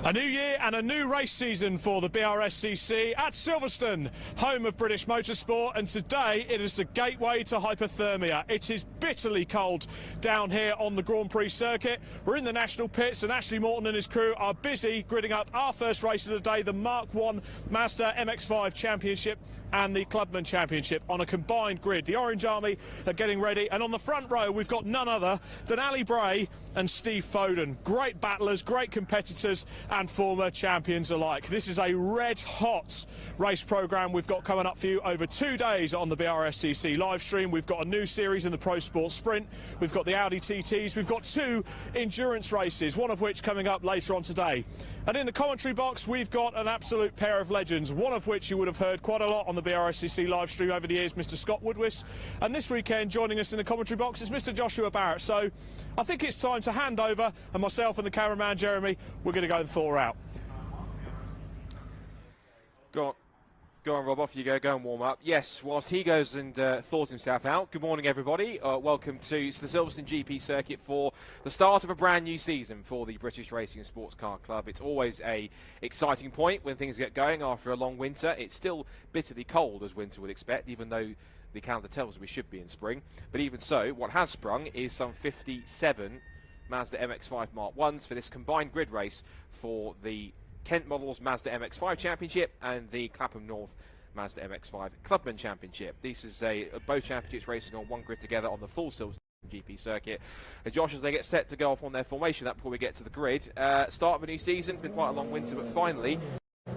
A new year and a new race season for the Brscc at Silverstone, home of British motorsport, and today it is the gateway to hypothermia. It is bitterly cold down here on the Grand Prix circuit. We're in the national pits and Ashley Morton and his crew are busy gridding up our first race of the day, the Mark 1 Mazda MX-5 Championship and the Clubman Championship on a combined grid. The Orange Army are getting ready, and on the front row we've got none other than Ali Bray and Steve Foden. Great battlers, great competitors and former champions alike. This is a red hot race programme we've got coming up for you over 2 days on the Brscc live stream. We've got a new series in the Pro Sport Sprint, we've got the Audi TTs, we've got 2 endurance races, one of which coming up later on today. And in the commentary box we've got an absolute pair of legends, one of which you would have heard quite a lot on the Brscc live stream over the years, Mr Scott Woodwiss, and this weekend joining us in the commentary box is Mr Joshua Barrett. So I think it's time to hand over, and myself and the cameraman Jeremy, we're going to go and thaw out. Go on, Rob, off you go and warm up. Yes, whilst he goes and thaws himself out, good morning, everybody. Welcome to the Silverstone GP circuit for the start of a brand new season for the British Racing and Sports Car Club. It's always a exciting point when things get going after a long winter. It's still bitterly cold, as winter would expect, even though the calendar tells us we should be in spring. But even so, what has sprung is some 57 Mazda MX-5 Mark 1s for this combined grid race for the Kent Models Mazda MX-5 Championship and the Clapham North Mazda MX-5 Clubman Championship. This is both championships racing on one grid together on the full Silverstone GP circuit. And Josh, as they get set to go off on their formation, that before we get to the grid, start of a new season. It's been quite a long winter, but finally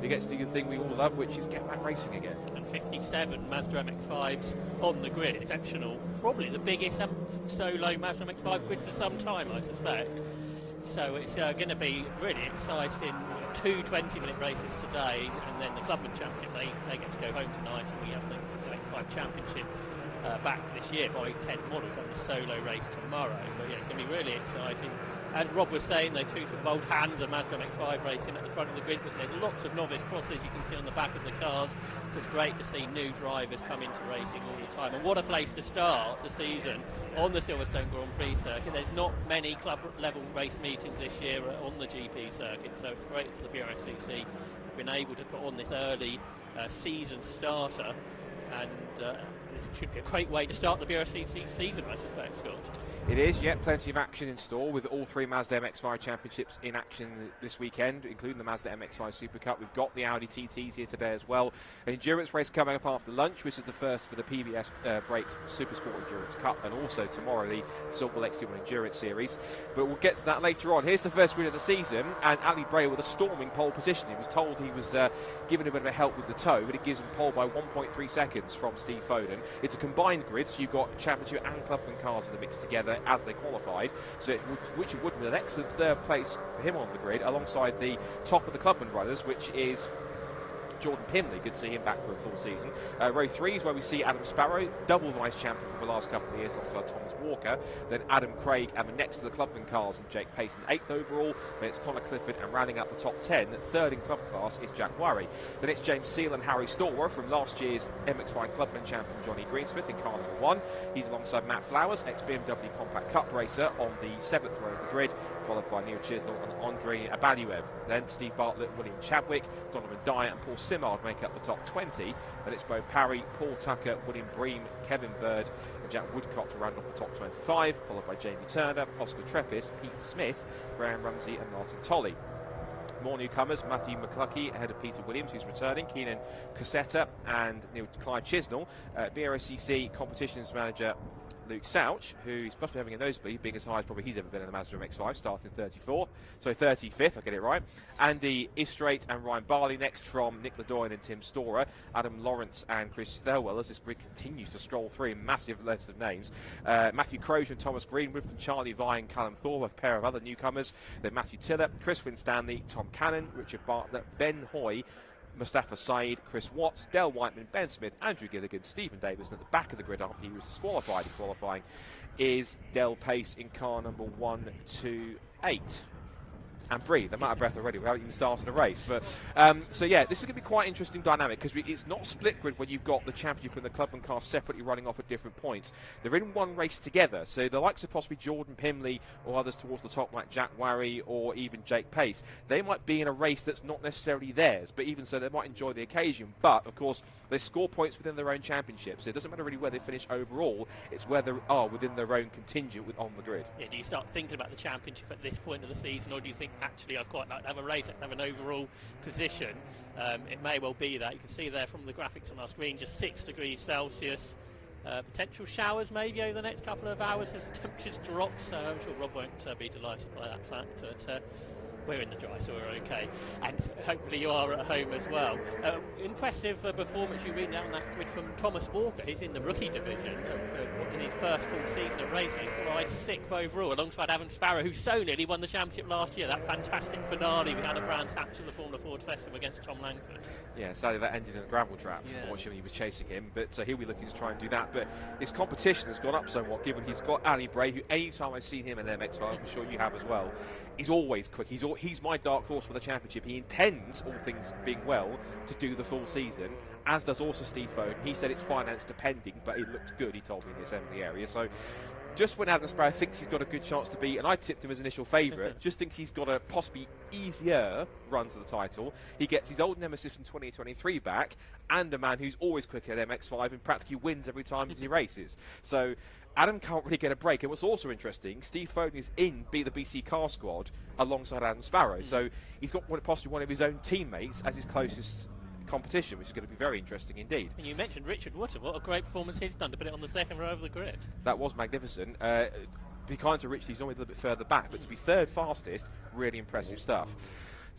we get to do the thing we all love, which is get back racing again. And 57 Mazda MX-5s on the grid, exceptional. Probably the biggest solo Mazda MX-5 grid for some time, I suspect. So it's going to be really exciting. 2 20-minute races today, and then the Clubman Championship, they get to go home tonight, and we have the MX-5 Championship back this year by Kent Models on the solo race tomorrow. But yeah, it's going to be really exciting. As Rob was saying, they 2 sort of old hands of Mazda MX-5 racing at the front of the grid, but there's lots of novice crosses you can see on the back of the cars, so it's great to see new drivers come into racing all the time. And what a place to start the season on the Silverstone Grand Prix circuit. There's not many club level race meetings this year on the GP circuit, so it's great that the Brscc have been able to put on this early season starter, and this should be a great way to start the Brscc season, I suspect, Scott. It is, yeah, plenty of action in store with all 3 Mazda MX-5 championships in action this weekend, including the Mazda MX-5 Super Cup. We've got the Audi TTs here today as well. An endurance race coming up after lunch, which is the first for the PBS Brakes SuperSport Endurance Cup, and also tomorrow the Silver XT1 Endurance Series. But we'll get to that later on. Here's the first grid of the season, and Ali Bray with a storming pole position. He was told he was given a bit of a help with the toe, but it gives him pole by 1.3 seconds from Steve Foden. It's a combined grid, so you've got championship and Clubman cars in the mix together as they qualified. So Richard Wood with an excellent 3rd place for him on the grid, alongside the top of the Clubman runners, which is Jordan Pinley. Good to see him back for a full season. Row 3 is where we see Adam Sparrow, double vice champion for the last couple of years alongside Thomas Walker. Then Adam Craig, and next to the Clubman cars, and Jake Payson 8th overall. Then it's Connor Clifford, and rounding up the top 10, 3rd in club class is Jack Worry. Then it's James Seal and Harry Storer from last year's MX-5 Clubman champion Johnny Greensmith in car number 1. He's alongside Matt Flowers, ex-BMW Compact Cup racer, on the 7th row of the grid, followed by Neil Chisnell and Andrei Abaliev. Then Steve Bartlett, William Chadwick, Donovan Dyer and Paul Simard make up the top 20. And it's Bo Parry, Paul Tucker, William Bream, Kevin Bird and Jack Woodcock to round off the top 25, followed by Jamie Turner, Oscar Treppis, Pete Smith, Graham Rumsey and Martin Tolley. More newcomers: Matthew McCluskey ahead of Peter Williams, who's returning, Keenan Cassetta and Clyde Chisnell. Brscc competitions manager Luke Souch, who must be having a nosebleed, being as high as probably he's ever been in the Mazda MX-5, starting 35th, I get it right. Andy Istrate and Ryan Barley next from Nick Ledoyen and Tim Storer, Adam Lawrence and Chris Thelwell, as this grid continues to scroll through a massive list of names. Matthew Crozier and Thomas Greenwood from Charlie Vi and Callum Thorpe, a pair of other newcomers. Then Matthew Tiller, Chris Winstanley, Tom Cannon, Richard Bartlett, Ben Hoy, Mustafa Said, Chris Watts, Del Whiteman, Ben Smith, Andrew Gilligan, Stephen Davis, and at the back of the grid after he was disqualified in qualifying is Del Pace in car number 128. and breathe. I'm out of breath already. We haven't even started a race. But so yeah, this is going to be quite an interesting dynamic because it's not split grid when you've got the championship and the Clubman cars separately running off at different points. They're in one race together. So the likes of possibly Jordan Pimley or others towards the top like Jack Warry or even Jake Pace, they might be in a race that's not necessarily theirs. But even so, they might enjoy the occasion. But of course, they score points within their own championship. So it doesn't matter really where they finish overall. It's where they are within their own contingent on the grid. Yeah, do you start thinking about the championship at this point of the season, or do you think actually I'd quite like to have a race, let's have an overall position? It may well be that. You can see there from the graphics on our screen, just 6 degrees Celsius. Potential showers maybe over the next couple of hours as the temperatures drop, so I'm sure Rob won't be delighted by that fact. But we're in the dry, so we're okay. And hopefully you are at home as well. Impressive performance you read down that grid from Thomas Walker. He's in the rookie division in his first full season of racing. He's quite 6th overall alongside Adam Sparrow, who so nearly won the championship last year. That fantastic finale we had at Brands Hatch in the Formula Ford Festival against Tom Langford. Yeah, sadly that ended in a gravel trap. Yes. Unfortunately, he was chasing him, but he'll be looking to try and do that. But his competition has gone up somewhat, given he's got Ali Bray, who anytime I've seen him in MX-5, I'm sure you have as well, he's always quick. He's my dark horse for the championship. He intends, all things being well, to do the full season, as does also Steve Foden. He said it's finance depending, but it looked good, he told me, in the assembly area. So just when Adam Sparrow thinks he's got a good chance to beat, and I tipped him as initial favourite, just thinks he's got a possibly easier run to the title, he gets his old nemesis from 2023 back, and a man who's always quick at MX-5 and practically wins every time he races. So Adam can't really get a break. And what's also interesting, Steve Foden is in the BC car squad alongside Adam Sparrow. So he's got possibly one of his own teammates as his closest competition, which is going to be very interesting indeed. And you mentioned Richard Wootton. What a great performance he's done to put it on the second row of the grid. That was magnificent. Be kind to Richard, he's only a little bit further back, but to be third fastest, really impressive stuff.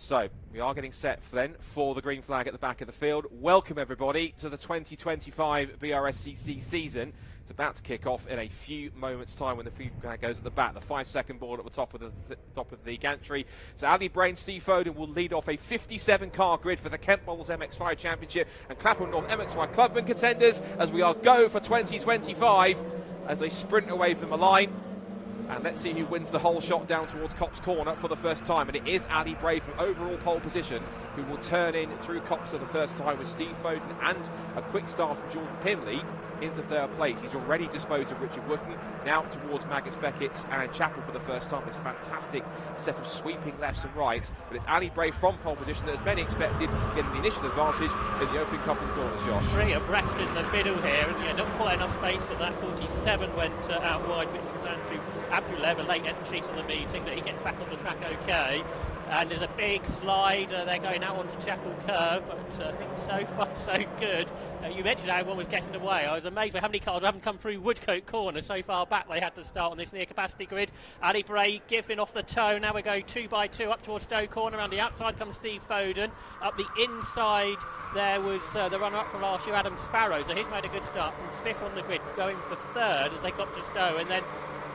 So, we are getting set for the green flag at the back of the field. Welcome, everybody, to the 2025 Brscc season. It's about to kick off in a few moments' time when the green flag goes at the back. The 5-second board at the top of the gantry. So, Ali Bray and Steve Foden will lead off a 57-car grid for the Kent Models MX-5 Championship and Clapham North MX-5 Clubman contenders as we are go for 2025 as they sprint away from the line. And let's see who wins the whole shot down towards Copse Corner for the first time. And it is Ali Bray from overall pole position who will turn in through Copse for the first time with Steve Foden and a quick start from Jordan Pimley into third place. He's already disposed of Richard Wootton, now towards Magus Beckett's and Chapel for the first time. It's a fantastic set of sweeping lefts and rights, but it's Ali Bray from pole position that, as many expected, getting the initial advantage in the opening couple of corners, Josh. 3 abreast in the middle here, and yeah, not quite enough space for that. 47 went out wide, which was Andrew Abdulev, a late entry to the meeting, but he gets back on the track okay. And there's a big slide, they're going out onto Chapel Curve, but I think so far so good. You mentioned how everyone was getting away. I was amazed by how many cars haven't come through Woodcote Corner so far back. They had to start on this near capacity grid. Ali Bray giving off the toe. Now we're going 2 by 2 up towards Stowe Corner. Around the outside comes Steve Foden. Up the inside there was the runner-up from last year, Adam Sparrow. So he's made a good start from 5th on the grid, going for 3rd as they got to Stowe. And then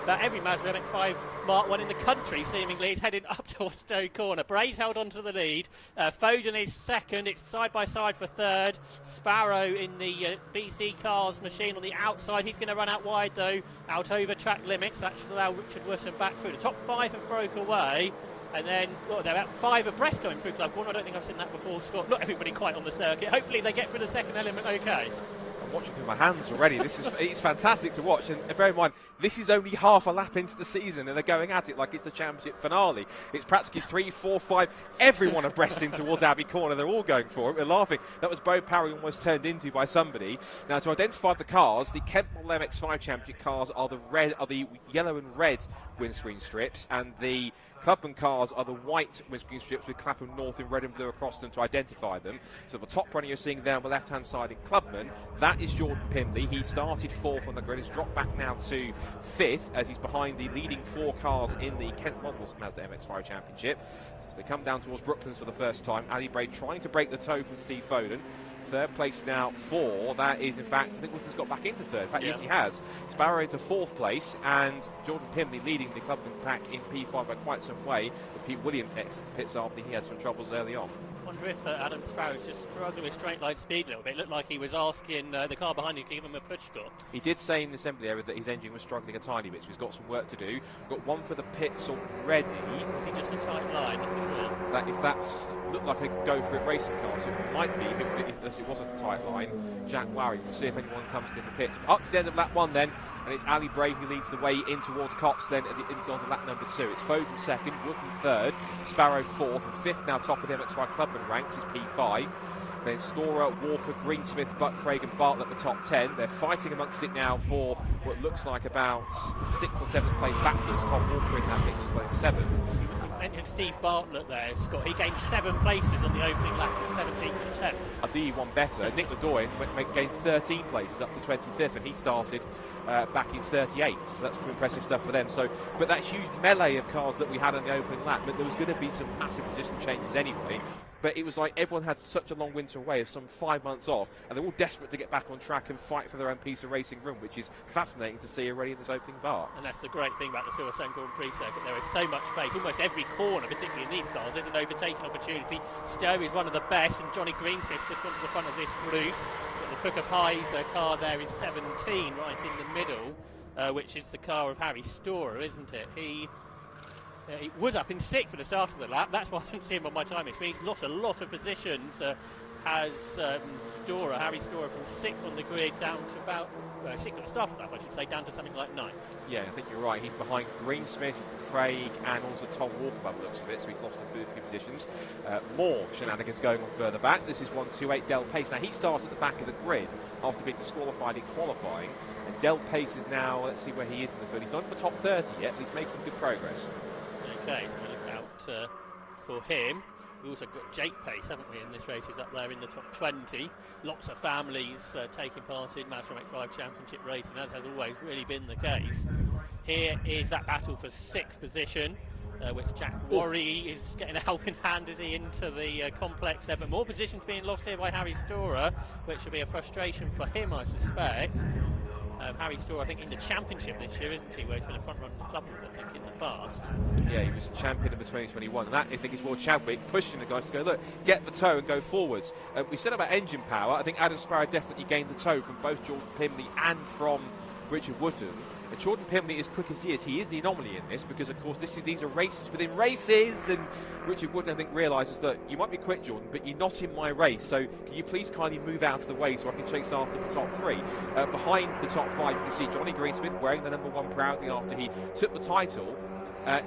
about every Mazda MX-5 Mark 1 in the country seemingly is heading up towards Stowe Corner. Bray's held on to the lead. Foden is 2nd. It's side by side for 3rd. Sparrow in the BC Cars machine on the outside. He's going to run out wide though, out over track limits. That should allow Richard Wootton back through. The top 5 have broke away. And then, they're about 5 abreast going through Club Corner. I don't think I've seen that before, Scott. Not everybody quite on the circuit. Hopefully they get through the second element okay. Watching through my hands already. It's fantastic to watch, and bear in mind this is only half a lap into the season and they're going at it like it's the championship finale. It's practically 3, 4, 5 everyone abreast in towards Abbey Corner. They're all going for it. We're laughing. That was Bo Parry almost turned into by somebody. Now, to identify the cars, the Kent Model MX-5 championship cars are the yellow and red windscreen strips, and the Clubman cars are the white windscreen strips with Clapham North in red and blue across them to identify them. So the top runner you're seeing there on the left-hand side in Clubman, that is Jordan Pimley. He started 4th on the grid. He's dropped back now to 5th as he's behind the leading 4 cars in the Kent Models Mazda MX-5 Championship. So they come down towards Brooklands for the first time. Ali Bray trying to break the toe from Steve Foden. 3rd place now for, that is in fact, I think Wootton's got back into 3rd. In fact, yes he has. Sparrow into 4th place, and Jordan Pimley leading the Clubman pack in P5 by quite some way, with Pete Williams exits the pits after he had some troubles early on. I wonder if Adam Sparrow's just struggling with straight line speed a little bit. It looked like he was asking the car behind him to give him a push stop. He did say in the assembly area that his engine was struggling a tiny bit, so he's got some work to do. Got one for the pits already. Was he just a tight line? Not sure. That if that's looked like a go for it racing car, so it might be unless it was a tight line. Jack Warry. We'll see if anyone comes in the pits. But up to the end of lap 1 then, and it's Ali Bray who leads the way in towards Copse then into onto lap number 2. It's Foden second, Wootton third, Sparrow fourth, and fifth now top of the MX-5 Clubman ranks is P5. Then Storer, Walker, Greensmith, Buck, Craig and Bartlett the top 10. They're fighting amongst it now for what looks like about 6th or 7th place backwards. Tom Walker in that mix as well in 7th. And Steve Bartlett there, Scott, he gained 7 places on the opening lap from 17th to 10th. I'll do you one better. Nick Ledoyen gained 13 places up to 25th, and he started back in 38th. So that's pretty impressive stuff for them. So, but that huge melee of cars that we had on the opening lap, there was going to be some massive position changes anyway. But it was like everyone had such a long winter away of some 5 months off, and they're all desperate to get back on track and fight for their own piece of racing room, which is fascinating to see already in this opening bar. And that's the great thing about the Silverstone Grand Prix circuit. There is so much space. Almost every corner, particularly in these cars, there's an overtaking opportunity. Stowe is one of the best, and Johnny Greensmith just gone to the front of this group. Got the Cooker Pies car there in 17, right in the middle, which is the car of Harry Storer, isn't it? He was up in 6th for the start of the lap. That's why I didn't see him on my timing screen. He's lost a lot of positions. Has Harry Storer from 6th on the grid down to about 6th at the start of the lap, I should say, down to something like 9th. Yeah, I think you're right. He's behind Greensmith, Craig, and also Tom Walker by the looks of it, so he's lost a few positions. More shenanigans going on further back. This is 128 Del Pace. Now, he started at the back of the grid after being disqualified in qualifying, and Del Pace is now, let's see where he is in the field. He's not in the top 30 yet, but he's making good progress. Okay, so we look out for him. We've also got Jake Pace, haven't we, in this race? He's up there in the top 20. Lots of families taking part in Mazda MX-5 Championship racing, as has always really been the case. Here is that battle for 6th position, which Jack Warry is getting a helping hand as he into the complex there. But more positions being lost here by Harry Storer, which will be a frustration for him, I suspect. Harry Storer, I think, in the championship this year, isn't he? Where he's been a front runner in the Clubman, I think, in the past. Yeah, he was champion of the 2021. And that, I think, is World Chadwick pushing the guys to go, look, get the toe and go forwards. We said about engine power. I think Adam Sparrow definitely gained the toe from both Jordan Pimley and from Richard Wootton. And Jordan Pimley, as quick as he is the anomaly in this, because of course these are races within races, and Richard Wootton, I think, realises that you might be quick, Jordan, but you're not in my race, so can you please kindly move out of the way so I can chase after the top 3. Behind the top 5 you can see Johnny Greensmith wearing the number 1 proudly after he took the title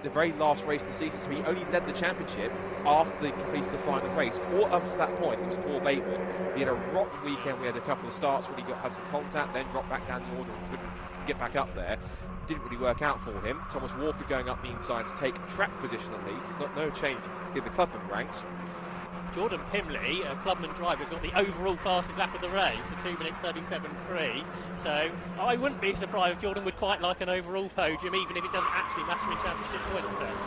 the very last race of the season, so he only led the championship after they completed the final race. Or up to that point, it was Paul Bateman. He had a rotten weekend. We had a couple of starts where he had some contact, then dropped back down the order and couldn't get back up there. Didn't really work out for him. Thomas Walker going up the inside to take track position at least. There's no change in the Clubman ranks. Jordan Pimley, a Clubman driver, has got the overall fastest lap of the race, a 2 minutes 37.3. So I wouldn't be surprised if Jordan would quite like an overall podium, even if it doesn't actually match him in championship points terms.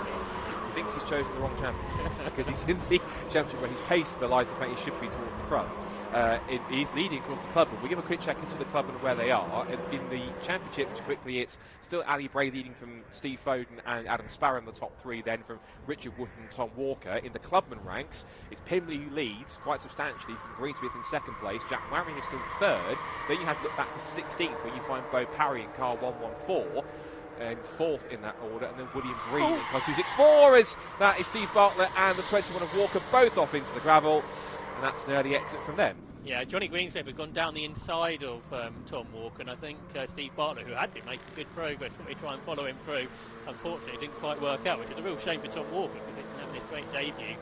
He thinks he's chosen the wrong championship because he's in the championship where his pace belies the fact he should be towards the front. He's leading across the Clubman. We give a quick check into the Clubman where they are. In the championship, which quickly, it's still Ali Bray leading from Steve Foden and Adam Sparrow in the top 3, then from Richard Wootton and Tom Walker. In the Clubman ranks, it's Pimley who leads quite substantially from Greensmith in 2nd place. Jack Waring is still 3rd. Then you have to look back to 16th, where you find Bo Parry in car 114. And 4th in that order, and then William Green in car 264. As that is Steve Bartlett and the 21 of Walker both off into the gravel, and that's an early exit from them. Yeah, Johnny Greensmith had gone down the inside of Tom Walker, and I think Steve Bartlett, who had been making good progress, wanted to try and follow him through. Unfortunately, it didn't quite work out, which is a real shame for Tom Walker, because he's having his great debut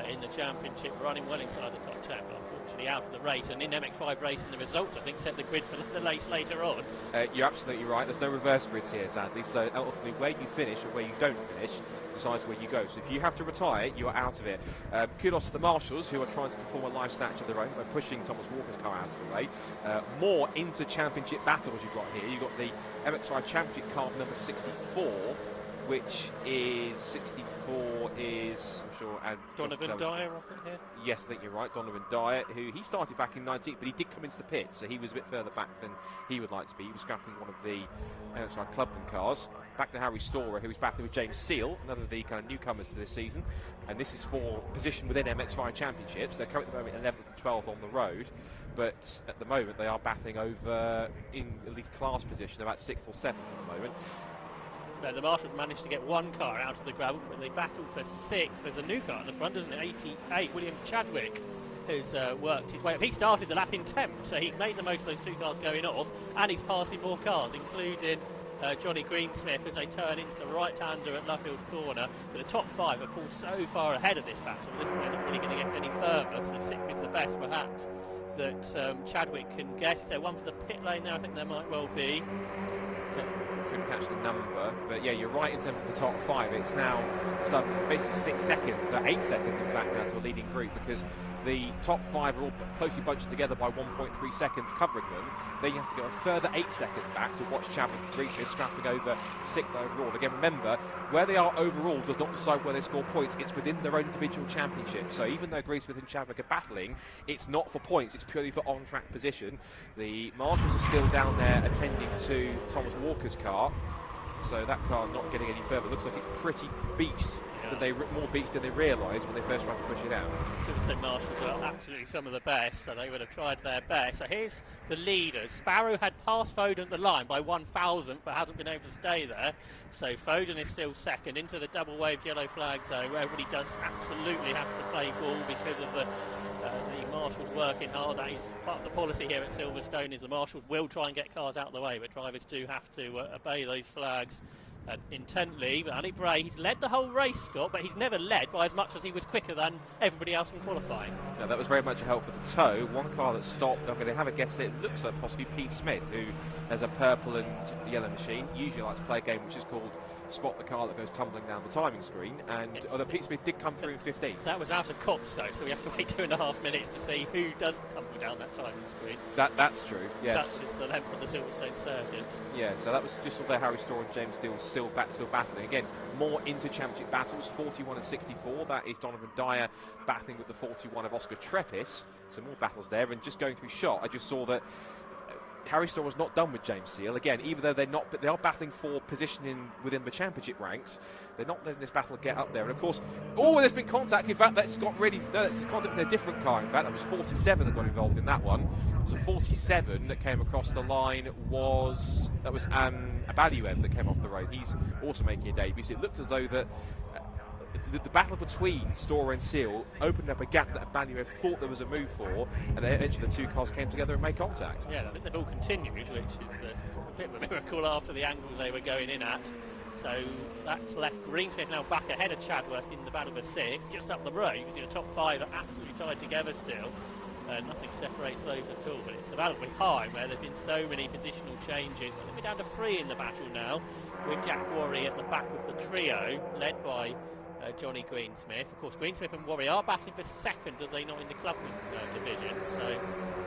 in the championship, running well inside the top 10, but unfortunately out of the race. And in MX-5 racing, the results, I think, set the grid for the race later on. You're absolutely right. There's no reverse grids here, sadly. So ultimately, where you finish or where you don't finish decides where you go. So if you have to retire, you are out of it. Kudos to the marshals, who are trying to perform a live snatch of their own by pushing Thomas Walker's car out of the way. More into championship battles you've got here. You've got the MX-5 championship car number 64, which is 64 is, I'm sure, and Donovan Dyer up in here. Yes, I think you're right, Donovan Dyer, who he started back in 19th, but he did come into the pits, so he was a bit further back than he would like to be. He was scrapping one of the Clubman cars. Back to Harry Storer, who is battling with James Seal, another of the kind of newcomers to this season. And this is for position within MX-5 Championships. They're currently at the moment 11th and 12th on the road, but at the moment they are battling over, in at least class position, about 6th or 7th at the moment. No, the Marshals managed to get one car out of the gravel, but they battled for 6th. There's a new car in the front, isn't it? 88, William Chadwick, who's worked his way up. He started the lap in 10th, so he made the most of those 2 cars going off, and he's passing more cars, including Johnny Greensmith as they turn into the right-hander at Luffield Corner. But the top 5 are pulled so far ahead of this battle, they're not really going to get any further, so 6th is the best, perhaps, that Chadwick can get. Is there one for the pit lane there? I think there might well be. Couldn't catch the number, but yeah, you're right in terms of the top 5. It's now basically 6 seconds, 8 seconds in fact now to a leading group, because the top 5 are all closely bunched together by 1.3 seconds covering them. Then you have to go a further 8 seconds back to watch Chadwick and Greensmith scrapping over 6th overall. Again, remember, where they are overall does not decide where they score points. It's within their own individual championship. So even though Greensmith and Chadwick are battling, it's not for points, it's purely for on-track position. The Marshals are still down there attending to Thomas Walker's car. So that car not getting any further. It looks like it's pretty beached. That they more beached than they realised when they first tried to push it out. Silverstone Marshals are absolutely some of the best, so they would have tried their best. So here's the leaders. Sparrow had passed Foden at the line by 1,000th, but hasn't been able to stay there. So Foden is still second into the double waved yellow flag zone, where everybody does absolutely have to play ball because of the Marshals working hard. That is part of the policy here at Silverstone, is the Marshals will try and get cars out of the way, but drivers do have to obey those flags intently. But Ali Bray, he's led the whole race, Scott, but he's never led by as much as he was quicker than everybody else in qualifying. No, that was very much a help for the tow. One car that stopped, I'm going to have a guess, it looks like possibly Pete Smith, who has a purple and yellow machine. Usually likes to play a game which is called Spot the Car that goes tumbling down the timing screen, and although Pete Smith did come through in 15th. That was out of cops though, so we have to wait 2.5 minutes to see who does tumble down that timing screen. That's true, yes. Such is the length of the Silverstone circuit. Yeah, so that was just all there. Harry Storer and James Steele still battling. Again, more inter-championship battles, 41 and 64. That is Donovan Dyer battling with the 41 of Oscar Treppis. So more battles there. And just going through shot, I just saw that Harry Storer was not done with James Seal. Again, even though they are battling for positioning within the championship ranks, they're not letting this battle get up there. And of course, there's been contact. In fact, that's got really there's contact with a different car. In fact, that was 47 that got involved in that one. It was a 47 that came across the line. That was Abaluev that came off the road. He's also making a debut. So it looked as though that the battle between Storer and Seal opened up a gap that Abaluev thought there was a move for, and then eventually the 2 cars came together and made contact. Yeah, I think they've all continued, which is a bit of a miracle after the angles they were going in at. So that's left Greensmith now back ahead of Chadwick in the battle for 6th, just up the road. You can see the top 5 are absolutely tied together still. Nothing separates those at all, but it's the battle behind where there's been so many positional changes. We're going to be down to 3 in the battle now, with Jack Worry at the back of the trio, led by Johnny Greensmith. Of course, Greensmith and Worry are battling for 2nd, are they not, in the Clubman division? So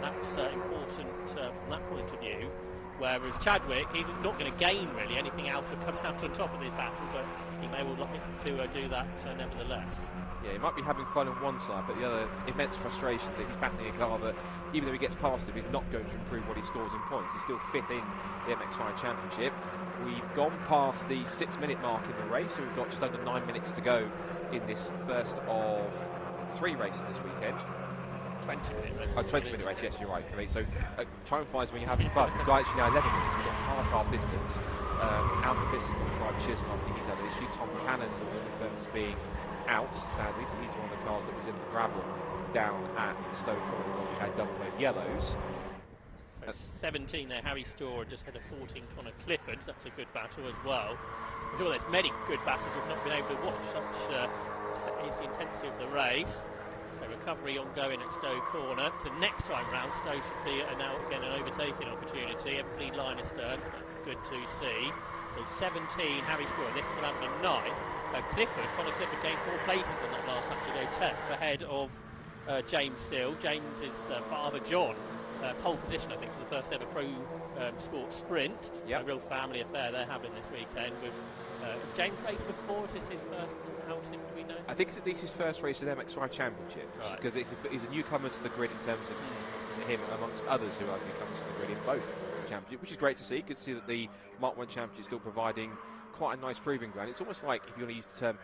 that's important from that point of view. Whereas Chadwick, he's not going to gain really anything out of coming out on top of this battle, but he may well like to do that nevertheless. Yeah, he might be having fun on one side, but the other, immense frustration that he's battling a car that, even though he gets past him, he's not going to improve what he scores in points. He's still 5th in the MX-5 Championship. We've gone past the 6-minute mark in the race, so we've got just under 9 minutes to go in this first of 3 races this weekend. 20-minute race. 20-minute race, yes, you're right. So time flies when you're having fun. We've got actually now 11 minutes. We've gone past half distance. Out of the pits has gone Clive Chisholm after he's had an issue. Tom Cannon is also confirmed as being out, sadly. So he's one of the cars that was in the gravel down at Stoke Corner where we had double wave yellows. So 17 there, Harry Storer just had a 14 Connor Clifford. That's a good battle as well. There's always many good battles we've not been able to watch. Such is the intensity of the race. So recovery ongoing at Stowe Corner. So next time round, Stowe should be now again an overtaking opportunity. Everybody line astern, so that's good to see. So 17, Harry Storer, this is about the 9th. Connor Clifford gained 4 places on that last lap to go 10th ahead of James Seal. James's father, John, pole position, I think, for the first ever pro sport sprint. Yep. So a real family affair they're having this weekend with James raced before. Is this his first outing? Do we know? I think it's at least his first race in MX-5 Championship, because he's a newcomer to the grid in terms of him amongst others who are newcomers to the grid in both championships, which is great to see. Good to see that the Mark 1 Championship is still providing quite a nice proving ground. It's almost like, if you want to use the term,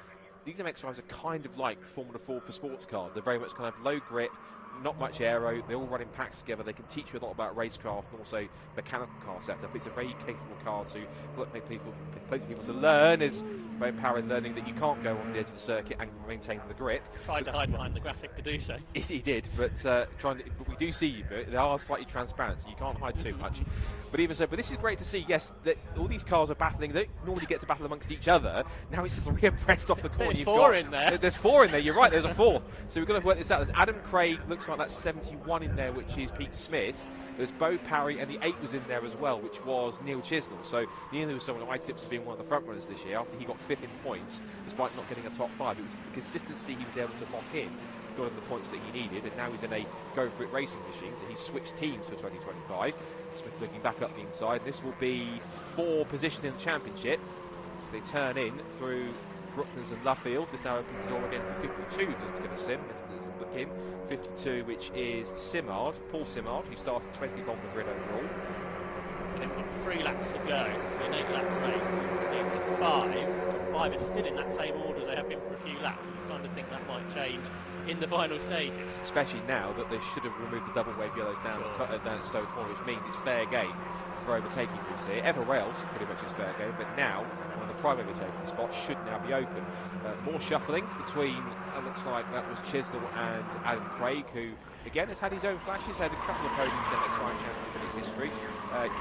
these MX-5s are kind of like Formula 4 for sports cars. They're very much kind of low grip, not much aero. They all run in packs together. They can teach you a lot about racecraft and also mechanical car setup. It's a very capable car to make people to learn. Is very power in learning that you can't go onto the edge of the circuit and maintain the grip. Tried to hide behind the graphic to do so. He did, but we do see you. But they are slightly transparent, so you can't hide too much. But even so, this is great to see. Yes, that all these cars are battling. They don't normally get to battle amongst each other. Now it's 3 abreast off the corner. There's 4 in there. There's 4 in there. You're right. There's a 4th. So we've got to work this out. There's Adam Craig. Looks like that's 71 in there, which is Pete Smith. There's Bo Parry, and the 8 was in there as well, which was Neil Chisnell. So Neil was someone who I tipped as being one of the front runners this year after he got 5th in points, despite not getting a top 5. It was the consistency he was able to lock in, got him the points that he needed, and now he's in a go-for-it racing machine, so he's switched teams for 2025. Smith looking back up the inside. This will be 4 position in the championship, as they turn in through Brooklands and Luffield. This now opens the door again for 52 just to get a sim. There's a look in. 52, which is Simard, Paul Simard, who started 20th on the grid overall. And they've got 3 laps to go. So it's been an 8-lap race. 5. 5 is still in that same order as they have been for a few laps. You kind of think that might change in the final stages. Especially now that they should have removed the double wave yellows down at Stoke Corner, which means it's fair game for overtaking routes here. Everywhere else pretty much is fair game, but now one of the prime overtaking spots should now be open. More shuffling between, looks like that was Chisnell and Adam Craig, who again has had his own flashes, had a couple of podiums in the MX-5 Championship in his history.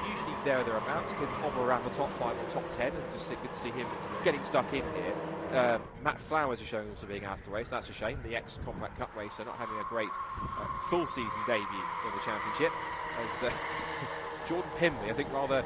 Usually thereabouts, can hover around the top 5 or top 10, and just good to see him getting stuck in here. Matt Flowers is showing also being asked to race. That's a shame. The ex-Compact Cup racer not having a great full season debut in the championship. As Jordan Pimley, I think rather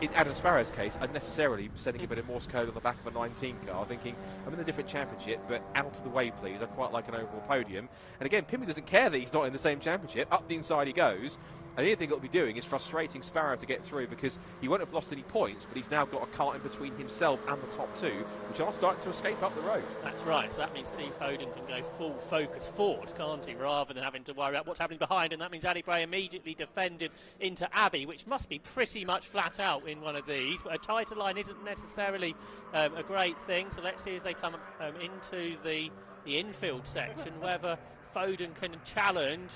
in Adam Sparrow's case, unnecessarily sending a bit of Morse code on the back of a 19 car, thinking, I'm in a different championship, but out of the way, please. I'd quite like an overall podium. And again, Pimley doesn't care that he's not in the same championship. Up the inside he goes. And the only thing it'll be doing is frustrating Sparrow to get through, because he won't have lost any points, but he's now got a car in between himself and the top 2, which are starting to escape up the road. That's right. So that means Steve Foden can go full focus forward, can't he, rather than having to worry about what's happening behind. And that means Ali Bray immediately defended into Abbey, which must be pretty much flat out in one of these. But a tighter line isn't necessarily a great thing. So let's see as they come into the infield section whether Foden can challenge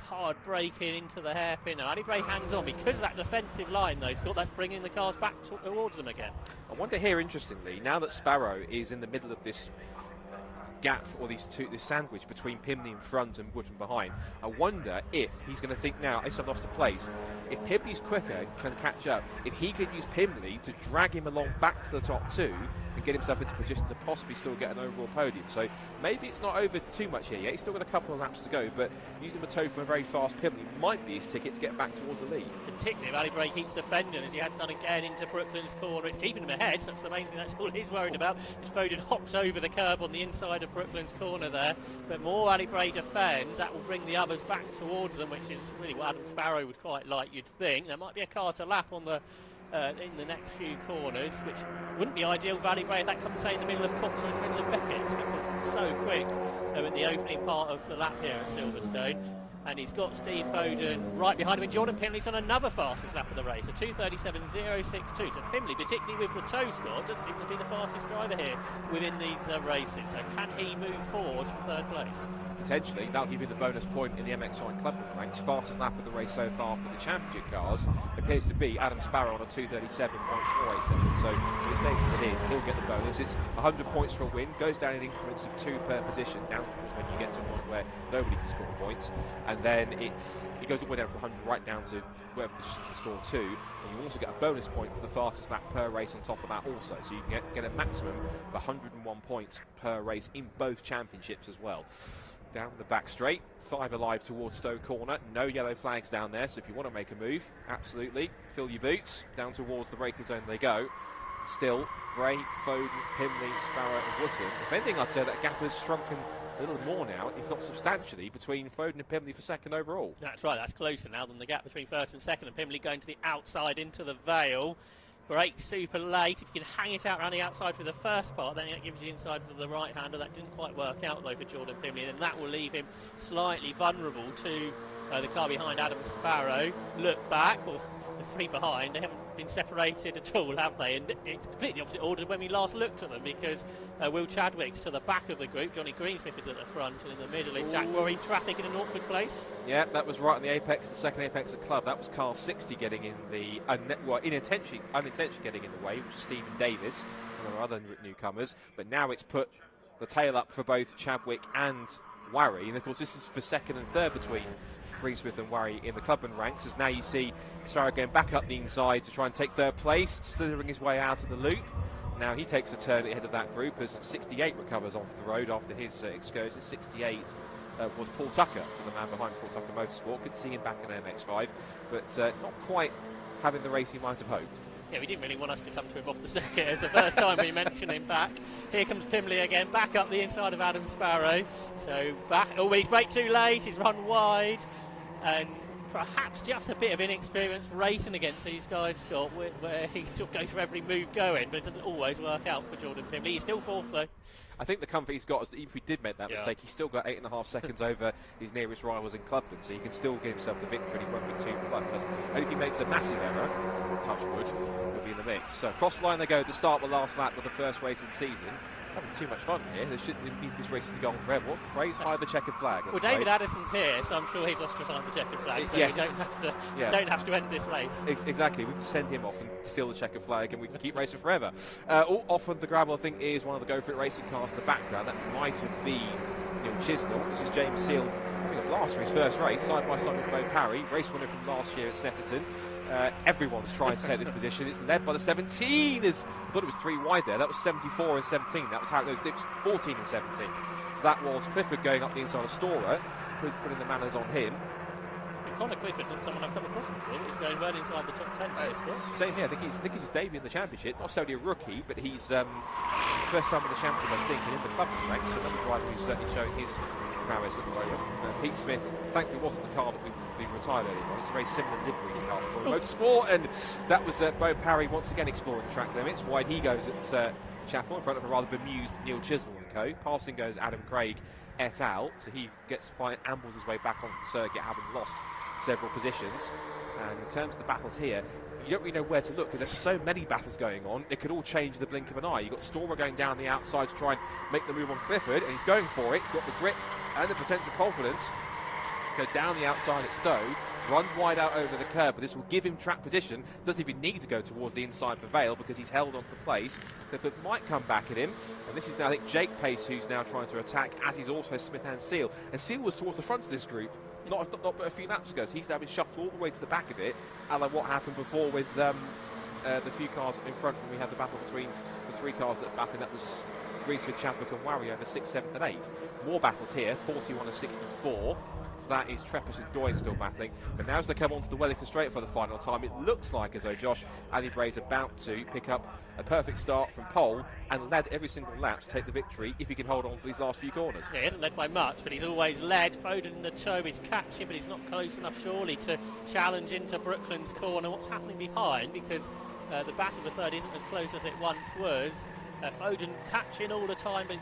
hard braking into the hairpin. Ali Bray hangs on because of that defensive line, though, Scott. That's bringing the cars back towards them again. I wonder here, interestingly, now that Sparrow is in the middle of this gap, or this sandwich between Pimley in front and Wood behind, I wonder if he's going to think now, I've lost a place. If Pimley's quicker, can catch up, if he could use Pimley to drag him along back to the top 2 and get himself into position to possibly still get an overall podium. So maybe it's not over too much here yet. He's still got a couple of laps to go, but using the toe from a very fast Pimley might be his ticket to get back towards the lead. Particularly if Ali Bray keeps defending, as he has done again into Brooklands corner. It's keeping him ahead, so that's the main thing. That's all he's worried about. As Foden hops over the curb on the inside of Brooklands corner there. But more Ali Bray defends, that will bring the others back towards them, which is really what Adam Sparrow would quite like, you'd think. There might be a car to lap on the in the next few corners, which wouldn't be ideal for Ali Bray if that comes, say, in the middle of Cox or in the middle of Beckett's, because it's so quick at the opening part of the lap here at Silverstone. And he's got Steve Foden right behind him, and Jordan Pimley's on another fastest lap of the race, a 2:37.062. So Pimley, particularly with the toe score, does seem to be the fastest driver here within these races. So can he move forward from 3rd place? Potentially. That'll give you the bonus point in the MX-5 Clubman ranks. Fastest lap of the race so far for the championship cars appears to be Adam Sparrow on a 2:37.48 seconds. So in the stage as it is, he'll get the bonus. It's 100 points for a win, goes down in increments of 2 per position, down towards when you get to a point where nobody can score points. And then it goes all the way down from 100 right down to whatever position you can score 2, and you also get a bonus point for the fastest lap per race on top of that also, so you can get a maximum of 101 points per race in both championships as well. Down the back straight, 5 alive towards Stoke Corner, no yellow flags down there, so if you want to make a move, absolutely, fill your boots, down towards the braking zone they go. Still, Bray, Foden, Pimley, Sparrow and Wootton. If anything, I'd say that gap has shrunken a little more now, if not substantially, between Foden and Pimley for 2nd overall. That's right, that's closer now than the gap between 1st and 2nd, and Pimley going to the outside into the Vale. brakes super late. If you can hang it out around the outside for the first part, then it gives you inside for the right-hander. That didn't quite work out though for Jordan Pimley, and that will leave him slightly vulnerable to the car behind Adam Sparrow. Look back, or the three behind, they haven't been separated at all, have they? And it's completely opposite order when we last looked at them, because Will Chadwick's to the back of the group, Johnny Greensmith is at the front, and in the middle is Jack Worry. Traffic in an awkward place. Yeah, that was right on the apex, the second apex of Club. That was car 60 getting in the unintentionally getting in the way, which is Stephen Davis and our other newcomers. But now it's put the tail up for both Chadwick and Worry, and of course this is for second and third between Greensmith and Worry in the Clubman ranks, as now you see Sparrow going back up the inside to try and take third place, slithering his way out of the loop. Now he takes a turn at the head of that group as 68 recovers off the road after his excursion. 68 was Paul Tucker, so the man behind Paul Tucker Motorsport. Good to see him back in MX-5, but not quite having the race he might have hoped. Yeah, we didn't really want us to come to him off the circuit. It's the first time we mention him back. Here comes Pimley again, back up the inside of Adam Sparrow. So back, oh, he's brake too late, he's run wide, and perhaps just a bit of inexperience racing against these guys, Scott, where he sort of goes for every move going, but it doesn't always work out for Jordan Pimley. He's still fourth though. I think the comfort he's got is that even if he did make that mistake, he's still got 8.5 seconds over his nearest rivals in Clubman, so he can still give himself the victory. He won't be too bloodless. And if he makes a massive error, touch wood, he'll be in the mix. So across the line they go to start the last lap of the first race of the season. Having too much fun here. They shouldn't need this race to go on forever. What's the phrase? Hide the checkered flag. Well, David Addison's here, so I'm sure he's ostracised the checkered flag, so yes. we don't have to end this race. Exactly. We can send him off and steal the checkered flag, and we can keep racing forever. Off of the gravel, I think, is one of the Go For It racing cars in the background. That might have been Neil Chisnell. This is James Seal having a blast for his first race, side by side with Bo Parry, race winner from last year at Snetterton. Everyone's trying to take this position. It's led by the 17. I thought it was 3 wide there. That was 74 and 17. That was how it was. It was 14 and 17. So that was Clifford going up the inside of Storer, putting the manners on him. Connor Clifford's not someone I've come across before. He's going right inside the top 10 for this one. Same here. I think he's his debut in the championship. Not solely a rookie, but he's first time in the championship, I think, and in the Clubman ranks. So another driver who's certainly showing his prowess at the moment. Pete Smith, thankfully, wasn't the car that we retired earlier on. It's a very similar livery car for Motorsport, and that was Bo Parry once again exploring the track limits. Wide he goes at Chapel in front of a rather bemused Neil Chisnell and co. Passing goes Adam Craig et al. So he gets ambles his way back onto the circuit, having lost several positions. And in terms of the battles here, you don't really know where to look because there's so many battles going on. It could all change in the blink of an eye. You've got Storer going down the outside to try and make the move on Clifford, and he's going for it. He's got the grip and the potential confidence. Go down the outside at Stowe, runs wide out over the curb, but this will give him track position. Doesn't even need to go towards the inside for Vale because he's held onto the place. Clifford might come back at him, and this is now, I think, Jake Pace who's now trying to attack, as is also Smith and Seal. And Seal was towards the front of this group, not but a few laps ago, so he's now been shuffled all the way to the back of it, a la what happened before with the few cars in front when we had the battle between the 3 cars that were battling. That was Greensmith, Chadwick and Warry over 6th, 7th and 8th. More battles here, 41 and 64. So that is Treppers and Doyne still battling. But now as they come onto the Wellington Straight for the final time, it looks like as though Josh Ali Bray's about to pick up a perfect start from pole and led every single lap to take the victory if he can hold on for these last few corners. Yeah, he hasn't led by much, but he's always led. Foden in the toe is catching, but he's not close enough surely to challenge into Brooklands corner. What's happening behind, because the battle for third isn't as close as it once was. Foden catching all the time, but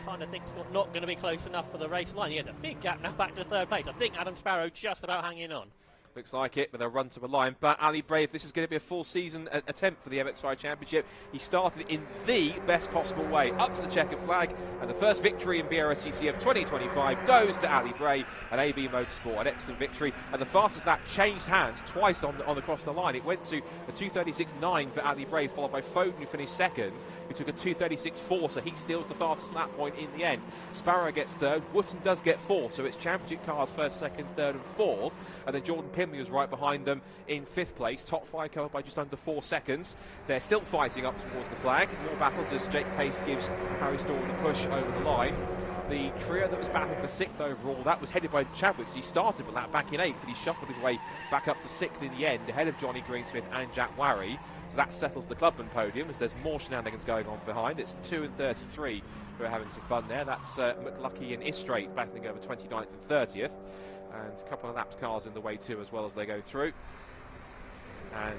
kind of thinks not going to be close enough for the race line. He has a big gap now back to third place. I think Adam Sparrow just about hanging on. Looks like it, with a run to the line. But Ali Brave, this is going to be a full season attempt for the MX-5 Championship. He started in the best possible way, up to the checkered flag, and the first victory in Brscc of 2025 goes to Ali Bray and AB Motorsport. An excellent victory, and the fastest lap changed hands twice on across the line. It went to a 2:36.9 for Ali Bray, followed by Foden, who finished second, who took a 2:36.4, so he steals the fastest lap point in the end. Sparrow gets third, Wootton does get fourth, so it's championship cars first, second, third and fourth, and then Jordan Pimley was right behind them in 5th place. Top 5 covered by just under 4 seconds. They're still fighting up towards the flag. More battles as Jake Pace gives Harry Storr the push over the line. The trio that was battling for 6th overall, that was headed by Chadwick. So he started with that back in 8th, but he shuffled his way back up to 6th in the end, ahead of Johnny Greensmith and Jack Warry. So that settles the Clubman podium, as there's more shenanigans going on behind. It's 2 and 33 who are having some fun there. That's McLucky and Istrate battling over 29th and 30th. And a couple of lapped cars in the way too, as well as they go through. And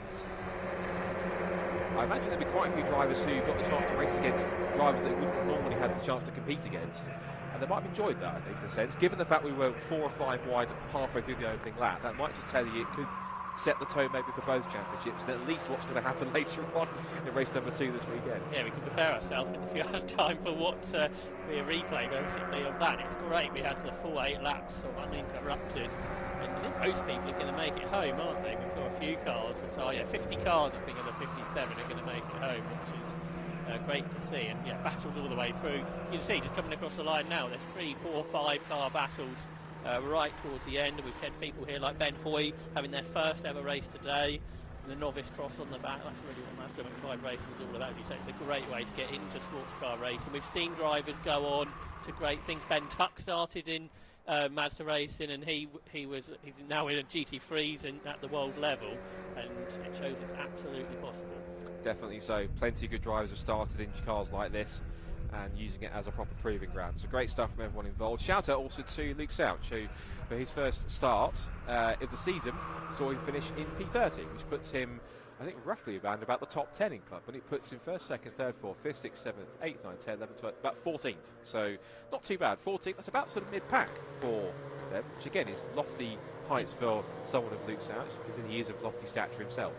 I imagine there'll be quite a few drivers who got the chance to race against drivers that wouldn't normally have the chance to compete against. And they might have enjoyed that, I think, in a sense. Given the fact we were 4 or 5 wide halfway through the opening lap, that might just tell you it could set the tone maybe for both championships, and at least what's going to happen later on in race number 2 this weekend. Yeah, we can prepare ourselves in a few hours' time for what be a replay, basically, of that. It's great. We had the full 8 laps sort of uninterrupted. And I think most people are going to make it home, aren't they? We saw a few cars retire. 50 cars, I think, of the 57 are going to make it home, which is great to see. And battles all the way through. You can see just coming across the line now, there's 3, 4, 5 car battles right towards the end. We've had people here like Ben Hoy having their first ever race today. And the novice cross on the back. That's really what Mazda MX-5 racing is all about. As you say, it's a great way to get into sports car racing. We've seen drivers go on to great things. Ben Tuck started in Mazda racing, and he's now in a GT3s at the world level, and it shows it's absolutely possible. Definitely so. Plenty of good drivers have started in cars like this and using it as a proper proving ground. So great stuff from everyone involved. Shout out also to Luke Souch, who for his first start of the season saw him finish in P30, which puts him, I think, roughly around about the top 10 in Club, and it puts him 1st, 2nd, 3rd, 4th, 5th, 6th, 7th, 8th, 9th, 10th, 11th, 12th, about 14th. So not too bad. 14th, that's about sort of mid-pack for them, which again is lofty heights for someone of Luke Souch, because he is of lofty stature himself.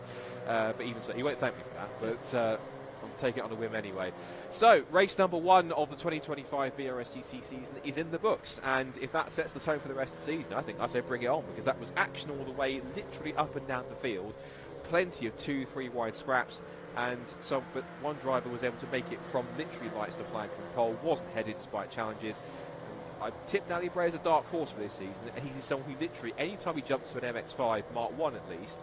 But even so, he won't thank me for that, but I'll take it on a whim anyway. So, race number 1 of the 2025 Brscc season is in the books, and if that sets the tone for the rest of the season, I think I say bring it on, because that was action all the way, literally up and down the field. Plenty of 2, 3 wide scraps, but one driver was able to make it from literally lights to flag from pole, wasn't headed despite challenges. I tipped Ali Bray as a dark horse for this season, and he's someone who literally, anytime he jumps to an MX-5 Mark 1 at least,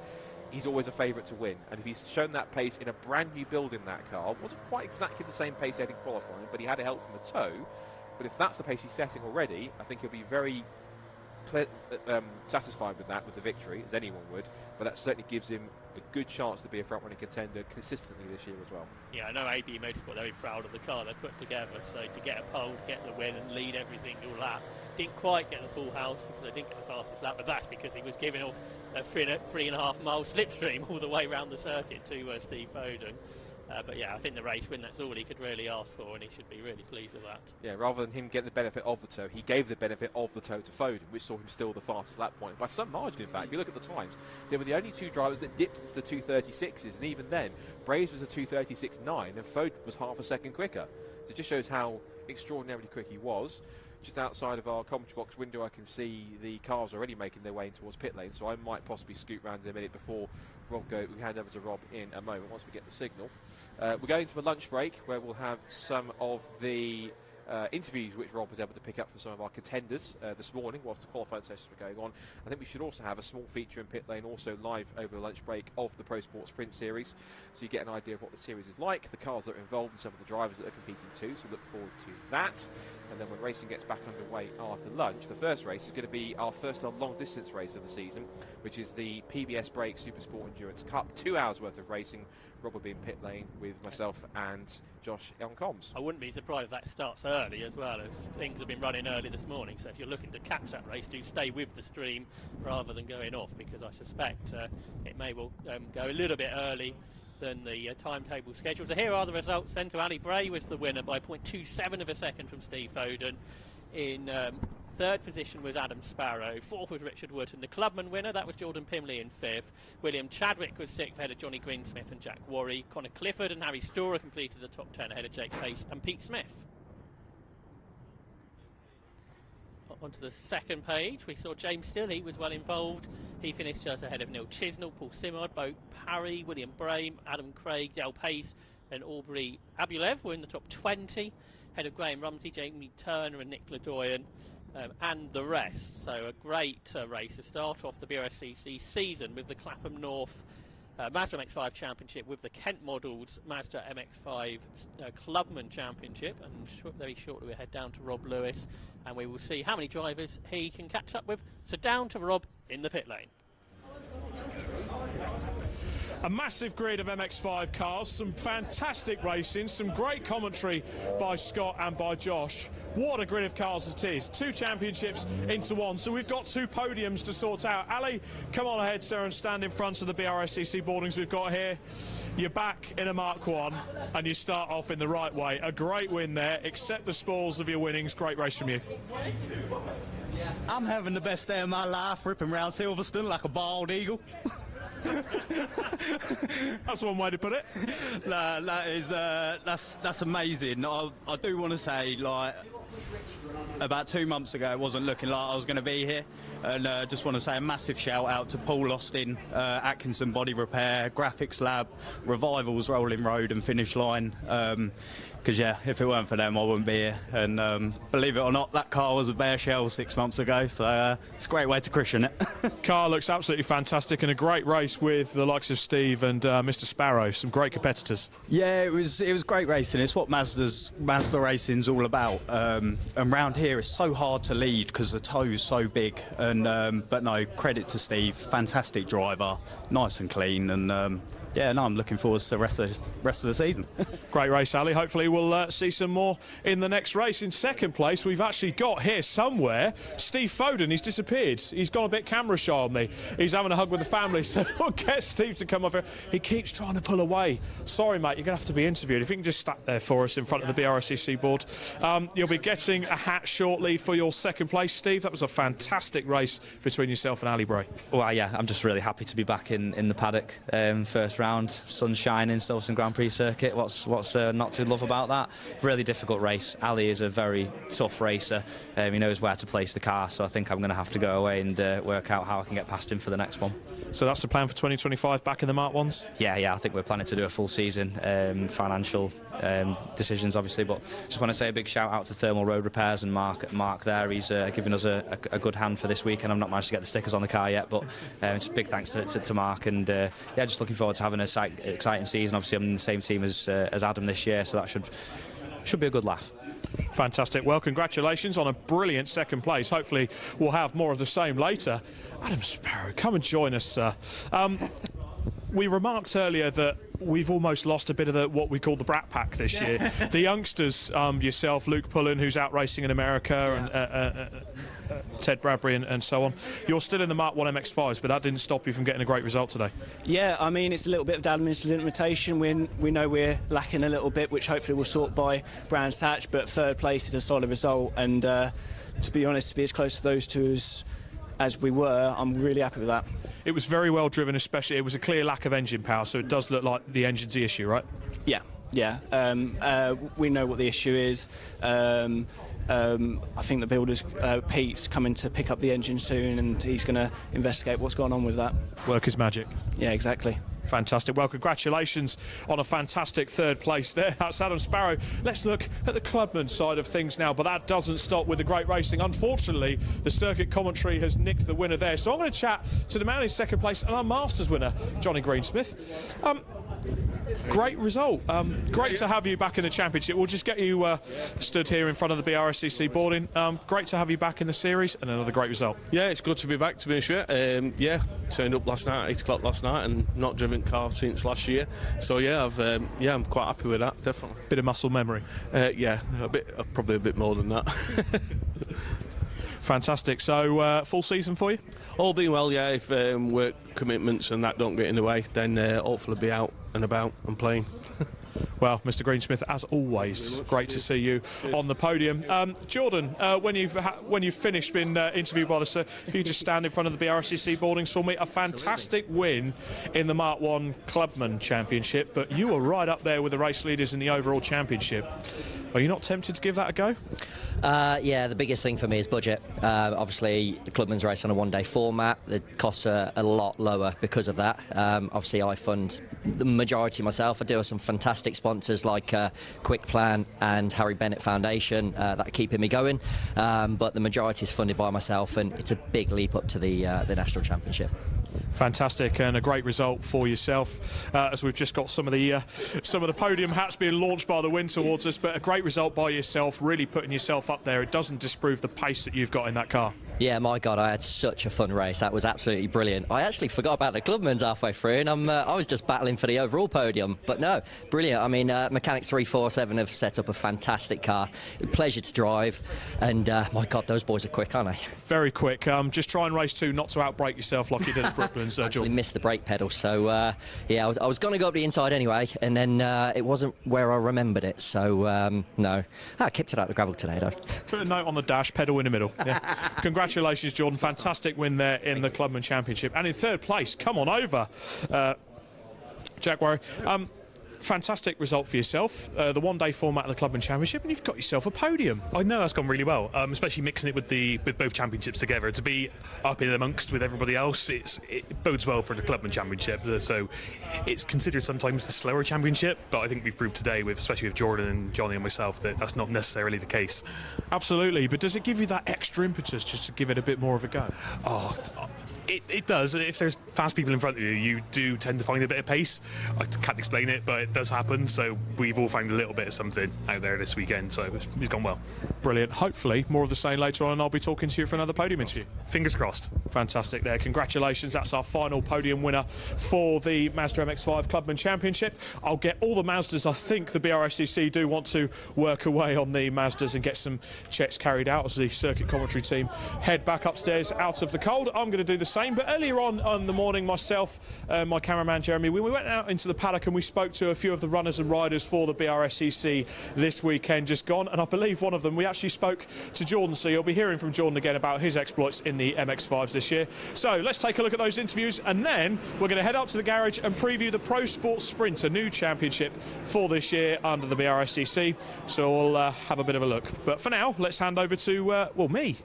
he's always a favourite to win. And if he's shown that pace in a brand new build in that car, wasn't quite exactly the same pace he had in qualifying, but he had a help from the toe. But if that's the pace he's setting already, I think he'll be very satisfied with that, with the victory, as anyone would. But that certainly gives him a good chance to be a front-running contender consistently this year as well. Yeah, I know AB Motorsport, they're very proud of the car they've put together. So to get a pole, to get the win and lead every single lap, didn't quite get the full house because they didn't get the fastest lap, but that's because he was giving off a 3.5 mile slipstream all the way around the circuit to Steve Foden. But I think the race win, that's all he could really ask for, and he should be really pleased with that. Yeah, rather than him getting the benefit of the toe, he gave the benefit of the toe to Foden, which saw him still the fastest lap point. By some margin, in fact. If you look at the times, they were the only 2 drivers that dipped into the 236s, and even then, Braves was a 236.9, and Foden was half a second quicker. So it just shows how extraordinarily quick he was. Just outside of our commentary box window, I can see the cars already making their way in towards pit lane, so I might possibly scoot round in a minute before we hand over to Rob in a moment once we get the signal. We're going to a lunch break where we'll have some of the interviews which Rob was able to pick up for some of our contenders this morning whilst the qualifying sessions were going on. I think we should also have a small feature in pit lane also live over the lunch break of the Pro Sport Sprint Series, so you get an idea of what the series is like, the cars that are involved and some of the drivers that are competing too, so look forward to that. And then when racing gets back underway after lunch, the first race is going to be our first long distance race of the season, which is the PBS Brake SuperSport Endurance Cup. 2 hours worth of racing. Rob will be in pit lane with myself and Josh on comms. I wouldn't be surprised if that starts early as well, as things have been running early this morning. So if you're looking to catch that race, do stay with the stream rather than going off, because I suspect it may well go a little bit early than the timetable schedule. So here are the results then. To Ali Bray was the winner by 0.27 of a second from Steve Foden. In third position was Adam Sparrow. Fourth was Richard Wootton. The Clubman winner, that was Jordan Pimley in fifth. William Chadwick was sixth ahead of Johnny Greensmith and Jack Worry. Connor Clifford and Harry Storer completed the top 10 ahead of Jake Pace and Pete Smith. Onto the second page, we saw James Still, he was well involved. He finished just ahead of Neil Chisnell, Paul Simard, Bo Parry, William Brame, Adam Craig, Dale Pace and Aubrey Abulev were in the top 20. Ahead of Graham Rumsey, Jamie Turner and Nick Ledoyan and the rest. So a great race to start off the Brscc season with the Clapham North Mazda MX-5 Championship, with the Kent Models Mazda MX-5 Clubman Championship, and very shortly we'll head down to Rob Lewis and we will see how many drivers he can catch up with. So down to Rob in the pit lane. A massive grid of MX-5 cars, some fantastic racing, some great commentary by Scott and by Josh. What a grid of cars it is. 2 championships into one. So we've got 2 podiums to sort out. Ali, come on ahead, sir, and stand in front of the Brscc boardings we've got here. You're back in a Mark 1 and you start off in the right way. A great win there. Accept the spoils of your winnings. Great race from you. I'm having the best day of my life, ripping around Silverstone like a bald eagle. That's one way to put it. No, that's amazing. I do want to say, like, about 2 months ago, it wasn't looking like I was going to be here, and just want to say a massive shout out to Paul Austin, Atkinson Body Repair, Graphics Lab, Revivals Rolling Road and Finish Line. Because yeah, if it weren't for them, I wouldn't be here. And believe it or not, that car was a bare shell 6 months ago, so it's a great way to christen it. Car looks absolutely fantastic, and a great race with the likes of Steve and Mr. Sparrow, some great competitors. Yeah, it was great racing. It's what Mazda racing's all about. And round here, it's so hard to lead because the toe's so big. And but no, credit to Steve, fantastic driver, nice and clean, and yeah, no, I'm looking forward to the rest of the season. Great race, Ali. Hopefully we'll see some more in the next race. In second place, we've actually got here somewhere Steve Foden. He's disappeared. He's gone a bit camera shy on me. He's having a hug with the family, so we'll get Steve to come up here. He keeps trying to pull away. Sorry, mate, you're going to have to be interviewed. If you can just stand there for us in front of the Brscc board. You'll be getting a hat shortly for your second place, Steve. That was a fantastic race between yourself and Ali Bray. Well, yeah, I'm just really happy to be back in the paddock. First round, sun shining, Silverstone Grand Prix circuit. What's not to love about that? Really difficult race. Ali is a very tough racer. He knows where to place the car, so I think I'm going to have to go away and work out how I can get past him for the next one. So that's the plan for 2025, back in the Mark 1s? Yeah, I think we're planning to do a full season. Financial decisions, obviously, but just want to say a big shout out to Thermal Road Repairs and Mark there. He's given us a good hand for this week, and I've not managed to get the stickers on the car yet, but it's a big thanks to Mark, and yeah, just looking forward to having an exciting season. Obviously, I'm in the same team as Adam this year, so that should be a good laugh. Fantastic. Well, congratulations on a brilliant second place. Hopefully we'll have more of the same later. Adam Sparrow, come and join us, sir. We remarked earlier that we've almost lost a bit of what we call the Brat Pack this year. The youngsters, yourself, Luke Pullen, who's out racing in America, and Ted Bradbury and so on. You're still in the Mark 1 MX-5s, but that didn't stop you from getting a great result today. Yeah, I mean, it's a little bit of administrative limitation. We know we're lacking a little bit, which hopefully we'll sort by Brands Hatch, but third place is a solid result, and to be honest, to be as close to those two as we were, I'm really happy with that. It was very well driven, especially. It was a clear lack of engine power, so it does look like the engine's the issue, right? Yeah. We know what the issue is. I think the builder's Pete's coming to pick up the engine soon, and he's going to investigate what's going on with that. Work is magic. Yeah, exactly. Fantastic. Well, congratulations on a fantastic third place there. That's Adam Sparrow. Let's look at the Clubman side of things now, but that doesn't stop with the great racing. Unfortunately, the circuit commentary has nicked the winner there. So I'm going to chat to the man in second place and our Masters winner, Johnny Greensmith. Great result. Great to have you back in the championship. We'll just get you stood here in front of the Brscc boarding. Great to have you back in the series, and another great result. Yeah, it's good to be back, to be honest with you. Yeah, turned up last night at 8 o'clock last night, and not driven car since last year. So yeah, I'm quite happy with that, definitely. Bit of muscle memory. Yeah, probably a bit more than that. Fantastic. So full season for you? All being well, yeah. If work commitments and that don't get in the way, then hopefully be out and about and playing. Well, Mr. Greensmith, as always, great to see you on the podium. Jordan, when you've finished being interviewed by the sir, if you just stand in front of the Brscc boardings for me, a fantastic win in the Mark 1 Clubman Championship, but you were right up there with the race leaders in the overall championship. Are you not tempted to give that a go? Yeah, the biggest thing for me is budget. Obviously, the Clubman's race on a one-day format. The costs are a lot lower because of that. Obviously, I fund the majority myself. I do have some fantastic sponsors like Quick Plan and Harry Bennett Foundation that are keeping me going. But the majority is funded by myself, and it's a big leap up to the National Championship. Fantastic, and a great result for yourself, as we've just got some of the podium hats being launched by the wind towards us, but a great result by yourself, really putting yourself up there. It doesn't disprove the pace that you've got in that car. Yeah, my God, I had such a fun race. That was absolutely brilliant. I actually forgot about the Clubman's halfway through, and I was just battling for the overall podium. But no, brilliant. I mean, Mechanics 347 have set up a fantastic car. Pleasure to drive, and my God, those boys are quick, aren't they? Very quick. Just try and race 2, not to outbrake yourself like you did at Brooklands. Actually missed the brake pedal, so yeah, I was going to go up the inside anyway, and then it wasn't where I remembered it. So no, I kept it out of the gravel today, though. Put a note on the dash, pedal in the middle. Yeah. Congratulations, Jordan. Fantastic win there in the Clubman Championship. And in 3rd place, come on over, Jack Warry. Fantastic result for yourself, the one-day format of the Clubman Championship, and you've got yourself a podium. I know that's gone really well, especially mixing it with both championships together. To be up in amongst with everybody else, it bodes well for the Clubman Championship. So it's considered sometimes the slower championship, but I think we've proved today, especially with Jordan and Johnny and myself, that that's not necessarily the case. Absolutely, but does it give you that extra impetus just to give it a bit more of a go? Oh, it does. If there's fast people in front of you, you do tend to find a bit of pace. I can't explain it, but it does happen. So we've all found a little bit of something out there this weekend. So it's gone well. Brilliant. Hopefully more of the same later on, and I'll be talking to you for another podium interview. Fingers crossed. Fantastic there. Congratulations. That's our final podium winner for the Mazda MX-5 Clubman Championship. I'll get all the Mazdas. I think the Brscc do want to work away on the Mazdas and get some checks carried out as the circuit commentary team head back upstairs out of the cold. I'm going to do the same. But earlier on the morning, myself, my cameraman Jeremy, we went out into the paddock and we spoke to a few of the runners and riders for the Brscc this weekend just gone, and I believe one of them, we actually spoke to Jordan, so you'll be hearing from Jordan again about his exploits in the MX-5s this year. So let's take a look at those interviews, and then we're going to head up to the garage and preview the Pro Sport Sprint, a new championship for this year under the Brscc. So we'll have a bit of a look. But for now, let's hand over to, well, me.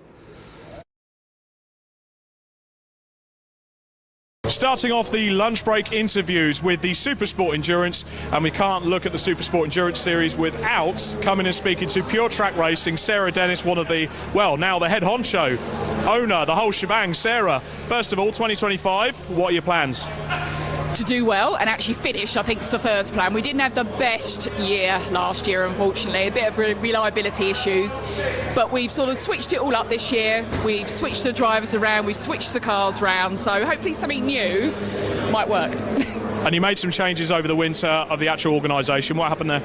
Starting off the lunch break interviews with the SuperSport Endurance, and we can't look at the SuperSport Endurance series without coming and speaking to Pure Track Racing, Sarah Dennis, one of the, well, now the head honcho owner, the whole shebang. Sarah, first of all, 2025, what are your plans? To do well and actually finish, I think, is the first plan. We didn't have the best year last year, unfortunately, a bit of reliability issues, but we've sort of switched it all up this year. We've switched the drivers around, we've switched the cars around, so hopefully something new might work. And you made some changes over the winter of the actual organisation. What happened there?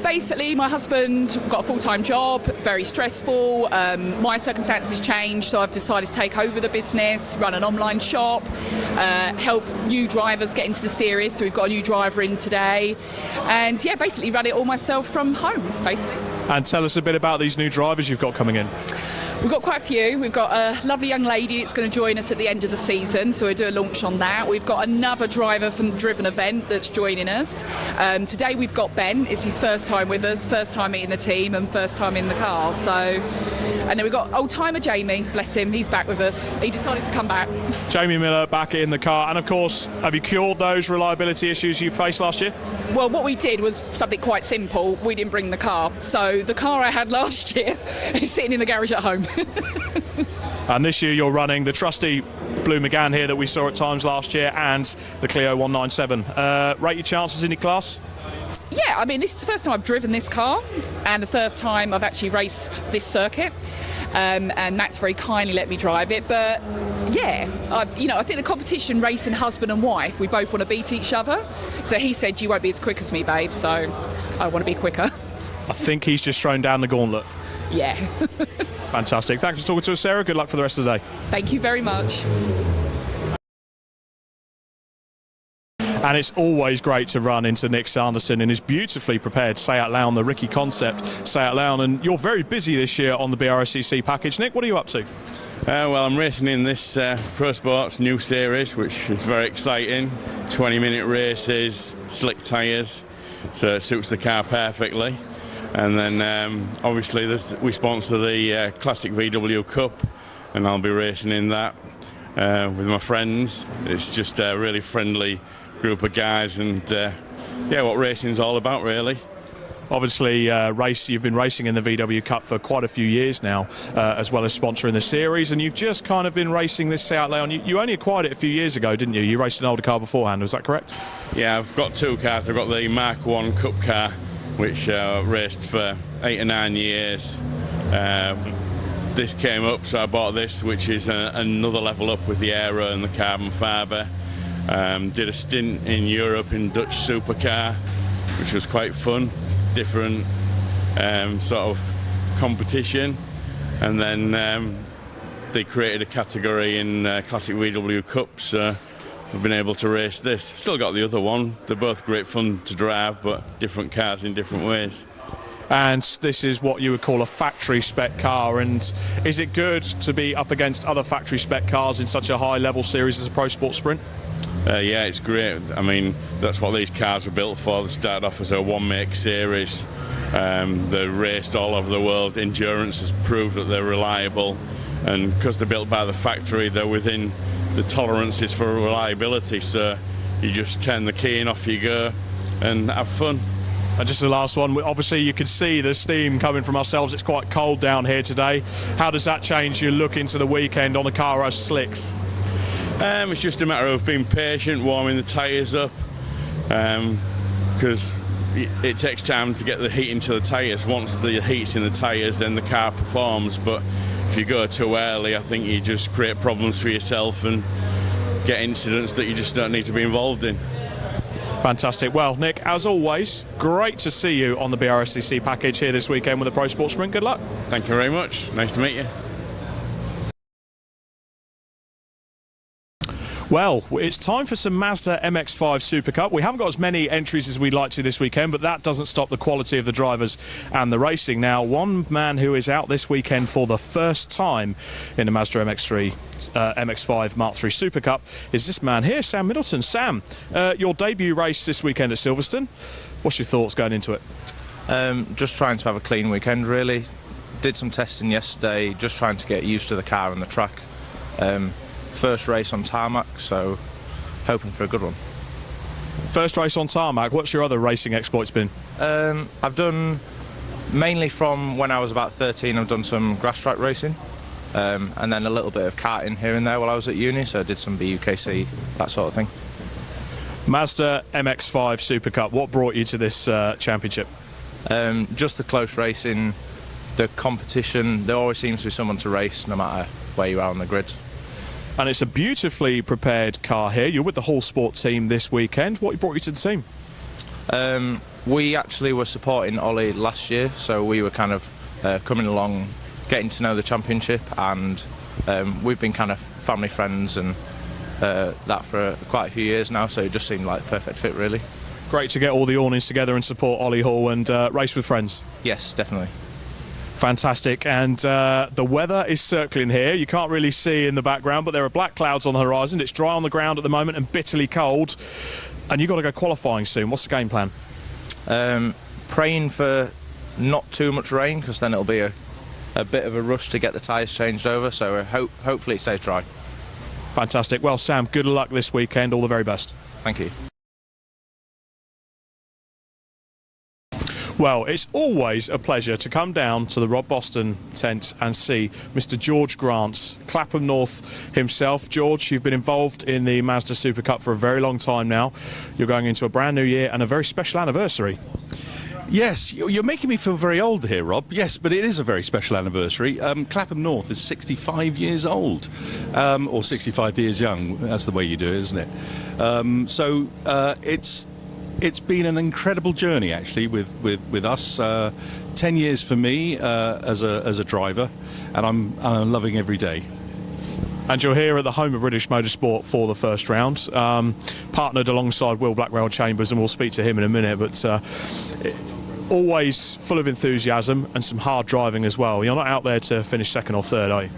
Basically, my husband got a full-time job, very stressful. My circumstances changed, so I've decided to take over the business, run an online shop, help new drivers get into the series. So we've got a new driver in today, and yeah, basically run it all myself from home, basically. And tell us a bit about these new drivers you've got coming in. We've got quite a few. We've got a lovely young lady that's going to join us at the end of the season, so we'll do a launch on that. We've got another driver from the Driven event that's joining us. Today we've got Ben. It's his first time with us, first time meeting the team and first time in the car. So, and then we've got old-timer Jamie, bless him, he's back with us. He decided to come back. Jamie Miller back in the car, and of course, have you cured those reliability issues you faced last year? Well, what we did was something quite simple. We didn't bring the car. So the car I had last year is sitting in the garage at home. And this year you're running the trusty Blue Megane here that we saw at times last year, and the Clio 197. Rate your chances in your class? Yeah, I mean, this is the first time I've driven this car, and the first time I've actually raced this circuit. And Matt's very kindly let me drive it, but yeah, I think the competition, racing husband and wife, we both want to beat each other. So he said, you won't be as quick as me, babe, so I want to be quicker. I think he's just thrown down the gauntlet. Yeah. Fantastic. Thanks for talking to us, Sarah. Good luck for the rest of the day. Thank you very much. And it's always great to run into Nick Sanderson in his beautifully prepared Seat Leon, the Ricky Concept Seat Leon. And you're very busy this year on the Brscc package. Nick, what are you up to? Well, I'm racing in this Pro Sports new series, which is very exciting. 20-minute races, slick tyres, so it suits the car perfectly. And then obviously we sponsor the Classic VW Cup, and I'll be racing in that with my friends. It's just a really friendly group of guys, and yeah, what racing's all about, really. Obviously, you've been racing in the VW Cup for quite a few years now, as well as sponsoring the series, and you've just kind of been racing this Seat Leon. You only acquired it a few years ago, didn't you? You raced an older car beforehand, was that correct? Yeah, I've got two cars. I've got the Mark 1 Cup car, which raced for 8 or 9 years. This came up, so I bought this, which is another level up with the aero and the carbon fibre. Did a stint in Europe in Dutch supercar, which was quite fun. Different sort of competition, and then they created a category in Classic VW Cups, so I've been able to race this. Still got the other one. They're both great fun to drive, but different cars in different ways. And this is what you would call a factory spec car, and is it good to be up against other factory spec cars in such a high level series as a Pro Sport Sprint? Yeah, it's great. I mean, that's what these cars were built for. They started off as a one-make series. They're raced all over the world. Endurance has proved that they're reliable, and because they're built by the factory, they're within the tolerances for reliability. So you just turn the key and off you go and have fun. And just the last one, obviously you can see the steam coming from ourselves. It's quite cold down here today. How does that change your look into the weekend on the car as slicks? It's just a matter of being patient, warming the tyres up, because it takes time to get the heat into the tyres. Once the heat's in the tyres, then the car performs, but if you go too early, I think you just create problems for yourself and get incidents that you just don't need to be involved in. Fantastic. Well, Nick, as always, great to see you on the Brscc package here this weekend with the Pro Sport Sprint. Good luck. Thank you very much. Nice to meet you. Well, it's time for some Mazda MX-5 Super Cup. We haven't got as many entries as we'd like to this weekend, but that doesn't stop the quality of the drivers and the racing. Now, one man who is out this weekend for the first time in the Mazda MX-5 Mark III Super Cup is this man here, Sam Middleton. Sam, your debut race this weekend at Silverstone. What's your thoughts going into it? Just trying to have a clean weekend, really. Did some testing yesterday, just trying to get used to the car and the track. First race on tarmac, so hoping for a good one. First race on tarmac. What's your other racing exploits been? I've done, mainly from when I was about 13, I've done some grass track racing, and then a little bit of karting here and there while I was at uni, so I did some BUKC, that sort of thing. Mazda MX-5 Super Cup, what brought you to this championship? Just the close racing, the competition. There always seems to be someone to race no matter where you are on the grid. And it's a beautifully prepared car here. You're with the Hall Sport team this weekend. What brought you to the team? We actually were supporting Ollie last year, so we were kind of coming along, getting to know the championship, and we've been kind of family friends and that for quite a few years now, so it just seemed like a perfect fit, really. Great to get all the awnings together and support Ollie Hall and race with friends. Yes, definitely. Fantastic, and the weather is circling here. You can't really see in the background, but there are black clouds on the horizon. It's dry on the ground at the moment and bitterly cold, and you've got to go qualifying soon. What's the game plan? Praying for not too much rain, because then it'll be a bit of a rush to get the tyres changed over, so hopefully it stays dry. Fantastic. Well, Sam, good luck this weekend. All the very best. Thank you. Well, it's always a pleasure to come down to the Rob Boston tent and see Mr. George Grant, Clapham North himself. George, you've been involved in the Mazda Super Cup for a very long time now. You're going into a brand new year and a very special anniversary. Yes, you're making me feel very old here, Rob. Yes, but it is a very special anniversary. Clapham North is 65 years old, or 65 years young. That's the way you do it, isn't it? It's been an incredible journey, actually, with us. 10 years for me as a driver, and I'm loving every day. And you're here at the home of British Motorsport for the first round, partnered alongside Will Blackwell Chambers, and we'll speak to him in a minute, but always full of enthusiasm and some hard driving as well. You're not out there to finish second or third, are you?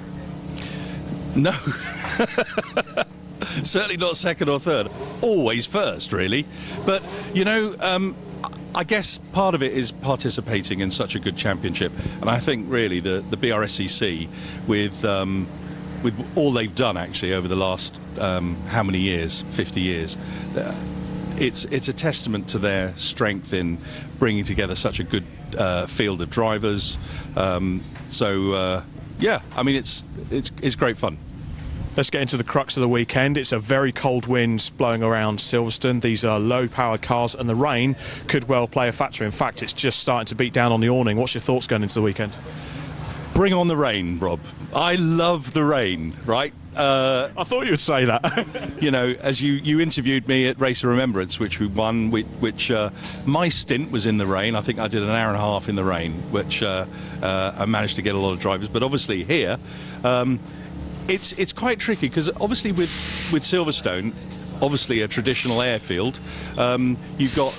No. Certainly not second or third. Always first, really. But, you know, I guess part of it is participating in such a good championship. And I think, really, the Brscc, with all they've done, actually, over the last, how many years? 50 years. it's a testament to their strength in bringing together such a good field of drivers. Yeah, I mean, it's great fun. Let's get into the crux of the weekend. It's a very cold wind blowing around Silverstone. These are low-powered cars, and the rain could well play a factor. In fact, it's just starting to beat down on the awning. What's your thoughts going into the weekend? Bring on the rain, Rob. I love the rain, right? I thought you would say that. You know, as you interviewed me at Race of Remembrance, which we won, which my stint was in the rain. I think I did an hour and a half in the rain, which I managed to get a lot of drivers. But obviously here, it's quite tricky because obviously with Silverstone, obviously a traditional airfield, you've got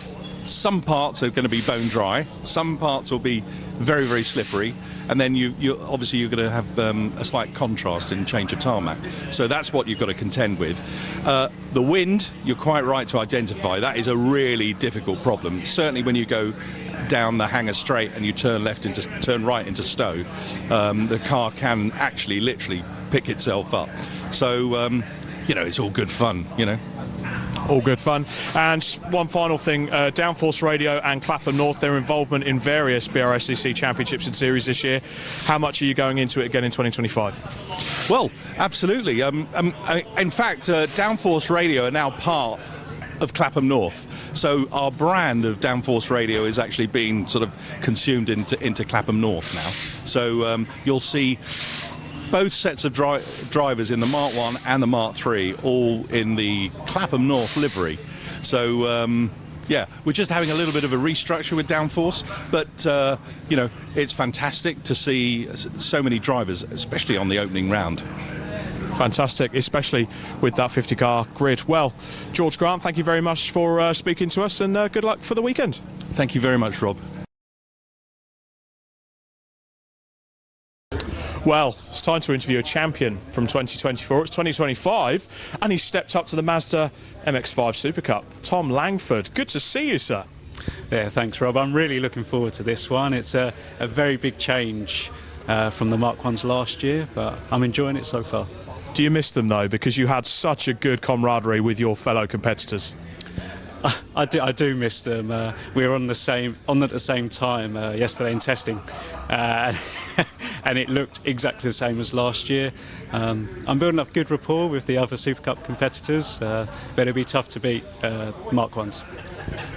some parts are going to be bone dry, some parts will be very, very slippery, and then you're going to have a slight contrast in change of tarmac. So that's what you've got to contend with. The wind, you're quite right to identify, that is a really difficult problem. Certainly when you go down the Hangar Straight and you turn right into Stowe, the car can actually literally pick itself up. So it's all good fun, All good fun. And one final thing, Downforce Radio and Clapham North, their involvement in various Brscc championships and series this year. How much are you going into it again in 2025? Well, absolutely. In fact, Downforce Radio are now part of Clapham North. So our brand of Downforce Radio is actually being sort of consumed into Clapham North now. So you'll see both sets of drivers in the Mark 1 and the Mark 3 all in the Clapham North livery. So we're just having a little bit of a restructure with Downforce, but it's fantastic to see so many drivers, especially on the opening round. Fantastic, especially with that 50-car grid. Well, George Grant, thank you very much for speaking to us, and good luck for the weekend. Thank you very much, Rob. Well, it's time to interview a champion from 2024. It's 2025, and he's stepped up to the Mazda MX-5 Super Cup. Tom Langford, good to see you, sir. Yeah, thanks, Rob. I'm really looking forward to this one. It's a very big change from the Mark 1s last year, but I'm enjoying it so far. Do you miss them, though, because you had such a good camaraderie with your fellow competitors? I do miss them. We were on at the same time yesterday in testing, and it looked exactly the same as last year. I'm building up good rapport with the other Super Cup competitors, but it'll be tough to beat Mark 1s.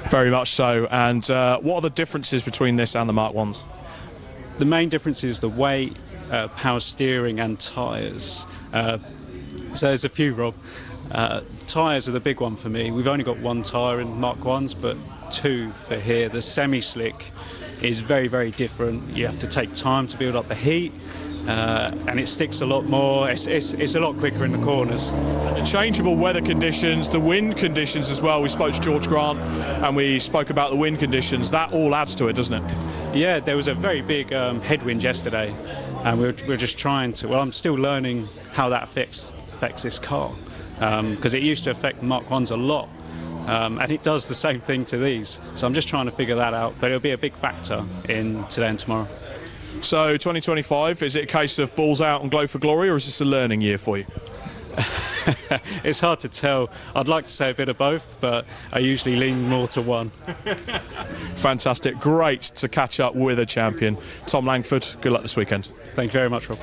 Very much so. And what are the differences between this and the Mark 1s? The main difference is the weight, power steering and tyres. So there's a few, Rob. Tyres are the big one for me. We've only got one tyre in Mark 1s, but two for here. The semi-slick is very, very different. You have to take time to build up the heat, and it sticks a lot more. It's a lot quicker in the corners. And the changeable weather conditions, the wind conditions as well. We spoke to George Grant, and we spoke about the wind conditions. That all adds to it, doesn't it? Yeah, there was a very big headwind yesterday, and we're just trying to. Well, I'm still learning how that affects this car. Because it used to affect Mark 1s a lot, and it does the same thing to these. So I'm just trying to figure that out, but it'll be a big factor in today and tomorrow. So 2025, is it a case of balls out and glow for glory, or is this a learning year for you? It's hard to tell. I'd like to say a bit of both, but I usually lean more to one. Fantastic. Great to catch up with a champion. Tom Langford, good luck this weekend. Thank you very much, Rob.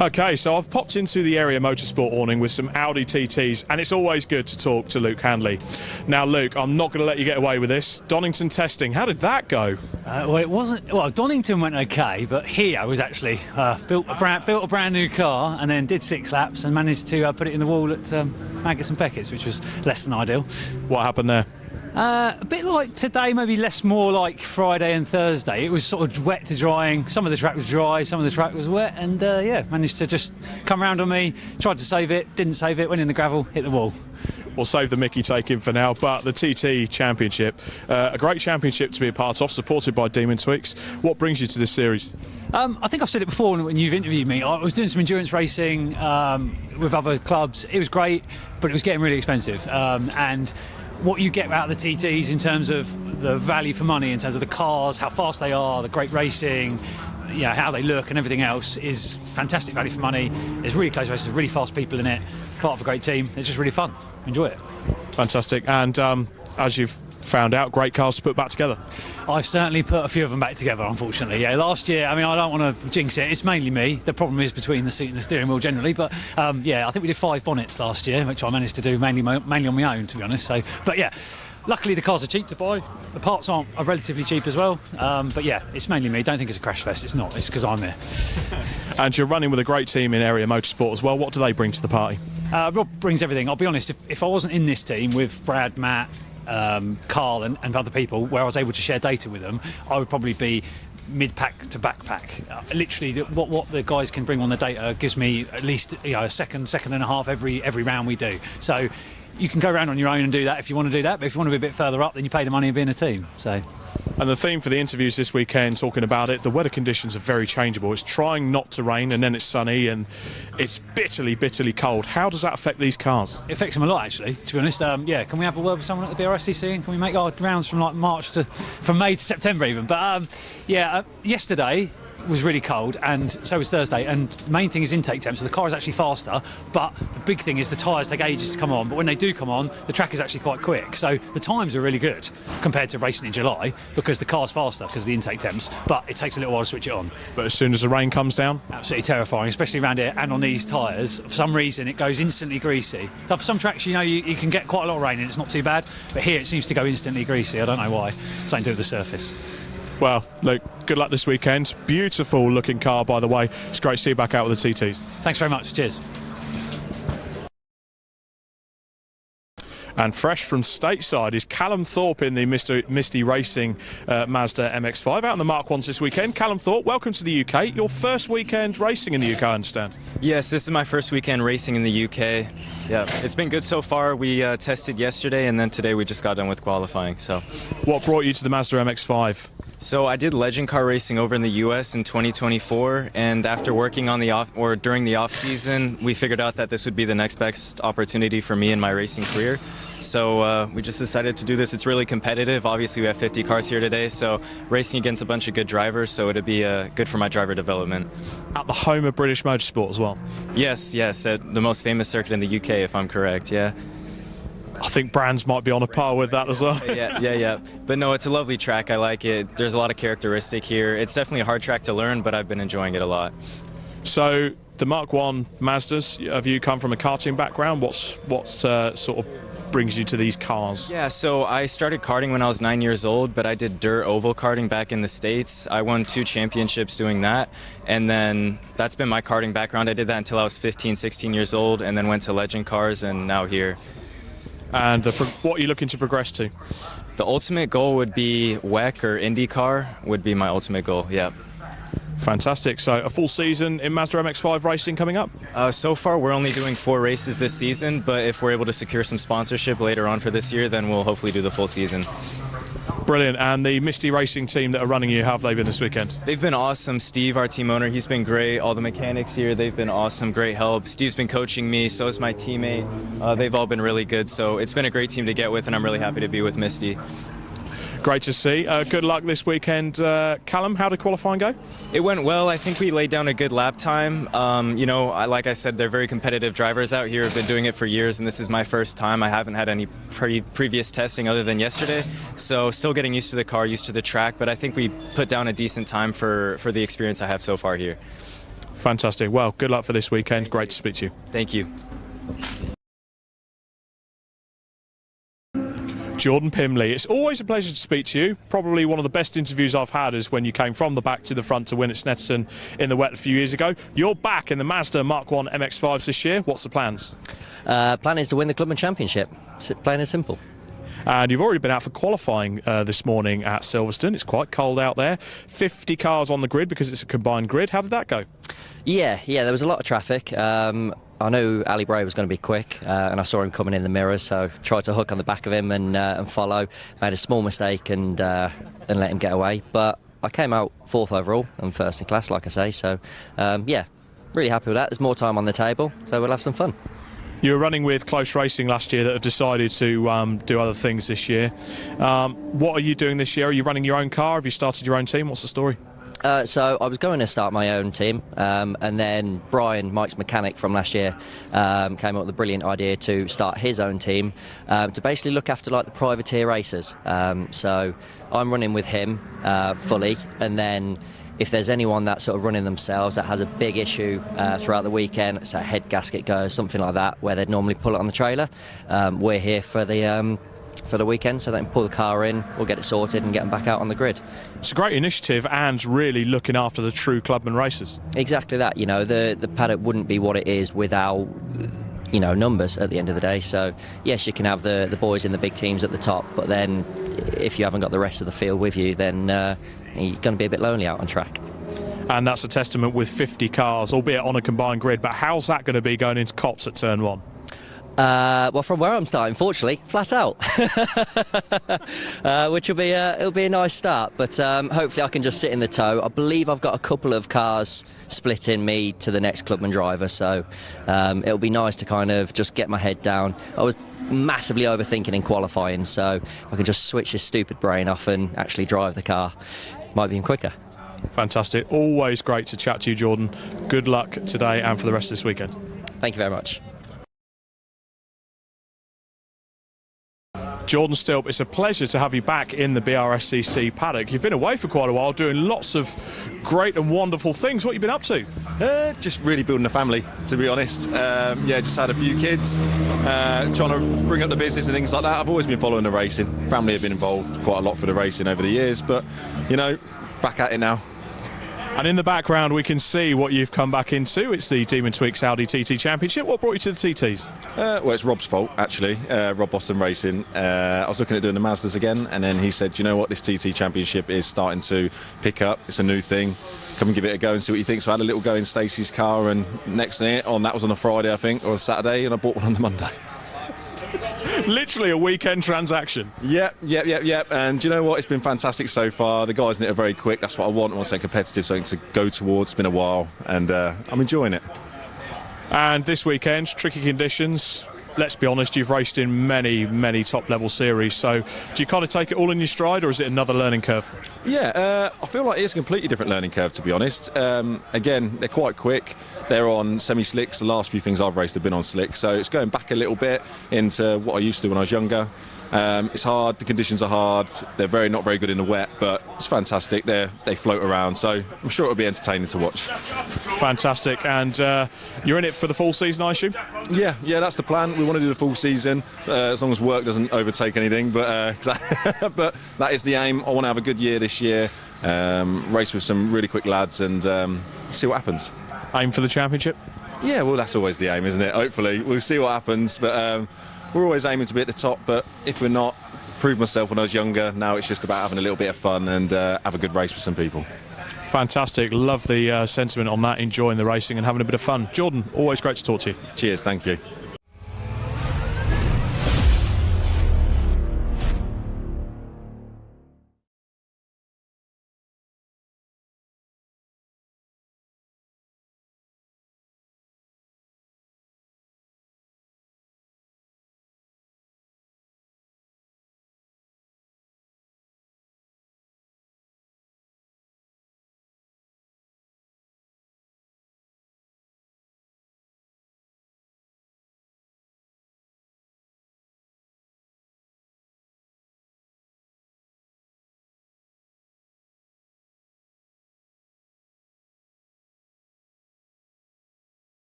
Okay, so I've popped into the area motorsport awning with some Audi TTs, and it's always good to talk to Luke Handley. Now, Luke, I'm not going to let you get away with this. Donington testing, how did that go? Well, it wasn't. Well, Donington went okay, but here I was actually built a brand new car and then did 6 laps and managed to put it in the wall at Angus and Beckett's, which was less than ideal. What happened there? A bit like today, maybe more like Friday and Thursday. It was sort of wet to drying. Some of the track was dry, some of the track was wet, and managed to just come around on me. Tried to save it, didn't save it, went in the gravel, hit the wall. We'll save the Mickey taking for now, but the TT Championship, a great championship to be a part of, supported by Demon Tweaks. What brings you to this series? I think I've said it before when you've interviewed me. I was doing some endurance racing with other clubs. It was great, but it was getting really expensive. And what you get out of the TTs in terms of the value for money, in terms of the cars, how fast they are, the great racing, how they look and everything else is fantastic value for money. There's really close races, really fast people in it. part of a great team. It's just really fun. Enjoy it. Fantastic. And as you've found out, great cars to put back together. I've certainly put a few of them back together, unfortunately. Yeah, last year, I mean, I don't want to jinx it. It's mainly me. The problem is between the seat and the steering wheel generally. But yeah, I think we did 5 bonnets last year, which I managed to do mainly on my own, to be honest. So, but yeah, luckily the cars are cheap to buy. The parts are relatively cheap as well. But yeah, it's mainly me. Don't think it's a crash fest. It's not. It's because I'm there. And you're running with a great team in Area Motorsport as well. What do they bring to the party? Rob brings everything. I'll be honest, if I wasn't in this team with Brad, Matt, Carl and other people, where I was able to share data with them, I would probably be mid-pack to backpack. Literally, what the guys can bring on the data gives me at least a second and a half every round we do. So you can go around on your own and do that if you want to do that, but if you want to be a bit further up, then you pay the money of being a team. So. And the theme for the interviews this weekend, talking about it, the weather conditions are very changeable. It's trying not to rain, and then it's sunny, and it's bitterly, bitterly cold. How does that affect these cars? It affects them a lot, actually, to be honest. Yeah, can we have a word with someone at the Brscc? Can we make our rounds from May to September even? But yesterday was really cold, and so was Thursday, and the main thing is intake temps, so the car is actually faster, but the big thing is the tyres take ages to come on, but when they do come on, the track is actually quite quick, so the times are really good compared to racing in July, because the car's faster because of the intake temps, but it takes a little while to switch it on. But as soon as the rain comes down? Absolutely terrifying, especially around here, and on these tyres, for some reason it goes instantly greasy. So for some tracks, you can get quite a lot of rain and it's not too bad, but here it seems to go instantly greasy. I don't know why. Something to do with the surface. Well, look, good luck this weekend. Beautiful looking car, by the way. It's great to see you back out with the TTs. Thanks very much. Cheers. And fresh from stateside is Callum Thorpe in the Misty Racing Mazda MX-5 out in the Mark 1s this weekend. Callum Thorpe, welcome to the UK. Your first weekend racing in the UK, I understand. Yes, this is my first weekend racing in the UK. Yeah, it's been good so far. We tested yesterday, and then today we just got done with qualifying. So, what brought you to the Mazda MX-5? So I did legend car racing over in the US in 2024, and after working on during the off season, we figured out that this would be the next best opportunity for me in my racing career. So we just decided to do this. It's really competitive. Obviously, we have 50 cars here today, so racing against a bunch of good drivers, so it'd be good for my driver development. At the home of British motorsport as well? Yes, at the most famous circuit in the UK, if I'm correct, yeah. I think Brands might be on a par with that as well. Yeah. But no, it's a lovely track. I like it. There's a lot of characteristic here. It's definitely a hard track to learn, but I've been enjoying it a lot. So the Mark 1 Mazdas, have you come from a karting background? What sort of brings you to these cars? Yeah, so I started karting when I was 9 years old, but I did dirt oval karting back in the States. I won 2 championships doing that, and then that's been my karting background. I did that until I was 15, 16 years old, and then went to legend cars, and now here. And what are you looking to progress to? The ultimate goal would be WEC or IndyCar would be my ultimate goal, yeah. Fantastic. So a full season in Mazda MX-5 racing coming up? So far we're only doing 4 races this season, but if we're able to secure some sponsorship later on for this year, then we'll hopefully do the full season. Brilliant. And the Misty Racing team that are running you, how have they been this weekend? They've been awesome. Steve, our team owner, he's been great. All the mechanics here, they've been awesome, great help. Steve's been coaching me, so is my teammate. They've all been really good, so it's been a great team to get with, and I'm really happy to be with Misty. Great to see. Good luck this weekend. Callum, how did qualifying go? It went well. I think we laid down a good lap time. Like I said, they're very competitive drivers out here. I've been doing it for years, and this is my first time. I haven't had any previous testing other than yesterday, so still getting used to the car, used to the track, but I think we put down a decent time for the experience I have so far here. Fantastic. Well, good luck for this weekend. Great to speak to you. Thank you. Jordan Pimley, it's always a pleasure to speak to you. Probably one of the best interviews I've had is when you came from the back to the front to win at Snetterton in the wet a few years ago. You're back in the Mazda Mark 1 MX-5s this year. What's the plans? Plan is to win the Clubman Championship. Plain and simple. And you've already been out for qualifying this morning at Silverstone. It's quite cold out there. 50 cars on the grid because it's a combined grid. How did that go? Yeah, there was a lot of traffic. I knew Ali Bray was going to be quick, and I saw him coming in the mirrors, so tried to hook on the back of him and follow. Made a small mistake and let him get away. But I came out 4th overall and first in class, like I say. So, really happy with that. There's more time on the table, so we'll have some fun. You were running with Close Racing last year that have decided to do other things this year. What are you doing this year? Are you running your own car? Have you started your own team? What's the story? So I was going to start my own team, and then Brian, Mike's mechanic from last year, came up with a brilliant idea to start his own team to basically look after like the privateer racers. So I'm running with him fully, and then if there's anyone that's sort of running themselves that has a big issue throughout the weekend, so a head gasket goes, something like that, where they'd normally pull it on the trailer, we're here for the weekend, so they can pull the car in, we'll get it sorted and get them back out on the grid. It's a great initiative and really looking after the true Clubman racers. Exactly that. You know, the paddock wouldn't be what it is without, you know, numbers at the end of the day. So yes, you can have the boys in the big teams at the top, but then if you haven't got the rest of the field with you, then you're going to be a bit lonely out on track. And that's a testament with 50 cars, albeit on a combined grid. But how's that going to be going into Cops at turn 1? Well, from where I'm starting, fortunately, flat out, which will be it'll be a nice start. But hopefully, I can just sit in the tow. I believe I've got a couple of cars splitting me to the next Clubman driver, so it'll be nice to kind of just get my head down. I was massively overthinking in qualifying, so I can just switch this stupid brain off and actually drive the car. Might be even quicker. Fantastic. Always great to chat to you, Jordan. Good luck today and for the rest of this weekend. Thank you very much. Jordan Stilp, it's a pleasure to have you back in the Brscc paddock. You've been away for quite a while doing lots of great and wonderful things. What have you been up to? Just really building a family, to be honest. Yeah, just had a few kids, trying to bring up the business and things like that. I've always been following the racing. Family have been involved quite a lot for the racing over the years, but, you know, back at it now. And in the background, we can see what you've come back into. It's the Demon Tweaks Audi TT Championship. What brought you to the TTs? Well, it's Rob's fault, actually. Rob Boston Racing. I was looking at doing the Mazdas again, and then he said, you know what, this TT Championship is starting to pick up. It's a new thing. Come and give it a go and see what you think. So I had a little go in Stacey's car, and next thing that was on a Friday, I think, or a Saturday, and I bought one on the Monday. Literally a weekend transaction. Yep. And do you know what? It's been fantastic so far. The guys in it are very quick. That's what I want. I want to say competitive, something to go towards. It's been a while, and I'm enjoying it. And this weekend, tricky conditions. Let's be honest, you've raced in many top-level series. So do you kind of take it all in your stride, or is it another learning curve? Yeah, I feel like it's a completely different learning curve, to be honest. Again, they're quite quick. They're on semi-slicks. The last few things I've raced have been on slicks, so it's going back a little bit into what I used to when I was younger. It's hard. The conditions are hard. They're not very good in the wet, but it's fantastic. They float around, so I'm sure it'll be entertaining to watch. Fantastic. And you're in it for the full season, I assume? Yeah, that's the plan. We want to do the full season as long as work doesn't overtake anything. But but that is the aim. I want to have a good year this year. Race with some really quick lads and see what happens. Aim for the championship? Yeah, well, that's always the aim, isn't it? Hopefully, we'll see what happens. But we're always aiming to be at the top. But if we're not, proved myself when I was younger. Now it's just about having a little bit of fun and have a good race with some people. Fantastic. Love the sentiment on that, enjoying the racing and having a bit of fun. Jordan, always great to talk to you. Cheers, thank you.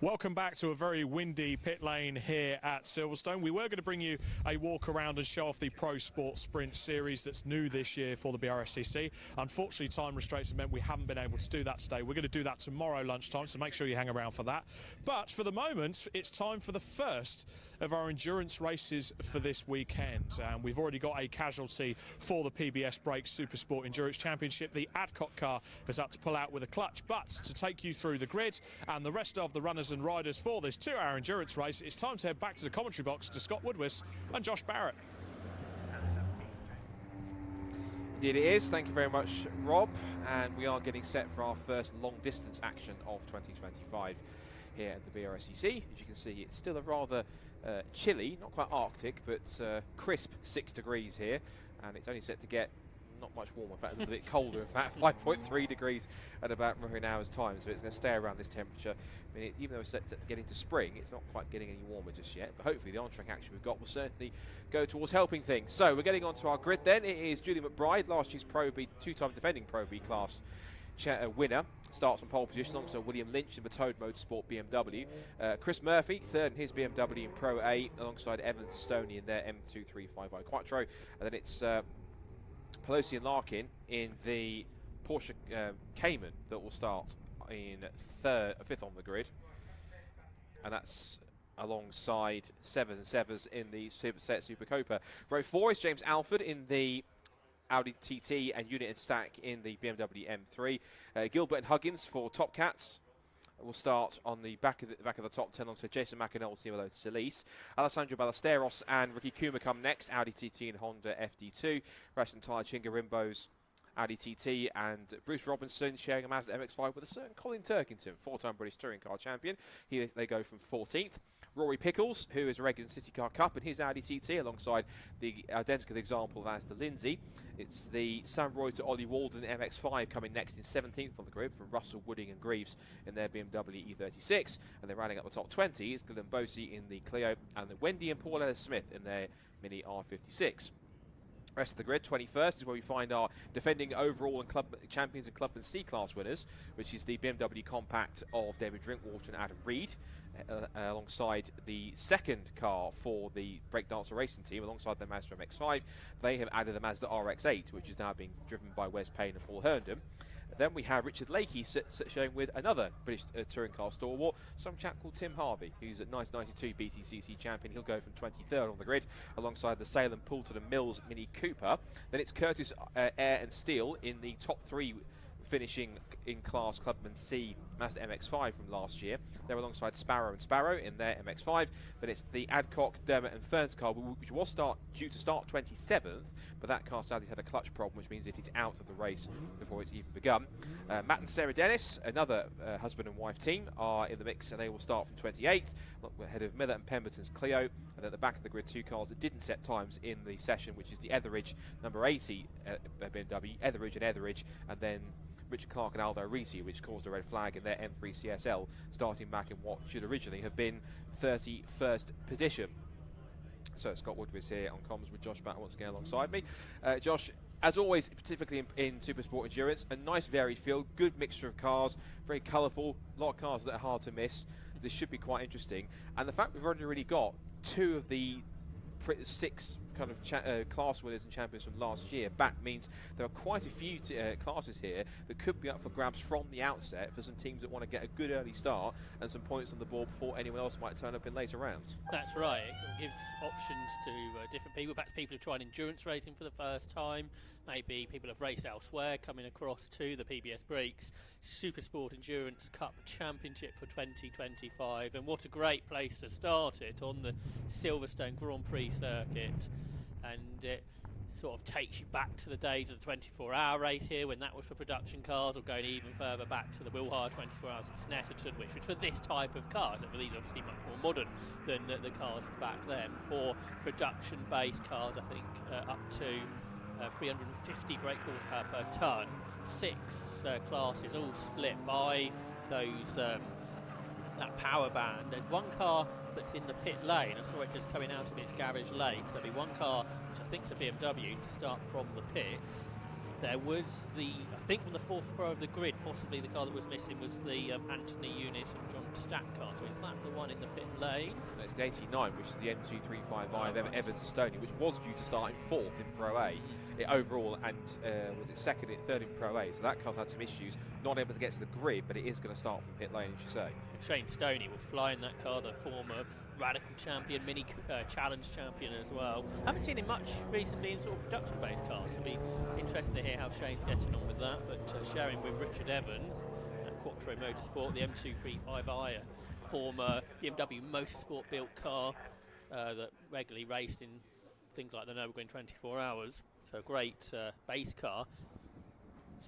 Welcome back to a very windy pit lane here at Silverstone. We were going to bring you a walk around and show off the Pro Sport Sprint Series that's new this year for the Brscc. Unfortunately, time restraints have meant we haven't been able to do that today. We're going to do that tomorrow lunchtime, so make sure you hang around for that. But for the moment, it's time for the first of our endurance races for this weekend. And we've already got a casualty for the PBS Brakes SuperSport Endurance Championship. The Adcock car has had to pull out with a clutch. But to take you through the grid and the rest of the runners and riders for this 2-hour endurance race, it's time to head back to the commentary box to Scott Woodwis and Josh Barrett. Indeed it is. Thank you very much, Rob. And we are getting set for our first long distance action of 2025 here at the Brscc. As you can see, it's still a rather chilly, not quite Arctic, but crisp 6 degrees here, and it's only set to get not much warmer, in fact a little bit colder, in fact 5.3 degrees at about an hour's time, so it's going to stay around this temperature. I mean, even though it's set to get into spring, it's not quite getting any warmer just yet, but hopefully the on-track action we've got will certainly go towards helping things. So we're getting onto our grid then. It is Julie McBride, last year's Pro B, 2-time defending Pro B class winner, starts on pole position alongside William Lynch in the Toad Motorsport BMW. Chris Murphy, third in his BMW in Pro A, alongside Evans Stoney in their M2350i Quattro. And then it's Pelosi and Larkin in the Porsche Cayman that will start in fifth on the grid, and that's alongside Severs and Severs in the Super Copa. Row 4 is James Alford in the Audi TT and Unit and Stack in the BMW M3. Gilbert and Huggins for Top Cats will start on the back of the top 10 alongside Jason McAnally, Simolo Solis. Alessandro Ballesteros and Ricky Kuma come next, Audi TT and Honda FD2. Rashan Tyler Chingarimbo's Audi TT and Bruce Robinson sharing a Mazda MX-5 with a certain Colin Turkington, 4-time British Touring Car Champion. They go from 14th. Rory Pickles, who is a regular City Car Cup in his Audi TT, alongside the identical example of Aston Lindsay. It's the Sam Roy to Ollie Walden MX-5 coming next in 17th on the grid from Russell, Wooding and Greaves in their BMW E36. And then rounding up the top 20 is Glenn Bosey in the Clio and the Wendy and Paul Ellis Smith in their Mini R56. Rest of the grid, 21st, is where we find our defending overall and club champions and Clubman C-Class winners, which is the BMW Compact of David Drinkwater and Adam Reed, alongside the second car for the Breakdancer Racing team, alongside the Mazda MX-5. They have added the Mazda RX-8, which is now being driven by Wes Payne and Paul Herndon. Then we have Richard Lakey showing with another British touring car stalwart, some chap called Tim Harvey, who's a 1992 BTCC champion. He'll go from 23rd on the grid, alongside the Salem Poulton and Mills Mini Cooper. Then it's Curtis Air and Steel in the top 3, finishing in class Clubman C Mazda MX-5 from last year. They're alongside Sparrow and Sparrow in their MX-5. Then it's the Adcock, Dermot and Ferns car, which was due to start 27th, but that car sadly had a clutch problem, which means it is out of the race before it's even begun. Matt and Sarah Dennis, another husband and wife team, are in the mix, and they will start from 28th, ahead of Miller and Pemberton's Clio. And then at the back of the grid, 2 cars that didn't set times in the session, which is the Etheridge number 80 BMW, Etheridge, and then Richard Clark and Aldo Risi, which caused a red flag in their M3 CSL, starting back in what should originally have been 31st position. So Scott Woodwis here on comms with Josh Batt once again alongside me. Josh, as always, particularly in SuperSport Endurance, a nice varied field, good mixture of cars, very colourful, a lot of cars that are hard to miss. This should be quite interesting. And the fact we've already really got 2 of the 6 kind of class winners and champions from last year back means there are quite a few classes here that could be up for grabs from the outset for some teams that want to get a good early start and some points on the board before anyone else might turn up in later rounds. That's right. It gives options to different people. Perhaps people who tried endurance racing for the first time, maybe people have raced elsewhere coming across to the PBS Brakes SuperSport Endurance Cup Championship for 2025. And what a great place to start it on the Silverstone Grand Prix circuit. And it sort of takes you back to the days of the 24-hour race here, when that was for production cars, or going even further back to the Wilhar 24 Hours at Snetterton, which was for this type of cars. These are obviously much more modern than the cars from back then. For production-based cars, I think up to 350 brake horsepower per tonne, 6 classes, all split by those that power band. There's one car that's in the pit lane. I saw it just coming out of its garage lane. So there'll be one car, which I think is a BMW, to start from the pits. there was I think from the fourth row of the grid, possibly the car that was missing was the Anthony Unit and John Stack car. So is that the one in the pit lane? It's the 89, which is the M235i of Evans Estonia, which was due to start in 4th in Pro A overall, and was it third in Pro A. So that car's had some issues, not able to get to the grid, but it is going to start from pit lane, as you say. And Shane Stoney will fly in that car, the former Radical champion, Mini Challenge champion as well. Haven't seen him much recently in sort of production-based cars, so it'll be interesting to hear how Shane's getting on with that, but sharing with Richard Evans at Quattro Motorsport, the M235i, a former BMW Motorsport built car that regularly raced in things like the Nürburgring 24 Hours, so a great base car.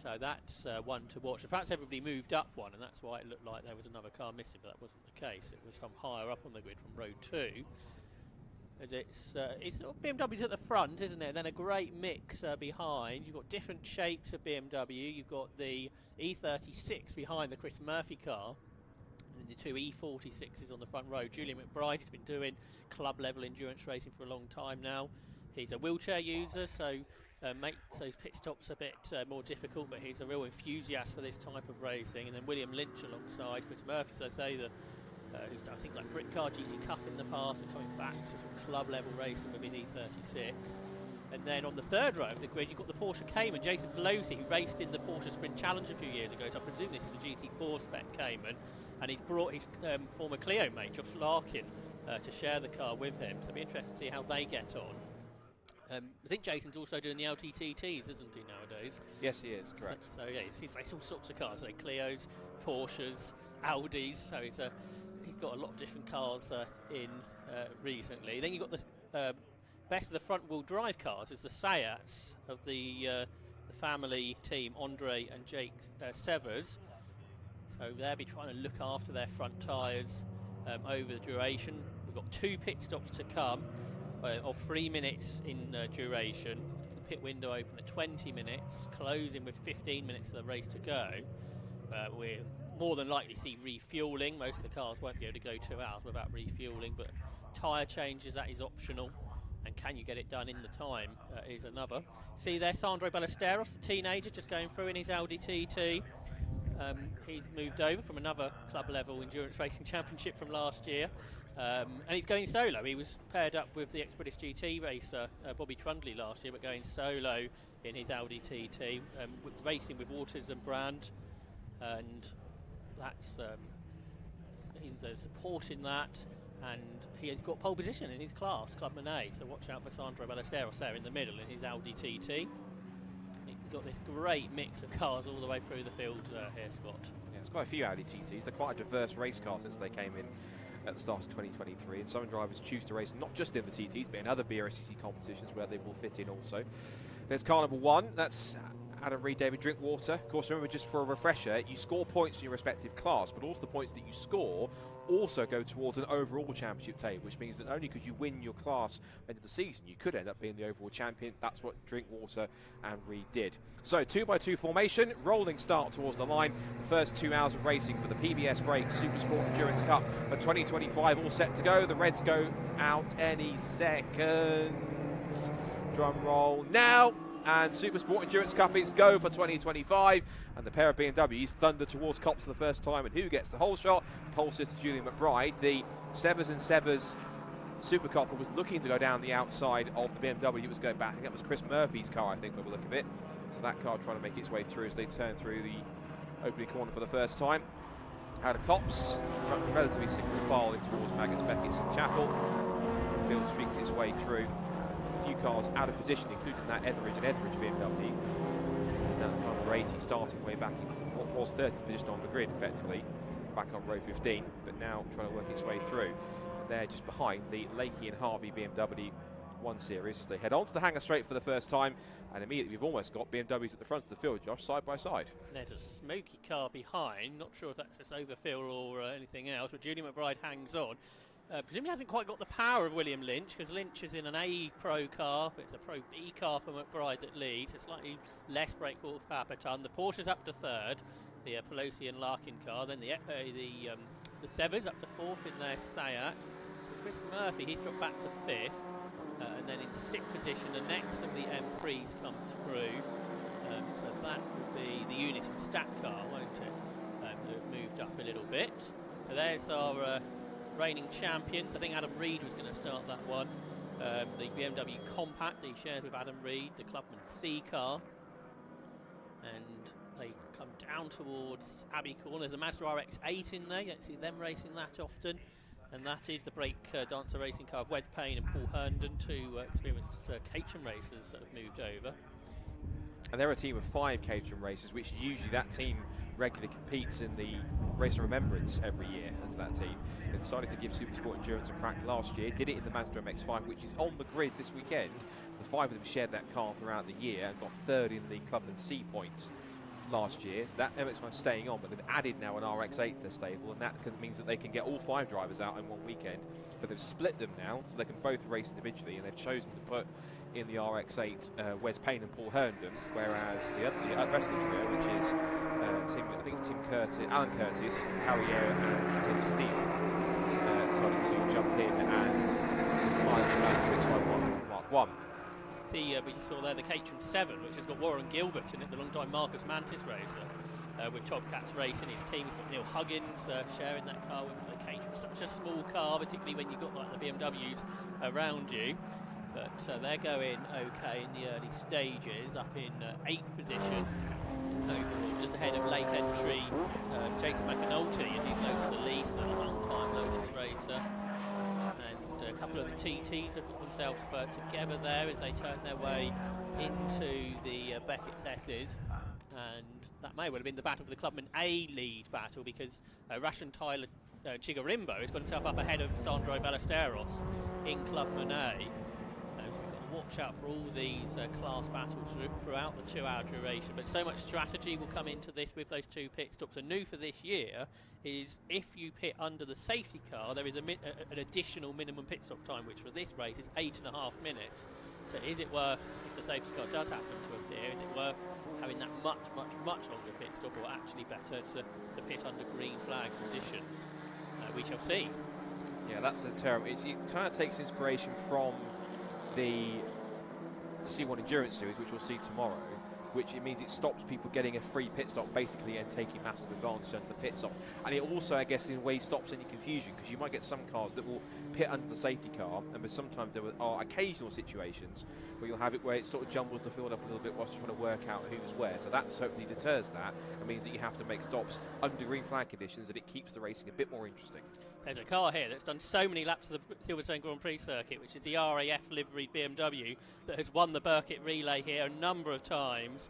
So that's one to watch. Perhaps everybody moved up one, and that's why it looked like there was another car missing, but that wasn't the case. It was some higher up on the grid from row 2. And it's sort of BMW's at the front, isn't it? Then a great mix behind. You've got different shapes of BMW. You've got the E36 behind the Chris Murphy car, and the two E46s on the front row. Julian McBride has been doing club-level endurance racing for a long time now. He's a wheelchair user, so makes those pit stops a bit more difficult, but he's a real enthusiast for this type of racing. And then William Lynch alongside Chris Murphy, as I say, who's done things like Britcar GT Cup in the past and coming back to sort of club level racing with his E36. And then on the third row of the grid, you've got the Porsche Cayman, Jason Pelosi, who raced in the Porsche Sprint Challenge a few years ago, so I presume this is a GT4 spec Cayman, and he's brought his former Clio mate, Josh Larkin, to share the car with him, so it'll be interesting to see how they get on. I think Jason's also doing the Audi TTs, isn't he, nowadays? Yes, he is, correct. So yeah, he's raced all sorts of cars, so Clios, Porsches, Audis, so he's got a lot of different cars in recently. Then you've got the best of the front-wheel drive cars is the Seats of the family team, Andre and Jake Severs. So they'll be trying to look after their front tyres over the duration. We've got 2 pit stops to come of 3 minutes in duration. The pit window open at 20 minutes, closing with 15 minutes of the race to go. We're more than likely to see refuelling. Most of the cars won't be able to go 2 hours without refuelling, but tyre changes, that is optional. And can you get it done in the time is another. See there, Sandro Ballesteros, the teenager, just going through in his Audi TT. He's moved over from another club-level endurance racing championship from last year, and he's going solo. He was paired up with the ex-British GT racer Bobby Trundley last year, but going solo in his Audi TT, racing with Autism brand, and that's he's supporting that. And he has got pole position in his class, Clubman A, so watch out for Sandro Ballesteros there in the middle in his Audi TT. You've got this great mix of cars all the way through the field here, Scott. Yeah, it's quite a few Audi TTs. They're quite a diverse race car since they came in at the start of 2023, and some drivers choose to race not just in the TTs, but in other Brscc competitions where they will fit in also. There's car number 1, that's Adam Reed, David Drinkwater. Of course, remember, just for a refresher, you score points in your respective class, but also the points that you score also go towards an overall championship table, which means that only could you win your class end of the season, you could end up being the overall champion. That's what Drinkwater and Reed did. So 2x2 formation, rolling start towards the line. The first 2 hours of racing for the PBS Brakes SuperSport Endurance Cup for 2025 all set to go. The Reds go out any second. Drum roll now. And SuperSport Endurance Cup is go for 2025, and the pair of BMWs thunder towards Cops for the first time. And who gets the whole shot? Pole sister Julian McBride. The Severs and Severs Supercopper was looking to go down the outside of the BMW. It was going back. I think that was Chris Murphy's car, I think, by the look of it. So that car trying to make its way through as they turn through the opening corner for the first time. Out of Cops, relatively single file in towards Maggotts, Beckett's and Chapel. The field streaks its way through. Few cars out of position, including that Etheridge BMW. And then car number 80 starting way back in what was 30th position on the grid, effectively, back on row 15, but now trying to work its way through. And they're just behind the Lakey and Harvey BMW 1 Series as they head on to the hangar straight for the first time. And immediately we've almost got BMWs at the front of the field, Josh, side by side. There's a smoky car behind, not sure if that's just overfill or anything else, but Julian McBride hangs on. Presumably hasn't quite got the power of William Lynch, because Lynch is in an A Pro car, but it's a Pro B car for McBride that leads. A slightly less brake horsepower per tonne. The Porsche's up to 3rd, the Pelosi and Larkin car. Then the Severs up to 4th in their Seat. So Chris Murphy, he's dropped back to 5th. And then in 6th position, the next of the M3s comes through. So that will be the unit and stat car, won't it? That moved up a little bit. So there's our reigning champions. I think Adam Reed was going to start that one. The BMW Compact he shares with Adam Reed, the Clubman C car. And they come down towards Abbey Corner. There's a Mazda RX-8 in there. You don't see them racing that often. And that is the brake dancer racing car of Wes Payne and Paul Herndon, two experienced Caterham racers that have moved over. And they're a team of 5 Caterham racers, which usually that team regularly competes in the Race of Remembrance every year as that team. They decided to give SuperSport Endurance a crack last year, did it in the Mazda MX-5, which is on the grid this weekend. The 5 of them shared that car throughout the year and got 3rd in the Clubman C points last year. That MX-5 is staying on, but they've added now an RX-8 to their stable, and that means that they can get all 5 drivers out in one weekend. But they've split them now, so they can both race individually, and they've chosen to put in the RX-8 Wes Payne and Paul Herndon, whereas the rest of the trio, which is I think it's Tim Curtis, Alan Curtis, Harry Ayer, and Tim Steele, decided to jump in and Mark 1. But you saw there the Caterham 7, which has got Warren Gilbert in it, the long-time Marcus Mantis racer, with Todd Katz racing his team. He's got Neil Huggins sharing that car with the Caterham. Such a small car, particularly when you've got like the BMWs around you. But they're going okay in the early stages, up in 8th position overall, just ahead of late entry Jason McAnulty in his Lotus Elise, a long-time Lotus racer. And a couple of the TTs have got themselves together there as they turn their way into the Beckett's S's. And that may well have been the battle for the Clubman A lead battle, because Russian Tyler Chigarimbo has got himself up ahead of Sandro Ballesteros in Clubman A. So we've got to watch out for all these class battles throughout the 2-hour duration. But so much strategy will come into this with those 2 pit stops. And new for this year is if you pit under the safety car, there is an additional minimum pit stop time, which for this race is 8.5 minutes. So is it worth, if the safety car does happen to appear, is it worth having that much longer pit stop, or actually better to pit under green flag conditions? We shall see. Yeah, that's a term. It kind of takes inspiration from the C1 Endurance Series, which we'll see tomorrow, which it means it stops people getting a free pit stop basically and taking massive advantage under the pit stop. And it also, I guess, in a way stops any confusion, because you might get some cars that will pit under the safety car, and sometimes there are occasional situations where you'll have it where it sort of jumbles the field up a little bit whilst you're trying to work out who's where. So that hopefully deters that. It means that you have to make stops under green flag conditions, and it keeps the racing a bit more interesting. There's a car here that's done so many laps of the Silverstone Grand Prix circuit, which is the RAF liveried BMW, that has won the Brscc relay here a number of times.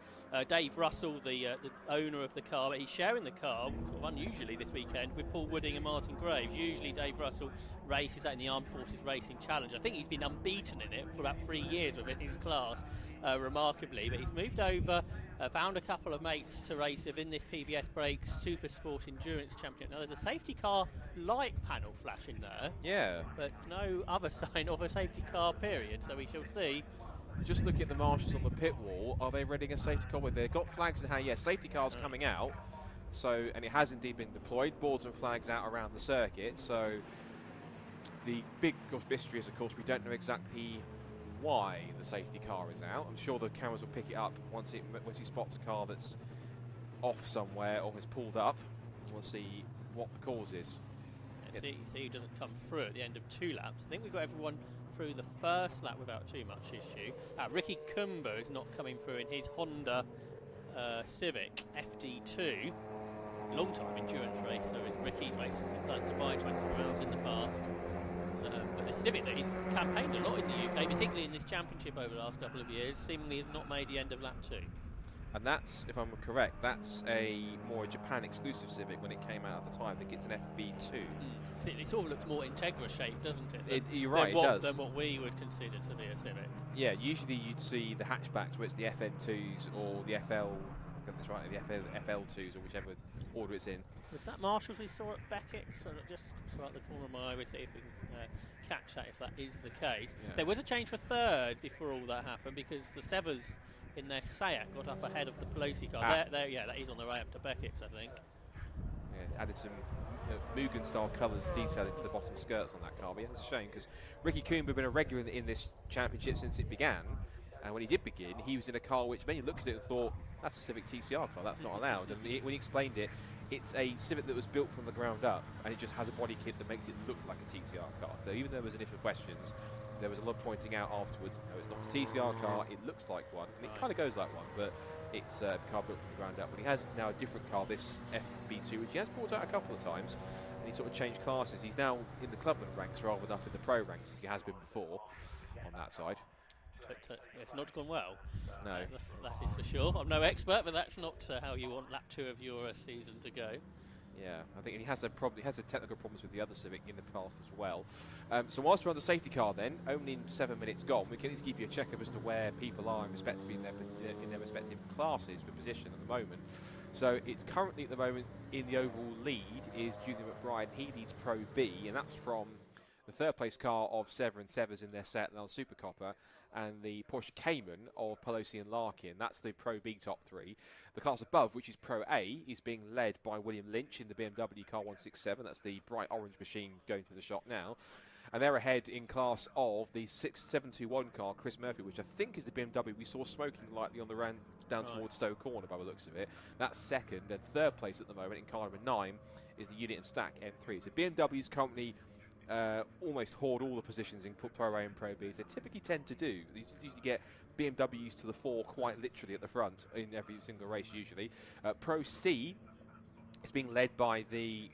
Dave Russell, the owner of the car, but he's sharing the car, unusually this weekend, with Paul Wooding and Martin Graves. Usually Dave Russell races that in the Armed Forces Racing Challenge. I think he's been unbeaten in it for about 3 years within his class, remarkably. But he's moved over, found a couple of mates to race with in this PBS Brakes SuperSport Endurance Championship. Now there's a safety car light panel flashing there. Yeah. But no other sign of a safety car period, so we shall see. Just looking at the marshals on the pit wall, are they readying a safety car? They've got flags in hand. Yes, safety cars coming out. So, and it has indeed been deployed. Boards and flags out around the circuit. So, the big mystery is, of course, we don't know exactly why the safety car is out. I'm sure the cameras will pick it up once he spots a car that's off somewhere or has pulled up. We'll see what the cause is. See who doesn't come through at the end of 2 laps. I think we've got everyone through the first lap without too much issue. Ricky Kumba is not coming through in his Honda Civic FD2. Long-time endurance racer is Ricky's raced since Dubai 24 hours in the past. But the Civic that he's campaigned a lot in the UK, particularly in this championship over the last couple of years, seemingly has not made the end of lap 2. And that's, if I'm correct, that's a more Japan exclusive Civic when it came out at the time. I think it's an FB2. It sort of looks more Integra shaped, doesn't it? You're right, it does. Than what we would consider to be a Civic. Yeah, usually you'd see the hatchbacks where it's the FN2s or the FL. That's right, the FL2s or whichever order it's in. Was that Marshalls we saw at Beckett? So just throughout the corner of my eye, we'll see if we can catch that, if that is the case. Yeah. There was a change for third before all that happened, because the Severs in their Seat got up ahead of the Pelosi car. Yeah, that is on the way up to Beckett's, I think. Yeah, added some Mugen-style colours detailing to the bottom skirts on that car. But yeah, it's a shame, because Ricky Coombe had been a regular in this championship since it began. And when he did begin, he was in a car which many looked at it and thought, that's a Civic TCR car, that's not allowed. And when he explained it, it's a Civic that was built from the ground up, and it just has a body kit that makes it look like a TCR car. So even though there was initial questions, there was a lot pointing out afterwards, no, it's not a TCR car, it looks like one, and it kind of goes like one, but it's a car built from the ground up. But he has now a different car, this FB2, which he has brought out a couple of times, and he sort of changed classes. He's now in the Clubman ranks rather than up in the pro ranks as he has been before on that side. But it's not gone well. No. That is for sure. I'm no expert, but that's not how you want lap 2 of your season to go. Yeah, I think he has a technical problems with the other Civic in the past as well. So whilst we're on the safety car then, only 7 minutes gone, we can at least give you a check-up as to where people are respectively in their respective classes for position at the moment. So it's currently at the moment in the overall lead is Julian McBride. He leads Pro B, and that's from the third place car of Sever and Severs in their set and Super Copper, and the Porsche Cayman of Pelosi and Larkin. That's the Pro B top 3. The class above, which is Pro A, is being led by William Lynch in the BMW car 167. That's the bright orange machine going to the shop now. And they're ahead in class of the 6721 car, Chris Murphy, which I think is the BMW we saw smoking lightly on the run down towards Stowe Corner by the looks of it. That's second. And third place at the moment in car number 9 is the Unit and Stack M3. So BMW's currently almost hoard all the positions in Pro A and Pro B, as they typically tend to do. They usually get BMWs to the fore quite literally at the front in every single race usually. Pro C is being led by the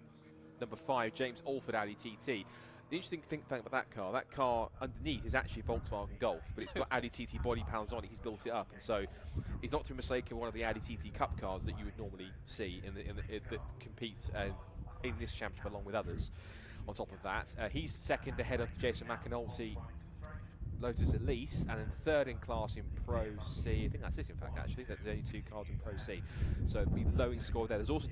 number 5 James Alford Audi TT. The interesting thing about that car underneath is actually a Volkswagen Golf, but it's got Audi TT body panels on it. He's built it up, and so it's not to be mistaken one of the Audi TT Cup cars that you would normally see that competes in this championship along with others. On top of that, he's second ahead of Jason McAnulty, Lotus Elise, and then third in class in Pro C. I think that's it, in fact, actually. There's only 2 cars in Pro C. So it'll be low in score there. There's also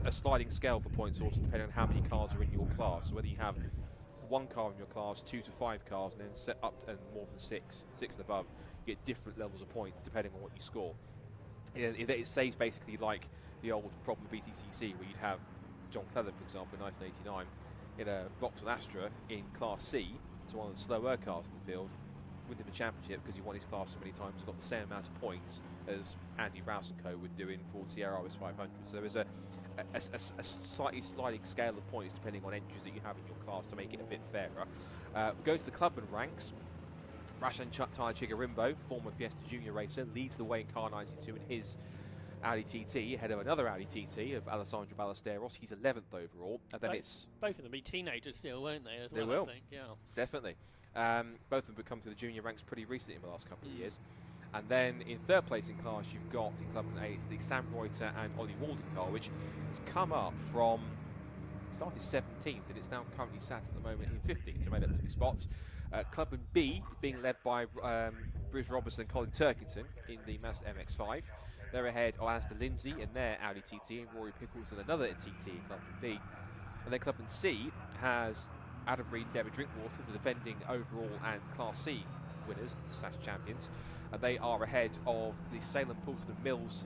a sliding scale for points, also depending on how many cars are in your class. So whether you have 1 car in your class, 2 to 5 cars, and then set up and more than 6 and above, you get different levels of points depending on what you score. It saves basically like the old problem of BTCC, where you'd have John Cleather, for example, in 1989, in a Vauxhall Astra in Class C, to one of the slower cars in the field, winning the championship because he won his class so many times and got the same amount of points as Andy Rouse and co would do in Ford Sierra RS 500. So there is a slightly sliding scale of points depending on entries that you have in your class to make it a bit fairer. We go to the Clubman ranks. Rashan Tyler Chigarimbo, former Fiesta Junior racer, leads the way in car 92 in his Audi TT, ahead of another Audi TT of Alessandro Ballesteros. He's 11th overall. And then both of them be teenagers still, won't they? As they well, will. I think. Yeah, definitely. Both of them have come to the junior ranks pretty recently in the last couple of years. And then in third place in class, you've got in Clubman A, it's the Sam Reuter and Ollie Walden car, which has come up from, it started 17th, and it's now currently sat at the moment in 15th, so made up 2 spots. Clubman B being led by Bruce Robertson and Colin Turkington in the Mazda MX-5. They're ahead of Alistair Lindsay in their Audi TT, and Rory Pickles and another TT in Clubman B. And then Clubman C has Adam Reed and David Drinkwater, the defending overall and Class C winners / champions, and they are ahead of the Salem Poulton and Mills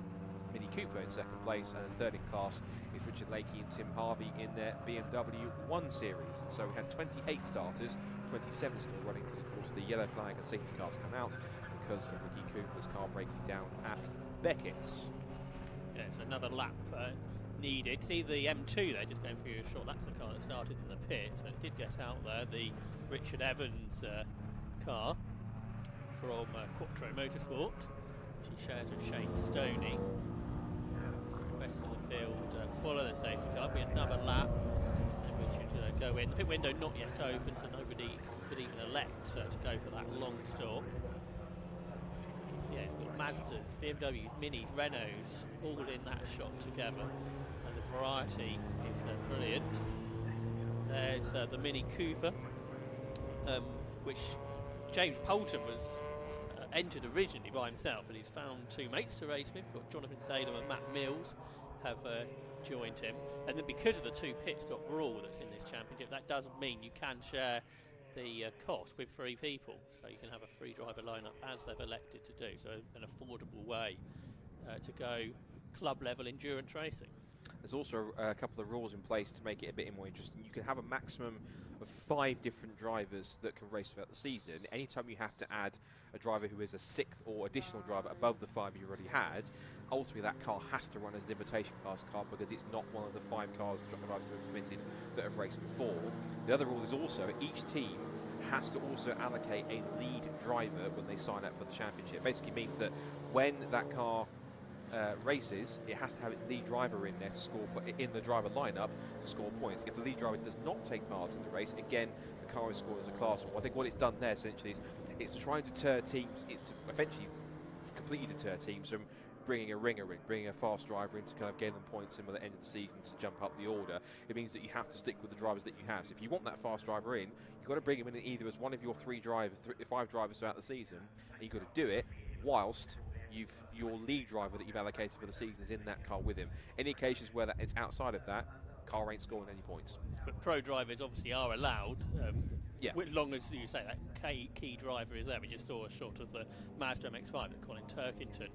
Mini Cooper in second place, and third in class is Richard Lakey and Tim Harvey in their BMW 1 Series. And so we had 28 starters, 27 still running because of course the yellow flag and safety cars come out because of Ricky Cooper's car breaking down at Beckett's. Yeah, so another lap needed. See the M2 there, just going through a shot. That's the car that started in the pit, so it did get out there. The Richard Evans car from Quattro Motorsport, which he shares with Shane Stoney. The rest of the field follow the safety car. Be another lap. Then we should go in. The pit window not yet open, so nobody could even elect to go for that long stop. Yeah, we've got Mazdas, BMWs, Minis, Renaults, all in that shot together, and the variety is brilliant. There's the Mini Cooper, which James Poulton was entered originally by himself, and he's found 2 mates to race with. We've got Jonathan Salem and Matt Mills have joined him, and then because of the 2 pit stop rule that's in this championship, that does mean you can share the cost with 3 people, so you can have a 3 driver lineup as they've elected to do. So an affordable way to go club level endurance racing. there's also a couple of rules in place to make it a bit more interesting. You can have a maximum of 5 different drivers that can race throughout the season. Anytime you have to add a driver who is a 6th or additional driver above the 5 you already had, ultimately that car has to run as an invitation class car because it's not one of the 5 cars the drivers have been permitted that have raced before. The other rule is also each team has to also allocate a lead driver when they sign up for the championship. Basically means that when that car races, it has to have its lead driver in there to score in the driver lineup to score points. If the lead driver does not take part in the race, again the car is scored as a class 1. I think what it's done there essentially is it's to try and deter teams, it's to eventually completely deter teams from bringing a ringer in, bringing a fast driver in to kind of gain them points in by the end of the season to jump up the order. It means that you have to stick with the drivers that you have. So if you want that fast driver in, you've got to bring him in either as one of your 5 drivers throughout the season, and you've got to do it whilst your lead driver that you've allocated for the season is in that car with him. Any occasions where it's outside of that, car ain't scoring any points. But pro drivers obviously are allowed, yeah, as long as you say that key driver is there. We just saw a shot of the Mazda MX-5 that Colin Turkington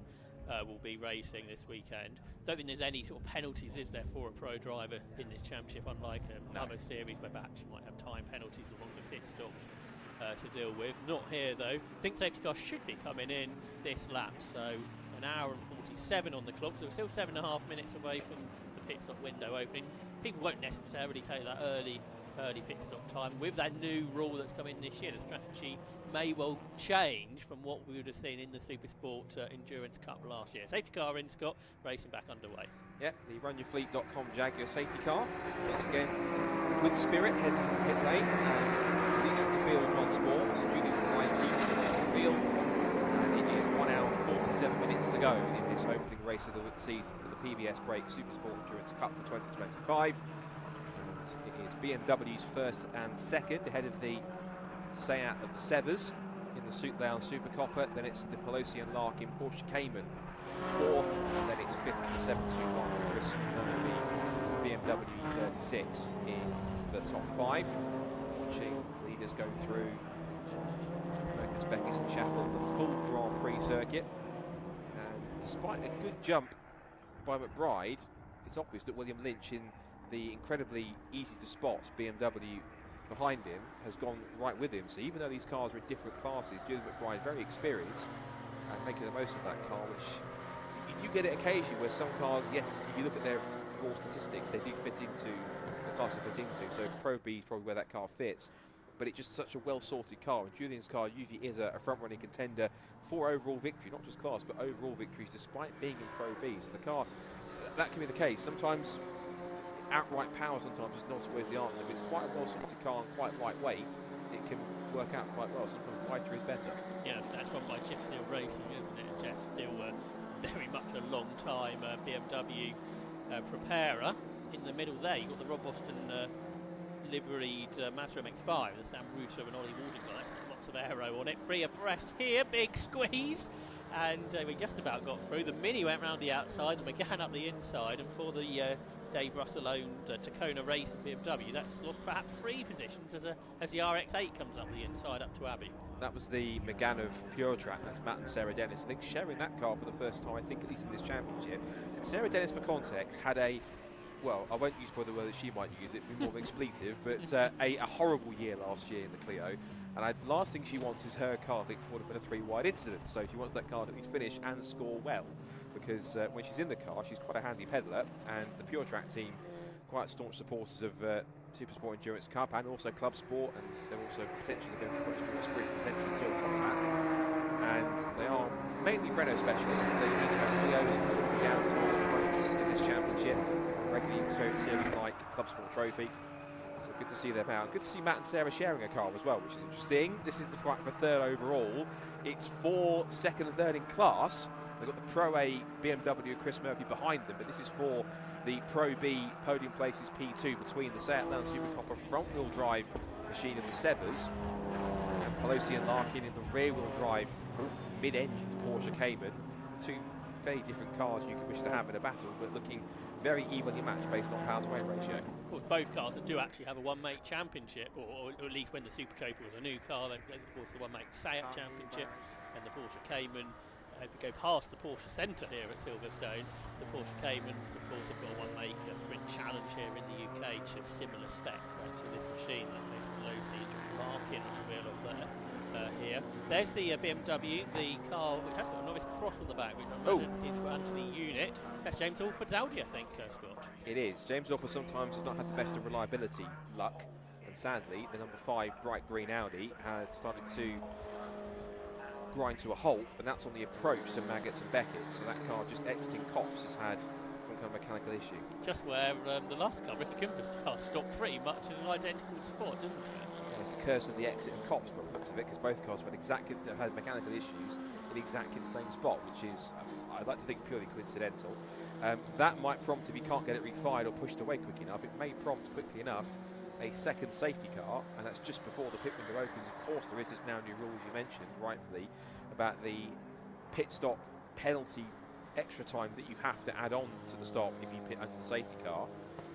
will be racing this weekend. Don't think there's any sort of penalties, is there, for a pro driver in this championship, unlike another series where perhaps you might have time penalties along the pit stops to deal with. Not here though. I think safety cars should be coming in this lap, so an hour and 47 on the clock, so we're still 7.5 minutes away from the pit stop window opening. People won't necessarily take that early pit stop time. With that new rule that's come in this year, the strategy may well change from what we would have seen in the SuperSport Endurance Cup last year. Safety car in, Scott, racing back underway. Yep, the runyourfleet.com Jaguar safety car once again with Spirit heads into pit lane and releases the field once more. So Julian the field, and it is 1 hour 47 minutes to go in this opening race of the season for the PBS Brake SuperSport Endurance Cup for 2025. It is BMW's first and second ahead of the Seat of the Severs in the Suitlounge Super Copper. Then it's the Pelosi and Larkin Porsche Cayman fourth, and then it's fifth for the 721 Chris Murphy BMW 36 in the top 5. Watching leaders go through Marcus Beckis and Chapel in the full Grand Prix circuit. And despite a good jump by McBride, it's obvious that William Lynch in the incredibly easy to spot BMW behind him has gone right with him. So even though these cars are in different classes, Julian McBride very experienced and making the most of that car, which you do get it occasionally where some cars, yes, if you look at their raw statistics, they do fit into the class they fit into. So Pro B is probably where that car fits. But it's just such a well-sorted car, and Julian's car usually is a front-running contender for overall victory, not just class, but overall victories, despite being in Pro B. So the car, that can be the case. Sometimes outright power sometimes is not always the answer. If it's quite a well-sorted car and quite lightweight, it can work out quite well. Sometimes lighter is better. Yeah, that's run by Jeff Steele Racing, isn't it? And Jeff Steele, very much a long-time BMW preparer. In the middle there, you've got the Rob Boston liveried Mazda MX-5, the Sam Ruto and Ollie Walden car. That's got lots of aero on it. Free abreast here, big squeeze, and we just about got through. The Mini went round the outside, the McGann up the inside, and for the Dave Russell-owned Tacona Racing BMW, that's lost perhaps 3 positions as the RX-8 comes up the inside up to Abbey. That was the McGann of Pure Track. That's Matt and Sarah Dennis. I think sharing that car for the first time, I think at least in this championship. Sarah Dennis, for context, had well, I won't use the word that she might use, it'd be more of an expletive, but a horrible year last year in the Clio. And the last thing she wants is her car to get caught up in a 3-wide incident. So she wants that car to at least finish and score well, because when she's in the car, she's quite a handy peddler. And the Pure Track team, quite staunch supporters of SuperSport Endurance Cup and also Club Sport, and they're also potentially going to push more sprint potentially too on that. And they are mainly Renault specialists. They have Clios and down to in this championship, regularly in series like Club Sport Trophy. So good to see them out. Good to see Matt and Sarah sharing a car as well, which is interesting. This is the fight for third overall. It's for second and third in class. They've got the Pro A BMW Chris Murphy behind them, but this is for the Pro B podium places P2 between the Seat Leon Super Copper front-wheel drive machine of the Severs and Pelosi and Larkin in the rear-wheel drive mid-engine Porsche Cayman. 2 very different cars you could wish to have in a battle, but looking very evenly matched based on power to weight ratio. Of course, both cars that do actually have a one-make championship, or at least when the Super Cobra was a new car, then of course the one-make Seat championship and the Porsche Cayman if we go past the Porsche Centre here at Silverstone, the Porsche Caymans, of course, have got one make a sprint challenge here in the UK to a similar spec to this machine that Mason Pelosi and Josh Larkin reveal of there. Here. There's the BMW, the car which has got a novice cross on the back, which I imagine is for Anthony Unit. That's James Alford's Audi, I think, Scott. It is. James Alford sometimes has not had the best of reliability luck, and sadly, the number 5 bright green Audi has started to grind to a halt, and that's on the approach to Maggots and Beckett. So that car just exiting Copse has had some kind of mechanical issue. Just where the last car, Ricky Kimper's car, stopped pretty much in an identical spot, didn't it? Yeah, it's the curse of the exit of Copse, by the looks of it, because both cars have had mechanical issues in exactly the same spot, which is, I'd like to think, purely coincidental. That might prompt, if you can't get it refired or pushed away quick enough, it may prompt quickly enough a second safety car, and that's just before the pit window opens. Of course, there is this now new rule, as you mentioned, rightfully, about the pit stop penalty extra time that you have to add on to the stop if you pit under the safety car.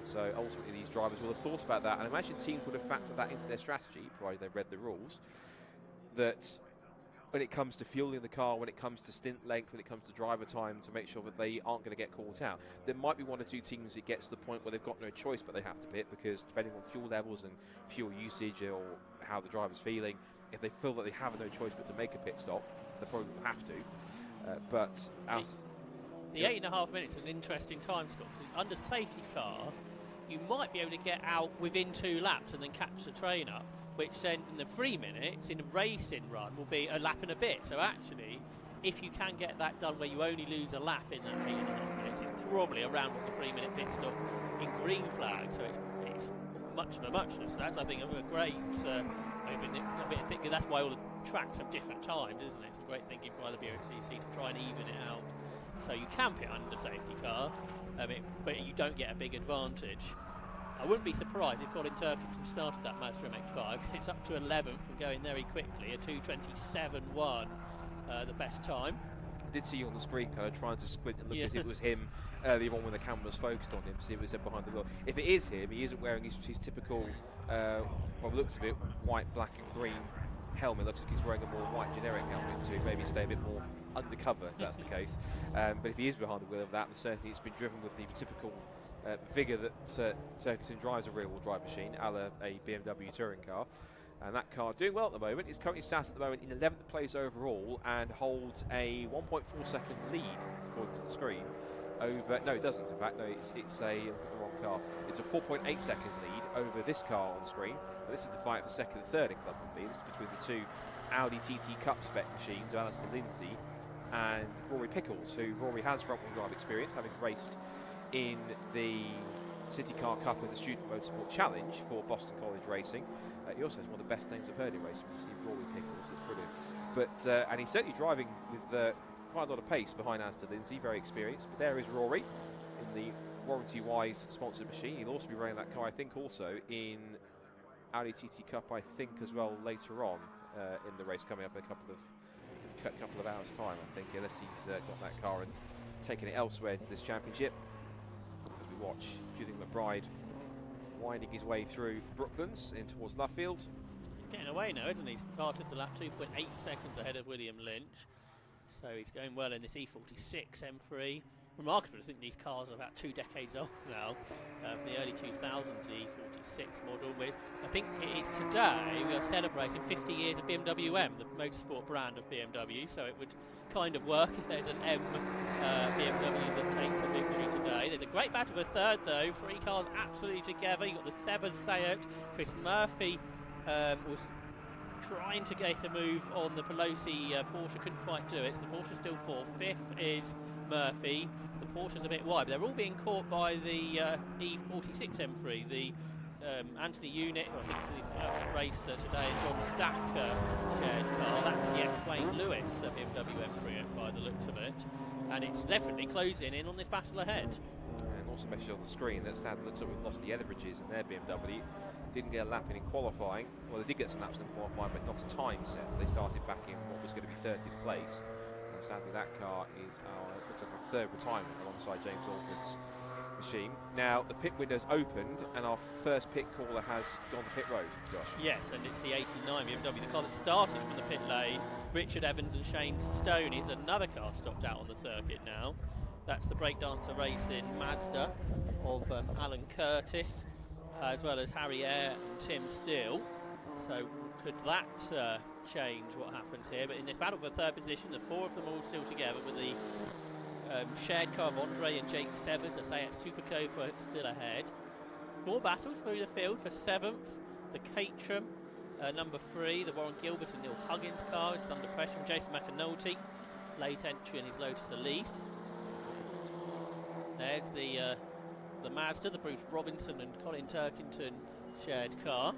So ultimately, these drivers will have thought about that, and I imagine teams would have factored that into their strategy, provided they've read the rules, that when it comes to fueling the car, when it comes to stint length, when it comes to driver time, to make sure that they aren't going to get caught out. There might be one or two teams that get to the point where they've got no choice but they have to pit, because depending on fuel levels and fuel usage or how the driver's feeling, if they feel that they have no choice but to make a pit stop, they probably will have to. The 8.5 minutes is an interesting time, Scott, because under safety car, you might be able to get out within 2 laps and then catch the train up, which then in the 3 minutes in a racing run will be a lap and a bit. So actually, if you can get that done where you only lose a lap in that 8.5 minutes, it's probably around what the 3-minute pit stop in green flag. So it's much of a muchness. So that's, I think, a great. I think that's why all the tracks have different times, isn't it? It's a great thinking by the Brscc to try and even it out, so you can pit under safety car, but you don't get a big advantage. I wouldn't be surprised if Colin Turkington started that Mazda MX-5. It's up to 11th and going very quickly, a 2:27.1, the best time. I did see you on the screen kind of trying to squint and look as if it was him earlier on when the camera was focused on him, see if it was behind the wheel. If it is him, he isn't wearing his typical, by the looks of it, white, black and green helmet. Looks like he's wearing a more white generic helmet to maybe stay a bit more undercover, if that's the case. But if he is behind the wheel of that, then certainly it's been driven with the typical vigour that Turkington drives a rear-wheel drive machine, a la a BMW touring car. And that car doing well at the moment. It's currently sat at the moment in 11th place overall and holds a 1.4 second lead, according to the screen. Over, no, it doesn't. In fact, no, it's a wrong car. It's a 4.8 second lead over this car on screen. Now, this is the fight for second and third in Clubman B. This is between the two Audi TT Cup spec machines of Alistair Lindsay and Rory Pickles, who Rory has front-wheel drive experience, having raced in the City Car Cup and the Student Motorsport Challenge for Boston College Racing. He also has one of the best names I've heard in racing. You see Rory Pickles, it's brilliant. But and he's certainly driving with quite a lot of pace behind Alistair Lindsay, very experienced. But there is Rory in the warranty-wise sponsored machine. He'll also be running that car, I think, also in Audi TT Cup, I think, as well later on in the race coming up in a couple of hours' time, I think, unless he's got that car and taken it elsewhere into this championship. As we watch Julian McBride winding his way through Brooklands in towards Luffield. He's getting away now, isn't he? Started the lap 2.8 seconds ahead of William Lynch. So he's going well in this E46 M3. Remarkable, I think these cars are about 2 decades old now, from the early 2000s, the E46 model. I think it is today we are celebrating 50 years of BMW M, the motorsport brand of BMW, so it would kind of work if there's an M BMW that takes a victory today. There's a great battle for third though, 3 cars absolutely together. You've got the Seven Sayot, Chris Murphy was trying to get a move on the Pelosi Porsche, couldn't quite do it, so the Porsche's still 4th. 5th is Murphy. The Porsche's a bit wide, but they're all being caught by the E46 M3, the Anthony Unit, who I think is in his first race today, and John Stack shared car. That's yet Twain Lewis, BMW M3 by the looks of it, and it's definitely closing in on this battle ahead. And also message on the screen that sadly looks like we've lost the Etheridges in their BMW. Didn't get a lap in qualifying. Well, they did get some laps in qualifying, but not a time set. They started back in what was going to be 30th place. And sadly, that car is looks like a third retirement alongside James Alford's machine. Now, the pit window's opened, and our first pit caller has gone to pit road, Josh. Yes, and it's the 89 BMW, the car that started from the pit lane. Richard Evans and Shane Stone is another car stopped out on the circuit now. That's the Breakdancer Racing Mazda of Alan Curtis, as well as Harry Eyre and Tim Steele. So could that change what happens here? But in this battle for third position, the four of them all still together with the shared car of Andre and Jake Severs, I say at Super Copa still ahead. More battles through the field for 7th. The Caterham, number 3, the Warren Gilbert and Neil Huggins car is under pressure from Jason McAnulty. Late entry in his Lotus Elise. There's the Mazda, the Bruce Robinson and Colin Turkington shared car,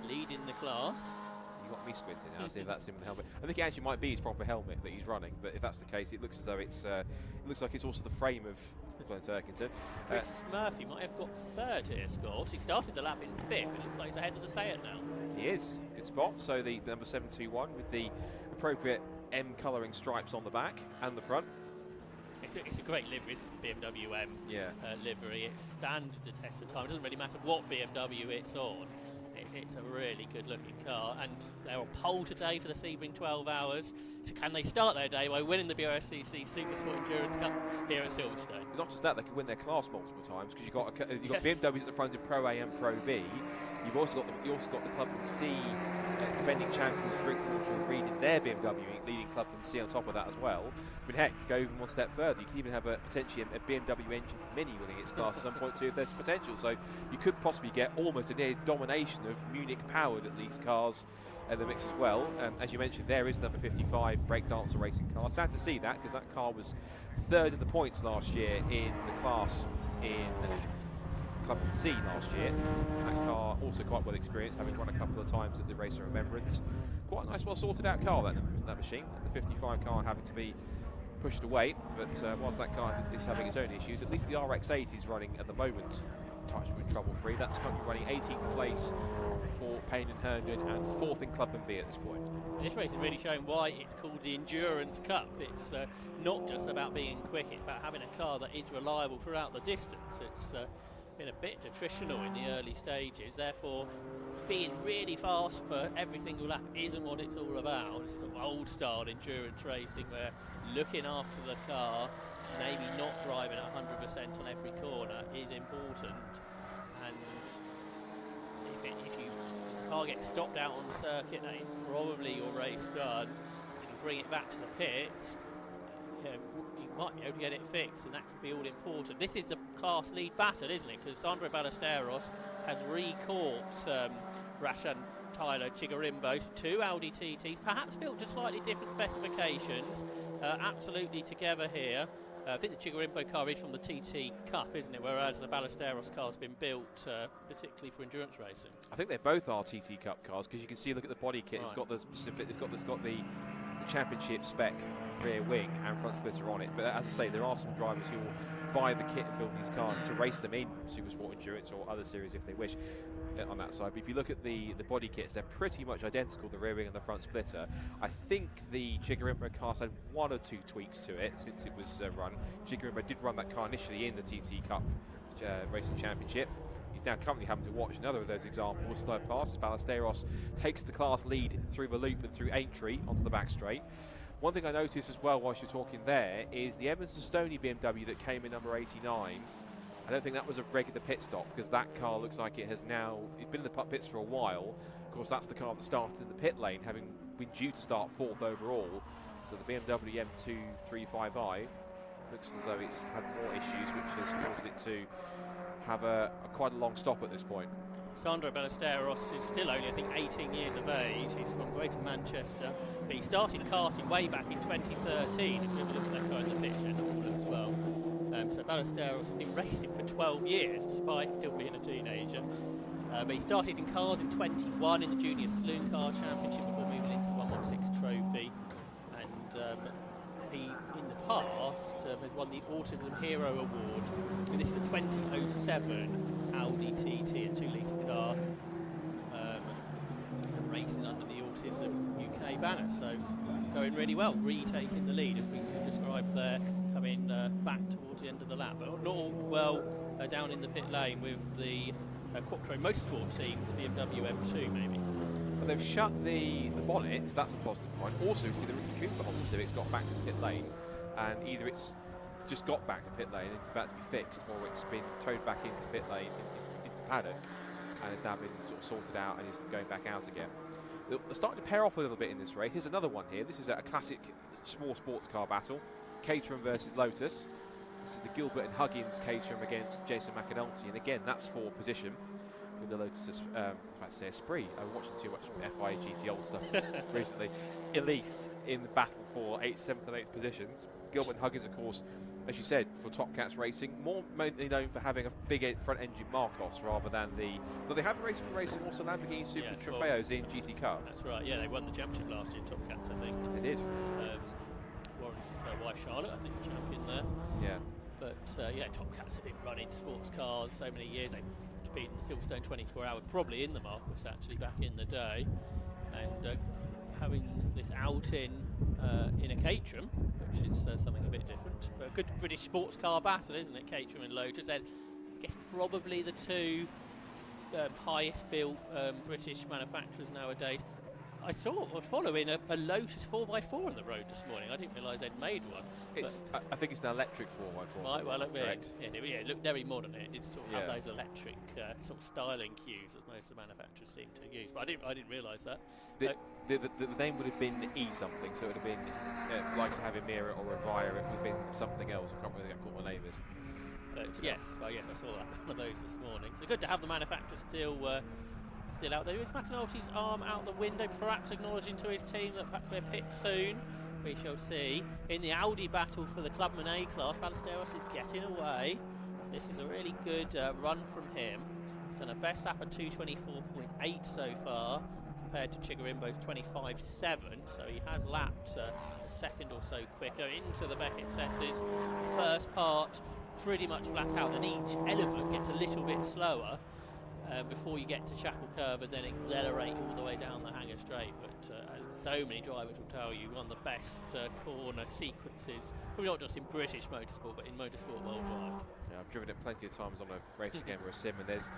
leading the class. You got me squinting now, see if that's him with the helmet. I think it actually might be his proper helmet that he's running, but if that's the case, it looks as though it looks like it's also the frame of Colin Turkington. Chris Murphy might have got 3rd here, Scott. He started the lap in 5th, it looks like he's ahead of the Seat now. He is, good spot. So the number 721 with the appropriate M colouring stripes on the back and the front. It's a great livery, isn't it? The BMW M livery. It's standard the test of time. It doesn't really matter what BMW it's on. It's a really good looking car, and they're on pole today for the Sebring 12 Hours. So can they start their day by winning the Brscc SuperSport Endurance Cup here at Silverstone? Not just that, they can win their class multiple times, because you've got BMWs at the front in Pro A and Pro B. You've also got the Clubman C defending champions Drinkwater and Reed in their BMW leading Clubman C on top of that as well. I mean, heck, go even one step further. You could even have potentially a BMW engine Mini winning its class at some point too if there's potential. So you could possibly get almost a near domination of Munich-powered at least cars in the mix as well. As you mentioned, there is number 55 Breakdancer Racing car. Sad to see that, because that car was 3rd in the points last year in the class in Clubman C last year. That car also quite well experienced, having run a couple of times at the Racer Remembrance. Quite a nice, well sorted out car, that machine. And the 55 car having to be pushed away, but whilst that car is having its own issues, at least the RX-8 is running at the moment touchwood trouble-free. That's currently running 18th place for Payne and Herndon and 4th in Clubman B at this point. This race is really showing why it's called the Endurance Cup. It's not just about being quick, it's about having a car that is reliable throughout the distance. It's been a bit attritional in the early stages, therefore being really fast for every single lap isn't what it's all about. It's sort of old style endurance racing where looking after the car, maybe not driving at 100% on every corner is important, and if you can't get stopped out on the circuit, that is probably your race done. If you bring it back to the pits, you might be able to get it fixed, and that could be all important. This is the class lead battle, isn't it? Because Sandro Ballesteros has re-caught Rashan Tyler Chigarimbo to 2 Audi TTs, perhaps built to slightly different specifications, absolutely together here. I think the Chigarimbo car is from the TT Cup, isn't it? Whereas the Ballesteros car has been built particularly for endurance racing. I think they both are TT Cup cars, because you can see, look at the body kit. Right. It's got the specific. It's got the championship spec rear wing and front splitter on it. But as I say, there are some drivers who will buy the kit and build these cars to race them in SuperSport Endurance or other series if they wish on that side. But if you look at the body kits, they're pretty much identical, the rear wing and the front splitter. I think the Chigarimbo car had 1 or 2 tweaks to it since it was run. Chigarimbo did run that car initially in the TT Cup Racing Championship. He's now currently having to watch another of those examples slow past as Ballesteros takes the class lead through the loop and through Aintree onto the back straight. One thing I noticed as well whilst you're talking there is the Evans and Stoney BMW that came in number 89. I don't think that was a regular pit stop, because that car looks like it's been in the pits for a while. Of course, that's the car that started in the pit lane, having been due to start 4th overall. So the BMW M235i looks as though it's had more issues, which has caused it to have quite a long stop at this point. Sandro Ballesteros is still only, I think, 18 years of age. He's from Greater Manchester, but he started karting way back in 2013. If you ever look at that car in the picture, it all looks well. So Ballesteros has been racing for 12 years, despite still being a teenager. But he started in cars in 21 in the Junior Saloon Car Championship before moving into the 116 Trophy. And he, in the past, has won the Autism Hero Award. And this is a 2007 Audi TT, a 2-litre car, racing under the autism UK banner, so going really well, retaking the lead, if we can describe there, coming back towards the end of the lap. But not all well down in the pit lane with the Quattro Motorsport teams, BMW M2 maybe. Well, they've shut the bonnet, so that's a positive point. Also, see the Ricky Cooper Honda Civic's got back to pit lane, and either it's just got back to pit lane and it's about to be fixed, or it's been towed back into the pit lane, into the paddock, and it's now been sort of sorted out and is going back out again. They're starting to pair off a little bit in this race. Here's another one here. This is a classic small sports car battle. Caterham versus Lotus. This is the Gilbert and Huggins Caterham against Jason McAnulty, and again, that's for position. With the Lotus, I was about to say Esprit. I've been watching too much FIA GT old stuff recently. Elise in the battle for 8th, 7th, and 8th positions. Gilbert and Huggins, of course, as you said, for Top Cats Racing, more mainly known for having a big front engine Marcos rather than the. Though they have been racing also Lamborghini Super Trofeos in GT Cup. That's right. Yeah, they won the championship last year, Top Cats, I think. They did. Warren's wife Charlotte, I think, the champion there. Yeah. But yeah, Top Cats have been running sports cars so many years. They competed in the Silverstone 24-hour, probably in the Marcos actually back in the day, and having this outing in a Caterham, which is something a bit different. But a good British sports car battle, isn't it? Caterham and Lotus. And I guess probably the two highest built British manufacturers nowadays. I was following a Lotus 4x4 on the road this morning. I didn't realise they'd made one. I think it's an electric 4x4. Right, well, it looked very modern. It did sort of have those electric sort of styling cues that most of the manufacturers seem to use. But I didn't realise that. The name would have been E something, so it would have been like having Mira or Revire. It would have been something else. I can't really think what the name is. But yes, I saw that one of those this morning. So good to have the manufacturer still out there. With McAnulty's arm out the window, perhaps acknowledging to his team that they're pit soon. We shall see. In the Audi battle for the Clubman A class, Ballesteros is getting away. So this is a really good run from him. He's done a best lap at 2:24.8 so far, compared to Chigarimbo's 25.7. So he has lapped a second or so quicker into the Beckett Sesses. First part pretty much flat out, and each element gets a little bit slower. Before you get to Chapel Curve and then accelerate all the way down the Hanger Straight. But so many drivers will tell you one of the best corner sequences, probably not just in British motorsport, but in motorsport worldwide. Yeah, I've driven it plenty of times on a racing game or a sim, and there's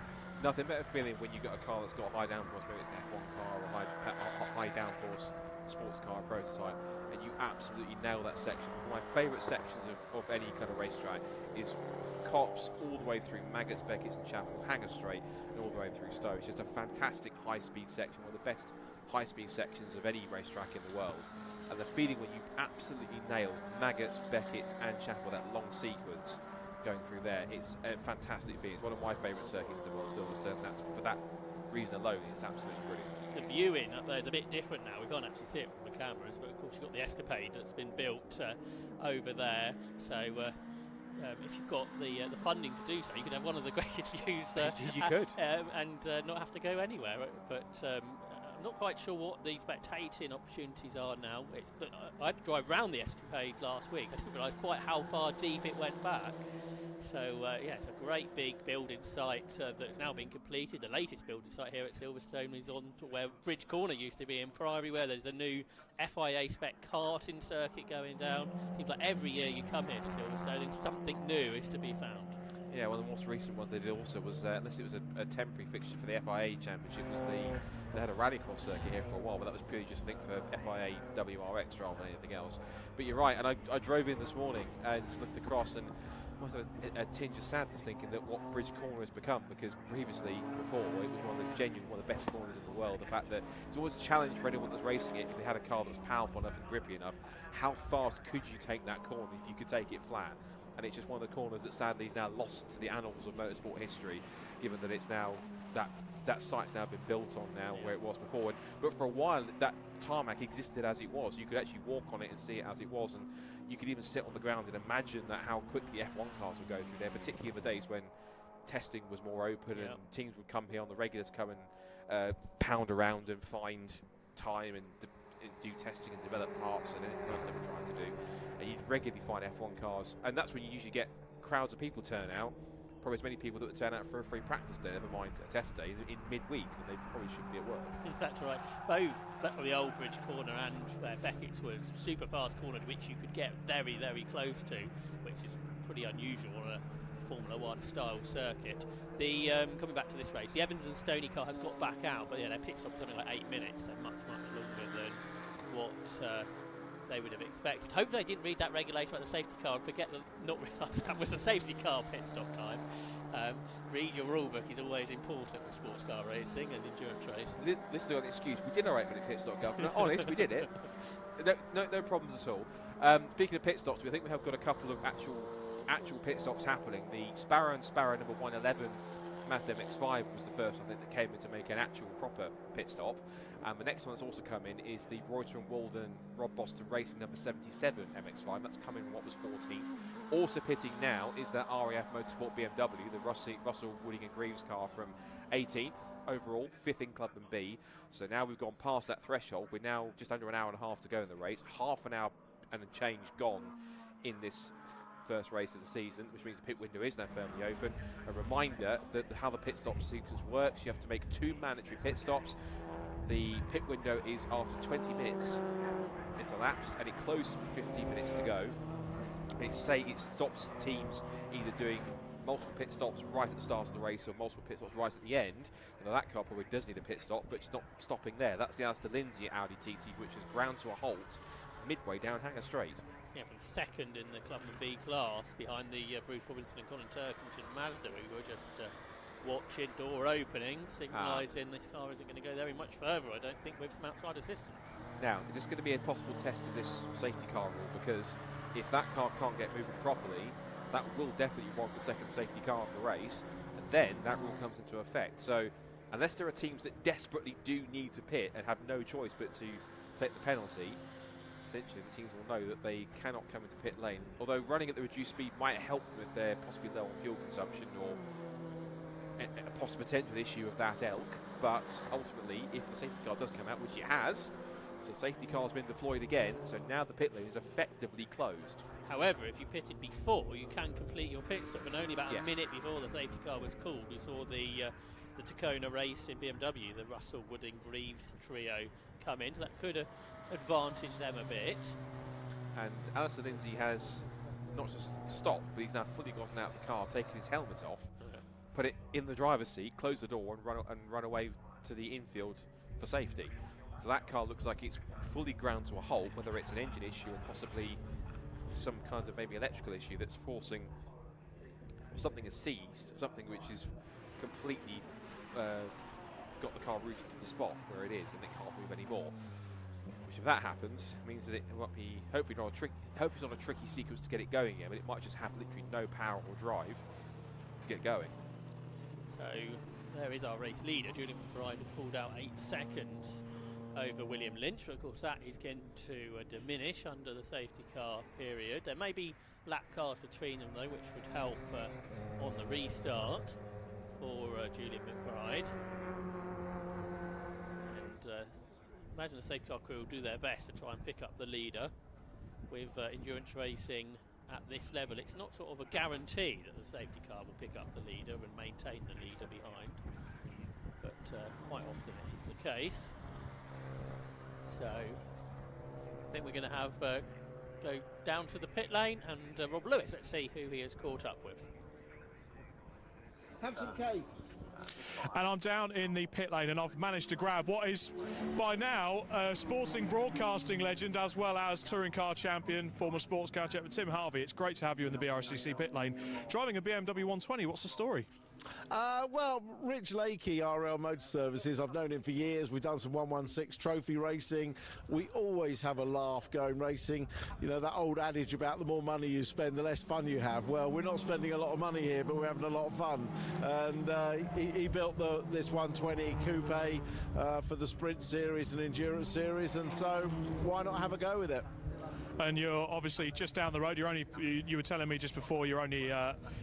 nothing better feeling when you've got a car that's got a high downforce, maybe it's an F1 car or a high downforce sports car prototype, and you absolutely nail that section. One of my favourite sections of any kind of racetrack is Cops all the way through Maggots, Beckett's and Chapel, Hanger Straight, and all the way through Stowe. It's just a fantastic high-speed section, one of the best high-speed sections of any racetrack in the world. And the feeling when you absolutely nail Maggots, Beckett's and Chapel, that long sequence going through there, it's a fantastic feeling. It's one of my favourite circuits in the world, Silverstone. That's for that reason alone, it's absolutely brilliant. The viewing up there is a bit different now. We can't actually see it from the cameras, but of course you've got the escapade that's been built over there. So if you've got the funding to do so, you could have one of the greatest views. You could. And not have to go anywhere. But I'm not quite sure what the spectating opportunities are now. But I had to drive round the escapade last week. I didn't realise quite how far deep it went back. So yeah, it's a great big building site that's now been completed. The latest building site here at Silverstone is on to where Bridge Corner used to be in Priory, where there's a new FIA spec karting circuit going down. Seems like every year you come here to Silverstone and something new is to be found. Yeah, one of the most recent ones they did also was, unless it was a temporary fixture for the FIA Championship, was they had a rallycross circuit here for a while, but that was purely just, I think, for FIA WRX rather than anything else. But you're right, and I drove in this morning and just looked across and a tinge of sadness thinking that what Bridge Corner has become, because previously, before, it was one of the best corners in the world. The fact that it's always a challenge for anyone that's racing it, if they had a car that was powerful enough and grippy enough, how fast could you take that corner if you could take it flat? And it's just one of the corners that sadly is now lost to the annals of motorsport history, given that it's now that site's now been built on now where it was before. But for a while, that tarmac existed as it was. You could actually walk on it and see it as it was, and you could even sit on the ground and imagine that how quickly F1 cars would go through there, particularly in the days when testing was more open and teams would come here on the regular to come and pound around and find time and do testing and develop parts and anything else they were trying to do. And you'd regularly find F1 cars, and that's when you usually get crowds of people turn out. probably as many people that would turn out for a free practice day, never mind a test day, in midweek, when they probably shouldn't be at work. That's right. Both the Old Bridge corner and Beckett's was super fast corners, which you could get very, very close to, which is pretty unusual on a Formula 1 style circuit. The coming back to this race, the Evans and Stoney car has got back out, but yeah, their pit stop was something like 8 minutes, so much longer than what they would have expected. Hopefully they didn't read that regulation about the safety car and forget that, not realise that was a safety car pit stop time. Read your rule book is always important for sports car racing and endurance racing. This is an excuse. We did our 8 minute pit stop, Governor. Honest, we did it. No problems at all. Speaking of pit stops, I think we have got a couple of actual pit stops happening. The Sparrow and Sparrow number 111 Mazda MX-5 was the first, I think, that came in to make an actual proper pit stop. And the next one that's also come in is the Reuter and Walden Rob Boston Racing number 77 MX-5. That's coming in what was 14th. Also pitting now is that RAF Motorsport BMW, the Russell Wooding and Greaves car from 18th overall, 5th in Clubman B. So now we've gone past that threshold. We're now just under an hour and a half to go in the race. Half an hour and a change gone in this first race of the season, which means the pit window is now firmly open. A reminder that how the pit stop sequence works: you have to make 2 mandatory pit stops. The pit window is after 20 minutes it's elapsed, and it closes with 15 minutes to go. It stops teams either doing multiple pit stops right at the start of the race or multiple pit stops right at the end. Now that car probably does need a pit stop, but it's not stopping there. That's the Alistair Lindsay Audi TT, which has ground to a halt midway down Hanger Straight. Yeah, from second in the Clubman B class, behind the Bruce Robinson and Colin Turkington Mazda, who were just watching, door opening, signalising this car isn't going to go very much further, I don't think, with some outside assistance. Now, is this going to be a possible test of this safety car rule? Because if that car can't get moving properly, that will definitely warrant the second safety car of the race, and then that rule comes into effect. So, unless there are teams that desperately do need to pit and have no choice but to take the penalty, essentially the teams will know that they cannot come into pit lane. Although running at the reduced speed might help with their possibly low on fuel consumption or a possible potential issue of that ilk, but ultimately if the safety car does come out, which it has, so safety car's been deployed again, so now the pit lane is effectively closed. However, if you pitted before, you can complete your pit stop, and only about a minute before the safety car was called, we saw the Tacona race in BMW, the Russell Wooding Greaves trio come in, so that could have advantaged them a bit. And Alistair Lindsay has not just stopped, but he's now fully gotten out of the car, taken his helmet off, put it in the driver's seat, closed the door and run away to the infield for safety. So that car looks like it's fully ground to a halt, whether it's an engine issue or possibly some kind of maybe electrical issue that's forcing, or something is seized, something which is completely got the car rooted to the spot where it is and it can't move anymore. Which, if that happens, means that it won't be, hopefully it's not a tricky sequence to get it going again, but it might just have literally no power or drive to get going. So there is our race leader. Julian McBride had pulled out 8 seconds over William Lynch, but of course that is going to diminish under the safety car period. There may be lap cars between them though, which would help on the restart for Julian McBride. And imagine the safety car crew will do their best to try and pick up the leader. With endurance racing at this level, it's not sort of a guarantee that the safety car will pick up the leader and maintain the leader behind, but quite often it is the case. So I think we're going to have go down to the pit lane and Rob Lewis. Let's see who he has caught up with. Have some cake. And I'm down in the pit lane and I've managed to grab what is by now a sporting broadcasting legend as well as touring car champion, former sports car champion Tim Harvey. It's great to have you in the Brscc pit lane driving a BMW 120. What's the story? Well, Rich Lakey, RL Motor Services, I've known him for years. We've done some 116 trophy racing. We always have a laugh going racing. You know, that old adage about the more money you spend, the less fun you have. Well, we're not spending a lot of money here, but we're having a lot of fun. And he built this 120 coupe for the Sprint Series and Endurance Series, and so why not have a go with it? And you're obviously just down the road. You were telling me just before you're only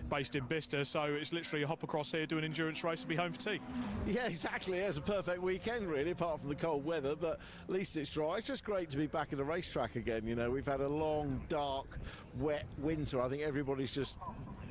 based in Bicester, so it's literally a hop across here, do an endurance race and be home for tea. Yeah, exactly. It's a perfect weekend, really, apart from the cold weather, but at least it's dry. It's just great to be back at the racetrack again. You know, we've had a long, dark, wet winter. I think everybody's just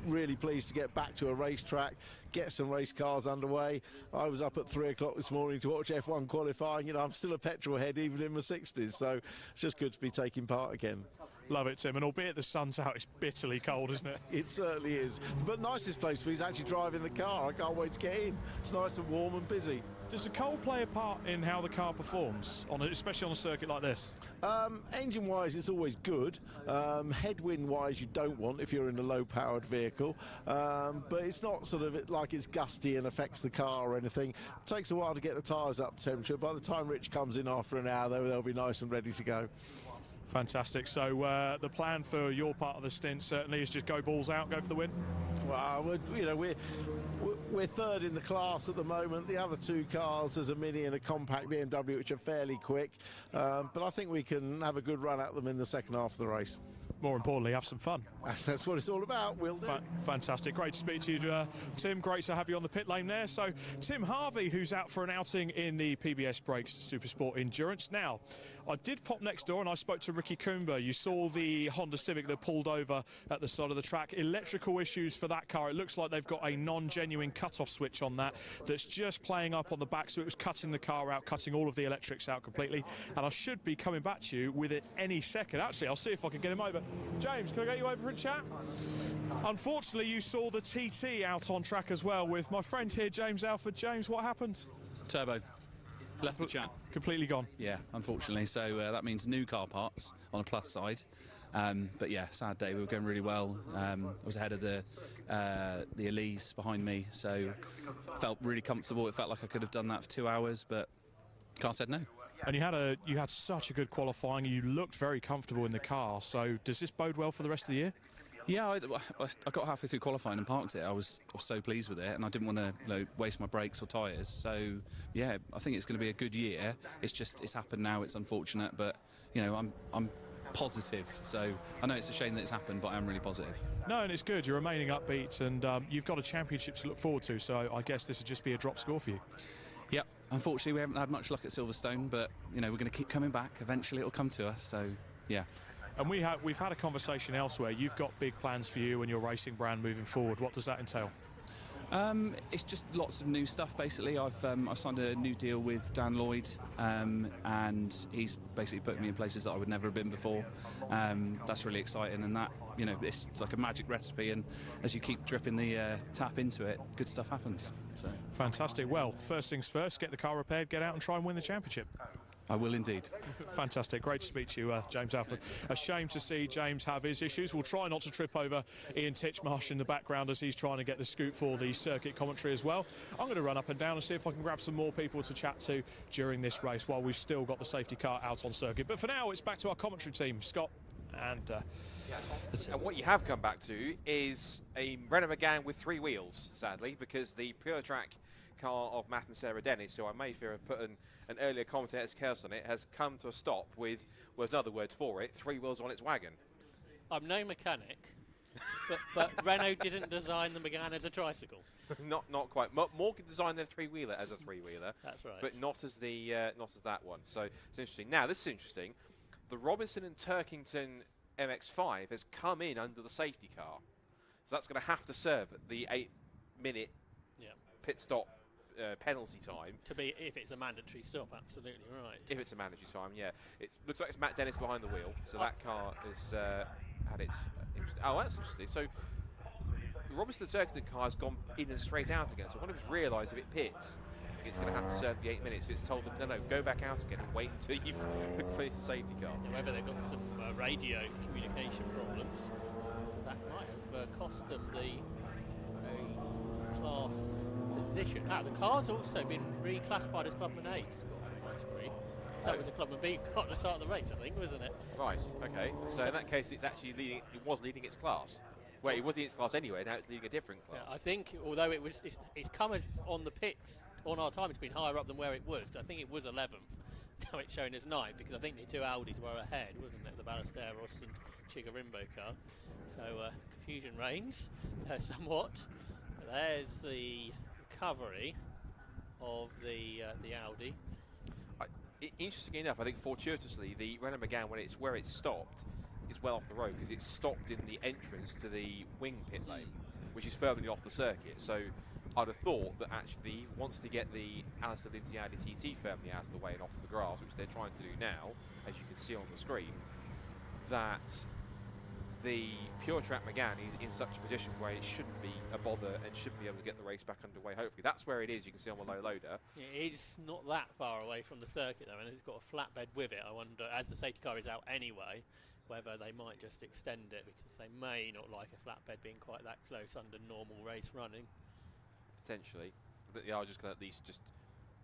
really pleased to get back to a racetrack, get some race cars underway. I was up at 3 o'clock this morning to watch F1 qualifying. You know, I'm still a petrol head even in my 60s, so it's just good to be taking part again. Love it, Tim, and albeit the sun's out, it's bitterly cold, isn't it? It certainly is. But nicest place for me is actually driving the car. I can't wait to get in. It's nice and warm and busy. Does the cold play a part in how the car performs, especially on a circuit like this? Engine-wise, it's always good. Headwind-wise, you don't want if you're in a low-powered vehicle. But it's not sort of like it's gusty and affects the car or anything. It takes a while to get the tyres up to temperature. By the time Rich comes in after an hour, they'll be nice and ready to go. Fantastic. So the plan for your part of the stint certainly is just go balls out, go for the win? Well, we're third in the class at the moment. The other two cars, there's a Mini and a compact BMW, which are fairly quick. But I think we can have a good run at them in the second half of the race. More importantly, have some fun. That's what it's all about, will do. Fantastic. Great to speak to you, Tim. Great to have you on the pit lane there. So, Tim Harvey, who's out for an outing in the PBS Brakes SuperSport Endurance. Now, I did pop next door and I spoke to Ricky Coomber. You saw the Honda Civic that pulled over at the side of the track. Electrical issues for that car. It looks like they've got a non-genuine cut-off switch on that that's just playing up on the back, so it was cutting the car out, cutting all of the electrics out completely. And I should be coming back to you with it any second. Actually, I'll see if I can get him over. James, can I get you over for a chat? Unfortunately, you saw the TT out on track as well with my friend here, James Alford. James, what happened? Turbo. Left the chat. Completely gone? Yeah, unfortunately. So that means new car parts on a plus side. But yeah, sad day. We were going really well. I was ahead of the Elise behind me, so felt really comfortable. It felt like I could have done that for 2 hours, but car said no. And you had such a good qualifying. You looked very comfortable in the car. So does this bode well for the rest of the year? Yeah, I got halfway through qualifying and parked it. I was so pleased with it, and I didn't want to waste my brakes or tyres. So yeah, I think it's going to be a good year. It's happened now. It's unfortunate, but I'm positive. So I know it's a shame that it's happened, but I'm really positive. No, and it's good. You're remaining upbeat, and you've got a championship to look forward to. So I guess this would just be a drop score for you. Yep. Unfortunately, we haven't had much luck at Silverstone, but we're going to keep coming back. Eventually, it'll come to us. So yeah. And we've had a conversation elsewhere. You've got big plans for you and your racing brand moving forward. What does that entail? It's just lots of new stuff, basically. I've signed a new deal with Dan Lloyd, and he's basically put me in places that I would never have been before. That's really exciting, and that it's like a magic recipe, and as you keep dripping the tap into it, good stuff happens. So fantastic. Well, first things first, get the car repaired, get out and try and win the championship. I will indeed. Fantastic. Great to speak to you, James Alford. A shame to see James have his issues. We'll try not to trip over Ian Titchmarsh in the background as he's trying to get the scoop for the circuit commentary as well. I'm going to run up and down and see if I can grab some more people to chat to during this race while we've still got the safety car out on circuit. But for now, it's back to our commentary team, Scott. And what you have come back to is a Renault Megane with 3 wheels, sadly, because the Pure Track car of Matt and Sarah Dennis, who I may fear have put an earlier commentator's curse on it, has come to a stop with, well, there's another word for it, 3 wheels on its wagon. I'm no mechanic, but Renault didn't design the Megane as a tricycle. not quite. Morgan designed their 3-wheeler as a 3-wheeler. That's right. But not as that one. So it's interesting. Now, this is interesting. The Robinson and Turkington MX-5 has come in under the safety car. So that's going to have to serve the 8-minute pit stop penalty time. To be, if it's a mandatory stop, absolutely right. If it's a mandatory time, yeah. It looks like it's Matt Dennis behind the wheel, so that car has had its... Oh, that's interesting. So the Robinson and Turkington car has gone in and straight out again, so I wonder if it's realised if it pits, it's going to have to serve the 8 minutes. So it's told them, no, go back out again and wait until you've finished the safety car. However, they've got some radio communication problems. That might have cost them the class position. Now, the car's also been reclassified as Clubman A's, got on my screen. That was a Clubman B car to start the race, I think, wasn't it? Right, okay. So in that case, it's actually leading, it was leading its class. Well, it was leading its class anyway, now it's leading a different class. Yeah, I think, although it's come on the pits on our time, it's been higher up than where it was. I think it was 11th. Now it's showing as 9th because I think the 2 Audis were ahead, wasn't it? The Ballesteros and Chigarimbo car. So confusion reigns somewhat. There's the recovery of the Audi. Interestingly enough, I think fortuitously the Renault Megane, where it's stopped, is well off the road because it's stopped in the entrance to the wing pit lane. which is firmly off the circuit. So I'd have thought that actually he wants to get the Alistair Lindsay Audi TT firmly out of the way and off the grass, which they're trying to do now, as you can see on the screen, that the Pure Track Megane is in such a position where it shouldn't be a bother and should be able to get the race back underway, hopefully. That's where it is, you can see on the low loader. Yeah, it's not that far away from the circuit, though, and it's got a flatbed with it. I wonder, as the safety car is out anyway, whether they might just extend it, because they may not like a flatbed being quite that close under normal race running. Potentially. But they are just going to at least just,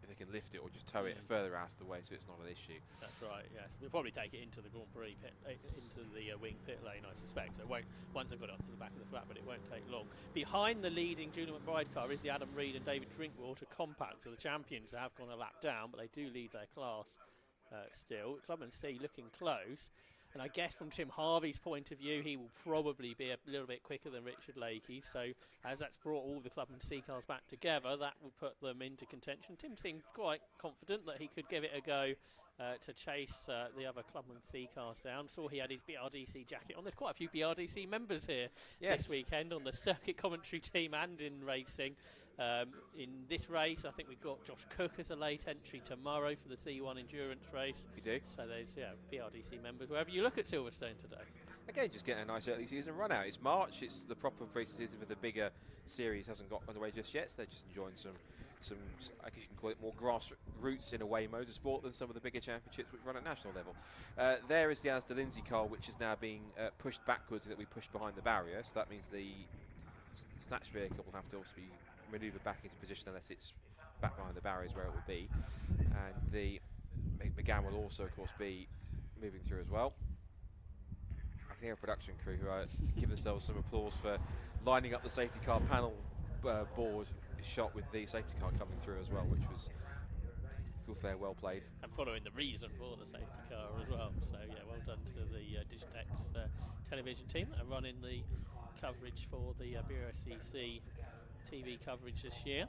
if they can lift it or just tow it further out of the way so it's not an issue. That's right, yes. We'll probably take it into the Grand Prix pit, into the wing pit lane, I suspect. So it won't, once they've got it onto the back of the flat, but it won't take long. Behind the leading Julian McBride car is the Adam Reed and David Drinkwater Compact. So the champions have gone a lap down, but they do lead their class still. Clubman C looking close. And I guess from Tim Harvey's point of view, he will probably be a little bit quicker than Richard Lakey. So as that's brought all the Clubman C cars back together, that will put them into contention. Tim seemed quite confident that he could give it a go to chase the other Clubman C cars down. Saw he had his BRDC jacket on. There's quite a few BRDC members here this weekend on the circuit commentary team and in racing. In this race, I think we've got Josh Cook as a late entry tomorrow for the C1 endurance race. We do. So there's BRDC members wherever you look at Silverstone today. Again, just getting a nice early season run out. It's March, it's the proper racing season for the bigger series hasn't got underway just yet, so they're just enjoying some, I guess you can call it more grassroots in a way motorsport than some of the bigger championships which run at national level. There is the Alistair Lindsay car, which is now being pushed backwards and that we pushed behind the barrier, so that means the snatch vehicle will have to also be manoeuvred back into position unless it's back behind the barriers where it will be. And the Megane will also, of course, be moving through as well. I can hear a production crew who are giving themselves some applause for lining up the safety car panel board shot with the safety car coming through as well, which was good, fair, well played. And following the reason for the safety car as well. So yeah, well done to the Digitex television team that are running the coverage for the Brscc TV coverage this year.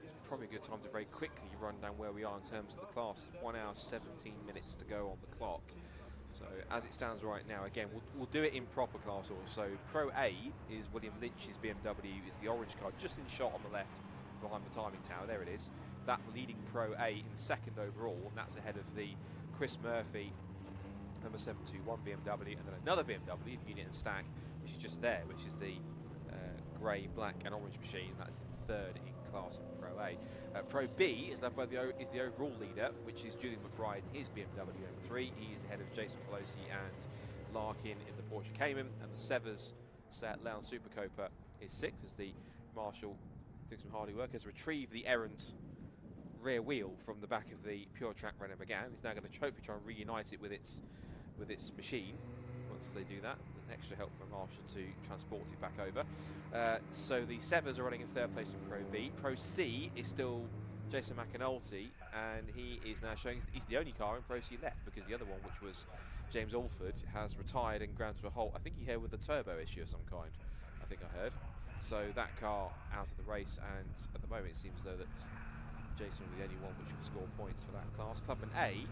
It's probably a good time to very quickly run down where we are in terms of the class. 1 hour 17 minutes to go on the clock. So as it stands right now, again, we'll do it in proper class order. So Pro A is William Lynch's BMW, is the orange car just in shot on the left behind the timing tower. There it is. That's leading Pro A in second overall, and that's ahead of the Chris Murphy number 721 BMW, and then another BMW, Unit and Stack, which is just there, which is the grey, black and orange machine. That's in third in class in Pro A. Pro B is led by the overall leader, which is Julian McBride and his BMW M3. He is ahead of Jason Pelosi and Larkin in the Porsche Cayman, and the Severs Leon Supercopa is sixth as the Marshall, doing some hardy work, has retrieved the errant rear wheel from the back of the Pure Track Renault Megane. He's now going to hopefully try and reunite it with its machine. Once they do that, an extra help from Marshall to transport it back over. So the Severs are running in third place in Pro B. Pro C is still Jason McAnulty, and he is now showing he's the only car in Pro C left, because the other one, which was James Alford, has retired and ground to a halt. I think he had with a turbo issue of some kind, I think I heard. So that car out of the race, and at the moment it seems though that Jason will be the only one which will score points for that class. Clubman A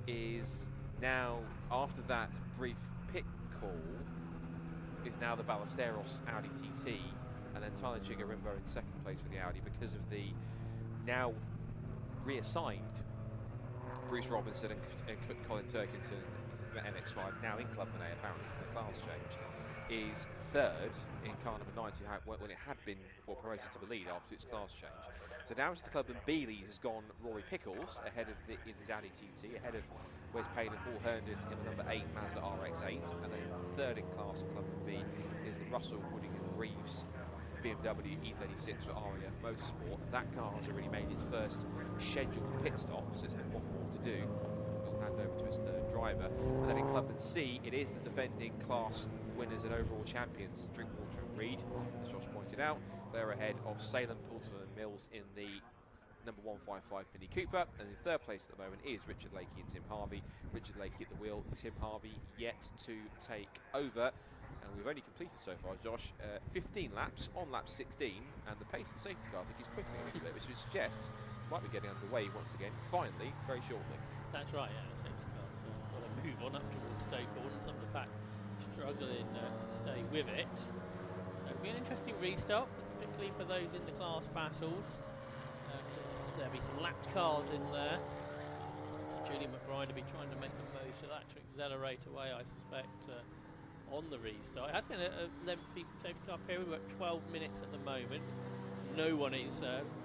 is now, after that brief pit call, is now the Ballesteros Audi TT, and then Tyler Chigarimbo in second place for the Audi because of the now reassigned Bruce Robinson and Colin Turkington MX-5, now in Clubman A, apparently for the class change, is third in car number 90 when it had been promoted to the lead after its class change. So now into the Clubman B lead has gone Rory Pickles ahead of in his Audi TT, ahead of Wes Payne and Paul Herndon in the number 8 Mazda RX-8, and then in third in class in Clubman B is the Russell Wooding and Reeves BMW E36 for RAF Motorsport. And that car has already made its first scheduled pit stop, so it's got one more to do. We'll hand over to its third driver. And then in Clubman C, it is the defending class winners and overall champions, Drinkwater and Reed, as Josh pointed out. They're ahead of Salem, Poulton and Mills in the number 155 Mini Cooper, and in third place at the moment is Richard Lakey and Tim Harvey. Richard Lakey at the wheel, Tim Harvey yet to take over, and we've only completed so far, Josh, 15 laps on lap 16, and the pace of the safety car I think is quickening a little bit, which suggests we might be getting underway once again, finally, very shortly. That's right, yeah, the safety car's got to move on up towards Stoke Hall, and some of the pack struggling to stay with it. So it'll be an interesting restart, particularly for those in the class battles, because there'll be some lapped cars in there. So Julian McBride will be trying to make the most of that to accelerate away, I suspect, on the restart. It has been a lengthy safety car period. We're at 12 minutes at the moment. No one is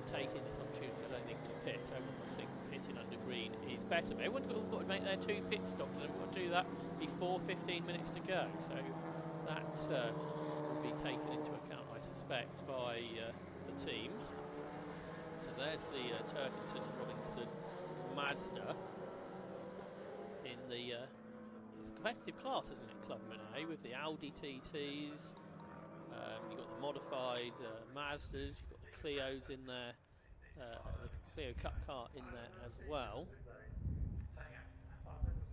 taking this opportunity, I don't think, to pit. So everyone will think pitting under green is better. But everyone's got to make their 2 pit stops, and they've got to do that before 15 minutes to go. So that will be taken into account, I suspect, by the teams. So there's the Turkington Robinson Mazda in the it's a competitive class, isn't it, Clubman, with the Audi TTs. You've got the modified Mazdas, you've got the Clios in there, the Clio Cup car in there as well.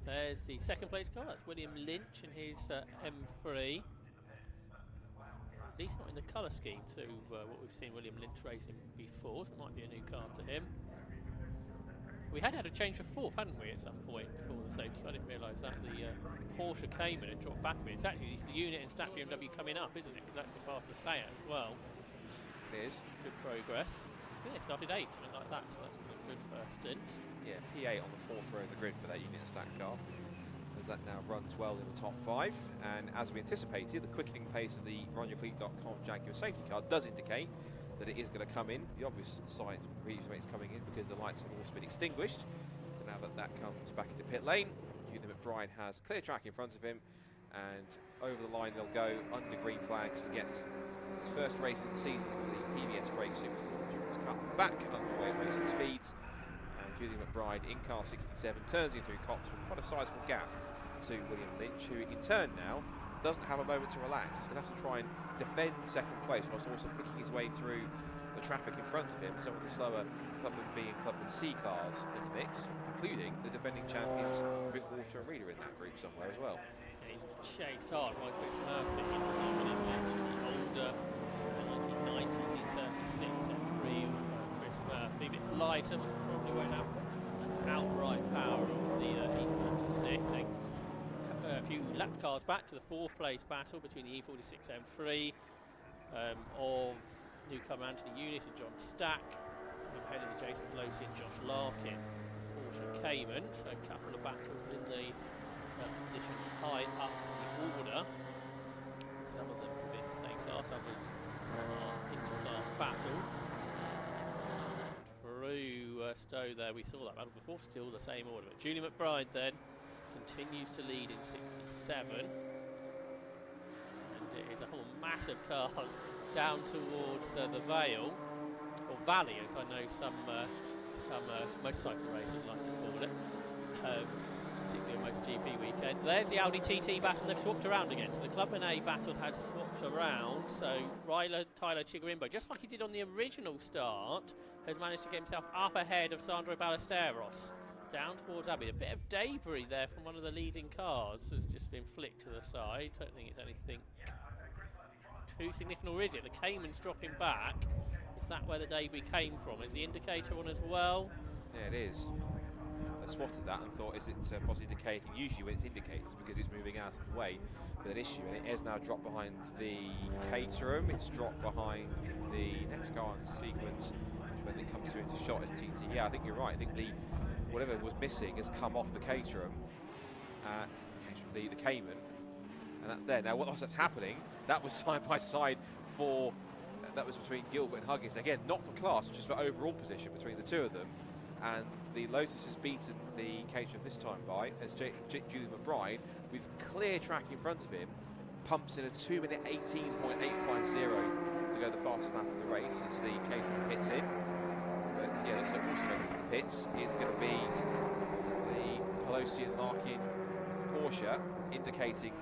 There's the second place car, that's William Lynch in his M3. He's not in the colour scheme to what we've seen William Lynch racing before, so it might be a new car to him. We had a change for fourth, hadn't we, at some point before the safety car? I didn't realise that. The Porsche Cayman and dropped back a bit. It's actually the unit and stat BMW coming up, isn't it? Because that's been part of the Seat as well. It is. Good progress. I think they started 8, something like that, so that's a good first stint. Yeah, P8 on the 4th row of the grid for that unit and stat car, as that now runs well in the top 5. And as we anticipated, the quickening pace of the RunYourFleet.com Jaguar safety car does indicate that it is going to come in. The obvious side reason it's coming in because the lights have also been extinguished. So now that that comes back into pit lane, Julian McBride has clear track in front of him, and over the line they'll go under green flags to get his first race of the season for the PBS Brake SuperSport Endurance Cup back underway at racing speeds. And Julian McBride in car 67 turns in through Cops with quite a sizable gap to William Lynch, who in turn now doesn't have a moment to relax. He's going to have to try and defend second place whilst also picking his way through the traffic in front of him. Some of the slower Clubman B and Clubman C cars in the mix, including the defending champions Drinkwater and Reader in that group somewhere as well. And he's chased hard by Chris Murphy. It's the older 1990s E36 M3 of Chris Murphy, a bit lighter, but probably won't have the outright power of the E46. A few lap cars back to the 4th place battle between the E46 M3 of newcomer Anthony Unit and John Stack, ahead of the Jason Pelosi and Josh Larkin Porsche Cayman. So a couple of battles in the position high up the order. Some of them within the same class, others are inter-class battles. Through Stowe there, we saw that battle before, still the same order. But Julian McBride then continues to lead in 67, and it is a whole mass of cars down towards the Vale, or Valley as I know some motorcycle racers like to call it, particularly on MotoGP weekend. There's the Audi TT battle, they've swapped around again, so the Clubman A battle has swapped around, so Tyler Chigarimbo, just like he did on the original start, has managed to get himself up ahead of Sandro Ballesteros. Down towards Abbey. A bit of debris there from one of the leading cars has just been flicked to the side. I don't think it's anything too significant, or is it? The Cayman's dropping back. Is that where the debris came from? Is the indicator on as well? Yeah, it is. I spotted that and thought, is it possibly indicating? Usually when it's indicated, it's because it's moving out of the way with an issue, and it has now dropped behind the Caterham. It's dropped behind the next car in the sequence, which when it comes to into shot is TT. Yeah, I think you're right. I think whatever was missing has come off the Caterham, the Cayman, and that's there. Now, whilst that's happening, that was side by side that was between Gilbert and Huggins. Again, not for class, just for overall position between the two of them. And the Lotus has beaten the Caterham this time by, as Julian McBride, with clear track in front of him, pumps in a 2-minute 18.850 to go the fastest lap of the race as the Caterham hits in. But yeah, looks like also going into the pits is going to be the Pelosi and Larkin Porsche, indicating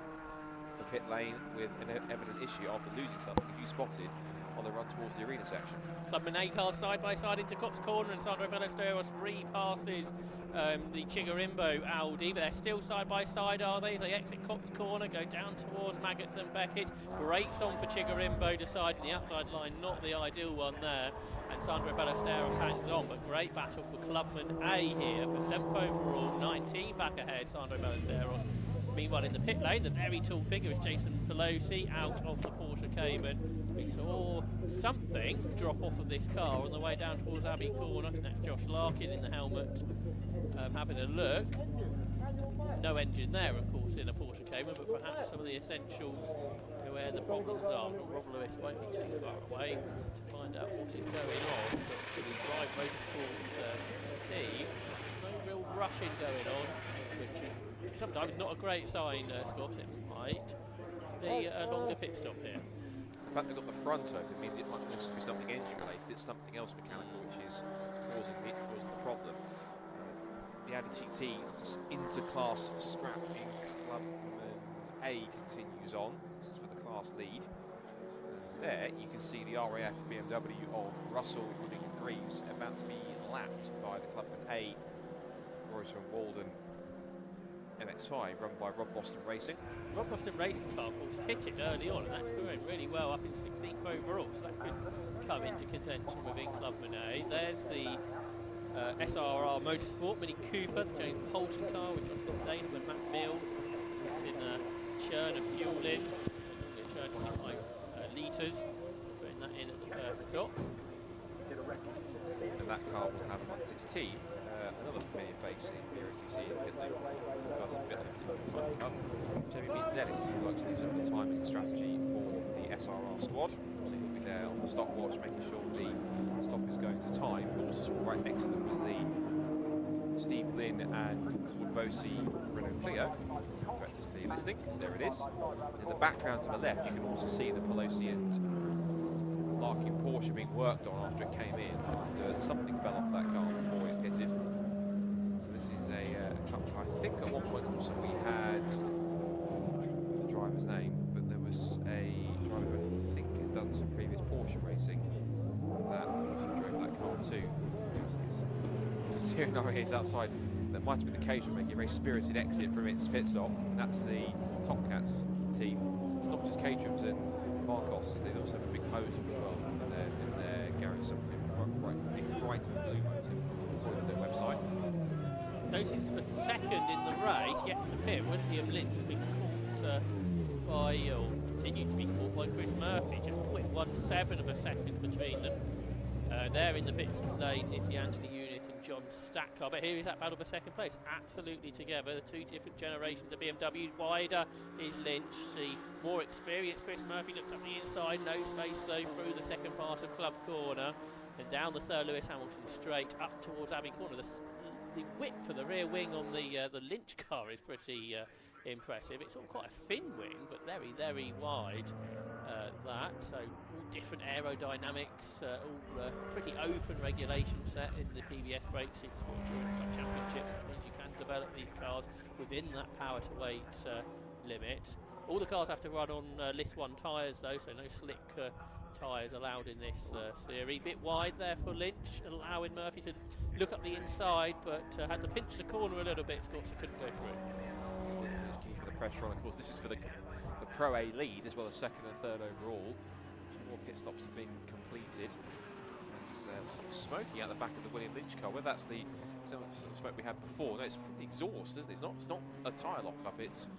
for pit lane with an evident issue after losing something, as you spotted on the run towards the arena section. Clubman A cars side by side into Cops Corner, and Sandro Ballesteros repasses the Chigarimbo Audi, but they're still side by side, are they? As they exit Cops Corner, go down towards Maggots and Beckett. Brakes on for Chigarimbo, deciding the outside line, not the ideal one there, and Sandro Ballesteros hangs on, but great battle for Clubman A here for 7th overall, 19 back ahead, Sandro Ballesteros. Meanwhile, in the pit lane, the very tall figure is Jason Pelosi out of the Porsche Cayman. We saw something drop off of this car on the way down towards Abbey Corner. I think that's Josh Larkin in the helmet, having a look. No engine there, of course, in a Porsche Cayman, but perhaps some of the essentials where the problems are. Rob Lewis won't be too far away to find out what is going on. But for the Drive Motorsports team, no real rushing going on, which is sometimes not a great sign, Scott. It might be a longer pit stop here. The fact they've got the front open means it might just be something engine related. It's something else mechanical which is causing the problem. The Audi TTs inter-class scrap in Clubman A continues on. This is for the class lead. There you can see the RAF BMW of Russell, Wooding and Greaves about to be lapped by the Clubman A Royce and Walden MX-5 run by Rob Boston Racing. Rob Boston Racing car, of course, pitted early on, and that's going really well up in 16th overall, so that could come into contention within Clubman A. There's the SRR Motorsport Mini Cooper, the James Poulton car with Jonathan Sainham and Matt Mills. It's in a churn of fuel in, normally a churn 25 litres, putting that in at the first stop. And that car will have amongst its team another familiar face in Brscc in the pit lane, JBB Zelis, who likes to do some of the timing and strategy for the SRR squad. So he'll be there on the stopwatch, making sure the stop is going to time. Also right next to them was the Steve Glynn and Claude Bosi Renault Clio. Director's clear listing, there it is. In the background to the left, you can also see the Pelosi and Larkin Porsche being worked on after it came in, after something fell off that car before it pitted. So this is a couple. I think at one point also we had, I'm trying to remember the driver's name, but there was a driver who I think had done some previous Porsche racing that also drove that car too. Just hearing our ears outside, that might have been the case for making a very spirited exit from its pit stop, and that's the Top Cats team. It's not just Caterhams and Marcos, they also have a big motor as well in their garage, something bright and blue motor according to their website. Notice for second in the race, yet to pit, William Lynch has been caught by, or continues to be caught by Chris Murphy, just 0.17 of a second between them. There in the pit lane is the Anthony Unit and John Stacker, but here is that battle for second place, absolutely together. The two different generations of BMWs. Wider is Lynch, the more experienced Chris Murphy looks up the inside, no space though through the second part of Club Corner, and down the third Lewis Hamilton straight up towards Abbey Corner. The width for the rear wing on the Lynch car is pretty impressive. It's all quite a thin wing, but very, very wide. So all different aerodynamics, all pretty open regulation set in the PBS Brakes Supersport Endurance Cup Championship, which means you can develop these cars within that power to weight limit. All the cars have to run on List 1 tyres though, so no slick tyres allowed in this series. Bit wide there for Lynch, allowing Murphy to look up the inside, but had to pinch the corner a little bit. Scott couldn't go through. Just keeping the pressure on. Of course, this is for the Pro A lead as well as second and third overall. Some more pit stops have been completed. There's something smoking out the back of the William Lynch car. Whether that's the sort of smoke we had before. No, it's from the exhaust, isn't it? It's not a tyre lock-up. It's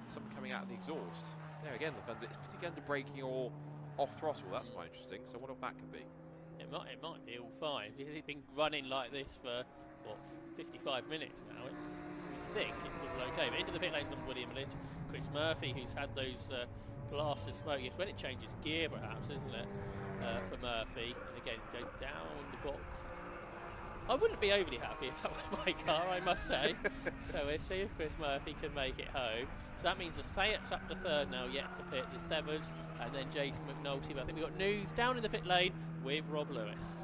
something coming out of the exhaust. There again, look, it's particularly under braking or off throttle. That's quite interesting. So I wonder what that could be. It might be all fine. It's been running like this for what 55 minutes now. I think it's all okay. But into the pit lane from William Lynch, Chris Murphy, who's had those blasts of smoke. It's when it changes gear, perhaps, isn't it, for Murphy? And again, goes down the box. I wouldn't be overly happy if that was my car, I must say. So we'll see if Chris Murphy can make it home. So that means the Sayat's up to third now, yet to pit. The Severs, and then Jason McNulty. But I think we've got news down in the pit lane with Rob Lewis.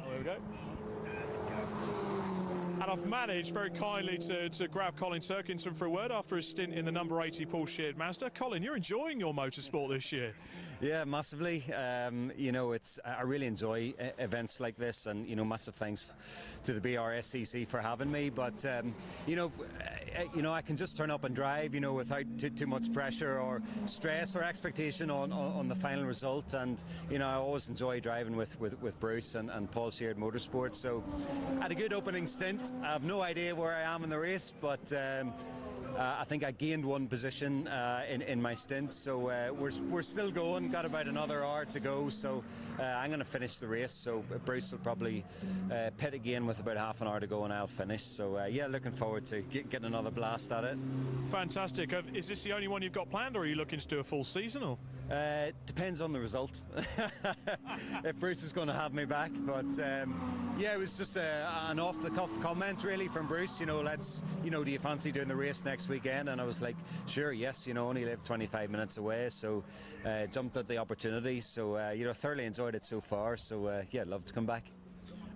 Oh, there we go. And I've managed very kindly to grab Colin Turkington for a word after his stint in the number 80 Porsche at Mazda. Colin, you're enjoying your motorsport this year. Yeah, massively. You know, I really enjoy events like this, and massive thanks to the Brscc for having me. But you know, I can just turn up and drive, without too much pressure or stress or expectation on the final result. And I always enjoy driving with Bruce and Paul Sheard Motorsport. So, had a good opening stint. I have no idea where I am in the race, but I think I gained one position in my stint, so we're still going. Got about another hour to go, so I'm going to finish the race. So Bruce will probably pit again with about half an hour to go, and I'll finish. So yeah, looking forward to getting another blast at it. Fantastic. Is this the only one you've got planned, or are you looking to do a full season? Or depends on the result. If Bruce is going to have me back, but yeah, it was just an off-the-cuff comment really from Bruce. Do you fancy doing the race next weekend? And I was like, sure, yes. Only live 25 minutes away, so jumped at the opportunity. So thoroughly enjoyed it so far. So yeah, love to come back.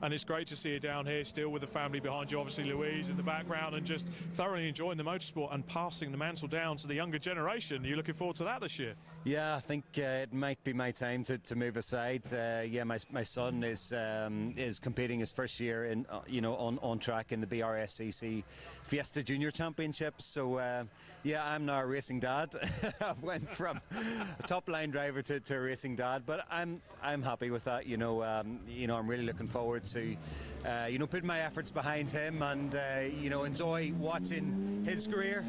And it's great to see you down here still with the family behind you, obviously Louise in the background, and just thoroughly enjoying the motorsport and passing the mantle down to the younger generation. Are you looking forward to that this year? Yeah, I think it might be my time to move aside. Yeah, my son is competing his first year in on track in the Brscc Fiesta Junior Championships. So yeah, I'm now a racing dad. I went from a top line driver to a racing dad, but I'm happy with that. I'm really looking forward to put my efforts behind him and enjoy watching his career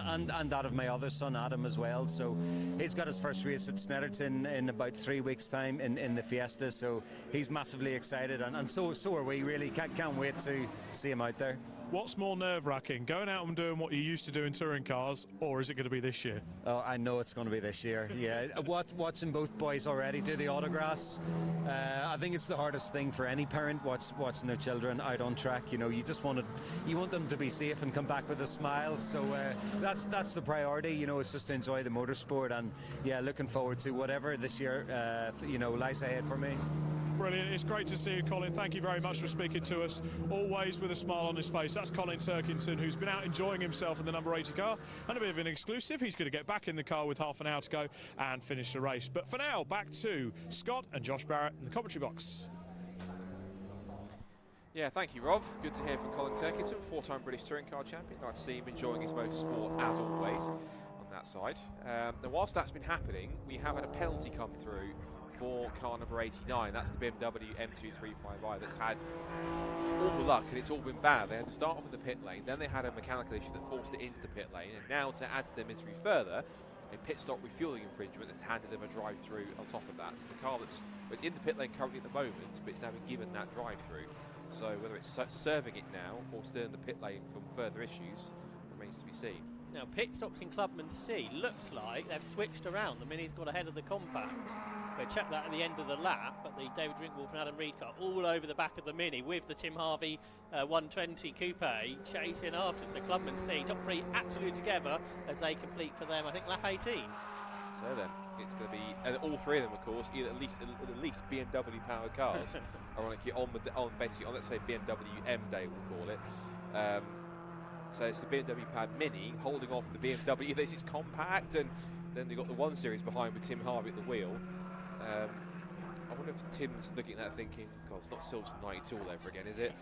and that of my other son Adam as well. So he's got his first race at Snetterton in about 3 weeks time in the Fiesta, so he's massively excited, and so are we really. Can't wait to see him out there. What's more nerve-wracking, going out and doing what you used to do in touring cars, or is it going to be this year? Oh, I know it's going to be this year. Yeah, watching both boys already do the autographs, I think it's the hardest thing for any parent watching their children out on track. You want them to be safe and come back with a smile. So that's the priority. It's just to enjoy the motorsport, and yeah, looking forward to whatever this year lies ahead for me. Brilliant. It's great to see you, Colin. Thank you very much for speaking to us, always with a smile on his face. That's Colin Turkington, who's been out enjoying himself in the number 80 car, and a bit of an exclusive. He's going to get back in the car with half an hour to go and finish the race. But for now, back to Scott and Josh Barrett in the commentary box. Yeah, thank you, Rob. Good to hear from Colin Turkington, four-time British touring car champion. Nice to see him enjoying his motorsport as always on that side. Now, whilst that's been happening, we have had a penalty come through for car number 89. That's the BMW M235i that's had all the luck, and it's all been bad. They had to start off in the pit lane, then they had a mechanical issue that forced it into the pit lane, and now to add to their misery further, a pit stop refueling infringement that's handed them a drive-through on top of that. So the car it's in the pit lane currently at the moment, but it's now been given that drive-through. So whether it's serving it now or still in the pit lane from further issues remains to be seen. Now, pit stops in Clubman C looks like they've switched around. The Mini's got ahead of the compact. They checked that at the end of the lap, but the David Drinkwater and Adam Reed car all over the back of the Mini with the Tim Harvey 120 Coupe chasing after. So Clubman C, top three absolutely together as they complete for them, I think, lap 18. So then, it's going to be, and all three of them, of course, at least BMW powered cars, ironically on let's say BMW M Day, we'll call it. So it's the BMW Pad Mini holding off the BMW. It's compact, and then they've got the 1 Series behind with Tim Harvey at the wheel. I wonder if Tim's looking at that thinking, God, it's not Silverstone 92 all over again, is it?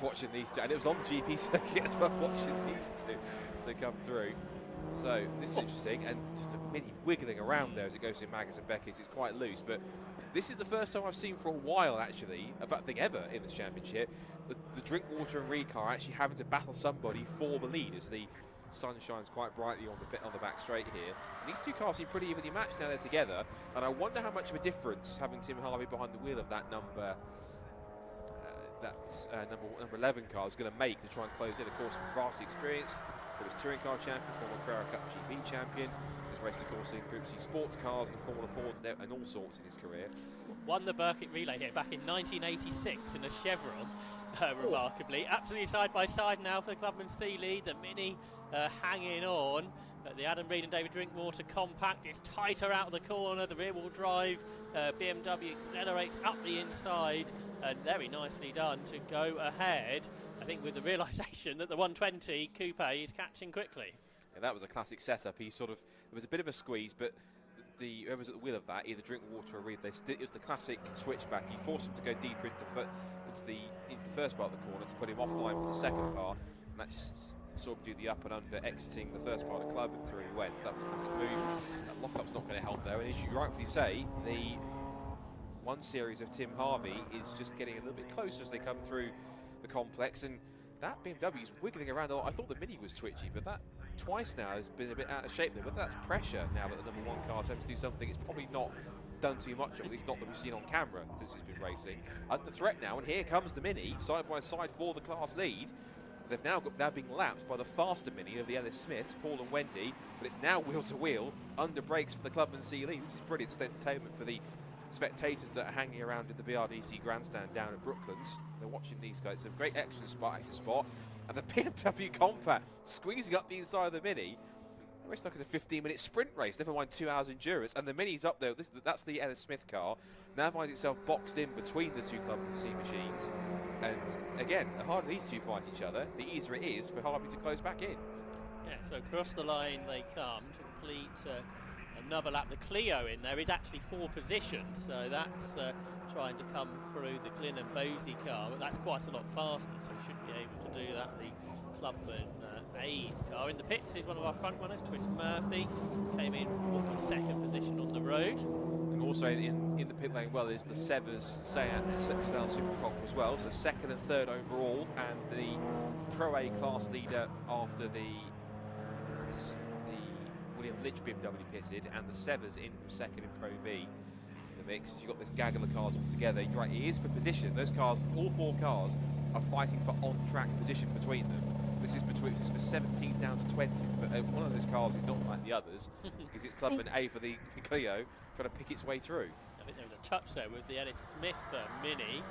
Watching these two, and it was on the GP circuit as well, watching these two as they come through. So this is interesting, and just a Mini wiggling around there as it goes to Magnus and Beckett's. It's quite loose, but this is the first time I've seen for a while, actually, in fact, I think ever in this championship, the Drinkwater and Reed car actually having to battle somebody for the lead as the sun shines quite brightly on the back straight here. And these two cars seem pretty evenly matched now they're together, and I wonder how much of a difference having Tim Harvey behind the wheel of that number 11 car is going to make to try and close in. Of course, with vast experience, British touring car champion, former Carrera Cup GP champion, has raced, of course, in Group C sports cars and Formula Fords and all sorts in his career. Won the Brscc relay here back in 1986 in a Chevron, remarkably. Absolutely side by side now for the Clubman C lead. The Mini hanging on. The Adam Reed and David Drinkwater compact is tighter out of the corner. The rear wheel drive BMW accelerates up the inside, and very nicely done to go ahead, I think, with the realisation that the 120 Coupe is catching quickly. Yeah, that was a classic setup. There was a bit of a squeeze, but whoever's at the wheel of that, either Drinkwater or Reed, it was the classic switchback. He forced him to go deeper into the first part of the corner to put him offline for the second part, and that just saw him do the up and under, exiting the first part of the club, and through he went. So that was a classic move. That lock-up's not going to help, though, and as you rightfully say, the 1 Series of Tim Harvey is just getting a little bit closer as they come through the complex, and that BMW is wiggling around a lot. I thought the Mini was twitchy, but that twice now has been a bit out of shape there. Whether that's pressure now that the number 1 car is having to do something, it's probably not done too much, at least not that we've seen on camera since it's been racing. Under threat now, and here comes the Mini, side by side for the class lead. They've now being lapped by the faster Mini of the Ellis Smiths, Paul and Wendy, but it's now wheel to wheel, under brakes for the Clubman C lead. This is brilliant entertainment for the spectators that are hanging around in the BRDC grandstand down at Brooklands. They're watching these guys. It's a great action spot, and the BMW Compact squeezing up the inside of the Mini. The race like it's a 15-minute sprint race, never mind 2 hours endurance, and the Mini's up there. That's the Ellis Smith car. Now finds itself boxed in between the two Clubman C machines. And again, the harder these two fight each other, the easier it is for Harvey to close back in. Yeah, so across the line they come to complete another lap. The Clio in there is actually 4 positions, so that's trying to come through the Glyn and Bosey car, but that's quite a lot faster, so should be able to do that. The Clubman A car in the pits is one of our front runners, Chris Murphy, came in from the 2nd position on the road. And also in the pit lane, well, is the Severs Seat Super Cup as well, so 2nd and 3rd overall, and the Pro A class leader after the William Litch BMW pitted, and the Severs in from 2nd in Pro B in the mix. You've got this gaggle of cars all together. You're right, it is for position. Those cars, all 4 cars, are fighting for on-track position between them. This is for 17th down to 20, but one of those cars is not like the others because it's Clubman A for the Clio trying to pick its way through. I think there was a touch there with the Ellis Smith Mini,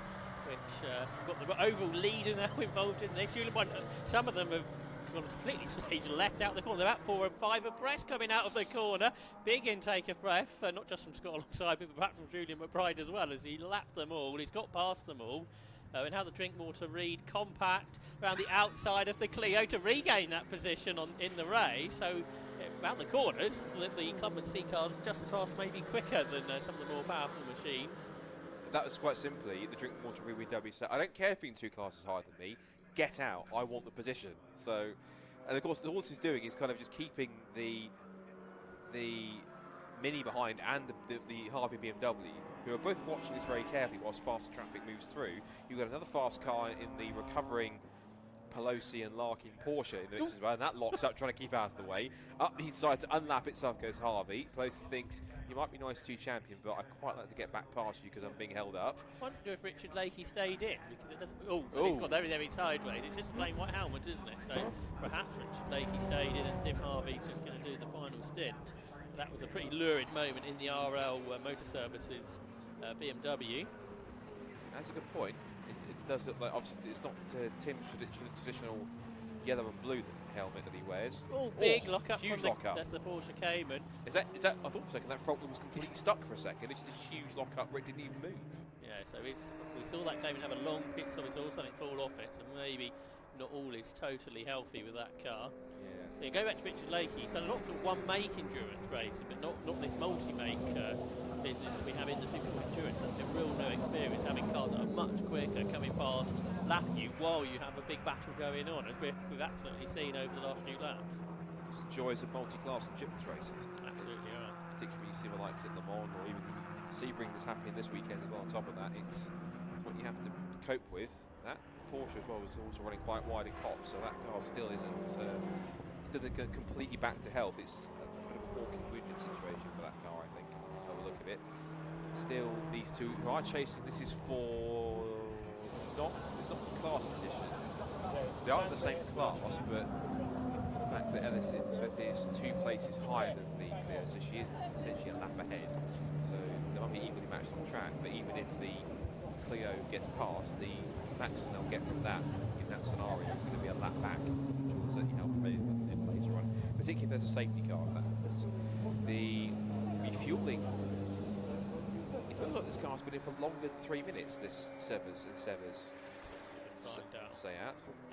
which got the overall leader now involved in this. Some of them have gone completely stage left out the corner. They're about 4 and 5 abreast coming out of the corner. Big intake of breath, not just from Scott alongside, but perhaps from Julian McBride as well, as he lapped them all. He's got past them all. And how the Drinkwater Reed compact around the outside of the Clio to regain that position in the race. So around the corners, the Clubman C cars just as fast, maybe quicker than some of the more powerful machines. That was quite simply the Drinkwater Reed W said, I don't care if you're in 2 classes higher than me, get out, I want the position. So, and of course all this is doing is kind of just keeping the Mini behind and the Harvey BMW, who are both watching this very carefully whilst fast traffic moves through. You've got another fast car in the recovering Pelosi and Larkin Porsche in the mix as well, and that locks up, trying to keep out of the way. Up the inside to unlap itself goes Harvey. Pelosi thinks, you might be nice to champion, but I'd quite like to get back past you because I'm being held up. I wonder if Richard Lakey stayed in. He's got there sideways. It's just a plain white helmet, isn't it? So perhaps Richard Lakey stayed in and Tim Harvey's just going to do the final stint. That was a pretty lurid moment in the RL Motor Services BMW. That's a good point. It does look like, obviously, it's not Tim's traditional yellow and blue helmet that he wears. Big lockup huge from lockup. That's the Porsche Cayman. Is that? I thought for a second that front wheel was completely stuck for a second. It's just a huge lockup where it didn't even move. Yeah, so we saw that Cayman have a long pit, so we saw something fall off it, so maybe not all is totally healthy with that car. Yeah. Go back to Richard Lakey. He's done a lot of one-make endurance racing, but not this multi-make business that we have in the Supersport Endurance. That's a real new experience, having cars that are much quicker coming past, lapping you while you have a big battle going on, as we've absolutely seen over the last few laps. It's the joys of multi-class endurance racing. Absolutely right. Particularly when you see the likes at Le Mans or even Sebring that's happening this weekend as well. On top of that, it's what you have to cope with. That Porsche as well was also running quite wide in Cops, so that car still isn't completely back to health. It's a bit of a walking wounded situation for that car, I think, by the look of it. Still, these two who are chasing, this is for it's not the class position. They are in the same class, but the fact that Ellis Smith is 2 places higher than the Clio, so she is essentially a lap ahead. So they might be equally matched on track, but even if the Clio gets past, the maximum they'll get from that in that scenario is going to be a lap back, which will certainly help them later on, particularly if there's a safety car if that happens. The refuelling, it feels like this car's been in for longer than 3 minutes, this Severs Seat.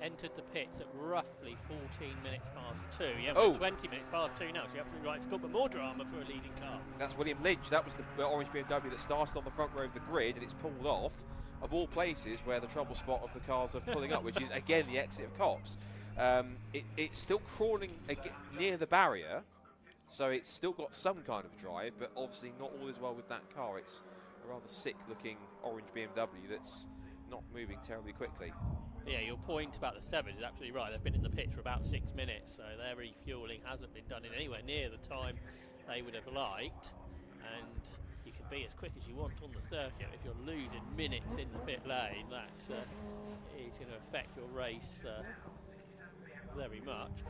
Entered the pits at roughly 14 minutes past 2. Yeah, 20 minutes past 2 now, so you're absolutely right. It's got more drama for a leading car. That's William Lynch. That was the orange BMW that started on the front row of the grid, and it's pulled off, of all places, where the trouble spot of the cars are pulling up, which is, again, the exit of Cops. It's still crawling near the barrier, so it's still got some kind of drive, but obviously not all is well with that car. It's a rather sick-looking orange BMW that's not moving terribly quickly. Yeah, your point about the 7 is absolutely right. They've been in the pits for about 6 minutes, so their refuelling hasn't been done in anywhere near the time they would have liked. And you can be as quick as you want on the circuit. If you're losing minutes in the pit lane, that is going to affect your race very much.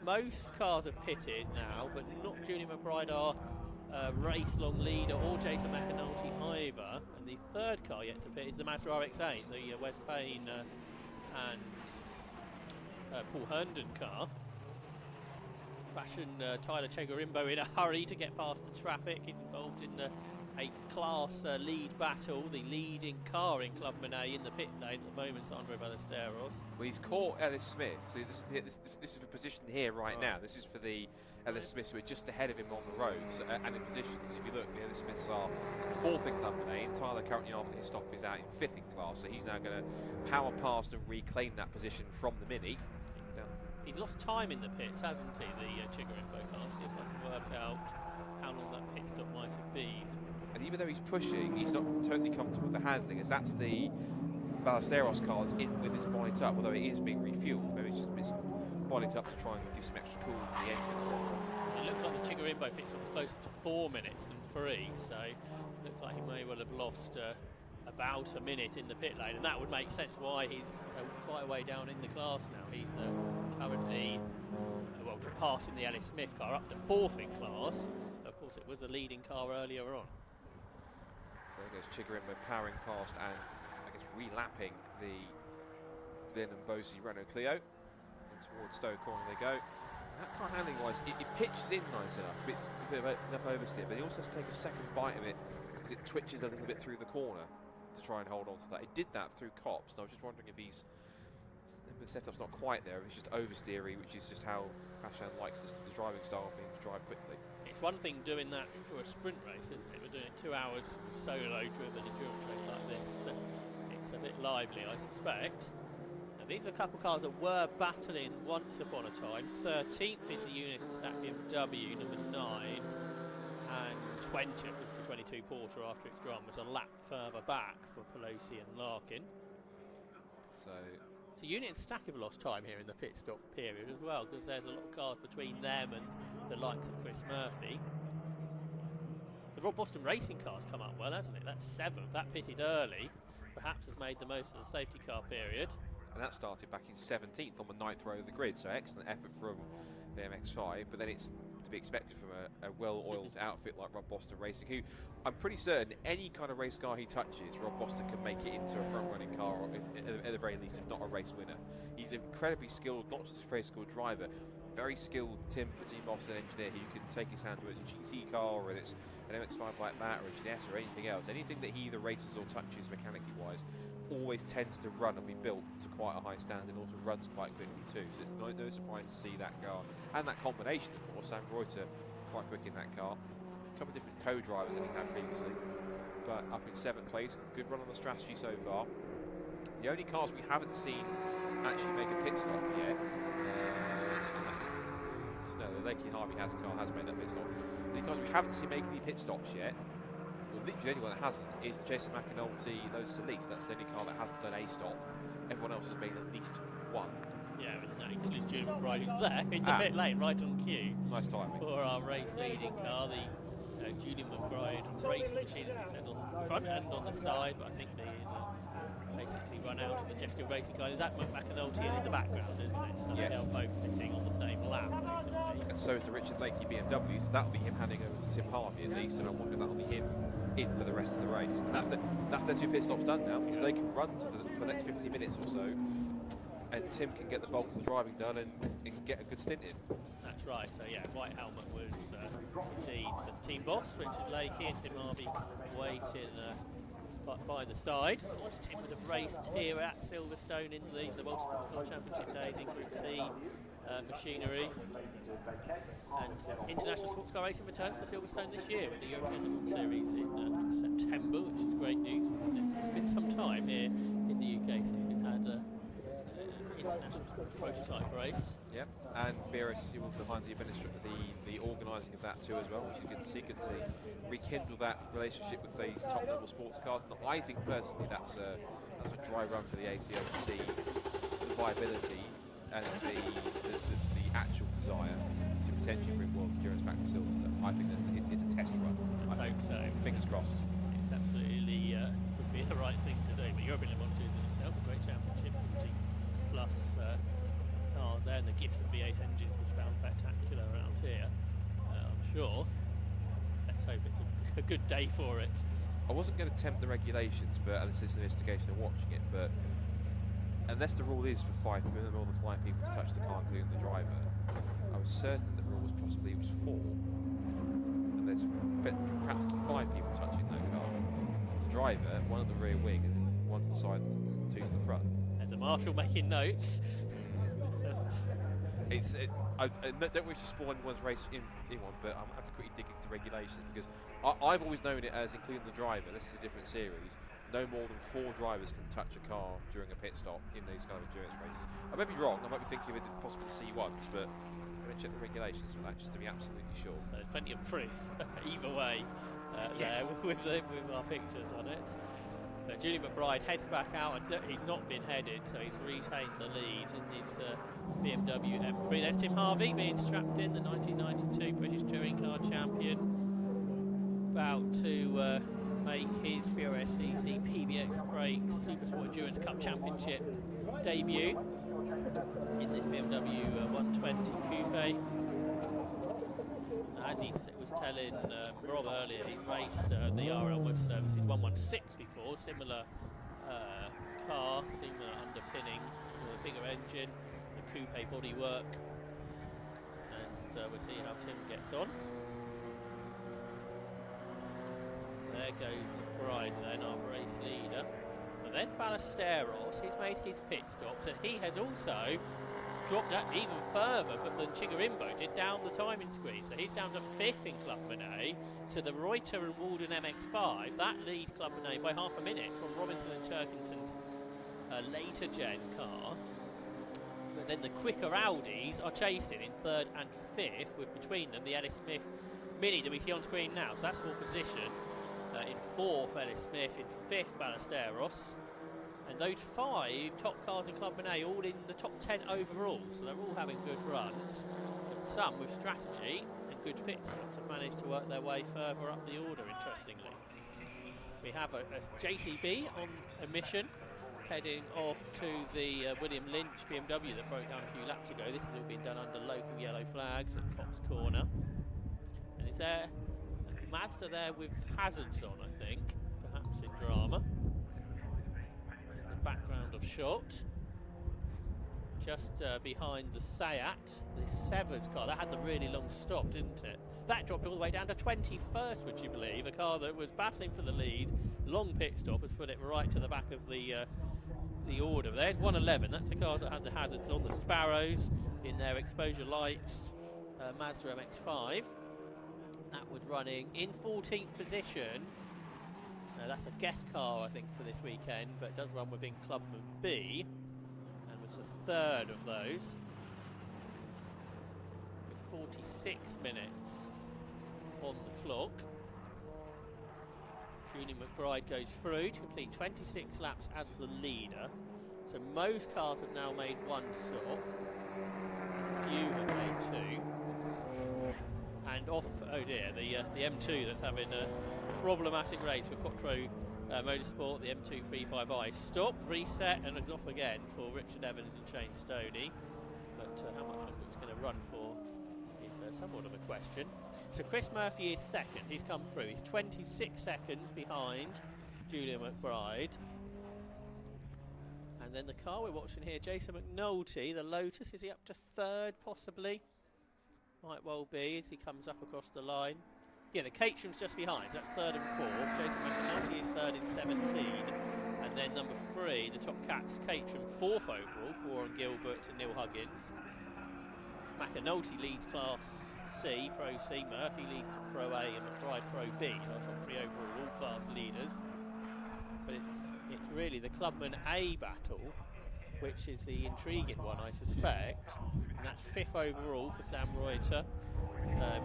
Most cars have pitted now, but not Julian McBride, our race-long leader, or Jason McAnulty either. And the third car yet to pit is the Mazda RX-8, the Wes Payne and Paul Herndon car. Russian Tyler Chegarimbo in a hurry to get past the traffic. He's involved in a class lead battle. The leading car in Clubman A in the pit lane at the moment is Andre Ballesteros. Well, he's caught Ellis Smith. So this is for position here right now. This is for the Ellis Smiths who are just ahead of him on the road and in position. Because if you look, the Ellis Smiths are 4th in Clubman A, and Tyler currently after his stop is out in 5th in class. So he's now going to power past and reclaim that position from the Mini. He's lost time in the pits, hasn't he, the Chegarimbo car? See if I can work out how long that pit stop might have been. And even though he's pushing, he's not totally comfortable with the handling, as that's the Ballesteros car that's in with his bonnet up, although it is being refueled. Maybe it's just a bit bonnet up to try and give some extra cool to the engine. It looks like the Chegarimbo pit stop was closer to 4 minutes than 3, so it looks like he may well have lost about a minute in the pit lane, and that would make sense why he's quite a way down in the class now. He's currently passing the Ellis Smith car up to 4th in class. Of course, it was a leading car earlier on. So there goes Chegarimbo powering past and I guess relapping the Glyn and Bosie Renault Clio. And towards Stowe Corner they go. And that car handling wise, it pitches in nice enough. It's a bit of enough oversteer, but he also has to take a second bite of it as it twitches a little bit through the corner to try and hold on to that. He did that through Cops, so I was just wondering if the setup's not quite there. It's just oversteery, which is just how Hashan likes the driving style for him to drive quickly. It's one thing doing that for a sprint race, isn't it? We're doing it 2 hours solo-driven endurance race like this. It's a bit lively, I suspect. Now, these are a couple of cars that were battling once upon a time. 13th is the Unison Stack BMW, number 9, and 20th is the 22 Porter after its run was a lap further back for Pelosi and Larkin. So Unit and Stack have lost time here in the pit stop period as well, because there's a lot of cars between them and the likes of Chris Murphy. The Rob Boston Racing car's come up well, hasn't it? That's 7th. That pitted early, perhaps has made the most of the safety car period. And that started back in 17th on the 9th row of the grid, so excellent effort from the MX-5, but then it's to be expected from a well-oiled outfit like Rob Boston Racing, who I'm pretty certain any kind of race car he touches, Rob Boston can make it into a front-running car, or at the very least, if not a race winner. He's incredibly skilled, not just a very skilled driver, very skilled team boss and engineer who can take his hand to it. It's a GT car, or whether it's an MX-5 like that, or a Ginetta, or anything else. Anything that he either races or touches mechanically-wise always tends to run and be built to quite a high standard, and also runs quite quickly too. So it's no surprise to see that car and that combination. Of course, Sam Reuter quite quick in that car. A couple of different co-drivers than he had previously, but up in 7th place. Good run on the strategy so far. The only cars we haven't seen actually make a pit stop yet. No, the Lakey Harvey car has made that pit stop. The cars we haven't seen make any pit stops yet, well, literally the only one that hasn't, is the Jason McAnulty Lotus Elise. That's the only car that hasn't done a stop. Everyone else has made at least one. Yeah, and that includes Julian McBride, who's there in the pit lane, right on cue. Nice timing. For our race-leading car, the Julian McBride race machine, as it says on the front and on the side, but I think they basically run out of the Jeff Steele Racing car. Is that McAnulty in the background, isn't it? So yes. They're both pitting on the same lap, basically. And so is the Richard Lakey BMW, so that'll be him handing over to Tim Harvey at least, and I'm wondering that'll be him in for the rest of the race. And that's their 2 pit stops done now, so they can run for the next 50 minutes or so, and Tim can get the bulk of the driving done and get a good stint in. That's right, so yeah, White Helmet was indeed the team boss, Richard Lakey, and Tim Harvey waiting by the side. Of course, Tim would have raced here at Silverstone in the World Supercar Championship days in Group C machinery. And International Sports Car Racing returns to Silverstone this year with the European Le Mans Series in September, which is great news because it's been some time here in the UK since we've had international sports prototype race. Yeah, and Brscc was behind the organising of that too as well, which is good to see. Good to rekindle that relationship with these top level sports cars. And I think personally that's a dry run for the ACOC viability and the actual desire to potentially bring World Endurance back to Silverstone. I think it's a test run. Let's hope so. Fingers crossed. It's absolutely would be the right thing to do. But European Le Mans season itself, a great championship, 40 plus cars there, and the Gibson V8 engines, which found spectacular around here. I'm sure. Let's hope it's a good day for it. I wasn't going to tempt the regulations, but this is an investigation of watching it. But unless the rule is for more than 5 people to touch the car, including the driver, I was certain the rule was possibly it was 4, and there's practically 5 people touching that car. The driver, one at the rear wing, and one to the side, 2 to the front. There's a marshal making notes. I don't wish to spoil anyone's race in one, but I'm going to have to quickly dig into the regulations, because I've always known it as, including the driver, this is a different series, no more than 4 drivers can touch a car during a pit stop in these kind of endurance races. I might be wrong, I might be thinking of it possibly the C1s, but I'm going to check the regulations for that just to be absolutely sure. There's plenty of proof either way yes. there with our pictures on it. Julian McBride heads back out. He's not been headed, so he's retained the lead in his BMW M3. There's Tim Harvey being strapped in, the 1992 British Touring Car champion, about to make his Brscc PBX Brakes SuperSport Endurance Cup Championship debut in this BMW 120 Coupe. As he was telling Rob earlier, he's raced the RL Motor Services 116 before, similar car, similar underpinning, with a bigger engine, the coupe bodywork, and we'll see how Tim gets on. There goes McBride then, our race leader. And there's Ballesteros, he's made his pit stops, and he has also dropped that even further than Chigarimbo did down the timing screen. So he's down to 5th in Clubman A. So the Reuter and Walden MX-5, that leads Clubman A by half a minute from Robinson and Turkington's later gen car. But then the quicker Audis are chasing in 3rd and 5th, with between them the Ellis Smith Mini that we see on screen now. So that's 4th position. In 4th, Ellis Smith. In 5th, Ballesteros. And those 5 top cars in Clubman A all in the top 10 overall, so they're all having good runs. And some with strategy and good pit stops have managed to work their way further up the order, interestingly. We have a JCB on a mission, heading off to the William Lynch BMW that broke down a few laps ago. This has all been done under local yellow flags at Cops Corner. And is there Mazda there with hazards on, I think, perhaps in drama. Background of shot, just behind the Seat, the Severs car. That had the really long stop, didn't it? That dropped all the way down to 21st, would you believe? A car that was battling for the lead, long pit stop, has put it right to the back of the order. There's 111, that's the cars that had the hazards on. The Sparrows in their exposure lights, Mazda MX-5. That was running in 14th position. That's a guest car, I think, for this weekend, but it does run within Clubman B, and was the 3rd of those, with 46 minutes on the clock. Julian McBride goes through to complete 26 laps as the leader, so most cars have now made 1 stop, few have made 2. And off, oh dear, the M2 that's having a problematic race for Quattro Motorsport, the M235i stopped, reset, and is off again for Richard Evans and Shane Stoney. But how much longer it's going to run for is somewhat of a question. So Chris Murphy is 2nd, he's come through, he's 26 seconds behind Julian McBride. And then the car we're watching here, Jason McNulty, the Lotus, is he up to 3rd possibly? Might well be as he comes up across the line. Yeah, the Caterham's just behind, so that's 3rd and 4th. Jason McNulty is 3rd in 17. And then number 3, the Top Cats, Caterham, 4th overall for Warren Gilbert and Neil Huggins. McAnulty leads Class C, Pro C. Murphy leads Pro A and McBride Pro B. Our top 3 overall, all class leaders. But it's really the Clubman A battle, which is the intriguing one, I suspect. And that's 5th overall for Sam Reuter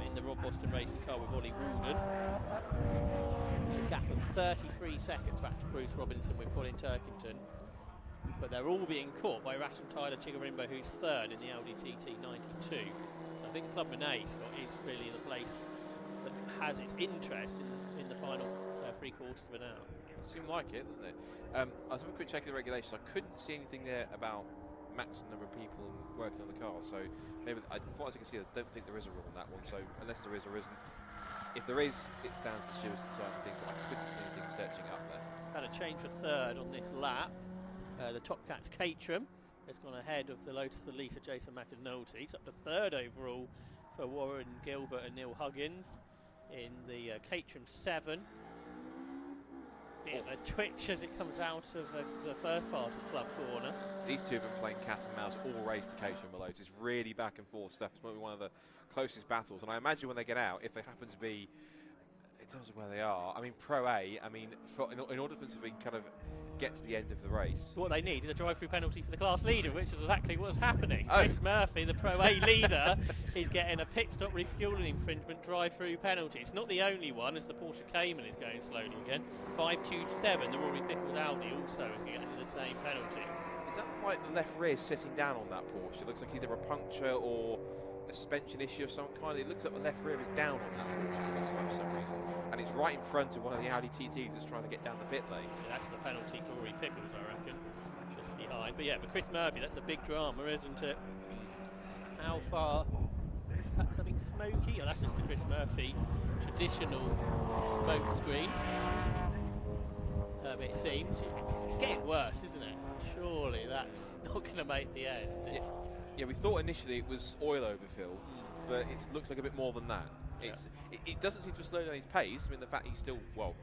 in the Rob Boston racing car with Ollie Walden. A gap of 33 seconds back to Bruce Robinson with Colin Turkington. but they're all being caught by Ration Tyler Chigarimbo, who's third in the Audi TT 92. So I think Clubman A, Scott, is really the place that has its interest in the final 3/4 of an hour. It seemed like it, doesn't it? I was having a quick check of the regulations. I couldn't see anything there about maximum number of people working on the car, so maybe I thought as I can see, I don't think there is a rule on that one, so unless there is or isn't, if there is, it's down to the stewards to decide, I think, but I couldn't see anything searching up there. Had a change for third on this lap. The Top Cat's Caterham has gone ahead of the Lotus Elise of Jason McAnulty. It's up to third overall for Warren Gilbert and Neil Huggins in the Caterham 7. Bit of a twitch as it comes out of the first part of Club Corner. These two have been playing cat and mouse all race to Caterham below. It's really back and forth stuff. It's probably one of the closest battles. And I imagine when they get out, if they happen to be, in terms of where they are, I mean, Pro A, I mean, in order for them to be kind of get to the end of the race. What they need is a drive-through penalty for the class leader, which is exactly what's happening. Chris Murphy, the Pro A leader, is getting a pit stop refuelling infringement drive-through penalty. It's not the only one, as the Porsche Cayman is going slowly again. 527, the Rory Pickles Audi also is getting the same penalty. Is that like the left rear sitting down on that Porsche? It looks like either a puncture or a suspension issue of some kind. It looks like the left rear is down on that Porsche, it looks like, for some reason. And it's right in front of one of the Audi TTs that's trying to get down the pit lane. Yeah, that's the penalty for Rory Pickles, I reckon, just behind. But yeah, for Chris Murphy, that's a big drama, isn't it? How far? Is that something smoky? Oh, that's just a Chris Murphy traditional smoke screen. But it seems it's getting worse, isn't it? Surely that's not going to make the end. Yeah, we thought initially it was oil overfill, but it looks like a bit more than that. Yeah. It doesn't seem to slow down his pace. I mean, the fact he's still, well,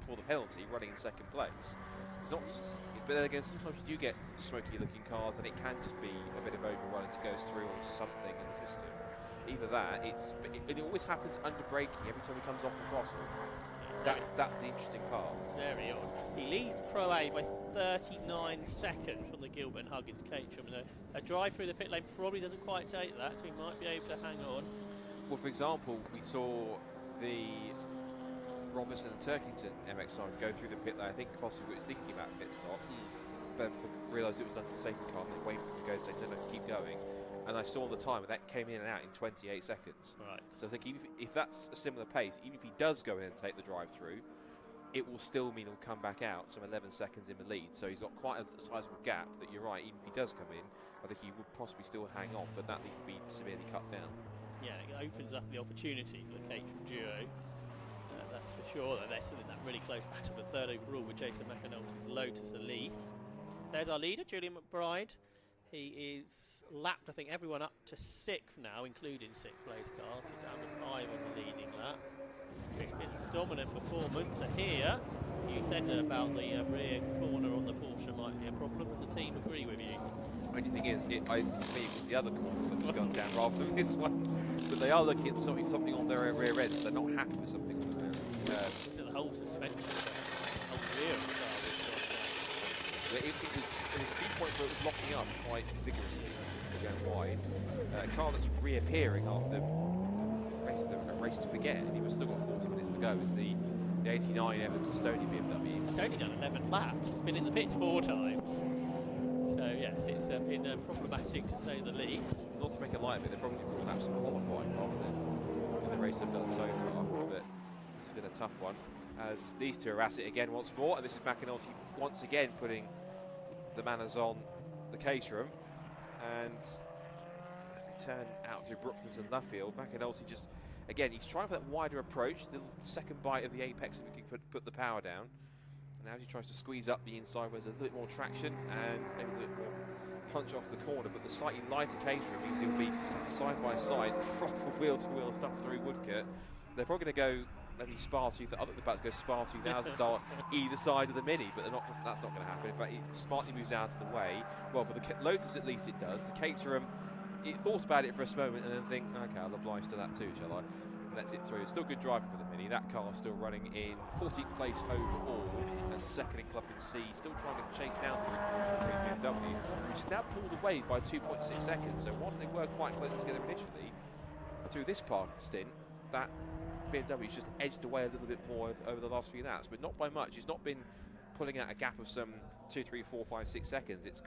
for the penalty, running in second place. It's not. But then again, sometimes you do get smoky-looking cars, and it can just be a bit of overrun as it goes through or something in the system. Either that, it always happens under braking every time he comes off the throttle. That's the interesting part. It's very odd. He leads Pro A by 39 seconds from the Gilbert and Huggins Caterham. And a drive through the pit lane probably doesn't quite take that, so he might be able to hang on. Well, for example, we saw the Robinson and Turkington MX-5 go through the pit lane. I think possibly was thinking about pit stop, then realised it was under the safety car and then waved him to go, saying, no, keep going. And I saw on the time that came in and out in 28 seconds. Right. So I think if that's a similar pace, even if he does go in and take the drive through, it will still mean he'll come back out some 11 seconds in the lead. So he's got quite a sizable gap that you're right, even if he does come in, I think he would possibly still hang on, but that would be severely cut down. Yeah, it opens up the opportunity for the Caterham duo. That's for sure. They're still in that really close battle for third overall with Jason McAnulty's Lotus Elise. There's our leader, Julian McBride. He is lapped, I think, everyone up to 6th now, including 6th place cars. So down to 5 on the leading lap. It's been a dominant performance. So here, you said about the rear corner on the Porsche might be a problem, and the team agree with you. The only thing is, it was the other corner that was gone down rather than this one. But they are looking at something on their rear end. They're not happy with something on the rear end. So the whole suspension, the whole rear it was a few points where it was locking up quite vigorously, going wide. A car that's reappearing after basically a race to forget, and he was still got 40 minutes to go. Is the 89 Evans Estonia BMW. It's only done 11 laps. It's been in the pits 4 times. So yes, it's been problematic to say the least. Not to make it light of it, they're probably more laps of qualifying rather than in the race they've done so far. But it's been a tough one, as these two are at it again once more, and this is McAnulty once again putting the manners on the Caterham, and as they turn out through Brooklands and Luffield, McAnulty just, again, he's trying for that wider approach, the second bite of the apex, if he can put the power down. And now he tries to squeeze up the inside where there's a little bit more traction and maybe a little more punch off the corner, but the slightly lighter Caterham means he'll be side by side, proper wheel to wheel stuff through Woodcote. They're probably going to go maybe Spa 2000. I think they're about to go Spa 2000 style either side of the Mini, but that's not going to happen. In fact, it smartly moves out of the way. Well, for the Lotus at least it does. The Caterham, it thought about it for a moment and then think, okay, I'll oblige to that too, shall I? And lets it through. It's still good driving for the Mini. That car still running in 14th place overall and second in Clubman C. Still trying to chase down the Porsche BMW, which is now pulled away by 2.6 seconds. So whilst they were quite close together initially, through this part of the stint, that BMW's just edged away a little bit more over the last few laps, but not by much. It's not been pulling out a gap of some 2, 3, 4, 5, 6 seconds, it's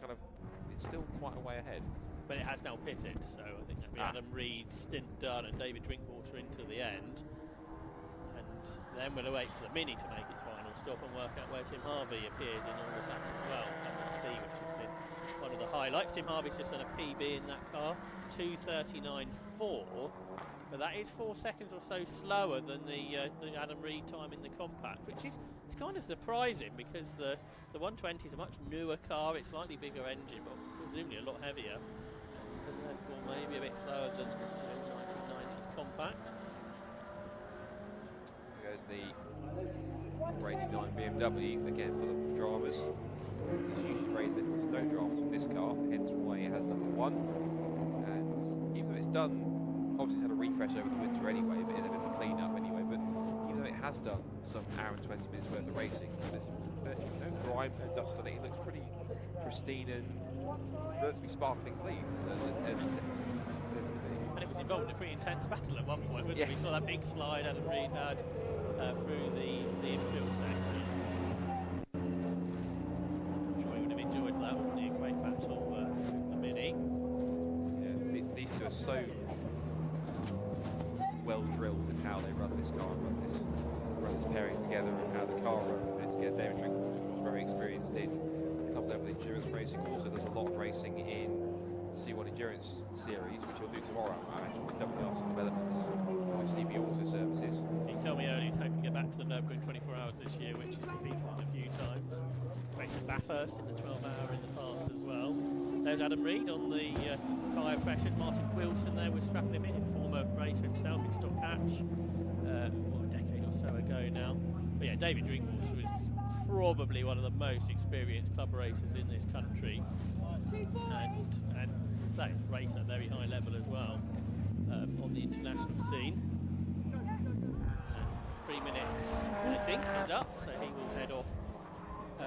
still quite a way ahead. But it has now pitted, so I think that'll be Adam Reed's stint done and David Drinkwater into the end. And then we'll wait for the Mini to make its final stop and work out where Tim Harvey appears in all of that as well. Let's see, which has been one of the highlights. Tim Harvey's just done a PB in that car, 2:39.4, but that is 4 seconds or so slower than the Adam Reed time in the compact, which is it's kind of surprising because the 120 is a much newer car. It's slightly bigger engine, but presumably a lot heavier, and therefore maybe a bit slower than the 1990s compact. Goes the 489 BMW again for the dramas. It's usually very little to no dramas with this car, hence why it has number 1. And even though it's done, obviously it's had a refresh over the winter anyway, but in a bit of a clean up anyway. But even though it has done some hour and 20 minutes worth of racing, there's no grime, no dust on it. It looks pretty pristine and relatively sparkling clean as it appears to be. And it was involved in a pretty intense battle at one point, wasn't it? Yes. We saw that big slide Adam Reed had through the infield section. I'm sure he would have enjoyed that, wouldn't he? A great battle with the Mini. Yeah, these two are so well drilled in how they run this car and run this pairing together and how the car runs together. David Drinkwater was very experienced in top-level endurance racing. Also does a lot of racing in the C1 Endurance Series, which he'll do tomorrow, I imagine, with WRC Developments with CB Auto Services. He told me earlier he's hoping to get back to the Nürburgring 24 hours this year, which he's been a few times. Raced at Bathurst in the 12-hour in the past as well. There's Adam Reed on the tyre pressures. Martin Wilson there was strapping him in, former racer himself in Stock Hatch, a decade or so ago now. But yeah, David Drinkwater was probably one of the most experienced club racers in this country, and so he's racer at a very high level as well on the international scene. So 3 minutes, I think, is up, so he will head off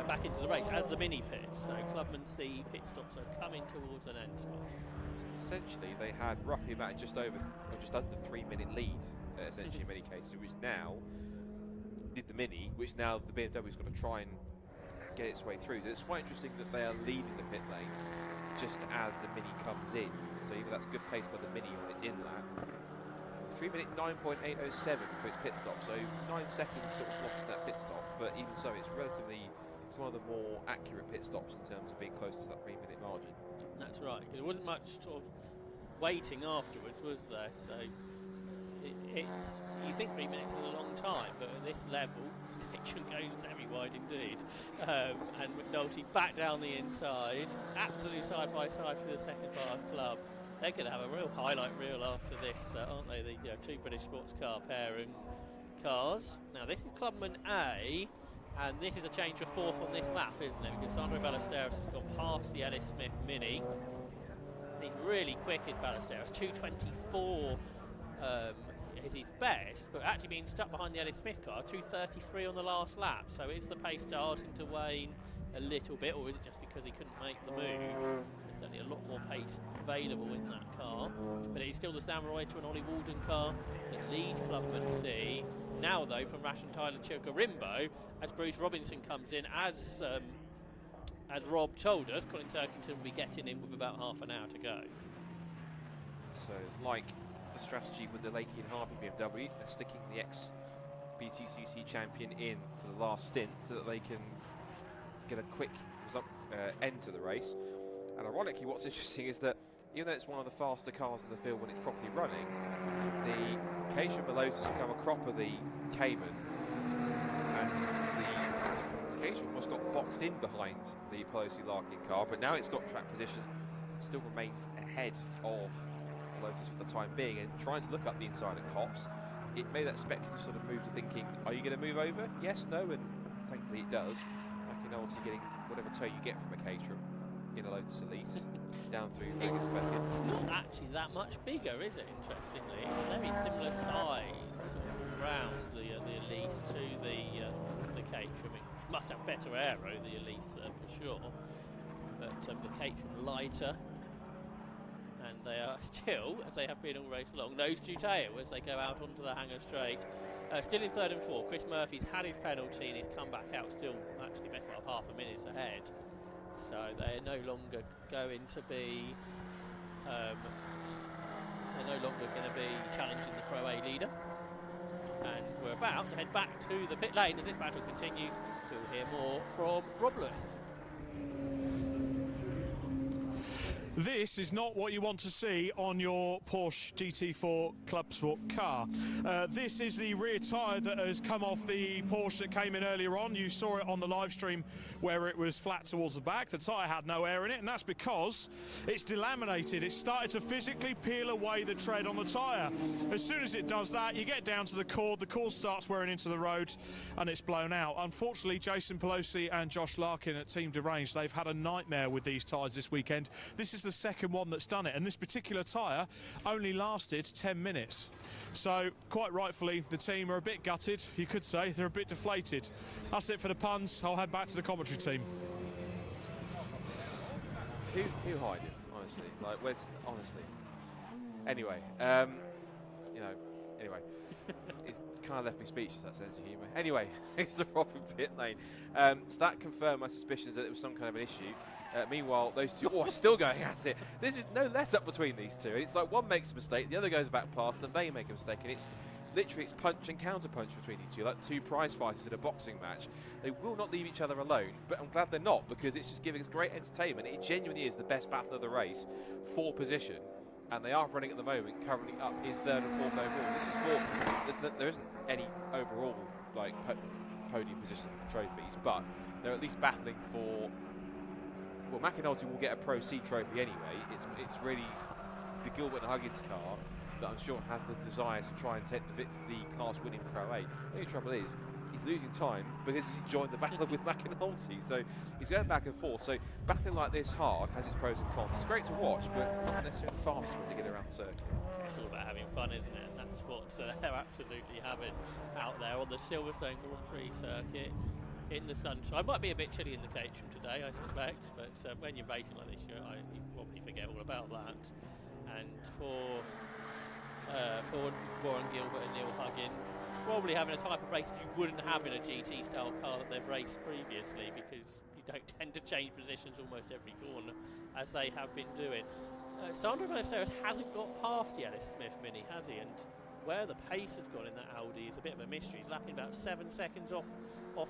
back into the race as the Mini pits. So Clubman C pit stops are coming towards an end, Scott. So essentially, they had roughly about just under 3 minute lead, essentially in many cases, which now did the Mini, which now the BMW's got to try and get its way through. So it's quite interesting that they are leaving the pit lane just as the Mini comes in. So even that's good pace by the Mini on its in lap. 3 minute 9.807 for its pit stop, so 9 seconds sort of lost in that pit stop, but even so, it's one of the more accurate pit stops in terms of being close to that 3 minute margin. That's right, because there wasn't much sort of waiting afterwards, was there? So it's you think 3 minutes is a long time, but at this level, Kitchen goes very wide indeed. And McNulty back down the inside, absolute side by side for the second part of Club. They're going to have a real highlight reel after this, aren't they? The two British sports car pairing cars. Now this is Clubman A, and this is a change for fourth on this lap, isn't it? Because Sandro Ballesteros has gone past the Ellis Smith Mini. He's really quick, is Ballesteros. 2:24 is his best, but actually being stuck behind the Ellis Smith car, 2:33 on the last lap. So is the pace starting to wane a little bit, or is it just because he couldn't make the move? There's certainly a lot more pace available in that car, but it is still the Sam Reuter and Ollie Walden car that leads Clubman C. Now though, from Ration Tyler Chilgarimbo, as Bruce Robinson comes in, as Rob told us, Colin Turkington will be getting in with about half an hour to go. So like the strategy with the Lakey and Harvey BMW, they're sticking the ex-BTCC champion in for the last stint so that they can get a quick end to the race. And ironically, what's interesting is that even though it's one of the faster cars in the field when it's properly running, the Caterham Lotus have come a crop of the Cayman, and the Caterham almost got boxed in behind the Pelosi Larkin car, but now it's got track position, still remains ahead of Lotus for the time being, and trying to look up the inside at Cops, it made that speculative sort of move to thinking, are you going to move over? Yes, no, and thankfully it does. McAnulty getting whatever tow you get from a Caterham in a Lotus Elise down through Vegas Beckett. It's not actually that much bigger, is it, interestingly? Very similar size sort of around the Elise to the Caterham. It must have better aero, the Elise, for sure. But the Caterham lighter. And they are still, as they have been all race long, nose to tail as they go out onto the hangar straight. Still in third and fourth. Chris Murphy's had his penalty and he's come back out still at actually best part of half a minute ahead. So they're no longer going to be challenging the Pro A leader. And we're about to head back to the pit lane as this battle continues. We'll hear more from Rob Lewis. This is not what you want to see on your Porsche GT4 Club Sport car. This is the rear tyre that has come off the Porsche that came in earlier on. You saw it on the live stream where it was flat towards the back. The tyre had no air in it, and that's because it's delaminated. It's started to physically peel away the tread on the tyre. As soon as it does that, you get down to the cord starts wearing into the road, and it's blown out. Unfortunately, Jason Pelosi and Josh Larkin at Team Deranged, they've had a nightmare with these tyres this weekend. This is the second one that's done it, and this particular tyre only lasted 10 minutes. So quite rightfully the team are a bit gutted, you could say. They're a bit deflated. That's it for the puns. I'll head back to the commentary team. Who hide it, honestly? Like, where's, honestly? Anyway, anyway, it kind of left me speechless, that sense of humour. Anyway, it's the Robin pit lane. So that confirmed my suspicions that it was some kind of an issue. Meanwhile, those two are still going at it. There's just no let up between these two. It's like one makes a mistake, the other goes back past them, they make a mistake, and it's literally it's punch and counter punch between these two, like two prize fighters in a boxing match. They will not leave each other alone, but I'm glad they're not, because it's just giving us great entertainment. It genuinely is the best battle of the race for position. And they are running at the moment, currently up in third and fourth overall. This is fourth. There isn't any overall like podium position trophies, but they're at least battling for. Well, McAnulty will get a Pro C trophy anyway. It's really the Gilbert and Huggins car that I'm sure has the desire to try and take the class-winning Pro A. The only trouble is, he's losing time because he's joined the battle with McAnulty, so he's going back and forth. So battling like this hard has its pros and cons. It's great to watch, but not necessarily fast when they get around the circuit. It's all about having fun, isn't it? And that's what they're absolutely having out there on the Silverstone Grand Prix circuit in the sunshine. It might be a bit chilly in the Caterham today, I suspect, but when you're racing like this, you probably forget all about that. And for Warren Gilbert and Neil Huggins, probably having a type of race that you wouldn't have in a GT style car that they've raced previously, because you don't tend to change positions almost every corner as they have been doing. Sandro Ballesteros hasn't got past the Ellis Smith Mini, has he? And where the pace has gone in that Audi is a bit of a mystery. He's lapping about 7 seconds off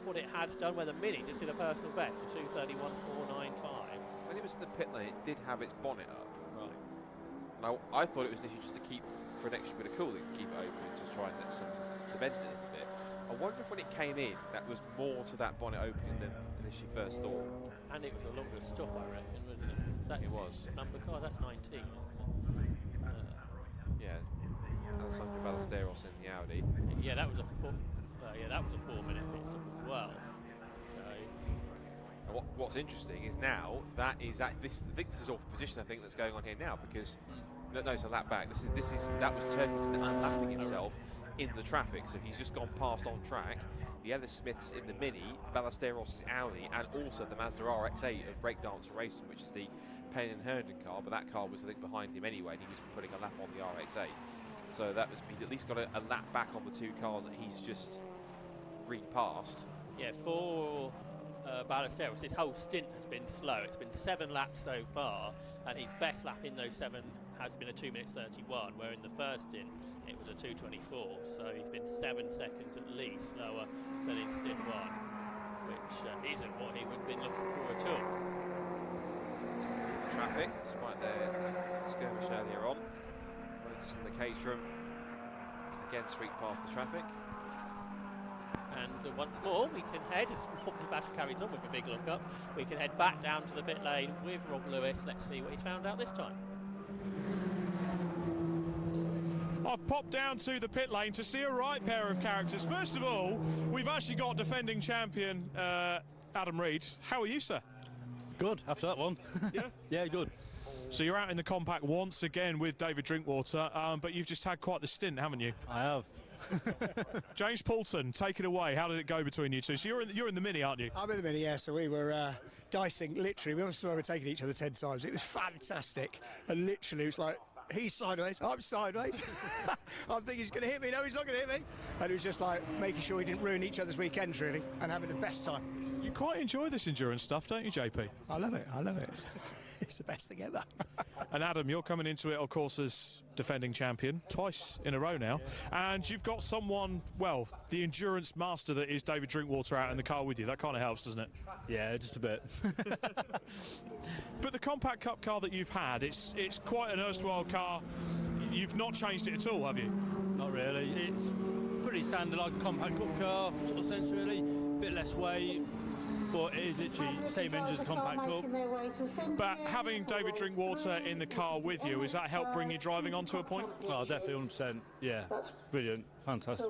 what it had done, where the Mini just did a personal best to 2:31.495. When it was in the pit lane, it did have its bonnet up. Right. Now, I thought it was literally just to keep, for an extra bit of cooling, to keep it open and just try and get some, to vent it a little bit. I wonder if when it came in, that was more to that bonnet opening than initially first thought. And it was a longer stop, I reckon, wasn't it? It was. Number car, that's 19, isn't it? Yeah. Alessandro Ballesteros in the Audi. Yeah, that was a 4-minute pit stop as well. So. And what's interesting is now that is that this is all position I think that's going on here now, because no, it's a lap back. That was Turkington unlapping himself in the traffic, so he's just gone past on track. The Ellis Smiths in the Mini, Ballesteros' Audi, and also the Mazda RX-8 of Breakdance Racing, which is the Payne and Herndon car, but that car was I think behind him anyway, and he was putting a lap on the RX-8. So he's at least got a lap back on the two cars that he's just repassed. Yeah, for Ballesteros, this whole stint has been slow. It's been 7 laps so far, and his best lap in those 7 has been a 2:31, where in the first stint it was a 2:24. So he's been 7 seconds at least slower than in stint 1, which isn't what he would have been looking for at all. Traffic, despite their skirmish earlier on. Just in the Caterham, again streak past the traffic. And once more, we can head, as the battle carries on with a big look up, we can head back down to the pit lane with Rob Lewis. Let's see what he's found out this time. I've popped down to the pit lane to see a right pair of characters. First of all, we've actually got defending champion Adam Reed. How are you, sir? Good, after that one. Yeah? Yeah, good. So you're out in the compact once again with David Drinkwater, but you've just had quite the stint, haven't you? I have. James Poulton, take it away. How did it go between you two? So you're in the Mini, aren't you? I'm in the Mini, yeah. So we were dicing, literally. We were taking each other 10 times. It was fantastic. And literally, it was like, he's sideways, I'm sideways. I'm thinking he's going to hit me. No, he's not going to hit me. And it was just like making sure we didn't ruin each other's weekends, really, and having the best time. You quite enjoy this endurance stuff, don't you, JP? I love it. I love it. It's the best thing ever. And Adam, you're coming into it, of course, as defending champion twice in a row now, and you've got someone, well, the endurance master that is David Drinkwater out in the car with you. That kind of helps, doesn't it? Yeah, just a bit. But the Compact Cup car that you've had, it's quite an erstwhile car. You've not changed it at all, have you? Not really. It's pretty standard, like a compact cup car, sort of sense really. A bit less weight, but it is literally the same engine as a compact cup. But having David Drinkwater in the car with you, has that helped bring your driving onto a point? Oh, definitely 100%. Yeah, brilliant, fantastic.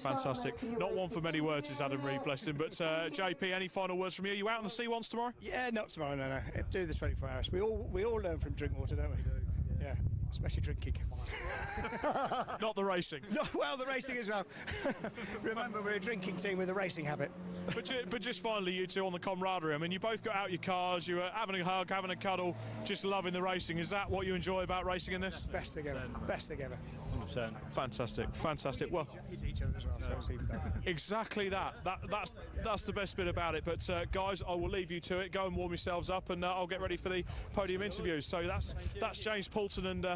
Fantastic. Not one for many words is Adam Reed, bless him. But JP, any final words from you? Are you out on the C1s tomorrow? Yeah, not tomorrow, no. Do the 24 hours. We all learn from Drinkwater, don't we? Yeah, especially drinking. Not the racing. No, well, the racing as well. Remember, we're a drinking team with a racing habit. But just finally, you two on the camaraderie. I mean, you both got out your cars, you were having a hug, having a cuddle, just loving the racing. Is that what you enjoy about racing in this? Best thing ever. Best thing ever. 100%. Fantastic. Well, hit each other as well, so it's even better. Exactly that. That's the best bit about it. But guys, I will leave you to it. Go and warm yourselves up, and I'll get ready for the podium interviews. So that's James Poulton and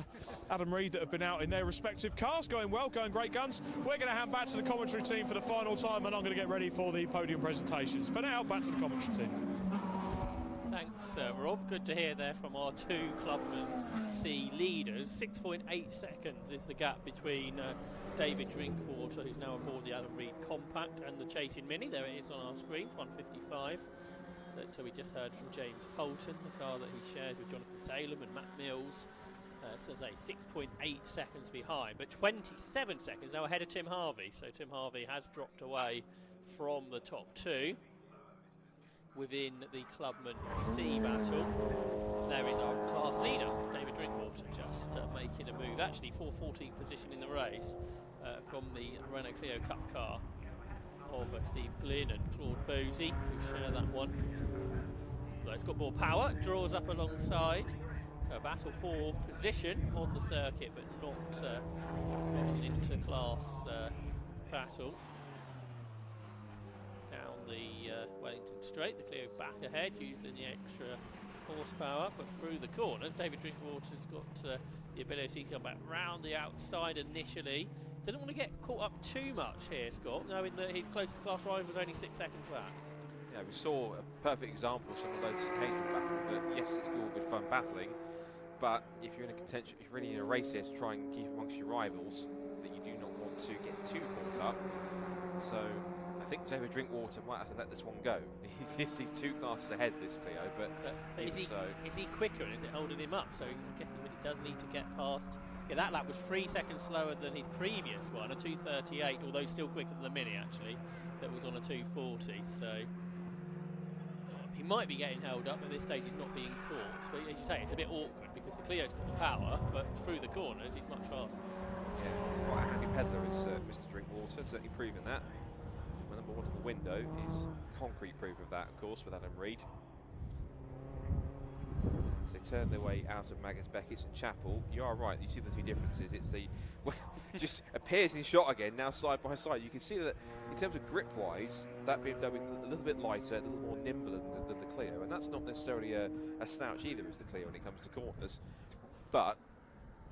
Adam Reed that have been out in their respective cars, going well, going great guns. We're going to hand back to the commentary team for the final time, and I'm going to get ready for the podium presentations. For now, back to the commentary team. Thanks, Rob. Good to hear there from our two Clubman C leaders. 6.8 seconds is the gap between David Drinkwater, who's now aboard the Adam Reed Compact, and the chasing Mini. There it is on our screen, 155. That we just heard from James Poulton, the car that he shared with Jonathan Salem and Matt Mills. So say 6.8 seconds behind, but 27 seconds now ahead of Tim Harvey. So Tim Harvey has dropped away from the top two within the Clubman C battle. There is our class leader, David Drinkwater, just making a move. Actually, 14th position in the race from the Renault Clio Cup car of Steve Glynn and Claude Bosey, who share that one. Although it's got more power, draws up alongside. So a battle for position on the circuit, but not an inter-class battle. Down the Wellington Straight, the Clio back ahead, using the extra horsepower, but through the corners. David Drinkwater's got the ability to come back round the outside initially. Doesn't want to get caught up too much here, Scott, knowing that his closest class rival was only 6 seconds back. Yeah, we saw a perfect example of some of those occasional battles. That yes, it's all good fun battling, but if you're in a contention, if you're really in a race here to try and keep amongst your rivals, then you do not want to get too caught up. So I think David Drinkwater might have to let this one go. He's 2 classes ahead, this Clio, but is he quicker, and is it holding him up? So I guess he really does need to get past. Yeah, that lap was 3 seconds slower than his previous one, a 2:38, although still quicker than the Mini actually, that was on a 2:40. So he might be getting held up, but at this stage he's not being caught. But as you say, it's a bit awkward because the Clio's got the power, but through the corners he's much faster. Yeah, he's quite a handy peddler, is Mr. Drinkwater, certainly proving that. The number one in the window is concrete proof of that, of course, with Adam Reed. As they turn their way out of Magus Beckett's and Chapel, you are right, you see the two differences. It's the, well, it just appears in shot again, now side by side. You can see that in terms of grip-wise, that BMW is a little bit lighter, a little more nimble than the Clio, and that's not necessarily a slouch either as the Clio when it comes to corners. But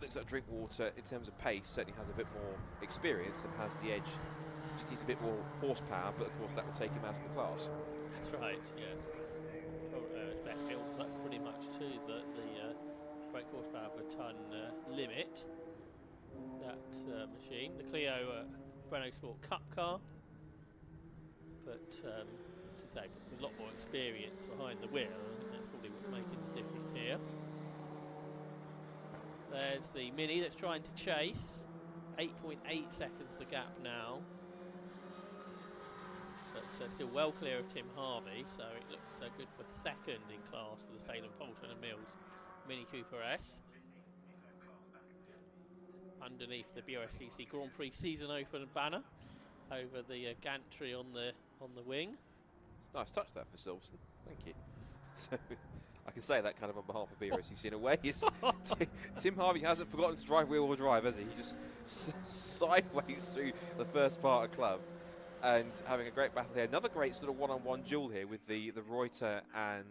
looks like Drinkwater, in terms of pace, certainly has a bit more experience and has the edge. Just needs a bit more horsepower, but of course that will take him out of the class. That's right, yes. Beckfield pretty much to the brake horsepower per tonne limit. That machine. The Clio Renault Sport Cup car, but as you say, with a lot more experience behind the wheel. I think that's probably what's making the difference here. There's the Mini that's trying to chase. 8.8 seconds the gap now. But still well clear of Tim Harvey, so it looks good for second in class for the Salem, Poulton and Mills Mini Cooper S. Underneath the Brscc Grand Prix Season Open banner over the gantry on the wing. It's a nice touch that for Silverstone, thank you. So I can say that kind of on behalf of Brscc in a way. Tim Harvey hasn't forgotten to drive rear-wheel drive, has he? He just sideways through the first part of club. and having a great battle here. Another great sort of one-on-one duel here with the Reuter and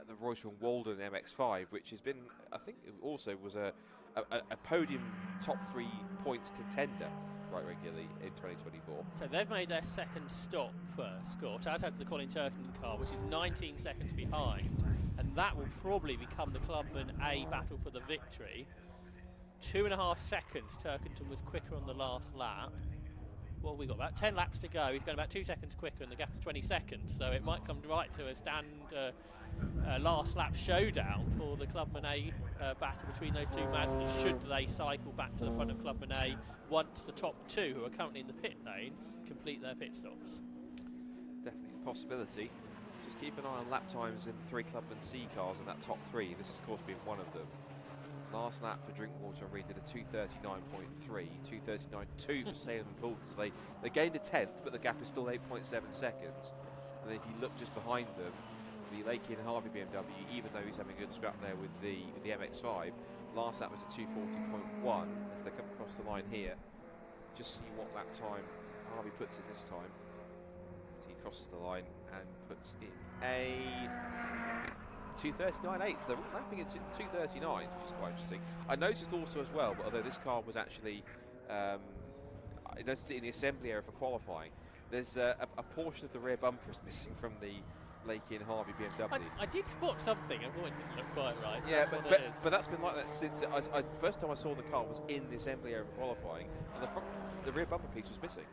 the Reuter and Walden MX-5, which has been, I think, it also was a podium top 3 points contender quite regularly in 2024. So they've made their second stop, Scott, as has the Colin Turkington car, which is 19 seconds behind, and that will probably become the Clubman A battle for the victory. 2.5 seconds, Turkington was quicker on the last lap. Well, we've got about 10 laps to go. He's going about 2 seconds quicker, and the gap is 20 seconds. So it might come right to a last lap showdown for the Clubman A battle between those two Mazdas, should they cycle back to the front of Clubman A once the top 2, who are currently in the pit lane, complete their pit stops. Definitely a possibility. Just keep an eye on lap times in the 3 Clubman C cars in that top 3. This has, of course, been one of them. Last lap for Drinkwater and Reed did a 2:39.3, 2:39.2 for Salem and Poulter. So they gained a 10th, but the gap is still 8.7 seconds. And then if you look just behind them, the Lakey and Harvey BMW, even though he's having a good scrap there with the MX-5, last lap was a 2:40.1 as they come across the line here. Just see what lap time Harvey puts in this time. So he crosses the line and puts in a 2:39.8, so they're lapping at 2:39, which is quite interesting. I noticed also as well, although this car was actually, I noticed it in the assembly area for qualifying, there's a portion of the rear bumper is missing from the Lakey and Harvey BMW. I did spot something, I thought it didn't look quite right. So yeah, but that's been like that since, first time I saw the car was in the assembly area for qualifying, and the rear bumper piece was missing.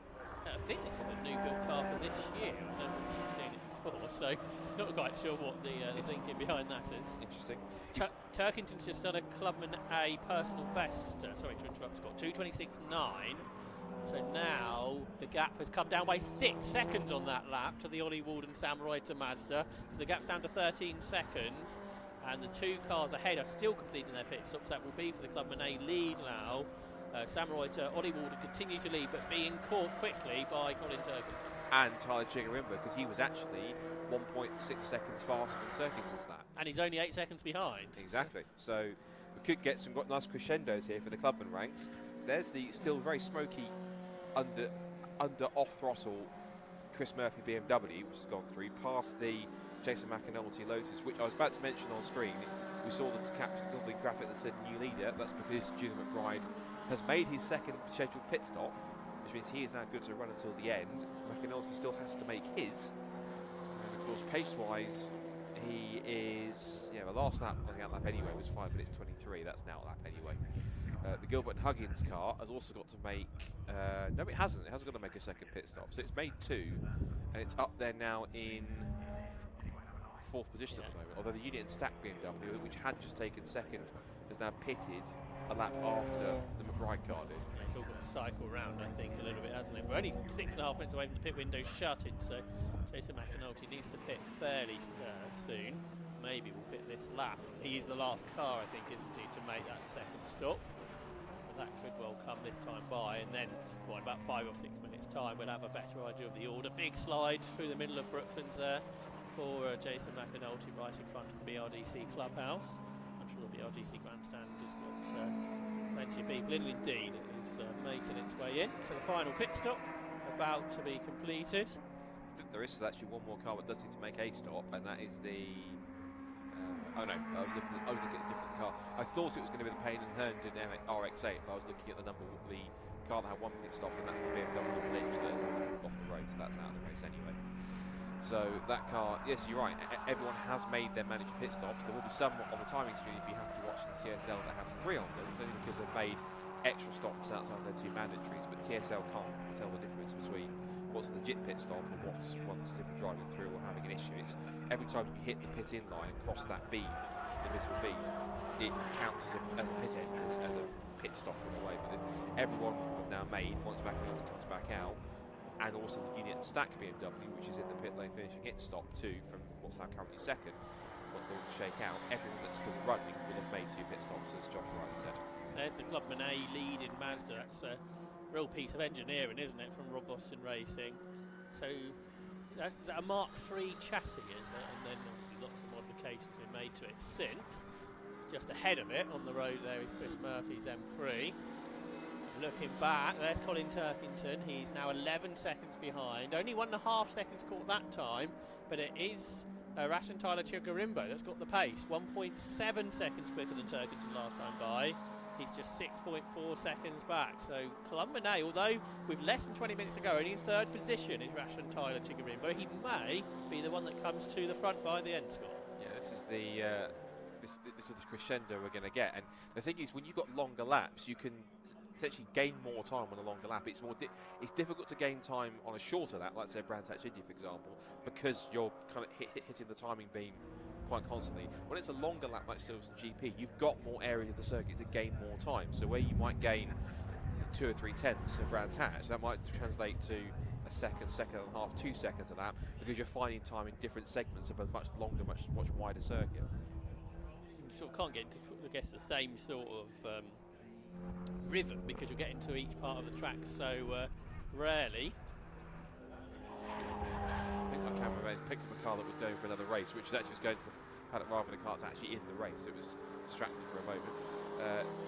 I think this is a new built car for this year. I don't think I've seen it before, so not quite sure what the thinking behind that is. Interesting. Turkington's just done a Clubman A personal best. Sorry to interrupt, Scott. 2:26.9. So now the gap has come down by 6 seconds on that lap to the Ollie Walden Sam Reuter Mazda. So the gap's down to 13 seconds, and the 2 cars ahead are still completing their pit stops. That will be for the Clubman A lead now. Sam Reuter, Ollie Walden continue to lead, but being caught quickly by Colin Turkington. And Tyler Chiggarimba, because he was actually 1.6 seconds faster than Turkington's lap. And he's only 8 seconds behind. Exactly. So we could get some nice crescendos here for the Clubman ranks. There's the still very smoky under off throttle Chris Murphy BMW, which has gone through past the Jason McAnulty Lotus, which I was about to mention on screen. We saw the graphic that said new leader. That's because Julian McBride has made his second scheduled pit stop, which means he is now good to run until the end. McAnulty still has to make his. And of course, pace-wise, he is, the last lap on the outlap anyway was 5 minutes 23. That's an outlap anyway. The Gilbert and Huggins car has also got to make, no it hasn't. It hasn't got to make a second pit stop. So it's made 2, and it's up there now in 4th position at the moment. Although the Unit and Stack BMW, which had just taken second, has now pitted a lap after the McBride car did. Yeah, it's all got to cycle round, I think, a little bit, hasn't it? We're only 6.5 minutes away from the pit window shutting, so Jason McAnulty needs to pit fairly soon. Maybe we'll pit this lap. He is the last car, I think, isn't he, to make that second stop. So that could well come this time by, and then, in about 5 or 6 minutes' time, we'll have a better idea of the order. Big slide through the middle of Brooklands there for Jason McAnulty right in front of the BRDC clubhouse. I'm sure the BRDC grandstand has got plenty of people in. Indeed, it is making its way in. So the final pit stop about to be completed. I think there is actually one more car that does need to make a stop, and that is the... oh no, I was looking at a different car. I thought it was going to be the Payne and Herndon RX-8, but I was looking at the car that had one pit stop, and that's the BMW Lynch that's off the race. So that's out of the race anyway. So that car, yes, you're right. Everyone has made their managed pit stops. There will be some on the timing screen if you happen to watch the TSL that have 3 on them. It's only because they've made extra stops outside their 2 mandatories. But TSL can't tell the difference between what's a legit pit stop and what's one simply driving through or having an issue. It's every time you hit the pit in line and cross that beam, the visible beam, it counts as a pit entrance, as a pit stop in a way. But everyone have now made, once McAnulty comes back out, and also the Unit and Stack BMW, which is in the pit lane finishing its stop too, from what's now currently second. Once they all shake out, everyone that's still running will have made 2 pit stops, as Josh Riley said. There's the Clubman A lead in Mazda. That's a real piece of engineering, isn't it, from Rob Boston Racing? So that's a Mark III chassis, is it? And then obviously lots of modifications have been made to it since. Just ahead of it on the road there is Chris Murphy's M3. looking back, there's Colin Turkington. He's now 11 seconds behind. Only 1.5 seconds caught that time, but it is Rashan Tyler Chigarimbo that's got the pace. 1.7 seconds quicker than Turkington last time by. He's just 6.4 seconds back. So Clubman, although with less than 20 minutes to go, only in third position is Rashan Tyler Chigarimbo. He may be the one that comes to the front by the end, Scott. Yeah, this is the this is the crescendo we're going to get. And the thing is, when you've got longer laps, you can essentially gain more time on a longer lap. It's more it's difficult to gain time on a shorter lap, like say Brands Hatch India, for example, because you're kind of hitting the timing beam quite constantly. When it's a longer lap like Silverstone GP, you've got more area of the circuit to gain more time. So where you might gain 2 or 3 tenths of Brands Hatch, that might translate to a second and a half, 2 seconds of that, because you're finding time in different segments of a much longer, much wider circuit. You sort of can't get into, I guess, the same sort of rhythm because you're getting to each part of the track so rarely. I think my cameraman picked up a car that was going for another race, which was actually going to the paddock rather than a car that's actually in the race. It was distracting for a moment.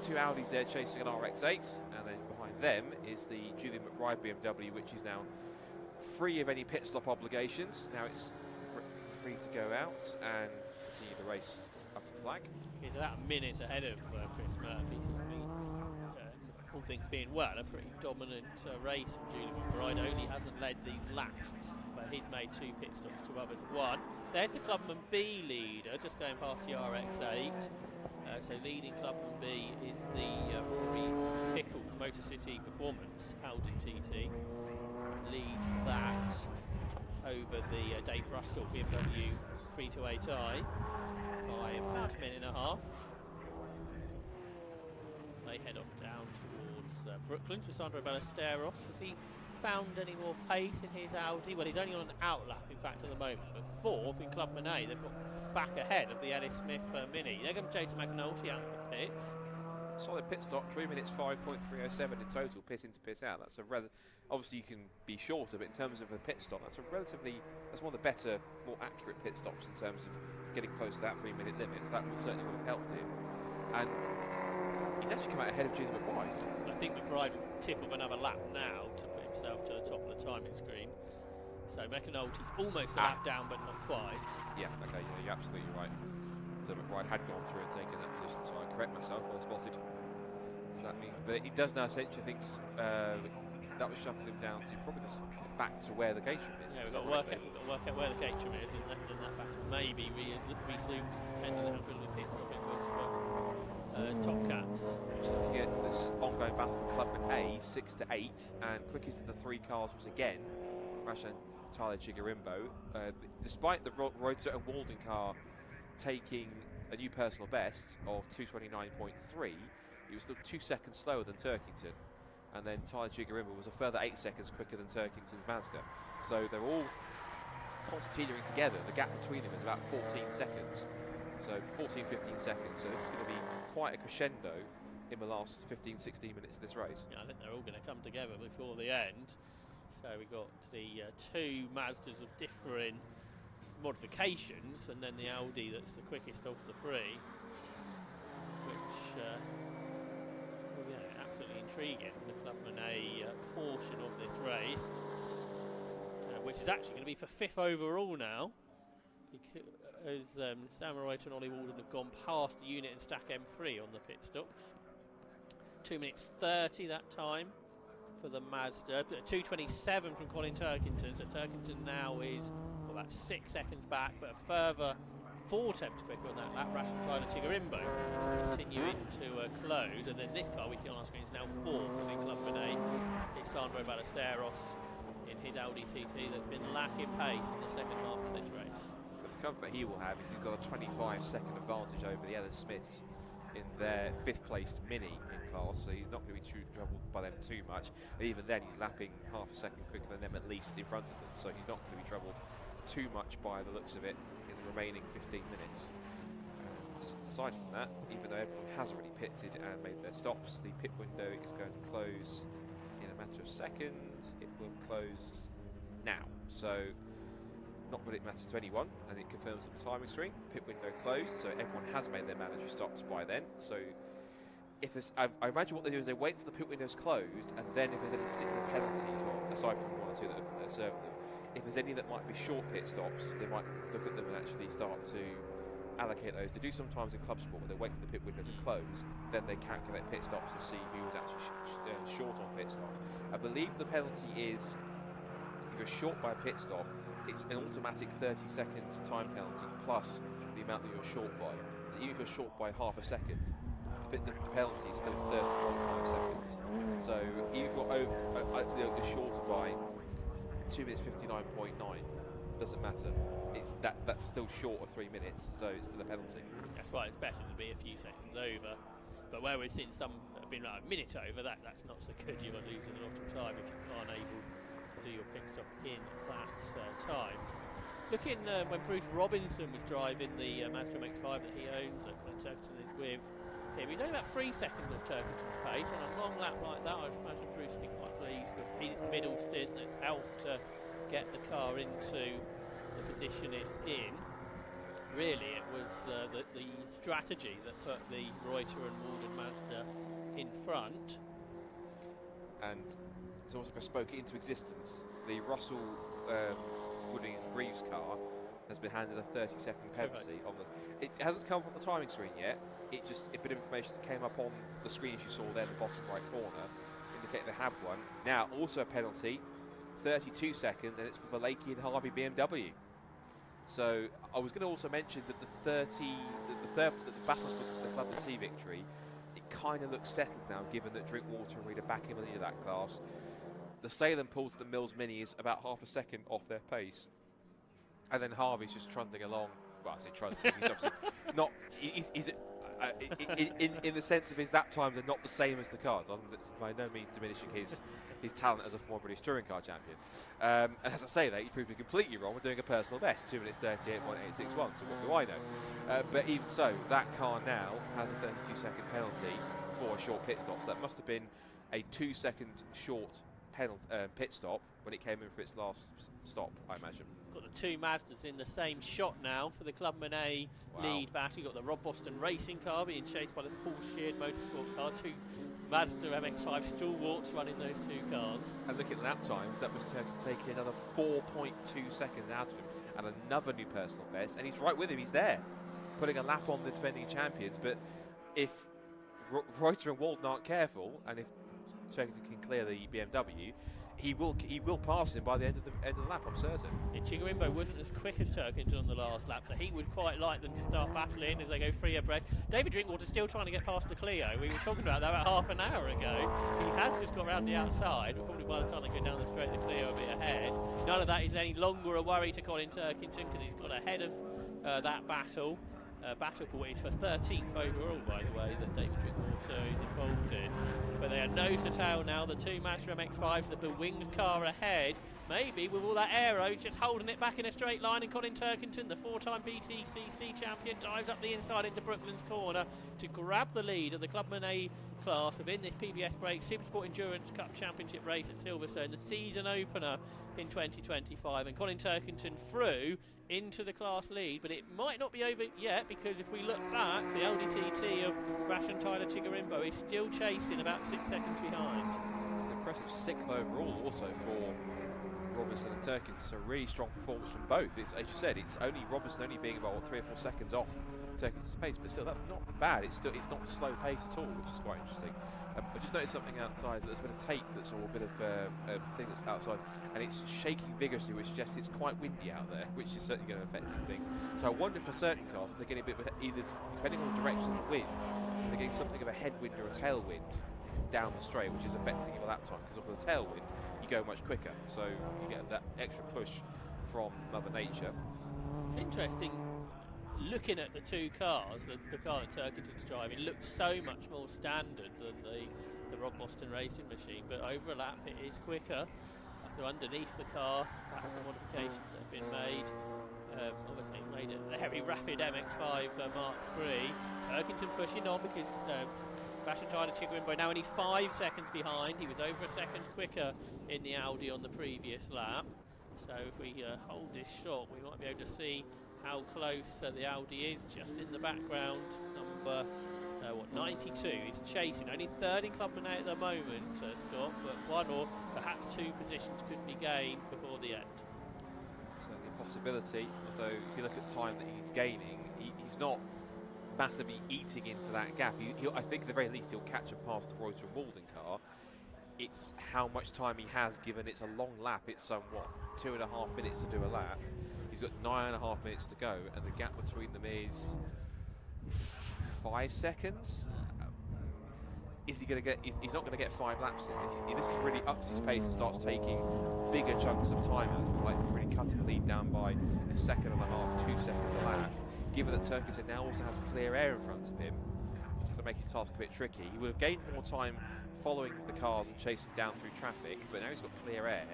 2 Audis there chasing an RX-8, and then behind them is the Julian McBride BMW, which is now free of any pit stop obligations. Now it's free to go out and continue the race up to the flag. He's about a minute ahead of Chris Murphy. So it's been, all things being well, a pretty dominant race from Julian McBride. Only hasn't led these laps, but he's made 2 pit stops, 2 others 1. There's the Clubman B leader, just going past the RX-8. So leading Clubman B is the Rory Pickles Motor City Performance Audi TT. Leads that over the Dave Russell BMW 328i by about a minute and a half. They head off down towards Brooklyn to Sandro Ballesteros. Has he found any more pace in his Audi? Well, he's only on an outlap, in fact, at the moment. But 4th in Clubman A, they've got back ahead of the Ellis Smith Mini. They're going to Jason McNulty out of the pits. Solid pit stop, 3 minutes 5.307 in total, pit in to pit out. That's a obviously you can be shorter, but in terms of a pit stop, that's one of the better, more accurate pit stops in terms of getting close to that 3-minute limit. So that certainly would have helped him. And he's actually come out ahead of Julian McBride. I think McBride will tip of another lap now to put himself to the top of the timing screen. So McNulty's almost a lap down, but not quite. Yeah, okay, yeah, you're absolutely right. So McBride had gone through and taken that position, so I correct myself, well spotted. So that means, but he does now essentially thinks that would shuffle him down to probably back to where the Caterham is. Yeah, we've got to work out where the Caterham is, and then that battle maybe resumed, depending on how good of a pit stop it was for Top Cats. Just looking at this ongoing battle for Clubman A, 6th to 8th, and quickest of the 3 cars was again Rashan Tyler Chigarimbo. Despite the Reuter and Walden car taking a new personal best of 2:29.3, he was still 2 seconds slower than Turkington, and then Tyler Chigarimbo was a further 8 seconds quicker than Turkington's Mazda. So they're all concertinaing together. The gap between them is about 14 seconds. So 14-15 seconds. So this is going to be quite a crescendo in the last 15-16 minutes of this race. Yeah, I think they're all going to come together before the end. So we've got the 2 Mazdas of differing modifications, and then the Audi that's the quickest of the 3, which absolutely intriguing. The Clubman A portion of this race, which is actually going to be for 5th overall now, because Sam Reuter and Ollie Walden have gone past the unit and stack M3 on the pit stops. 2 minutes 30 that time for the Mazda. 2:27 from Colin Turkington. So Turkington now is about 6 seconds back, but a further 4 tenths quicker on that lap. Rashan Tyler Chigarimbo continuing to close, and then this car we see on our screen is now 4th within Clubman A. It's Sandro Ballesteros in his Audi TT that's been lacking pace in the second half of this race. But the comfort he will have is he's got a 25-second advantage over the other Smiths in their 5th placed Mini in class, so he's not going to be troubled by them too much. And even then, he's lapping half a second quicker than them at least in front of them, so he's not going to be troubled too much by the looks of it in the remaining 15 minutes. And aside from that, even though everyone has already pitted and made their stops, the pit window is going to close in a matter of seconds. It will close now, so not that it matters to anyone, and it confirms on the timing screen. Pit window closed, so everyone has made their mandatory stops by then. So I imagine what they do is they wait until the pit window's closed, and then if there's any particular penalties, well, aside from one or two that have served them, if there's any that might be short pit stops, they might look at them and actually start to allocate those. They do sometimes in club sport where they wait for the pit window to close, then they calculate pit stops and see who was actually short on pit stops. I believe the penalty is, if you're short by a pit stop, it's an automatic 30-second time penalty plus the amount that you're short by. So even if you're short by half a second, the penalty is still 30.5 seconds. So even if you're shorter by 2 minutes 59.9, doesn't matter. That's still short of 3 minutes, so it's still a penalty. That's why it's better to be a few seconds over. But where we've seen some have been like a minute over, that's not so good. You're losing a lot of time if you aren't able to do your pit stop in that time. Looking when Bruce Robinson was driving the Mazda MX-5 that he owns, that Colin Turkington is with him, he's only about 3 seconds off Turkington's pace. On a long lap like that, I'd imagine Bruce would be quite pleased with his middle stint that's helped get the car into the position it's in. Really, it was the strategy that put the Reuter and Walden Mazda in front. And it's almost like I spoke it into existence. The Russell Wooding and Greaves car has been handed a 30-second penalty on the. It hasn't come up on the timing screen yet. It just a bit of information that came up on the screen as you saw there in the bottom right corner, indicating they had one. Now also a penalty, 32 seconds, and it's for Brscc and Harvey BMW. So I was going to also mention that the battle for the Clubman C victory, it kind of looks settled now, given that Drinkwater and Reed are back in the lead of that class. The Salem pull to the Mills Mini is about half a second off their pace, and then Harvey's just trundling along. Well, I say trundling. He's obviously not. He's in the sense of his lap times are not the same as the cars. That's by no means diminishing his talent as a former British touring car champion. And as I say that, he proved me completely wrong with doing a personal best, 2 minutes 38.861. So what do I know? But even so, that car now has a 32-second penalty for a short pit stop. So that must have been a 2-second short pit stop when it came in for its last stop, I imagine. Got the two Mazdas in the same shot now for the Clubman A lead battle. You've got the Rob Boston racing car being chased by the Paul Sheard motorsport car. Two Mazda MX-5 stalwarts running those two cars. And looking at lap times, that was taking another 4.2 seconds out of him, and another new personal best. And he's right with him. He's there, putting a lap on the defending champions. But if Reuter and Walden aren't careful, and if Turkington can clear the BMW, he will pass him by the end of the lap, I'm certain. Yeah, Chigurimbo wasn't as quick as Turkington on the last lap, so he would quite like them to start battling as they go free abreast. David Drinkwater's still trying to get past the Clio. We were talking about that about half an hour ago. He has just got around the outside, but probably by the time they go down the straight, the Clio a bit ahead. None of that is any longer a worry to Colin Turkington, because he's got ahead of that battle. Battle for what is for 13th overall, by the way, that David Drinkwater is involved in. But they are nose to tail now. The two Mazda MX-5s, the bewinged car ahead. Maybe with all that aero, just holding it back in a straight line. And Colin Turkington, the 4-time BTCC champion, dives up the inside into Brooklands corner to grab the lead of the Clubman A class within this PBS Brakes SuperSport Endurance Cup Championship race at Silverstone, the season opener in 2025. And Colin Turkington through into the class lead, but it might not be over yet, because if we look back, the Audi TT of Rashan Tyler Chigurimbo is still chasing about 6 seconds behind. It's an impressive 6th overall also for Robinson and Turkington. It's a really strong performance from both. It's, as you said, it's only Robinson only being about 3 or 4 seconds off Turkington's pace, but still that's not bad. It's not slow pace at all, which is quite interesting. I just noticed something outside. There's a bit of tape that's all a bit of thing that's outside, and it's shaking vigorously, which suggests it's quite windy out there, which is certainly going to affect things. So I wonder if for certain cars they're getting a bit of either, depending on the direction of the wind, they're getting something of a headwind or a tailwind down the straight, which is affecting your lap time, because with the tailwind you go much quicker, so you get that extra push from Mother Nature. It's interesting looking at the two cars. The car that Turkington's driving looks so much more standard than the Rob Boston racing machine, but over a lap it is quicker. So underneath the car, perhaps some modifications that have been made. Obviously made a very rapid MX-5 Mark III. Turkington pushing on because Rashan Tyler Chigurimbo now only 5 seconds behind. He was over a second quicker in the Audi on the previous lap. So if we hold this shot, we might be able to see how close the Audi is. Just in the background, number 92. He's chasing, only third in Clubman at the moment, Scott, but one or perhaps two positions could be gained before the end. Certainly a possibility, although if you look at time that he's gaining, he's not massively eating into that gap. I think at the very least he'll catch and pass the Reuter and Walden car. It's how much time he has, given it's a long lap. It's somewhat 2.5 minutes to do a lap. He's got 9.5 minutes to go, and the gap between them is 5 seconds. Is he going to get? He's not going to get 5 laps in. This really ups his pace and starts taking bigger chunks of time out of him, like really cutting the lead down by 1.5 seconds, 2 seconds a lap. Given that Turkington now also has clear air in front of him, it's going to make his task a bit tricky. He would have gained more time following the cars and chasing down through traffic, but now he's got clear air,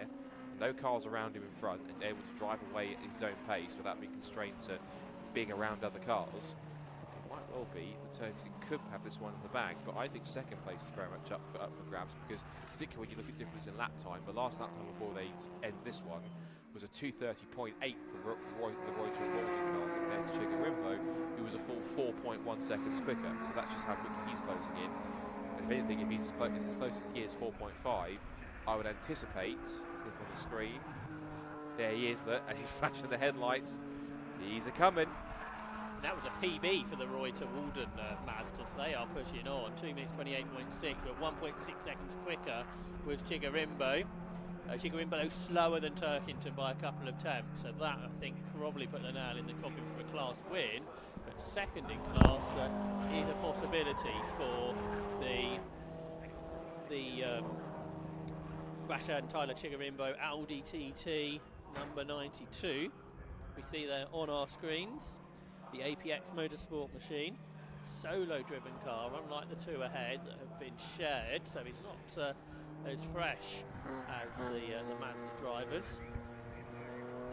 no cars around him in front, and able to drive away at his own pace without being constrained to being around other cars. It might well be that Turkington could have this one in the bag, but I think second place is very much up for grabs, because particularly when you look at difference in lap time, the last lap time before they end this one was a 2:30.8 for the Reuter and Walden car compared to Chigga-Rimbo, who was a full 4.1 seconds quicker. So that's just how quickly he's closing in. And if anything, if he's as close as he is, 4.5, I would anticipate, look on the screen, there he is, look, and he's flashing the headlights. He's a-coming. That was a PB for the Reuter Walden Mazdas. They are pushing on. 2 minutes 28.6, but 1.6 seconds quicker with Chigga-Rimbo. Chigga-Rimbo though slower than Turkington by a couple of tenths, so that I think probably put the nail in the coffin for a class win. But second in class is a possibility for the Rasha and Tyler Chigga-Rimbo Audi TT number 92. We see there on our screens the APX Motorsport machine, solo driven car, unlike the two ahead that have been shared, so he's not as fresh as the Mazda drivers.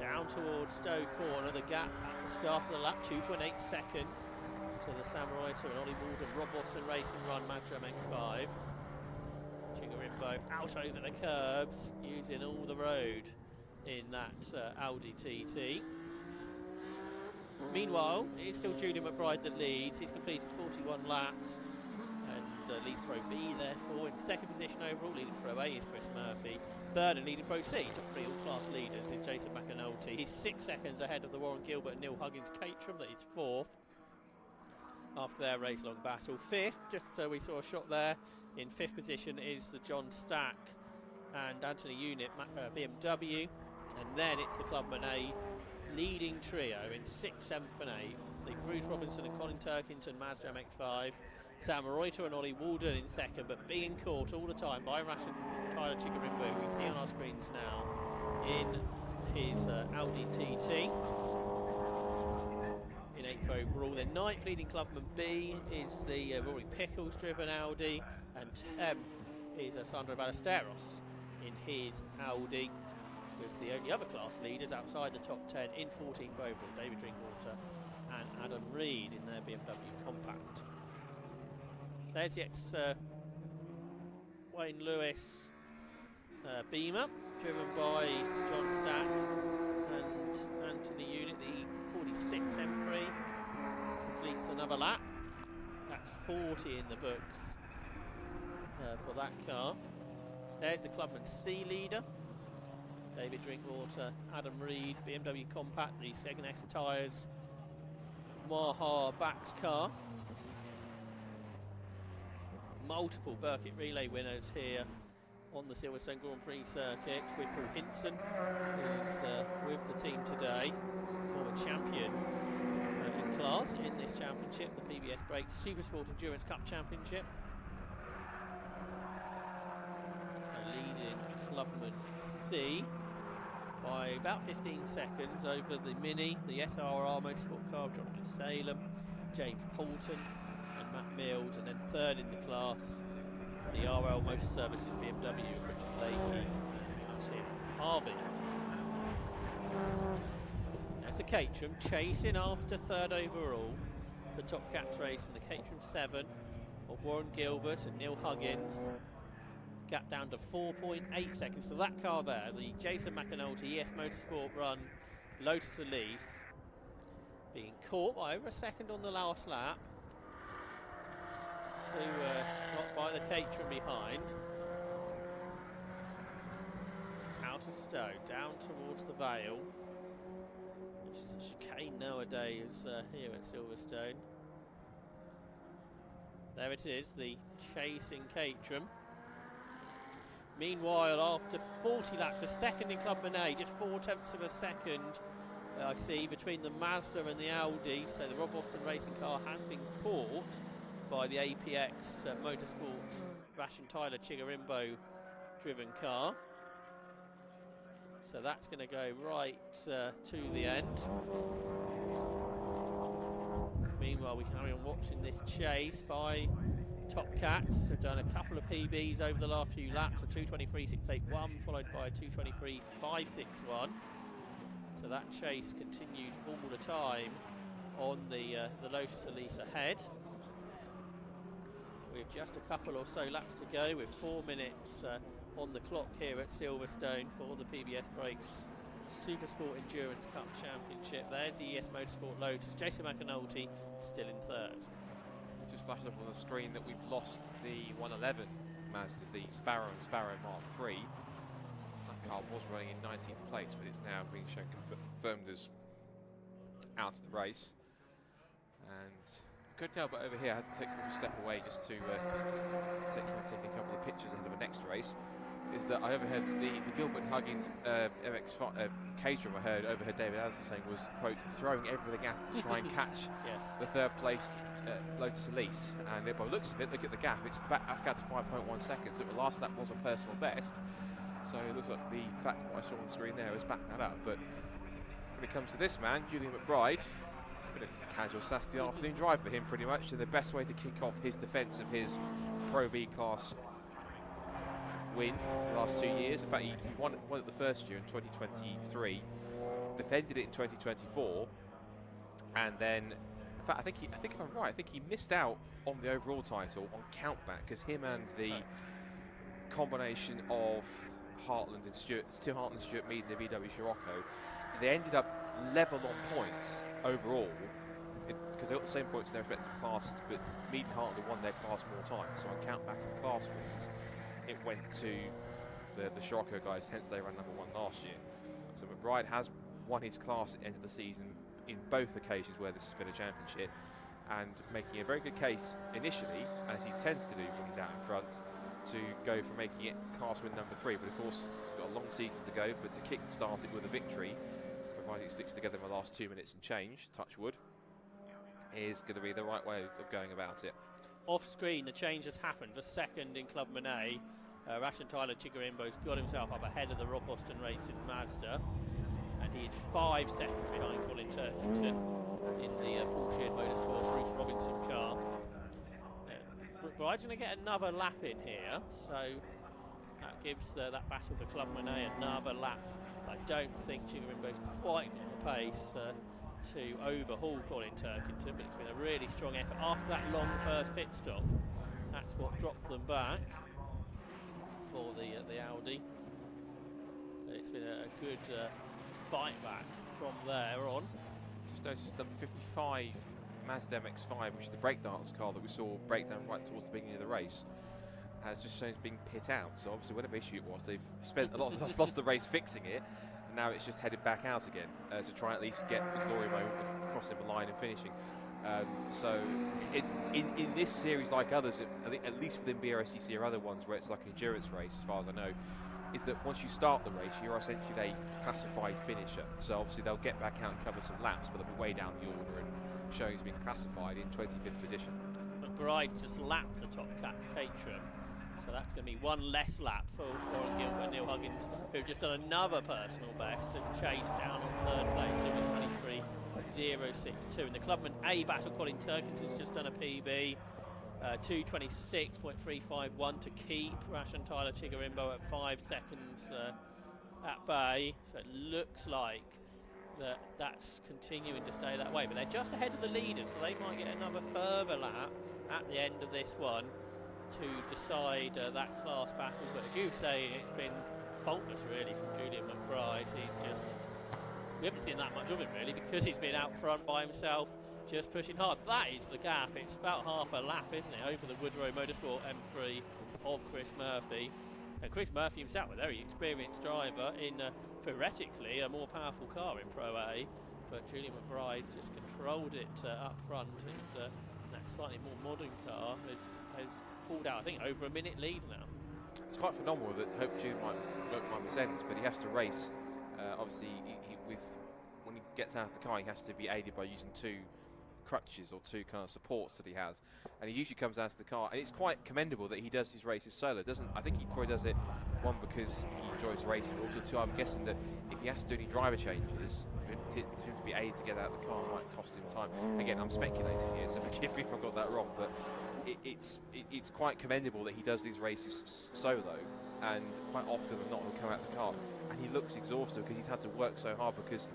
Down towards Stowe Corner, the gap at the start of the lap, 2.8 seconds to the Samurai and Ollie Walden Rob Watson Racing Run Mazda MX-5. Chigga-Rimbo out over the curbs, using all the road in that Audi TT. Meanwhile, it's still Julian McBride that leads. He's completed 41 laps and leads Pro B, therefore. In second position overall, leading Pro A is Chris Murphy. Third and leading Pro C, top 3 all-class leaders, is Jason McAnulty. He's 6 seconds ahead of the Warren Gilbert and Neil Huggins Caterham, that is 4th. After their race-long battle. 5th, just we saw a shot there, in 5th position is the John Stack and Anthony Unit BMW. And then it's the Clubman A leading trio in 6th, 7th and 8th. The Bruce Robinson and Colin Turkington Mazda MX-5. Sam Reuter and Ollie Walden in 2nd, but being caught all the time by Rash and Tyler Chigga-Rimbo, who we see on our screens now, in his Audi TT. In 8th overall. Then 9th leading Clubman B is the Rory Pickles driven Audi, and 10th is Sandro Ballesteros in his Audi, with the only other class leaders outside the top 10 in 14th overall, David Drinkwater and Adam Reed in their BMW Compact. There's the Wayne Lewis Beamer, driven by John Stack and Anthony Unit. The 46 M3 completes another lap. That's 40 in the books for that car. There's the Clubman C leader, David Drinkwater, Adam Reed, BMW Compact, the Skegness tyres, Maha-backed car. Multiple Burkitt Relay winners here on the Silverstone Grand Prix circuit, with Paul Hinson, who's with the team today, former champion in class in this championship, the PBS Brakes SuperSport Endurance Cup Championship. So leading Clubman C by about 15 seconds over the Mini, the SRR Motorsport car of Jonathan Salem, James Poulton and Matt Mills, and then third in the class, the RL Motor Services BMW of Richard Lakey and Tim Harvey. That's the Caterham chasing after third overall for Top Cats Racing, the Caterham 7 of Warren Gilbert and Neil Huggins. Gap down to 4.8 seconds. So that car there, the Jason McAnulty ES Motorsport run Lotus Elise, being caught by over a second on the last lap. not by the Caterham behind. Out of Stowe, down towards the Vale. Which is a chicane nowadays here at Silverstone. There it is, the chasing Caterham. Meanwhile, after 40 laps, the second in Clubman A, just 4/10 of a second, I see, between the Mazda and the Audi. So the Rob Boston racing car has been caught by the APX Motorsport Rash and Tyler Chigarimbo driven car. So that's going to go right to the end. Meanwhile, we carry on watching this chase by Top Cats. They've done a couple of PBs over the last few laps, a 2:23.681 followed by a 2:23.561. So that chase continues all the time on the Lotus Elise ahead. With just a couple or so laps to go, with 4 minutes on the clock here at Silverstone for the PBS Brakes SuperSport Endurance Cup Championship. There's the ES Motorsport Lotus. Jason McAnulty still in third. It just flashed up on the screen that we've lost the 111 Mazda, the Sparrow and Sparrow Mark III. That car was running in 19th place, but it's now being shown confirmed as out of the race. And couldn't help but over here, I had to take a step away just to take a couple of pictures ahead of the next race. Is that I overheard the Gilbert Huggins MX-5 Caterham, I overheard David Allison saying, was, quote, throwing everything at to try and catch the third placed Lotus Elise. And by the looks of it, look at the gap, it's back out to 5.1 seconds. The last lap was a personal best. So it looks like the fact what I saw on the screen there is backing that up. But when it comes to this man, Julian McBride, it's been a casual Saturday afternoon drive for him pretty much. And the best way to kick off his defence of his Pro B class win the last 2 years. In fact, he won it the first year in 2023, defended it in 2024, and then, in fact, I think if I'm right, I think he missed out on the overall title on countback because him and the combination of Hartland and Stewart Mead and the VW Scirocco, they ended up level on points overall because they got the same points in their respective classes, but Mead and Hartland won their class more times. So on countback and class wins, it went to the Scirocco guys, hence they ran number one last year. So McBride has won his class at the end of the season in both occasions where this has been a championship, and making a very good case initially, as he tends to do when he's out in front, to go for making it class win number 3. But of course, he's got a long season to go, but to kick-start it with a victory, provided it sticks together in the last 2 minutes and change, touch wood, is going to be the right way of going about it. Off screen, the change has happened. The second in Clubman A, Rash and Tyler Chigarimbo's got himself up ahead of the Rob Boston Racing Mazda, and he is 5 seconds behind Colin Turkington in the Porsche Motorsport Bruce Robinson car. Bride's going to get another lap in here, so that gives that battle for Clubman A another lap. I don't think Chigarimbo's quite got the pace to overhaul Colin Turkington, but it's been a really strong effort after that long first pit stop. That's what dropped them back for the Audi. It's been a good fight back from there on. Just noticed number 55 Mazda MX-5, which is the breakdance car that we saw break down right towards the beginning of the race, has just shown it's being pit out. So obviously whatever issue it was, they've spent a lot of lost the race fixing it, and now it's just headed back out again to try at least get the glory moment of crossing the line and finishing. So in this series, like others, at least within Brscc or other ones where it's like an endurance race, as far as I know, is that once you start the race, you're essentially a classified finisher. So obviously they'll get back out and cover some laps, but they'll be way down the order and showing he's been classified in 25th position. McBride just lapped the Top Cats Caterham, so that's going to be one less lap for Warren Gilbert and Neil Huggins, who've just done another personal best to chase down on third place, doing 23.062. In the Clubman A battle, Colin Turkington's just done a PB, 2:26.351 to keep Rash and Tyler Chigarimbo at 5 seconds at bay. So it looks like that's continuing to stay that way, but they're just ahead of the leaders, so they might get another further lap at the end of this one to decide that class battle. But as you say, it's been faultless really from Julian McBride. We haven't seen that much of him really, because he's been out front by himself, just pushing hard. That is the gap. It's about half a lap, isn't it, over the Woodrow Motorsport M3 of Chris Murphy. And Chris Murphy himself, a very experienced driver in, theoretically, a more powerful car in Pro A. But Julian McBride just controlled it up front, and that slightly more modern car has pulled out, I think, over a minute lead now. It's quite phenomenal that Hope June won't mind Mercedes, but he has to race. Obviously, when he gets out of the car, he has to be aided by using 2 crutches or 2 kind of supports that he has, and he usually comes out of the car, and it's quite commendable that he does his races solo. I think he probably does it, 1, because he enjoys racing, but also 2, I'm guessing that if he has to do any driver changes, for him to be aided to get out of the car might cost him time. Again, I'm speculating here, so forgive me if I got that wrong, but it's quite commendable that he does these races solo, and quite often than not he'll come out of the car and he looks exhausted because he's had to work so hard, because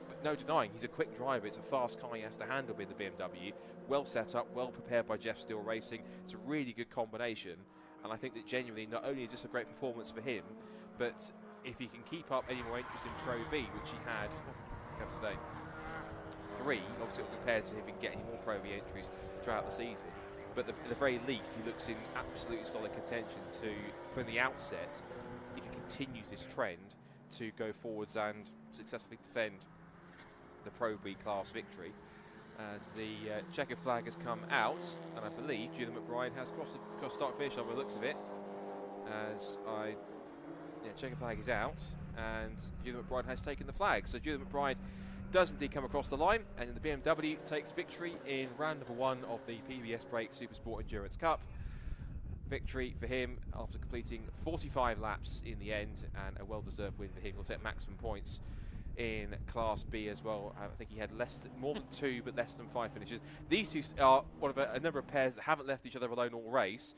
but no denying he's a quick driver. It's a fast car he has to handle in the BMW, well set up, well prepared by Jeff Steele Racing. It's a really good combination, and I think that genuinely not only is this a great performance for him, but if he can keep up any more interest in Pro B, which he had today, 3, obviously compared to if he can get any more Pro B entries throughout the season. But at the very least, he looks in absolutely solid contention to, from the outset, if he continues this trend, to go forwards and successfully defend the Pro B class victory. As the checkered flag has come out, and I believe Julian McBride has crossed start finish on the looks of it. Checkered flag is out, and Julian McBride has taken the flag. So Julian McBride does indeed come across the line, and the BMW takes victory in round number 1 of the PBS Brakes SuperSport Endurance Cup. Victory for him after completing 45 laps in the end, and a well-deserved win for him. He'll take maximum points in Class B as well. I think he had more than 2, but less than 5 finishes. These 2 are one of a number of pairs that haven't left each other alone all race,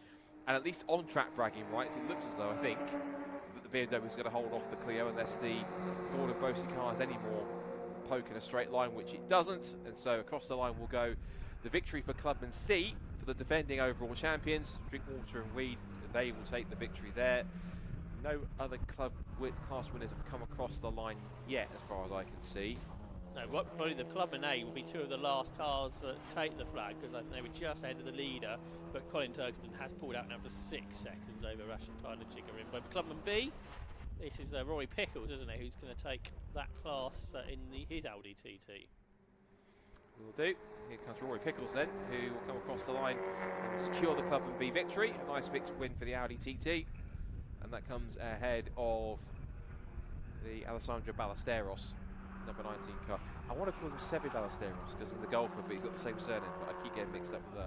and at least on-track bragging rights. It looks as though, I think, that the BMW is going to hold off the Clio unless the Ford and Brscc car has any more poke in a straight line, which it doesn't, and so across the line will go the victory for Clubman C, for the defending overall champions. Drinkwater and Reed, they will take the victory there. No other class winners have come across the line yet, as far as I can see. No, probably the Clubman A will be 2 of the last cars that take the flag, because I think they were just ahead of the leader, but Colin Turkington has pulled out now for 6 seconds over Rashan Tyler Chiggarin. But Clubman B, this is Rory Pickles, isn't it, who's going to take that class in his Audi TT. Will do. Here comes Rory Pickles then, who will come across the line and secure the Clubman B victory. A nice win for the Audi TT, and that comes ahead of the Alessandro Ballesteros, number 19 car. I want to call him Seve Ballesteros because in the golfer, but he's got the same surname, but I keep getting mixed up with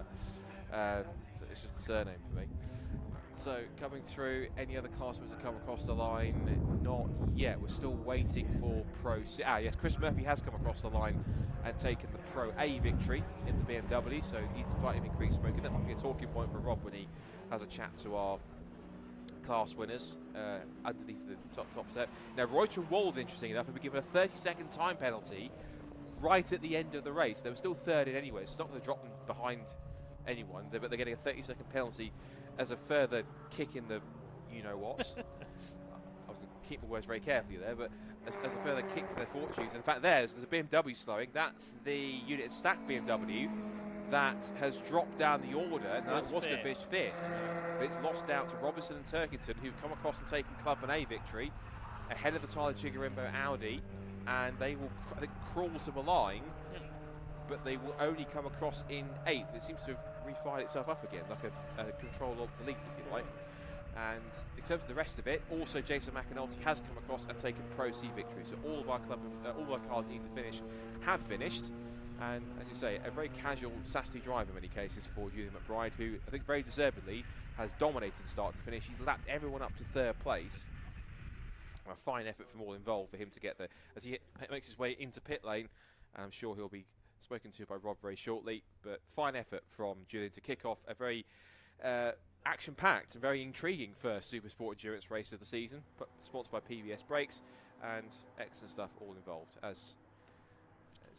that. So it's just a surname for me. So coming through, any other classmates that come across the line? Not yet. We're still waiting for Pro C. Yes, Chris Murphy has come across the line and taken the Pro A victory in the BMW, so he needs slightly increased smoking. That might be a talking point for Rob when he has a chat to our class winners underneath the top set. Now, Reuter and Wald, interesting enough, have been given a 30-second time penalty right at the end of the race. They were still third in anyway. It's not going to drop them behind anyone, but they're getting a 30-second penalty as a further kick in the you-know-whats. I was going to keep my words very carefully there, but as a further kick to their fortunes. In fact, there's a BMW slowing. That's the unit stack BMW that has dropped down the order, and that was going to finish 5th. But it's lost out to Robinson and Turkington, who've come across and taken Clubman A victory ahead of the Tyler Chiggarimbo Audi, and they will, I think, crawl to the line, but they will only come across in 8th. It seems to have refired itself up again, like a Control-Alt-Delete, if you like. And in terms of the rest of it, also Jason McAnulty has come across and taken Pro C victory. So all of our all of our cars that need to finish have finished. And as you say, a very casual, sassy driver in many cases for Julian McBride, who I think very deservedly has dominated start to finish. He's lapped everyone up to 3rd place. And a fine effort from all involved for him to get there. As he makes his way into pit lane, I'm sure he'll be spoken to by Rob very shortly. But fine effort from Julian to kick off a very action-packed and very intriguing first SuperSport Endurance race of the season, but sponsored by PBS Brakes, and excellent stuff all involved. As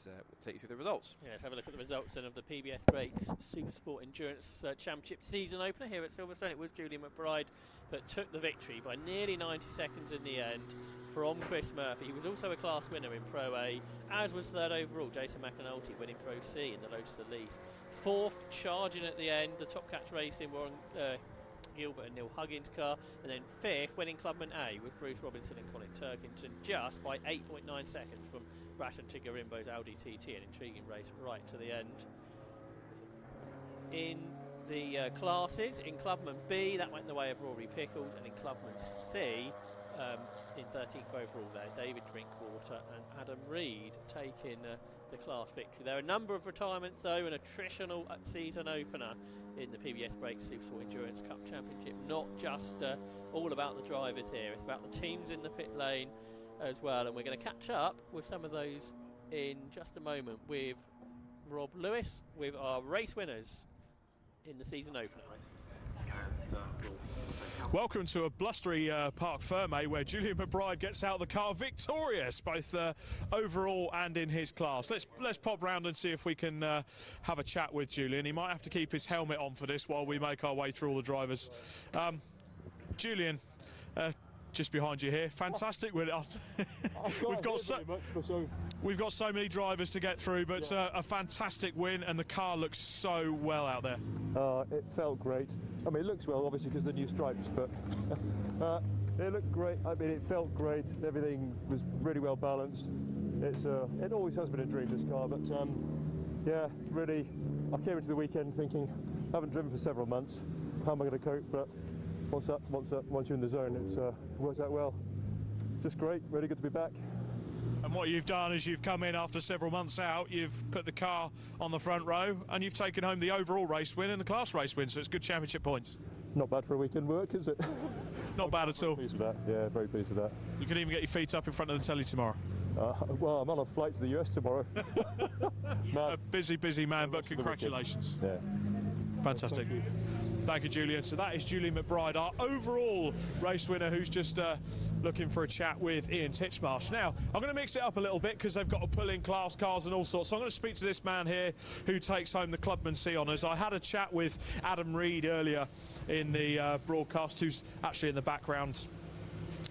we'll take you through the results. Yeah, let's have a look at the results then of the PBS Brakes SuperSport Endurance Championship season opener here at Silverstone. It was Julian McBride that took the victory by nearly 90 seconds in the end from Chris Murphy. He was also a class winner in Pro A, as was third overall Jason McAnulty, winning Pro C in the Lotus Elise. Fourth, charging at the end, the Top Catch Racing Warren Gilbert and Neil Huggins' car, and then fifth, winning Clubman A with Bruce Robinson and Colin Turkington, just by 8.9 seconds from Rash and Chigarimbo's Audi TT. An intriguing race right to the end. In the classes, in Clubman B, that went the way of Rory Pickles, and in Clubman C, in 13th overall there, David Drinkwater and Adam Reed taking the class victory. There are a number of retirements though, an attritional season opener in the PBS Brakes SuperSport Endurance Cup Championship. Not just all about the drivers here, it's about the teams in the pit lane as well, and we're going to catch up with some of those in just a moment with Rob Lewis, with our race winners in the season opener. Welcome to a blustery Parc Ferme where Julian McBride gets out the car victorious, both overall and in his class. Let's pop round and see if we can have a chat with Julian. He might have to keep his helmet on for this while we make our way through all the drivers. Julian, just behind you here, fantastic win. We've got so many drivers to get through, but a fantastic win, and the car looks so well out there. It felt great. I mean, it looks well, obviously, because of the new stripes, but it looked great. I mean, it felt great. Everything was really well balanced. It always has been a dream, this car, but yeah, really, I came into the weekend thinking, I haven't driven for several months. How am I going to cope? But once you're in the zone, it's worked out well. Just great. Really good to be back. And what you've done is you've come in after several months out, you've put the car on the front row, and you've taken home the overall race win and the class race win, so it's good championship points. Not bad for a weekend work, is it? Not bad at all. Pleased with that. Yeah, very pleased with that. You can even get your feet up in front of the telly tomorrow. Well, I'm on a flight to the US tomorrow. A busy man, but congratulations. Yeah. Fantastic. Thank you, Julian. So that is Julian McBride, our overall race winner, who's just looking for a chat with Ian Titchmarsh. Now, I'm going to mix it up a little bit because they've got to pull in class cars and all sorts. So I'm going to speak to this man here who takes home the Clubman C honours. I had a chat with Adam Reed earlier in the broadcast, who's actually in the background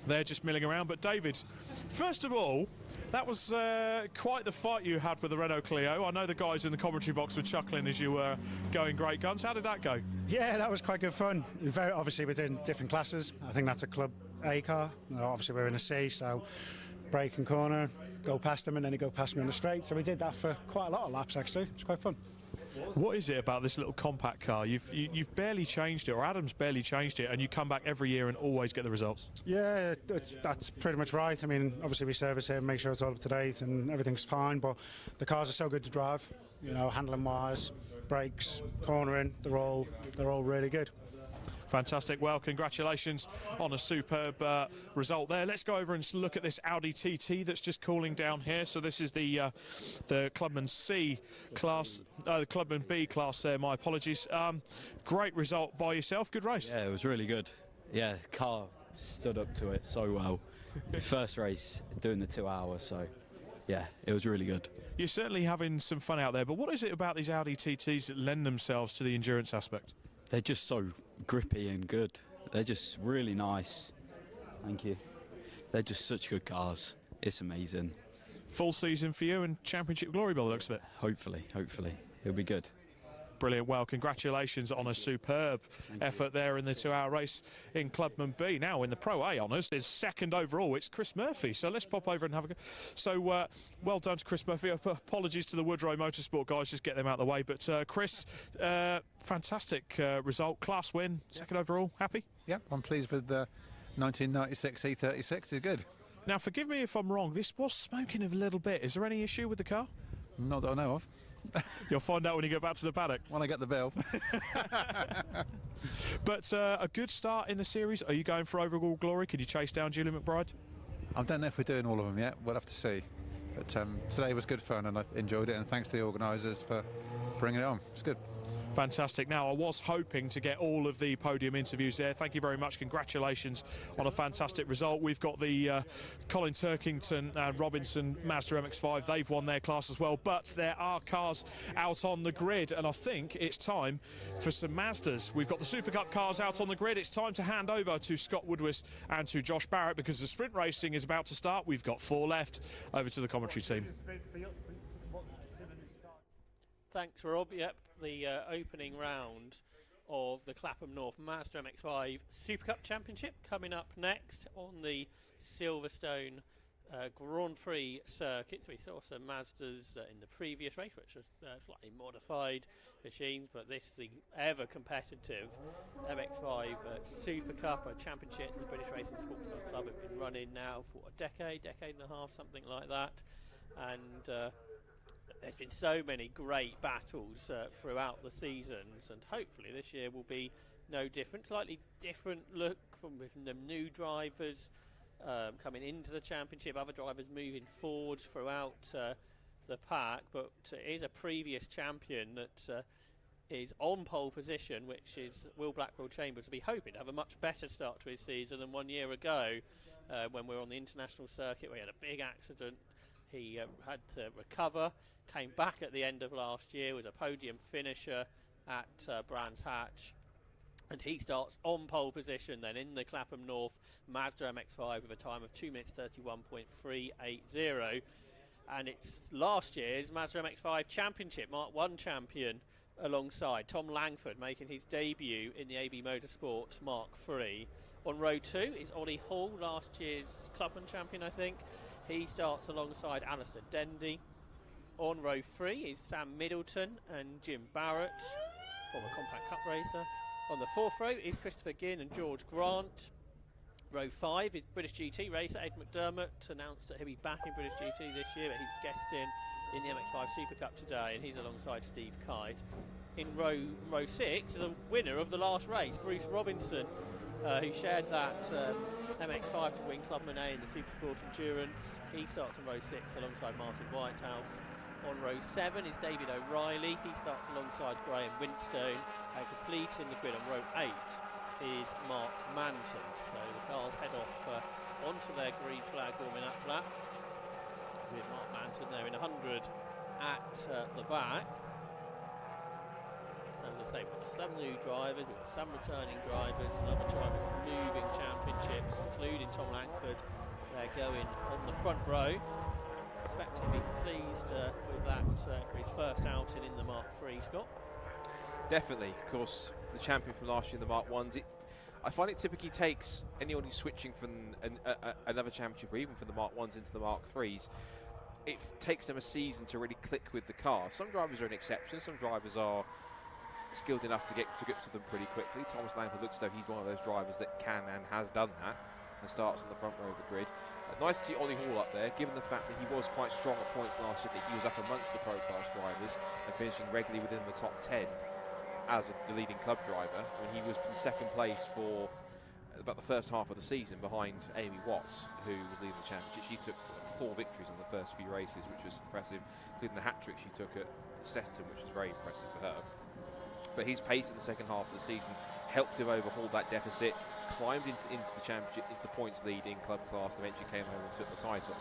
there just milling around. But David, first of all, that was quite the fight you had with the Renault Clio. I know the guys in the commentary box were chuckling as you were going great guns. How did that go? Yeah, that was quite good fun. Obviously, we're doing different classes. I think that's a Club A car. Obviously, we're in a C, so brake and corner, go past them, and then he go past me on the straight. So we did that for quite a lot of laps, actually. It was quite fun. What is it about this little compact car? You've barely changed it, or Adam's barely changed it, and you come back every year and always get the results. Yeah, that's pretty much right. I mean, obviously we service it and make sure it's all up to date and everything's fine, but the cars are so good to drive, you know, handling wise, brakes, cornering, they're all really good. Fantastic. Well, congratulations on a superb result there. Let's go over and look at this Audi TT that's just cooling down here. So this is the Clubman C class, the Clubman B class there, my apologies. Great result by yourself. Good race. Yeah, it was really good. Yeah, car stood up to it so well. First race doing the 2 hours, so yeah, it was really good. You're certainly having some fun out there, but what is it about these Audi TTs that lend themselves to the endurance aspect? They're just so grippy and good. They're just really nice. Thank you. They're just such good cars. It's amazing. Full season for you and championship glory by the looks of it. Hopefully. It'll be good. Brilliant. Well, congratulations on a superb effort there in the 2 hour race in Clubman B. Now in the Pro A honours is second overall. It's Chris Murphy. So let's pop over and have a go. So well done to Chris Murphy. Apologies to the Woodrow Motorsport guys, just get them out of the way. But Chris, fantastic result. Class win, second overall. Happy? Yep, I'm pleased with the 1996 E36. It's good. Now, forgive me if I'm wrong. This was smoking a little bit. Is there any issue with the car? Not that I know of. You'll find out when you go back to the paddock. When I get the bill. But a good start in the series. Are you going for overall glory? Can you chase down Julian McBride? I don't know if we're doing all of them yet. We'll have to see. But today was good fun and I enjoyed it. And thanks to the organisers for bringing it on. It's good. Fantastic. Now, I was hoping to get all of the podium interviews there. Thank you very much. Congratulations on a fantastic result. We've got the Colin Turkington and Robinson Mazda MX-5. They've won their class as well, but there are cars out on the grid, and I think it's time for some Mazdas. We've got the Super Cup cars out on the grid. It's time to hand over to Scott Woodwis and to Josh Barrett because the sprint racing is about to start. We've got 4 left. Over to the commentary team. Thanks, Rob. Yep, the opening round of the Clapham North Mazda MX-5 Super Cup Championship coming up next on the Silverstone Grand Prix circuits. We saw some Mazdas in the previous race, which was slightly modified machines, but this the ever competitive MX-5 Super Cup, a championship the British Racing Sports Club have been running now for a decade and a half, something like that. And there's been so many great battles throughout the seasons, and hopefully this year will be no different. Slightly different look from the new drivers coming into the championship, other drivers moving forwards throughout the pack, but it is a previous champion that is on pole position, which is Will Blackwell Chambers, to be hoping to have a much better start to his season than 1 year ago when we were on the international circuit. We had a big accident. He had to recover, came back at the end of last year, was a podium finisher at Brands Hatch, and he starts on pole position then in the Clapham North Mazda MX-5 with a time of 2 minutes 31.380, and it's last year's Mazda MX-5 Championship Mark 1 champion alongside Tom Langford making his debut in the AB Motorsport Mark III. On row 2 is Ollie Hall, last year's Clubman champion, I think. He starts alongside Alistair Dendy. On row 3 is Sam Middleton and Jim Barrett, former Compact Cup racer. On the 4th row is Christopher Ginn and George Grant. Row 5 is British GT racer Ed McDermott, announced that he'll be back in British GT this year, but he's guesting in the MX-5 Super Cup today, and he's alongside Steve Kite. In row 6 is a winner of the last race, Bruce Robinson, who shared that MX-5 to win Clubman A in the SuperSport Endurance. He starts on row 6 alongside Martin Whitehouse. On row 7 is David O'Reilly. He starts alongside Graham Wintstone. And completing the grid on row 8 is Mark Manton. So the cars head off onto their green flag warming up lap with Mark Manton there in 100 at the back. So as I say, we've got some new drivers, we've got some returning drivers, and other drivers moving championships, including Tom Langford. They're going on the front row. Expect to be pleased with that for his first outing in the Mark III, Scott. Definitely, of course, the champion from last year in the Mark 1s. I find it typically takes anyone who's switching from another championship or even from the Mark 1s into the Mark 3s, it takes them a season to really click with the car. Some drivers are an exception, some drivers are skilled enough to get to them pretty quickly. Thomas Langford looks as though he's one of those drivers that can and has done that and starts on the front row of the grid. Nice to see Ollie Hall up there, given the fact that he was quite strong at points last year, that he was up amongst the Pro Class drivers and finishing regularly within the top 10 as the leading club driver, when he was in second place for about the first half of the season behind Amy Watts, who was leading the championship. She took 4 victories in the first few races, which was impressive, including the hat-trick she took at Seston, which was very impressive for her. But his pace in the second half of the season helped him overhaul that deficit, climbed into the championship, into the points lead in club class, and eventually came home and took the title.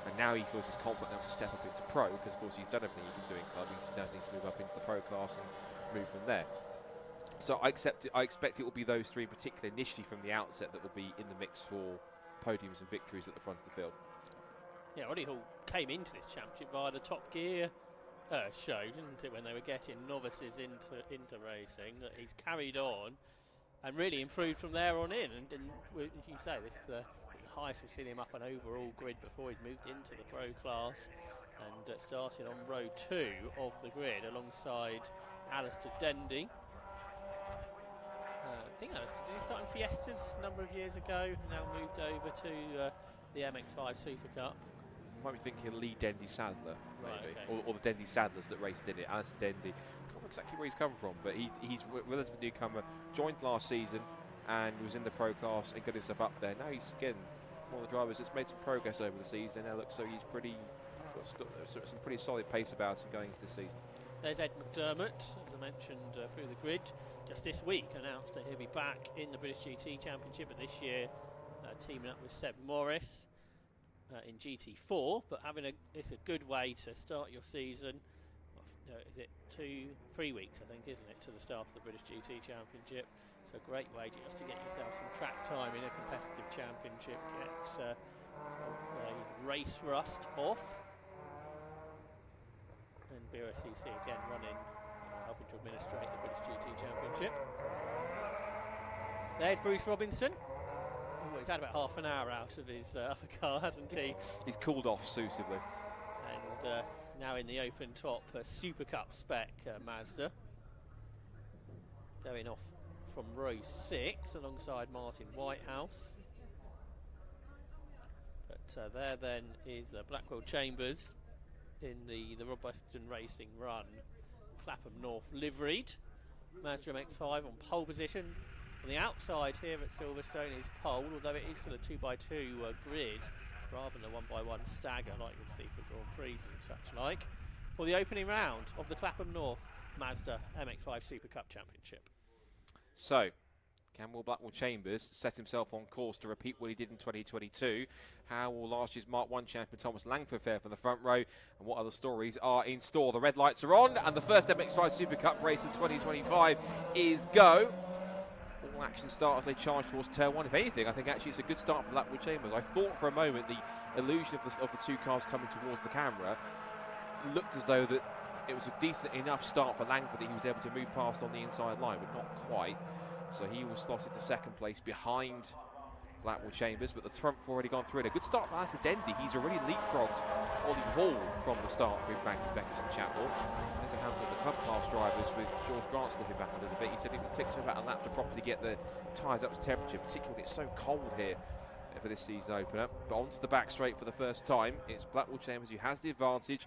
And now he feels he's confident enough to step up into pro, because of course he's done everything he can do in club. He now needs to move up into the pro class and move from there. So I expect it will be those 3 in particular initially from the outset that will be in the mix for podiums and victories at the front of the field. Yeah, Ollie Hall came into this championship via the Top Gear show, didn't it, when they were getting novices into racing, that he's carried on and really improved from there on in. And as you say, this is the highest we've seen him up an overall grid before he's moved into the pro class, and started on row 2 of the grid alongside Alistair Dendy. I think Alistair, did he start in Fiestas a number of years ago, now moved over to the MX-5 Super Cup? You might be thinking Lee Dendy Sadler, maybe, right, okay. or the Dendy Sadlers that raced in it. Alistair Dendy, I can't remember exactly where he's come from, but he's a relative newcomer, joined last season and was in the pro class and got himself up there. Now he's, again, one of the drivers that's made some progress over the season, and now looks so he's got some pretty solid pace about him going into the season. There's Ed McDermott, as I mentioned, through the grid. Just this week announced that he'll be back in the British GT Championship, but this year teaming up with Seb Morris in GT4. But it's a good way to start your season. Is it 3 weeks, I think, isn't it, to the start of the British GT Championship? So a great way just to get yourself some track time in a competitive championship, get sort of race rust off. And Brscc again running, helping to administrate the British GT Championship. There's Bruce Robinson. Oh, he's had about half an hour out of his other car, hasn't he? He's cooled off suitably. And now in the open top Super Cup spec Mazda. Going off from row 6 alongside Martin Whitehouse. But there then is Blackwell Chambers in the Rob Weston Racing Run Clapham North liveried. Mazda MX-5 on pole position. On the outside here at Silverstone is pole, although it is still a 2x2 grid rather than a 1x1 stagger like you'd see for Grand Prix and such like. For the opening round of the Clapham North Mazda MX-5 Super Cup Championship. So, can Will Blackwell Chambers set himself on course to repeat what he did in 2022? How will last year's Mark 1 champion Thomas Langford fare from the front row? And what other stories are in store? The red lights are on, and the first MX-5 Super Cup race of 2025 is go. All action start as they charge towards turn 1. If anything, I think actually it's a good start for Blackwell Chambers. I thought for a moment the illusion of the two cars coming towards the camera looked as though that it was a decent enough start for Langford that he was able to move past on the inside line, but not quite. So he was slotted to second place behind Blackwell Chambers, but the front four already gone through it. A good start for Alistair Dendy. He's already leapfrogged Ollie Hall from the start through Bankers, Beckers and Chapel. There's a handful of the club class drivers with George Grant slipping back a little bit. He said it would take about a lap to properly get the tyres up to temperature, particularly when it's so cold here for this season opener. But onto the back straight for the first time. It's Blackwell Chambers who has the advantage.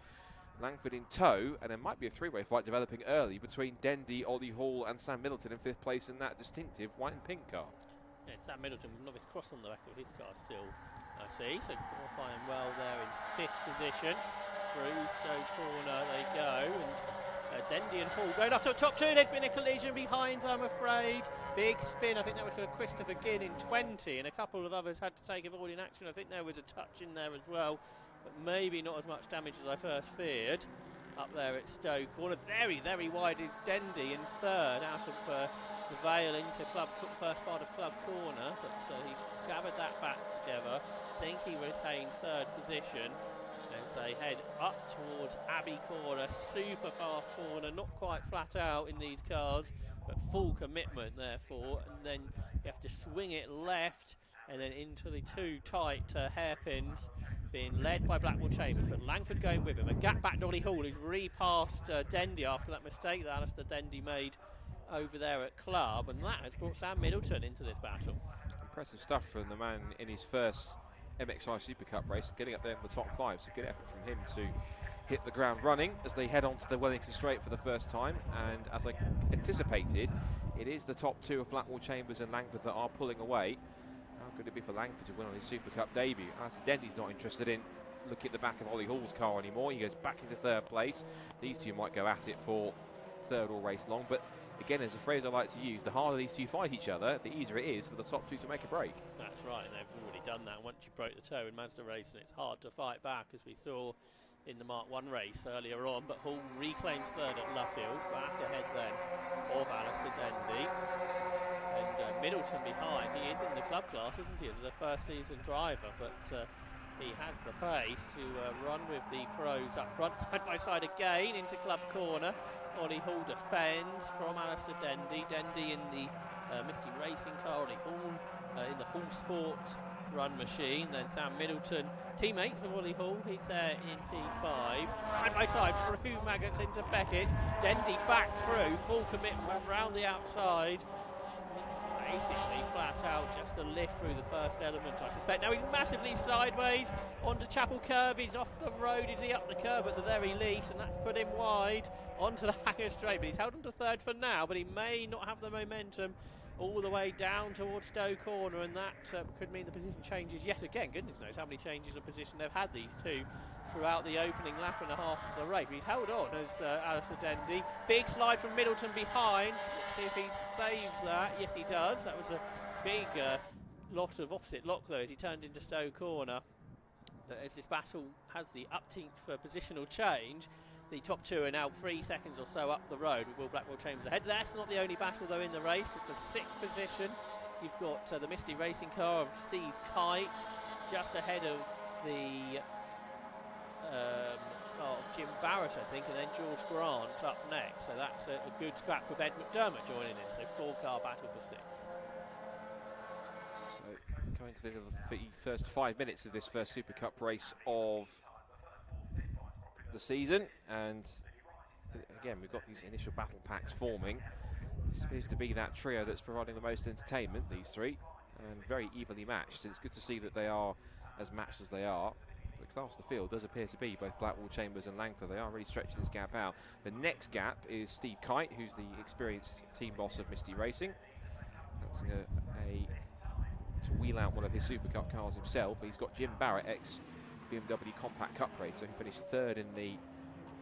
Langford in tow, and there might be a three-way fight developing early between Dendy, Ollie Hall and Sam Middleton in 5th place in that distinctive white and pink car. Yeah, Sam Middleton with novice cross on the back of his car still, I see. So qualifying well there in 5th position. Through Stowe corner they go, and Dendy and Hall going off to the top 2. There's been a collision behind them, I'm afraid. Big spin, I think that was for Christopher Ginn in 20, and a couple of others had to take avoiding action. I think there was a touch in there as well, but maybe not as much damage as I first feared. Up there at Stowe corner, very, very wide is Dendy in 3rd out of the Vale into first part of Club corner, but he gathered that back together. I think he retained 3rd position as they head up towards Abbey corner. Super fast corner, not quite flat out in these cars, but full commitment therefore, and then you have to swing it left and then into the 2 tight hairpins, being led by Blackwell Chambers, but Langford going with him. A gap back to Ollie Hall, who's repassed Dendy after that mistake that Alistair Dendy made over there at Club, and that has brought Sam Middleton into this battle. Impressive stuff from the man in his first MX-5 Super Cup race, getting up there in the top 5, so good effort from him to hit the ground running as they head onto the Wellington Straight for the first time. And as I anticipated, it is the top 2 of Blackwell Chambers and Langford that are pulling away. How could it be for Langford to win on his Super Cup debut? Alistair Dendy's not interested in looking at the back of Ollie Hall's car anymore. He goes back into 3rd place. These two might go at it for 3rd all race long, but again, there's a phrase I like to use: the harder these two fight each other, the easier it is for the top 2 to make a break. That's right, and they've already done that. Once you broke the toe in Mazda racing, it's hard to fight back, as we saw in the Mark 1 race earlier on. But Hall reclaims 3rd at Luffield, back ahead then of Alistair Dendy. And Middleton behind. He is in the club class, isn't he, as a first season driver, but he has the pace to run with the pros up front, side by side again into Club corner. Ollie Hall defends from Alistair Dendy. Dendy in the Misty Racing car, Ollie Hall in the Hall Sport run machine. Then Sam Middleton, teammates with Ollie Hall, he's there in P5. Side by side through Maggots into Beckett. Dendy back through, full commitment round the outside. Basically flat out, just a lift through the first element, I suspect. Now he's massively sideways onto Chapel Curve. He's off the road. Is he up the curve at the very least? And that's put him wide onto the Hanger Straight. But he's held on to 3rd for now, but he may not have the momentum all the way down towards Stowe Corner, and that could mean the position changes yet again. Goodness knows how many changes of position they've had, these two, throughout the opening lap and a half of the race. He's held on as Alistair Dendy. Big slide from Middleton behind. Let's see if he saves that. Yes, he does. That was a big lot of opposite lock, though, as he turned into Stowe Corner. As this battle has the upteenth for positional change, the top two are now 3 seconds or so up the road, with Will Blackwell Chambers ahead. That's not the only battle, though, in the race, because for sixth position, you've got the Misty Racing car of Steve Kite, just ahead of the car of Jim Barrett, I think, and then George Grant up next. So that's a good scrap with Ed McDermott joining in. So 4-car battle for sixth. So going to the end of the first 5 minutes of this first Super Cup race of the season, and again we've got these initial battle packs forming. This appears to be that trio that's providing the most entertainment, these three, and very evenly matched. It's good to see that they are as matched as they are. The class of the field does appear to be both Blackwell Chambers and Langford. They are really stretching this gap out. The next gap is Steve Kite, who's the experienced team boss of Misty Racing. That's to wheel out one of his Super Cup cars himself. He's got Jim Barrett, ex-BMW Compact Cup racer, who finished third in the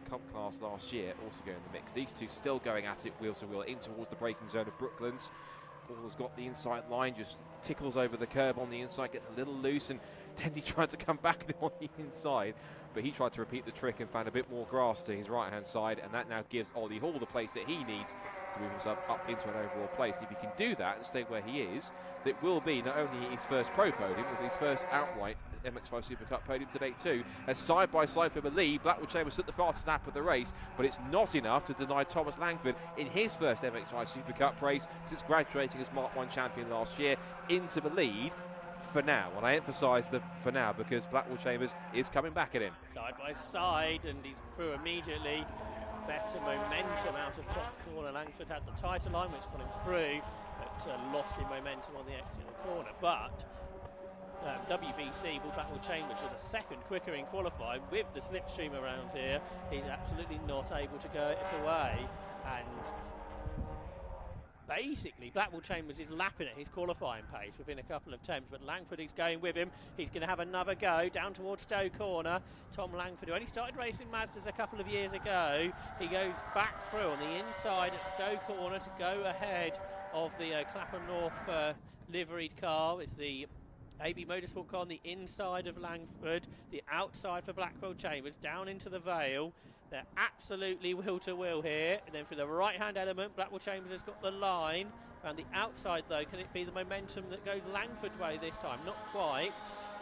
Cup class last year, also going in the mix. These two still going at it wheel to wheel in towards the braking zone of Brooklands. Ball's got the inside line, just tickles over the curb on the inside, gets a little loose, and Dendy tried to come back on the inside, but he tried to repeat the trick and found a bit more grass to his right-hand side, and that now gives Ollie Hall the place that he needs to move himself up into an overall place. And if he can do that and stay where he is, it will be not only his first pro podium, but his first outright MX-5 Super Cup podium today too, as side by side for the lead, Blackwell Chambers took the fastest lap of the race, but it's not enough to deny Thomas Langford in his first MX-5 Super Cup race since graduating as Mark 1 champion last year into the lead for now. And I emphasise the for now because Blackwell Chambers is coming back at him. Side by side, and he's through immediately. Better momentum out of Cox Corner. Langford had the tighter line, which got him through, but lost in momentum on the exit of the corner. But WBC, Will Blackwell Chambers, was a second quicker in qualifying. With the slipstream around here, he's absolutely not able to go it away. And basically, Blackwell Chambers is lapping at his qualifying pace within a couple of attempts, but Langford is going with him. He's going to have another go down towards Stowe Corner. Tom Langford, who only started racing Mazdas a couple of years ago, he goes back through on the inside at Stowe Corner to go ahead of the Clapham North liveried car. It's the AB Motorsport car on the inside of Langford, the outside for Blackwell Chambers, down into the Vale. They're absolutely wheel-to-wheel here. And then for the right-hand element, Blackwell Chambers has got the line. Around the outside, though, can it be the momentum that goes Langford's way this time? Not quite.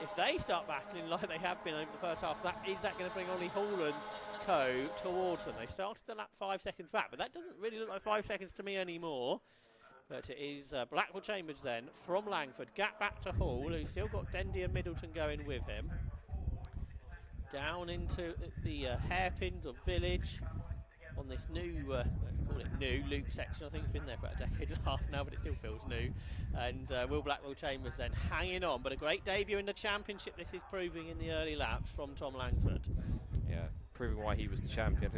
If they start battling like they have been over the first half, is that going to bring Ollie Hall and co towards them? They started the lap 5 seconds back, but that doesn't really look like 5 seconds to me anymore. But it is Blackwell Chambers then from Langford. Gap back to Hall, who's still got Dendy and Middleton going with him. Down into the hairpins of Village on this new, call it new, loop section. I think it's been there for about a decade and a half now, but it still feels new. And Will Blackwell Chambers then hanging on. But a great debut in the championship, this is proving in the early laps from Tom Langford. Yeah, proving why he was the champion.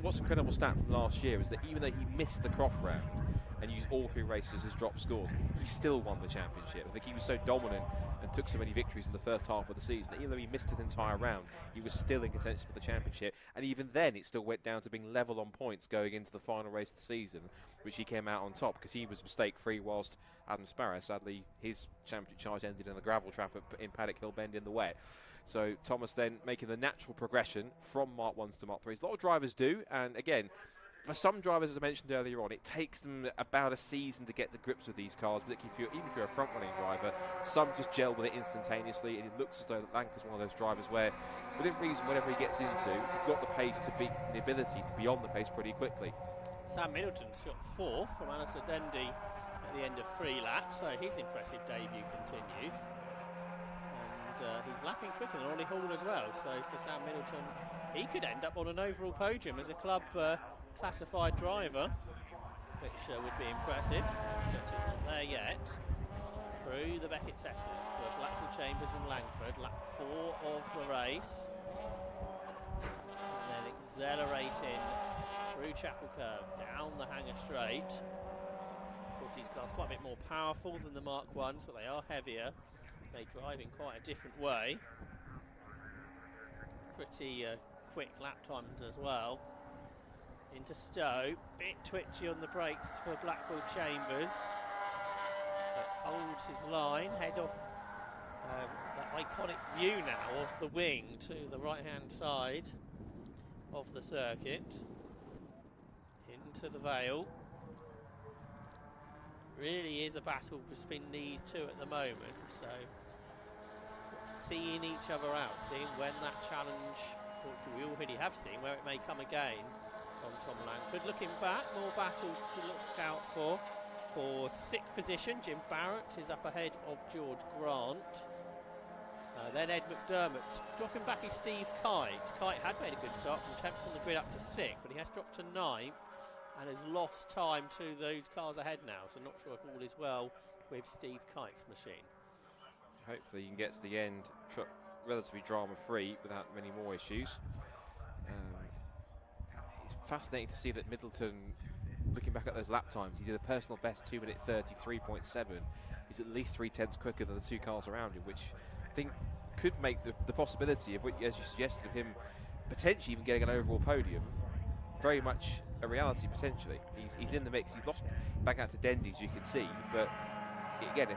What's an incredible stat from last year is that even though he missed the Croft round and used all three races as drop scores, he still won the championship. I think he was so dominant and took so many victories in the first half of the season that even though he missed an entire round, he was still in contention for the championship. And even then, it still went down to being level on points going into the final race of the season, which he came out on top because he was mistake-free, whilst Adam Sparrow, sadly, his championship charge ended in the gravel trap in Paddock Hill Bend in the wet. So Thomas then making the natural progression from Mark 1s to Mark 3s. A lot of drivers do, and again, for some drivers, as I mentioned earlier on, it takes them about a season to get to grips with these cars, particularly even if you're a front-running driver. Some just gel with it instantaneously, and it looks as though Langford's one of those drivers where, within reason, whatever he gets into, he's got the pace to beat, the ability to be on the pace pretty quickly. Sam Middleton's got fourth from Alistair Dendy at the end of 3 laps, so his impressive debut continues. And he's lapping quicker than Ollie Hall as well, so for Sam Middleton, he could end up on an overall podium as a club classified driver, which would be impressive, but it's not there yet. Through the Beckett Sesses for Blackwell Chambers and Langford, lap 4 of the race. And then accelerating through Chapel Curve, down the Hanger Straight. Of course, performance. These cars quite a bit more powerful than the Mark 1s, but they are heavier. They drive in quite a different way. Pretty quick lap times as well. Into Stowe, bit twitchy on the brakes for Blackpool Chambers, but holds his line, head off that iconic view now of the wing to the right hand side of the circuit, into the Vale. Really is a battle between these two at the moment, so sort of seeing each other out, seeing when that challenge, which we already have seen, where it may come again from Tom Langford. Looking back, more battles to look out for. For 6th position, Jim Barrett is up ahead of George Grant. Then Ed McDermott dropping back is Steve Kite. Kite had made a good start from 10th on the grid up to 6th, but he has dropped to 9th and has lost time to those cars ahead now, so not sure if all is well with Steve Kite's machine. Hopefully you can get to the end relatively drama-free without many more issues. It's fascinating to see that Middleton, looking back at those lap times, he did a personal best 2 minute 33.7. He's at least 3/10 quicker than the two cars around him, which I think could make the possibility of, as you suggested, of him potentially even getting an overall podium very much a reality potentially. He's in the mix. He's lost back out to Dendy, as you can see, but again,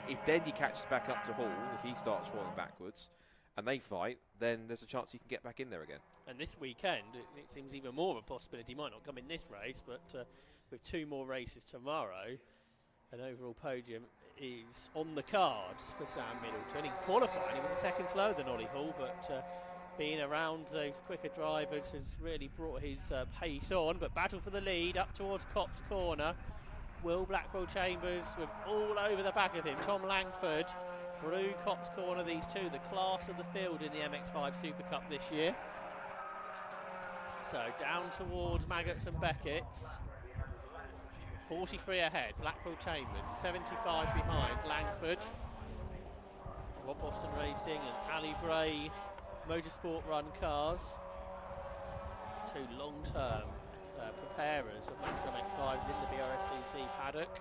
if Dendy catches back up to Hall, if he starts falling backwards and they fight, then there's a chance he can get back in there again. And this weekend, it seems even more of a possibility. He might not come in this race, but with 2 more races tomorrow, an overall podium is on the cards for Sam Middleton. In qualifying, he was a second slower than Ollie Hall, but being around those quicker drivers has really brought his pace on. But battle for the lead up towards Copse Corner. Will Blackpool Chambers with all over the back of him. Tom Langford through Copse Corner, these two, the class of the field in the MX-5 Super Cup this year. So down towards Maggots and Beckett's. 43 ahead, Blackpool Chambers, 75 behind Langford. Rob Boston Racing and Ali Bray Motorsport Run cars. 2 long-term preparers of Mazda MX-5s in the Brscc paddock.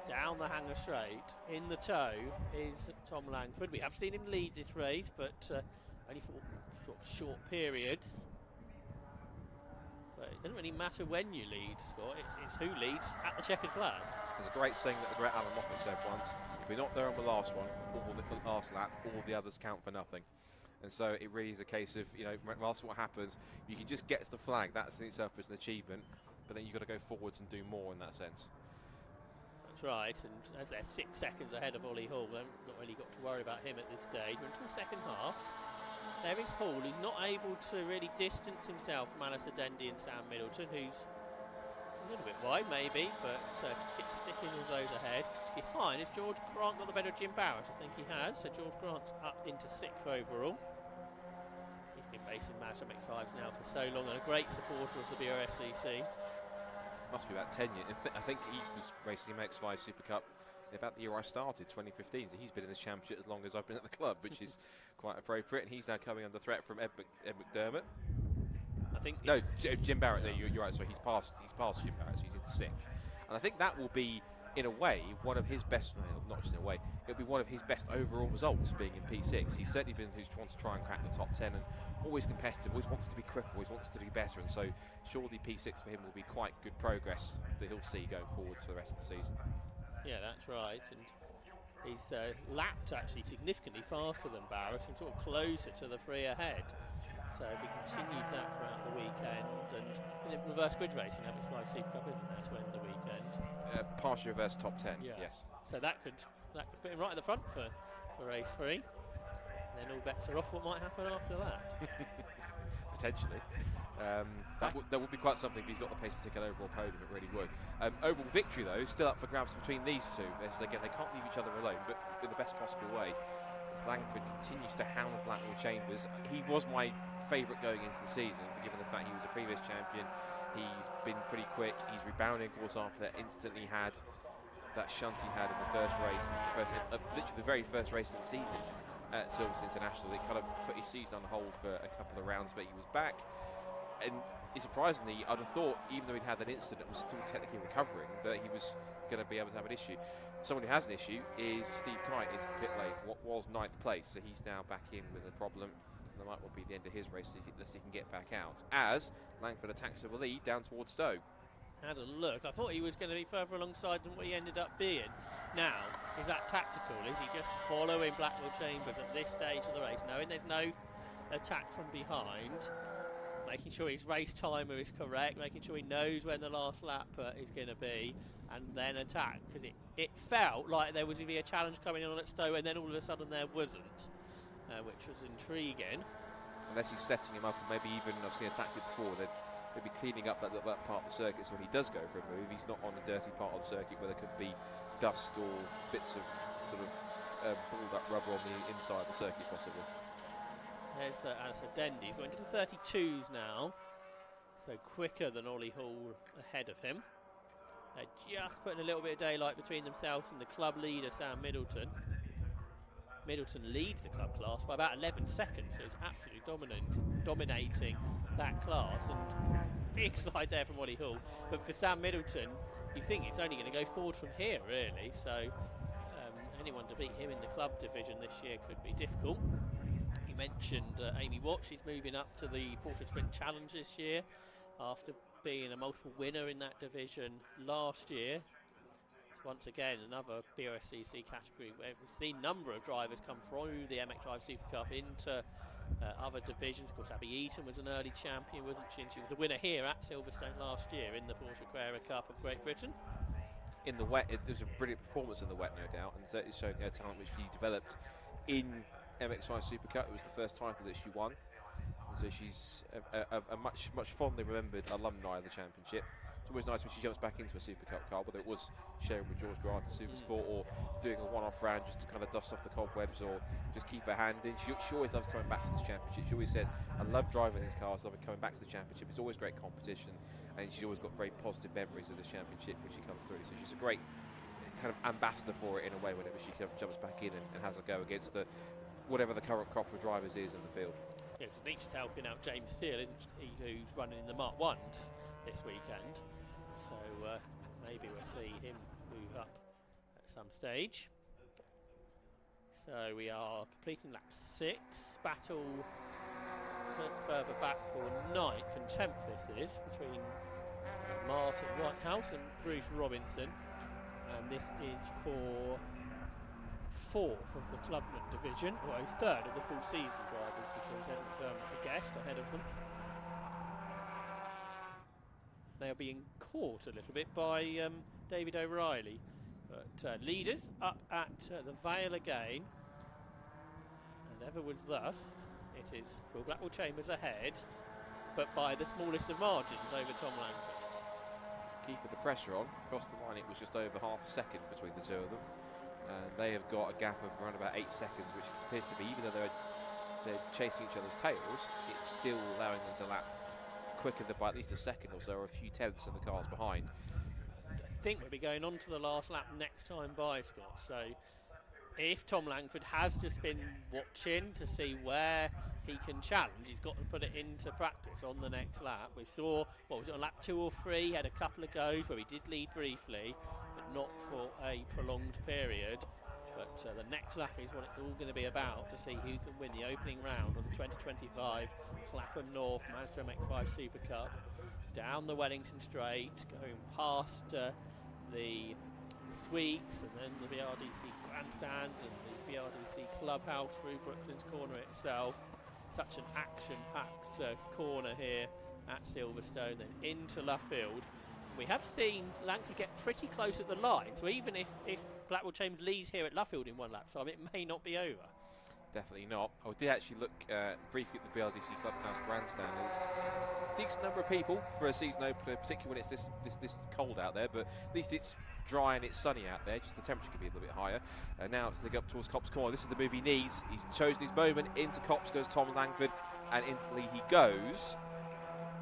Down the hanger straight, in the tow is Tom Langford. We have seen him lead this race, but only for sort of short periods. But it doesn't really matter when you lead, Scott. It's who leads at the checkered flag. There's a great saying that the great Alan Moffat said once: if we're not there on the last one, or the last lap, all the others count for nothing. And so it really is a case of, regardless of what happens, you can just get to the flag. That's in itself is an achievement, but then you've got to go forwards and do more in that sense. That's right, and as they're 6 seconds ahead of Ollie Hall, they've not really got to worry about him at this stage. We're into the second half. There is Hall, who's not able to really distance himself from Alistair Dendy and Sam Middleton, who's a little bit wide maybe, but keeps sticking with those ahead. Behind, if George Grant got the better of Jim Barrett, I think he has, so George Grant's up into 6th overall. He's been racing Mazda MX-5s now for so long and a great supporter of the Brscc. Must be about 10 years. I think he was racing the MX-5 Super Cup about the year I started, 2015. So he's been in this championship as long as I've been at the club, which is quite appropriate. And he's now coming under threat from Ed McDermott. I think no, Jim Barrett. There, you're right. So he's passed Jim Barrett. So he's in 6th. And I think that will be, in a way, one of his best. Well, not just in a way, it'll be one of his best overall results being in P6. He's certainly been who's wants to try and crack the top 10 and always competitive. Always wants to be quicker. Always wants to do better. And so surely P6 for him will be quite good progress that he'll see going forwards for the rest of the season. Yeah, that's right, and he's lapped actually significantly faster than Barrett and sort of closer to the 3 ahead. So if he continues that throughout the weekend, and in reverse grid racing, MX-5 Super Cup, isn't there, to end the weekend? Partial reverse top 10, yeah. Yes. So that could put him right at the front for race 3. And then all bets are off what might happen after that. Potentially. That would be quite something if he's got the pace to take an overall podium, it really would. Overall victory, though, still up for grabs between these two. So again, they can't leave each other alone, but in the best possible way. As Langford continues to hound Blackpool Chambers. He was my favourite going into the season, but given the fact he was a previous champion, he's been pretty quick. He's rebounding, of course, after that instant he had, that shunt he had in the first race, literally the very first race of the season at Silverstone International. It kind of put his season on hold for a couple of rounds, but he was back. And surprisingly, I'd have thought, even though he'd had that incident, was still technically recovering, that he was going to be able to have an issue. Someone who has an issue is Steve Knight into the pit lane. What was 9th place, so he's now back in with a problem. That might well be the end of his race unless he can get back out. As Langford attacks with the lead down towards Stowe. Had a look. I thought he was going to be further alongside than what he ended up being. Now, is that tactical? Is he just following Blackwell Chambers at this stage of the race, knowing there's no attack from behind, making sure his race timer is correct, making sure he knows when the last lap is going to be, and then attack? Because it felt like there was going to be a challenge coming on at Stowe, and then all of a sudden there wasn't, which was intriguing. Unless he's setting him up, and maybe even, I've seen attack it before, that maybe cleaning up that part of the circuit, so when he does go for a move, he's not on a dirty part of the circuit where there could be dust or bits of sort of balled up rubber on the inside of the circuit possibly. There's Alistair Dendy. He's going to the 32s now, so quicker than Ollie Hall ahead of him. They're just putting a little bit of daylight between themselves and the club leader, Sam Middleton. Middleton leads the club class by about 11 seconds, so he's absolutely dominating that class. And big slide there from Ollie Hall. But for Sam Middleton, you think it's only going to go forward from here, really. So anyone to beat him in the club division this year could be difficult. You mentioned Amy Watts. She's moving up to the Porsche Sprint Challenge this year after being a multiple winner in that division last year. Once again, another Brscc category where we've seen a number of drivers come through the MX-5 Super Cup into other divisions. Of course, Abby Eaton was an early champion, wasn't she? And she was a winner here at Silverstone last year in the Porsche Carrera Cup of Great Britain. In the wet, it was a brilliant performance in the wet, no doubt, and certainly showing her talent which she developed in MX-5 Super Cup. It was the first title that she won, and so she's a much fondly remembered alumni of the championship. It's always nice when she jumps back into a Super Cup car, whether it was sharing with George Grant in SuperSport or doing a one-off round just to kind of dust off the cobwebs or just keep her hand in. She always loves coming back to this championship. She always says, I love driving these cars, I love coming back to the championship. It's always great competition, and she's always got very positive memories of the championship when she comes through. So she's a great kind of ambassador for it in a way whenever she jumps back in and has a go against whatever the current crop of drivers is in the field. Yeah, I think she's helping out James Seal, isn't he, who's running in the Mark 1s this weekend. So maybe we'll see him move up at some stage. So we are completing lap 6. Battle further back for 9th and 10th this is, between Martin Whitehouse and Bruce Robinson. And this is for 4th of the Clubman division, or a 3rd of the full season drivers, because a guest ahead of them. They are being caught a little bit by David O'Reilly. But leaders up at the Vale again. And ever with thus, it is Will Blackwell Chambers ahead, but by the smallest of margins over Tom Langford. Keeping the pressure on. Across the line, it was just over half a second between the two of them. And they have got a gap of around about 8 seconds, which appears to be, even though they're chasing each other's tails, it's still allowing them to lap quicker than by at least a second or so, or a few tenths in the cars behind. I think we'll be going on to the last lap next time by, Scott. So if Tom Langford has just been watching to see where he can challenge, he's got to put it into practice on the next lap. We saw, what was it, on lap 2 or 3, he had a couple of goes where he did lead briefly, but not for a prolonged period. But the next lap is what it's all going to be about, to see who can win the opening round of the 2025 Clapham North Mazda MX-5 Super Cup. Down the Wellington Straight, going past the suites and then the BRDC grandstand and the BRDC clubhouse through Brooklands Corner itself. Such an action-packed corner here at Silverstone, then into Luffield. We have seen Langford get pretty close at the line, so even if Blackwell Chambers leads here at Luffield in one lap time, it may not be over. Definitely not. I did actually look briefly at the BRDC Clubhouse grandstand. There's a decent number of people for a season opener, particularly when it's this cold out there, but at least it's dry and it's sunny out there, just the temperature could be a little bit higher. Now it's the up towards Copse Corner. This is the move he needs. He's chosen his moment. Into Copse goes Tom Langford, and instantly he goes,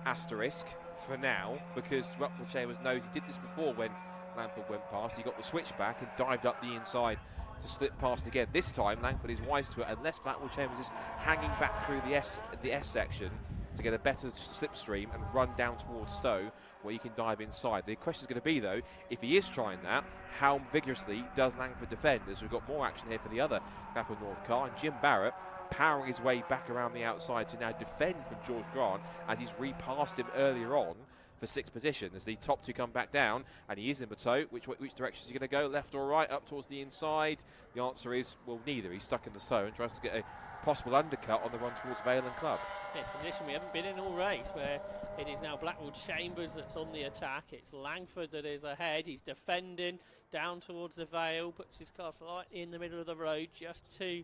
asterisk, for now, because Blackwell Chambers knows he did this before when Langford went past. He got the switch back and dived up the inside to slip past again. This time Langford is wise to it. Unless Blackwell Chambers is hanging back through the S section, to get a better slipstream and run down towards Stowe where you can dive inside. The question is going to be, though, if he is trying that, how vigorously does Langford defend? As we've got more action here for the other Clapham North car, and Jim Barrett powering his way back around the outside to now defend from George Grant as he's repassed him earlier on for 6th position as the top two come back down, and he is in the tow. Which direction is he going to go, left or right, up towards the inside? The answer is, well, neither. He's stuck in the tow and tries to get a possible undercut on the run towards Vale and Club. It's a position we haven't been in all race, where it is now Blackwell Chambers that's on the attack. It's Langford that is ahead. He's defending down towards the Vale, puts his car slightly in the middle of the road just to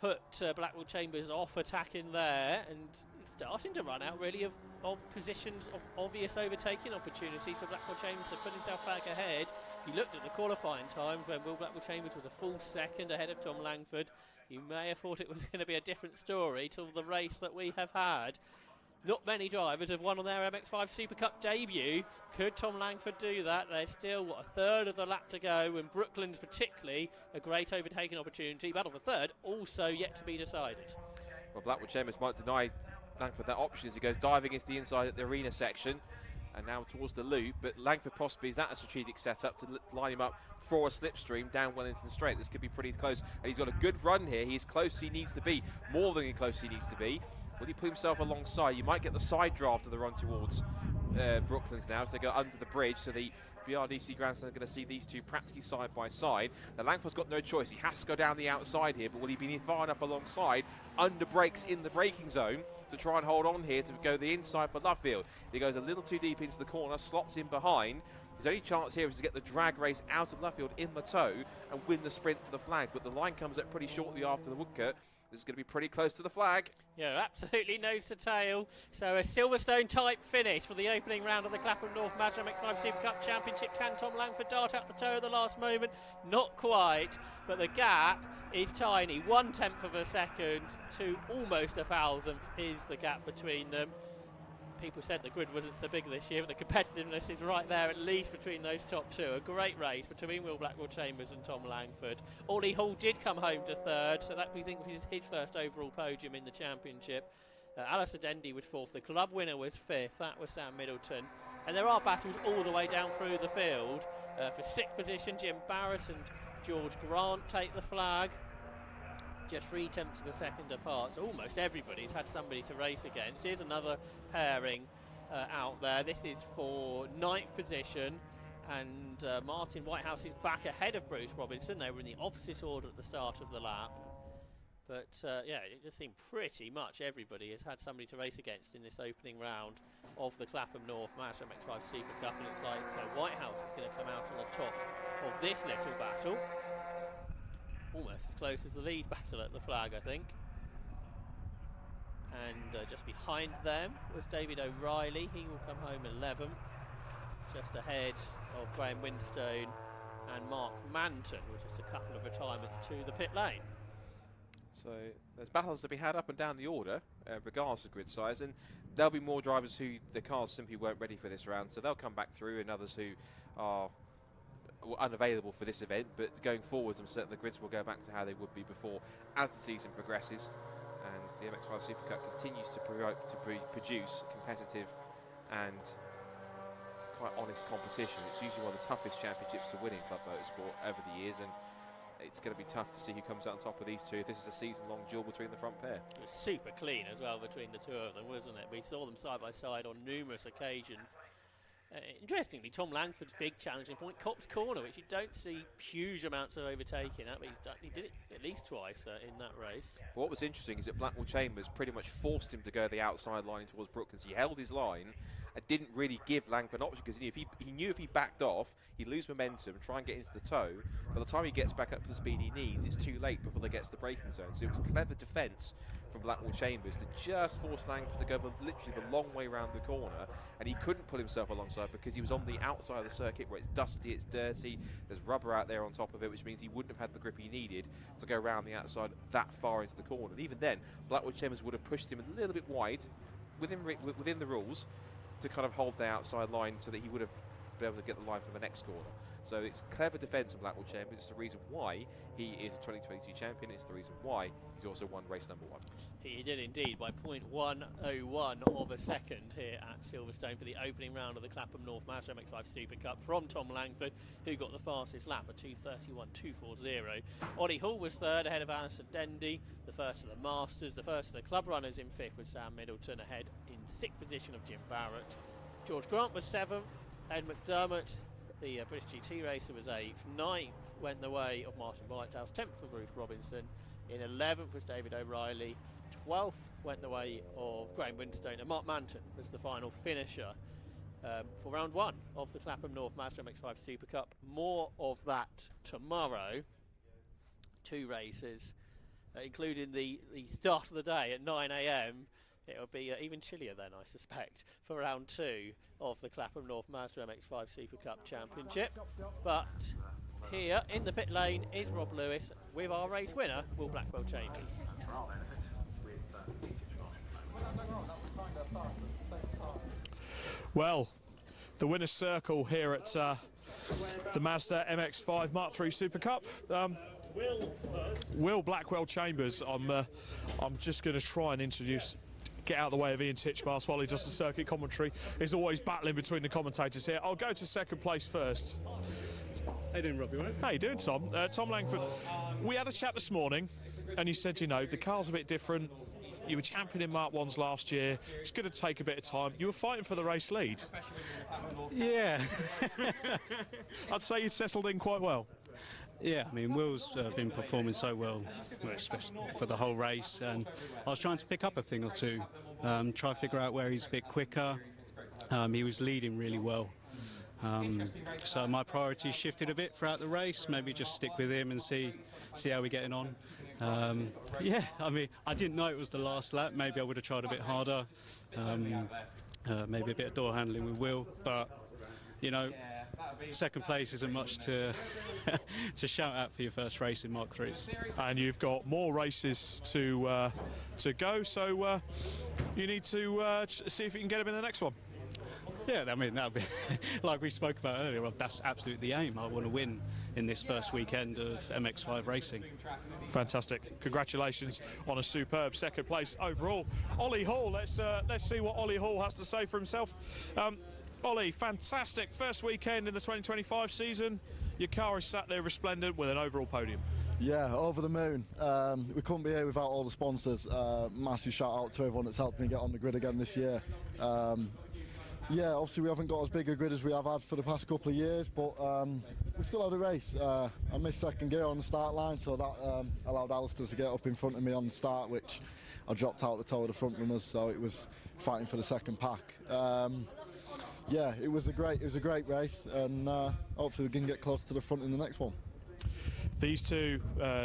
put Blackwell Chambers off attacking there, and starting to run out really of positions of obvious overtaking opportunities for Blackwell Chambers to put himself back ahead. If you looked at the qualifying times when Will Blackwell Chambers was a full second ahead of Tom Langford, you may have thought it was going to be a different story till the race that we have had. Not many drivers have won on their MX-5 Super Cup debut. Could Tom Langford do that? There's still, a third of the lap to go, and Brooklands particularly a great overtaking opportunity. Battle for third also yet to be decided. Well, Blackwell Chambers might deny Langford that option as he goes diving into the inside at the arena section and now towards the loop, but Langford possibly is that a strategic setup to line him up for a slipstream down well into the straight. This could be pretty close, and he's got a good run here. He's close he needs to be, more than close he needs to be. Will he put himself alongside? You might get the side draft of the run towards Brooklands now as they go under the bridge, so the BRDC grandstand are going to see these two practically side by side. Now Langford's got no choice. He has to go down the outside here, but will he be far enough alongside? Under brakes in the braking zone to try and hold on here to go the inside for Luffield. He goes a little too deep into the corner, slots in behind. His only chance here is to get the drag race out of Luffield in the tow and win the sprint to the flag, but the line comes up pretty shortly after the woodcut. This is going to be pretty close to the flag. Yeah, absolutely nose to tail. So a Silverstone type finish for the opening round of the Clapham North Mazda MX-5 Super Cup Championship. Can Tom Langford dart out the toe at the last moment? Not quite, but the gap is tiny. 1/10 of a second to almost 1,000th is the gap between them. People said the grid wasn't so big this year, but the competitiveness is right there, at least between those top two. A great race between Will Blackwell Chambers and Tom Langford. Ollie Hall did come home to third, so that we think was his first overall podium in the championship. Alistair Dendy was fourth. The club winner was fifth. That was Sam Middleton. And there are battles all the way down through the field. For sixth position, Jim Barrett and George Grant take the flag. Just 3/10 of a second apart, so almost everybody's had somebody to race against. Here's another pairing out there. This is for 9th position, and Martin Whitehouse is back ahead of Bruce Robinson. They were in the opposite order at the start of the lap. But yeah, it just seemed pretty much everybody has had somebody to race against in this opening round of the Clapham North Mazda MX-5 Super Cup, and it's like Whitehouse is going to come out on the top of this little battle. Almost as close as the lead battle at the flag, I think. And just behind them was David O'Reilly. He will come home 11th, just ahead of Graham Winstone and Mark Manton, with just a couple of retirements to the pit lane. So there's battles to be had up and down the order, regardless of grid size, and there'll be more drivers who the cars simply weren't ready for this round, so they'll come back through, and others who are unavailable for this event, but going forwards I'm certain the grids will go back to how they would be before as the season progresses, and the MX-5 Super Cup continues to produce competitive and quite honest competition. It's usually one of the toughest championships to win in Club Motorsport over the years, and it's going to be tough to see who comes out on top of these two if this is a season-long duel between the front pair. It was super clean as well between the two of them, wasn't it? We saw them side by side on numerous occasions. Interestingly, Tom Langford's big challenging point, Cops Corner, which you don't see huge amounts of overtaking at, but he did it at least twice in that race. But what was interesting is that Blackwell Chambers pretty much forced him to go the outside line towards Brooklands. He held his line and didn't really give Langford an option, because he knew if he backed off, he'd lose momentum, try and get into the tow. By the time he gets back up to the speed he needs, it's too late before they get to the braking zone. So it was clever defence from Blackwell Chambers to just force Langford to go literally the long way around the corner, and he couldn't put himself alongside because he was on the outside of the circuit where it's dusty, it's dirty, there's rubber out there on top of it, which means he wouldn't have had the grip he needed to go around the outside that far into the corner. And even then, Blackwell Chambers would have pushed him a little bit wide within the rules to kind of hold the outside line so that he would have be able to get the line for the next corner. So it's clever defence of Blackwell Chambers. It's the reason why he is a 2022 champion. It's the reason why he's also won race number 1. He did indeed by 0.101 of a second here at Silverstone for the opening round of the Clapham North Mazda MX-5 Super Cup from Tom Langford, who got the fastest lap at 2:31.240. Ollie Hall was third ahead of Alistair Dendy, the first of the Masters, the first of the club runners in fifth with Sam Middleton ahead in sixth position of Jim Barrett. George Grant was seventh, Ed McDermott, the British GT racer, was 8th. 9th went the way of Martin Whitehouse. 10th of Bruce Robinson. In 11th was David O'Reilly. 12th went the way of Graham Winstone. And Mark Manton was the final finisher for round 1 of the Clapham North Mazda MX-5 Super Cup. More of that tomorrow. 2 races, including the start of the day at 9 a.m. It'll be even chillier then, I suspect, for round 2 of the Clapham North Mazda MX-5 Super Cup Championship. But here in the pit lane is Rob Lewis with our race winner, Will Blackwell Chambers. Well, the winner's circle here at the Mazda MX-5 Mark III Super Cup. Will Blackwell Chambers. I'm just going to try and get out of the way of Ian Titchmarsh while he does the circuit commentary. He's always battling between the commentators here. I'll go to second place first. How you doing, Robbie? How you doing, Tom? Tom Langford. We had a chat this morning, and you said, you know, the car's a bit different. You were champion in Mark 1s last year. It's going to take a bit of time. You were fighting for the race lead. Yeah. I'd say you'd settled in quite well. Yeah, I mean, Will's been performing so well, especially for the whole race, and I was trying to pick up a thing or two, try to figure out where he's a bit quicker. He was leading really well. So my priorities shifted a bit throughout the race, maybe just stick with him and see how we're getting on. Yeah, I mean, I didn't know it was the last lap. Maybe I would have tried a bit harder, maybe a bit of door handling with Will, but, you know, second place isn't much to to shout out for your first race in Mark 3s. And you've got more races to go, so you need to see if you can get him in the next one. Yeah, I mean, that'll be like we spoke about earlier. That's absolutely the aim. I want to win in this first weekend of MX-5 racing. Fantastic! Congratulations on a superb second place overall. Ollie Hall. Let's see what Ollie Hall has to say for himself. Ollie, fantastic first weekend in the 2025 season. Your car is sat there resplendent with an overall podium. Yeah, over the moon. We couldn't be here without all the sponsors. Massive shout out to everyone that's helped me get on the grid again this year. Yeah, obviously we haven't got as big a grid as we have had for the past couple of years, but we still had a race. I missed second gear on the start line, so that allowed Alistair to get up in front of me on the start, which I dropped out the toe of the front runners, so it was fighting for the second pack. Yeah, it was a great race, and hopefully we can get close to the front in the next one. These two,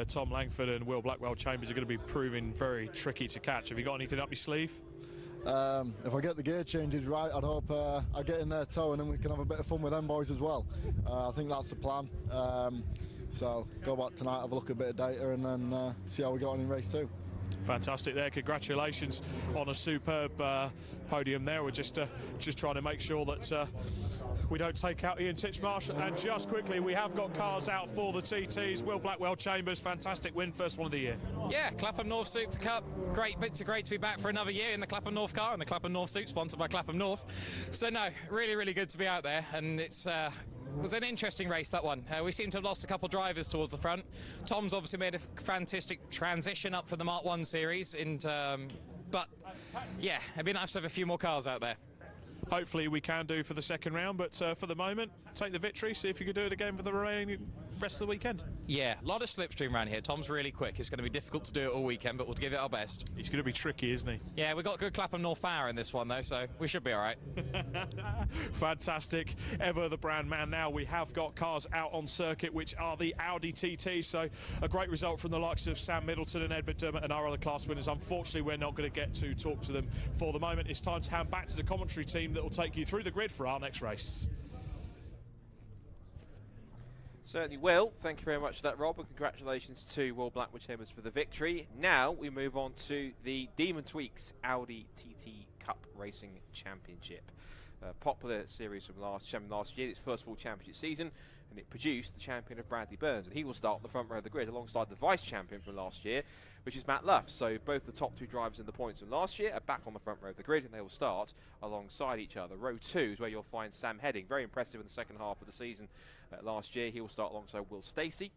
Tom Langford and Will Blackwell Chambers, are going to be proving very tricky to catch. Have you got anything up your sleeve? If I get the gear changes right, I'd hope I get in their toe and then we can have a bit of fun with them boys as well. I think that's the plan. So go back tonight, have a look at a bit of data, and then see how we got on in race 2. Fantastic there. Congratulations on a superb podium there. We're just trying to make sure that we don't take out Ian Titchmarsh. And just quickly, we have got cars out for the TTs. Will Blackwell Chambers, fantastic win, first one of the year. Yeah, Clapham North Super Cup. Great to be back for another year in the Clapham North car and the Clapham North Suit, sponsored by Clapham North. So no, really good to be out there, and it's was an interesting race, that one. We seem to have lost a couple of drivers towards the front. Tom's obviously made a fantastic transition up for the Mark 1 series, and but yeah, it'd be nice to have a few more cars out there. Hopefully we can do for the second round, but for the moment, take the victory, see if you can do it again for the remaining rest of the weekend. Yeah, a lot of slipstream around here. Tom's really quick. It's going to be difficult to do it all weekend, but we'll give it our best. He's going to be tricky, isn't he? Yeah, we've got good Clapham North power in this one, though, so we should be all right. Fantastic. Ever the brand man now. We have got cars out on circuit, which are the Audi TTs, so a great result from the likes of Sam Middleton and Ed McDermott and our other class winners. Unfortunately, we're not going to get to talk to them for the moment. It's time to hand back to the commentary team that will take you through the grid for our next race. Certainly will. Thank you very much for that, Rob, and congratulations to Will Blackwell Chambers for the victory. Now we move on to the Demon Tweaks Audi TT Cup Racing Championship. popular series from last year, its first full championship season, and it produced the champion of Bradley Burns, and he will start on the front row of the grid alongside the vice champion from last year, which is Matt Luff. So both the top two drivers in the points from last year are back on the front row of the grid, and they will start alongside each other. Row 2 is where you'll find Sam Heading, very impressive in the second half of the season last year. He will start alongside Will Stacey.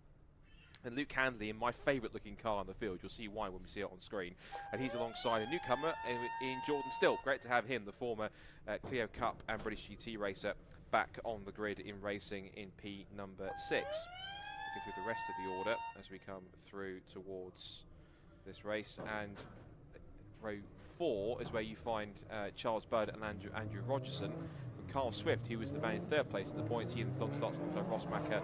And Luke Handley in my favourite looking car on the field. You'll see why when we see it on screen. And he's alongside a newcomer in Jordan Still. Great to have him, the former Clio Cup and British GT racer, back on the grid in racing in P number 6. Looking through the rest of the order as we come through towards this race. And row 4 is where you find Charles Budd and Andrew Rogerson. Carl Swift, who was the man in third place in the points, he starts alongside Ross Macker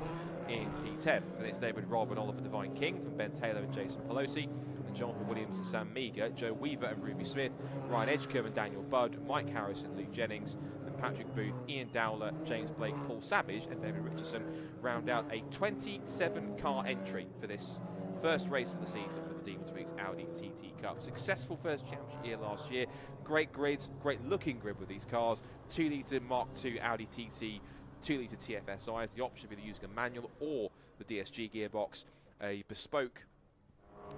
in P10. And it's David Robb and Oliver Devine King from Ben Taylor and Jason Pelosi, and Jonathan Williams and Sam Meager, Joe Weaver and Ruby Smith, Ryan Edgecombe and Daniel Budd, Mike Harris and Luke Jennings, and Patrick Booth, Ian Dowler, James Blake, Paul Savage and David Richardson round out a 27-car entry for this first race of the season for the Demon Tweaks Audi TT Cup. Successful first championship year last year. Great grids, great looking grid with these cars. 2-litre Mark II Audi TT, 2-litre TFSIs. The option of either using a manual or the DSG gearbox. A bespoke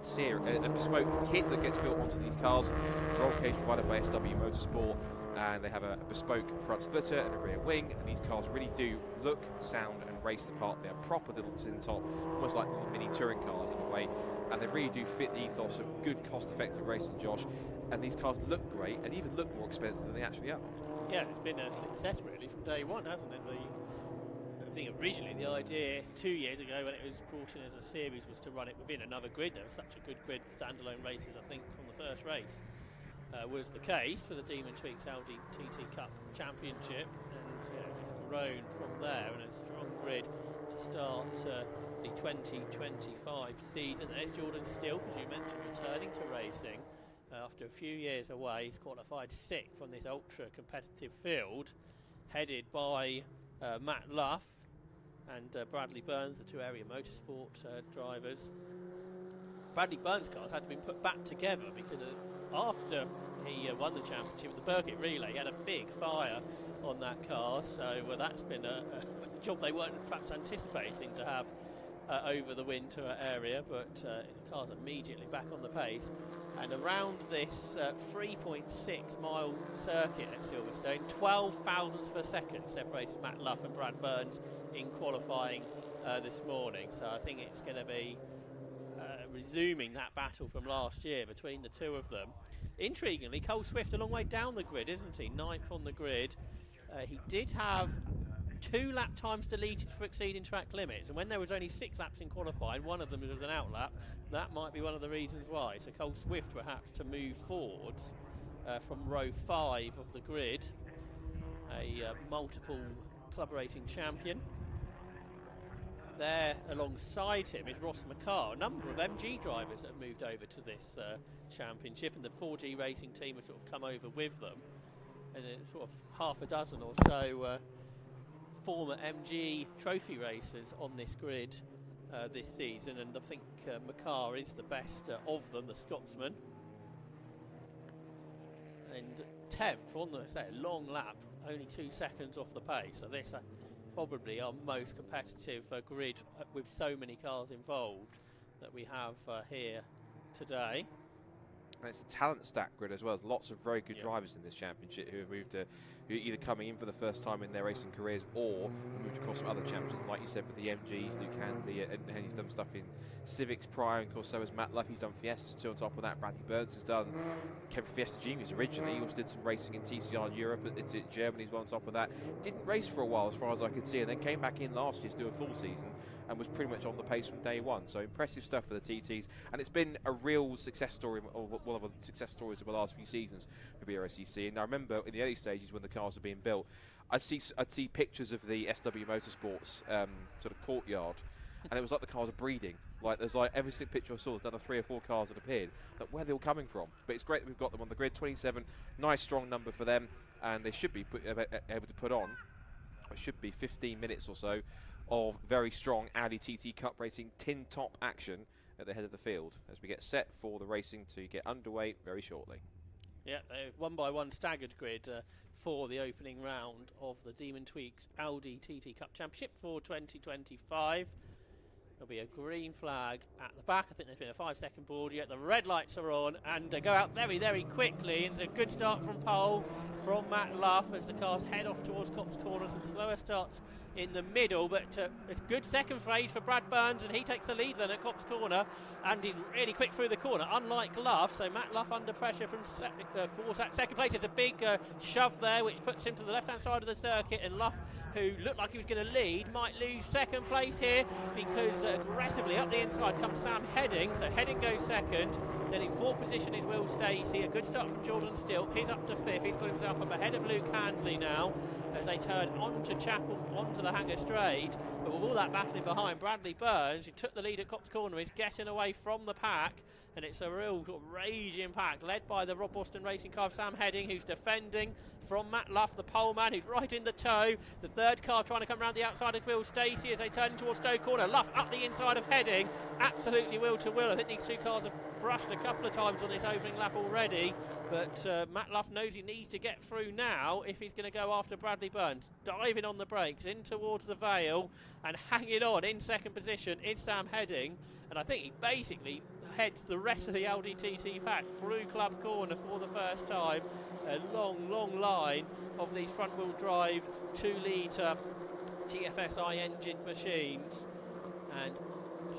kit that gets built onto these cars. Roll cage provided by SW Motorsport, and they have a bespoke front splitter and a rear wing, and these cars really do look, sound and race the part. They're proper little tin top, almost like little mini touring cars in a way, and they really do fit the ethos of good cost-effective racing, Josh. And these cars look great and even look more expensive than they actually are. Yeah, it's been a success really from day one, hasn't it? I think originally the idea 2 years ago when it was brought in as a series was to run it within another grid. There was such a good grid, standalone races, I think, from the first race. Was the case for the Demon Tweaks Audi TT Cup Championship, and it's grown from there, and a strong grid to start the 2025 season. There's Jordan Still, as you mentioned, returning to racing after a few years away. He's qualified 6th on this ultra competitive field, headed by Matt Luff and Bradley Burns, the two area motorsport drivers. Bradley Burns' cars had to be put back together because after he won the championship with the Birkett Relay, he had a big fire on that car, so that's been a job they weren't perhaps anticipating to have over the winter area, but the car's immediately back on the pace. And around this 3.6 mile circuit at Silverstone, 12 thousandths per second separated Matt Luff and Brad Burns in qualifying this morning, so I think it's going to be resuming that battle from last year between the two of them. Intriguingly, Cole Swift a long way down the grid, isn't he? 9th on the grid. He did have 2 lap times deleted for exceeding track limits, and when there was only 6 laps in qualifying, one of them was an out lap. That might be one of the reasons why. So Cole Swift perhaps to move forwards from row 5 of the grid, a multiple club racing champion. There alongside him is Ross McCarr, a number of MG drivers that have moved over to this championship, and the 4G racing team has sort of come over with them, and it's sort of half a dozen or so former MG trophy racers on this grid this season, and I think McCarr is the best of them, the Scotsman. And 10th on the long lap, only 2 seconds off the pace, so this probably our most competitive grid with so many cars involved that we have here today. And it's a talent stack grid as well. There's lots of very good drivers in this championship who have moved to, who are either coming in for the first time in their racing careers or moved across from other championships, like you said, with the MGs, Luke Handley, and he's done stuff in Civics prior, and of course so has Matt Luff. He's done Fiestas too on top of that. Bradley Burns has done, came from Fiesta Juniors originally. He also did some racing in TCR Europe, in Germany as well on top of that. Didn't race for a while as far as I could see, and then came back in last year to do a full season and was pretty much on the pace from day one. So impressive stuff for the TTs, and it's been a real success story, or one of the success stories of the last few seasons for Brscc. And I remember in the early stages when the cars were being built, I'd see pictures of the SW Motorsports sort of courtyard, and it was like the cars are breeding. Like there's like every single picture I saw, there's another 3 or 4 cars that appeared. Like where they're all coming from. But it's great that we've got them on the grid. 27, nice strong number for them, and they should be able to put on, it should be 15 minutes or so of very strong Audi TT Cup racing tin top action at the head of the field as we get set for the racing to get underway very shortly. Yeah, one by one staggered grid for the opening round of the Demon Tweaks Audi TT Cup Championship for 2025. There'll be a green flag at the back. I think there's been a 5-second board yet. The red lights are on and they go out very, very quickly. And it's a good start from pole from Matt Luff as the cars head off towards Copse Corner. Some slower starts in the middle, but it's good second phase for Brad Burns, and he takes the lead then at Copse Corner, and he's really quick through the corner, unlike Luff. So Matt Luff under pressure from fourth at second place. It's a big shove there, which puts him to the left-hand side of the circuit, and Luff, who looked like he was going to lead, might lose second place here because aggressively up the inside comes Sam Heading. So Heading goes second. Then in fourth position is Will Stacey. A good start from Jordan Still. He's up to fifth. He's got himself up ahead of Luke Handley now as they turn onto Chapel, onto the Hanger Straight. But with all that battling behind, Bradley Burns, who took the lead at Copse Corner, is getting away from the pack. And it's a real sort of raging pack led by the Rob Boston Racing car of Sam Heading, who's defending from Matt Luff, the pole man, who's right in the tow. The third car trying to come around the outside is Will Stacey as they turn towards Stowe Corner. Luff up the inside of Heading, absolutely will to will. I think these two cars have brushed a couple of times on this opening lap already, but Matt Luff knows he needs to get through now if he's going to go after Bradley Burns. Diving on the brakes in towards the Vale and hanging on in second position is Sam Heading, and I think he basically heads the rest of the Audi TT pack through Club Corner for the first time. A long, long line of these front-wheel drive 2-litre TFSI engine machines, and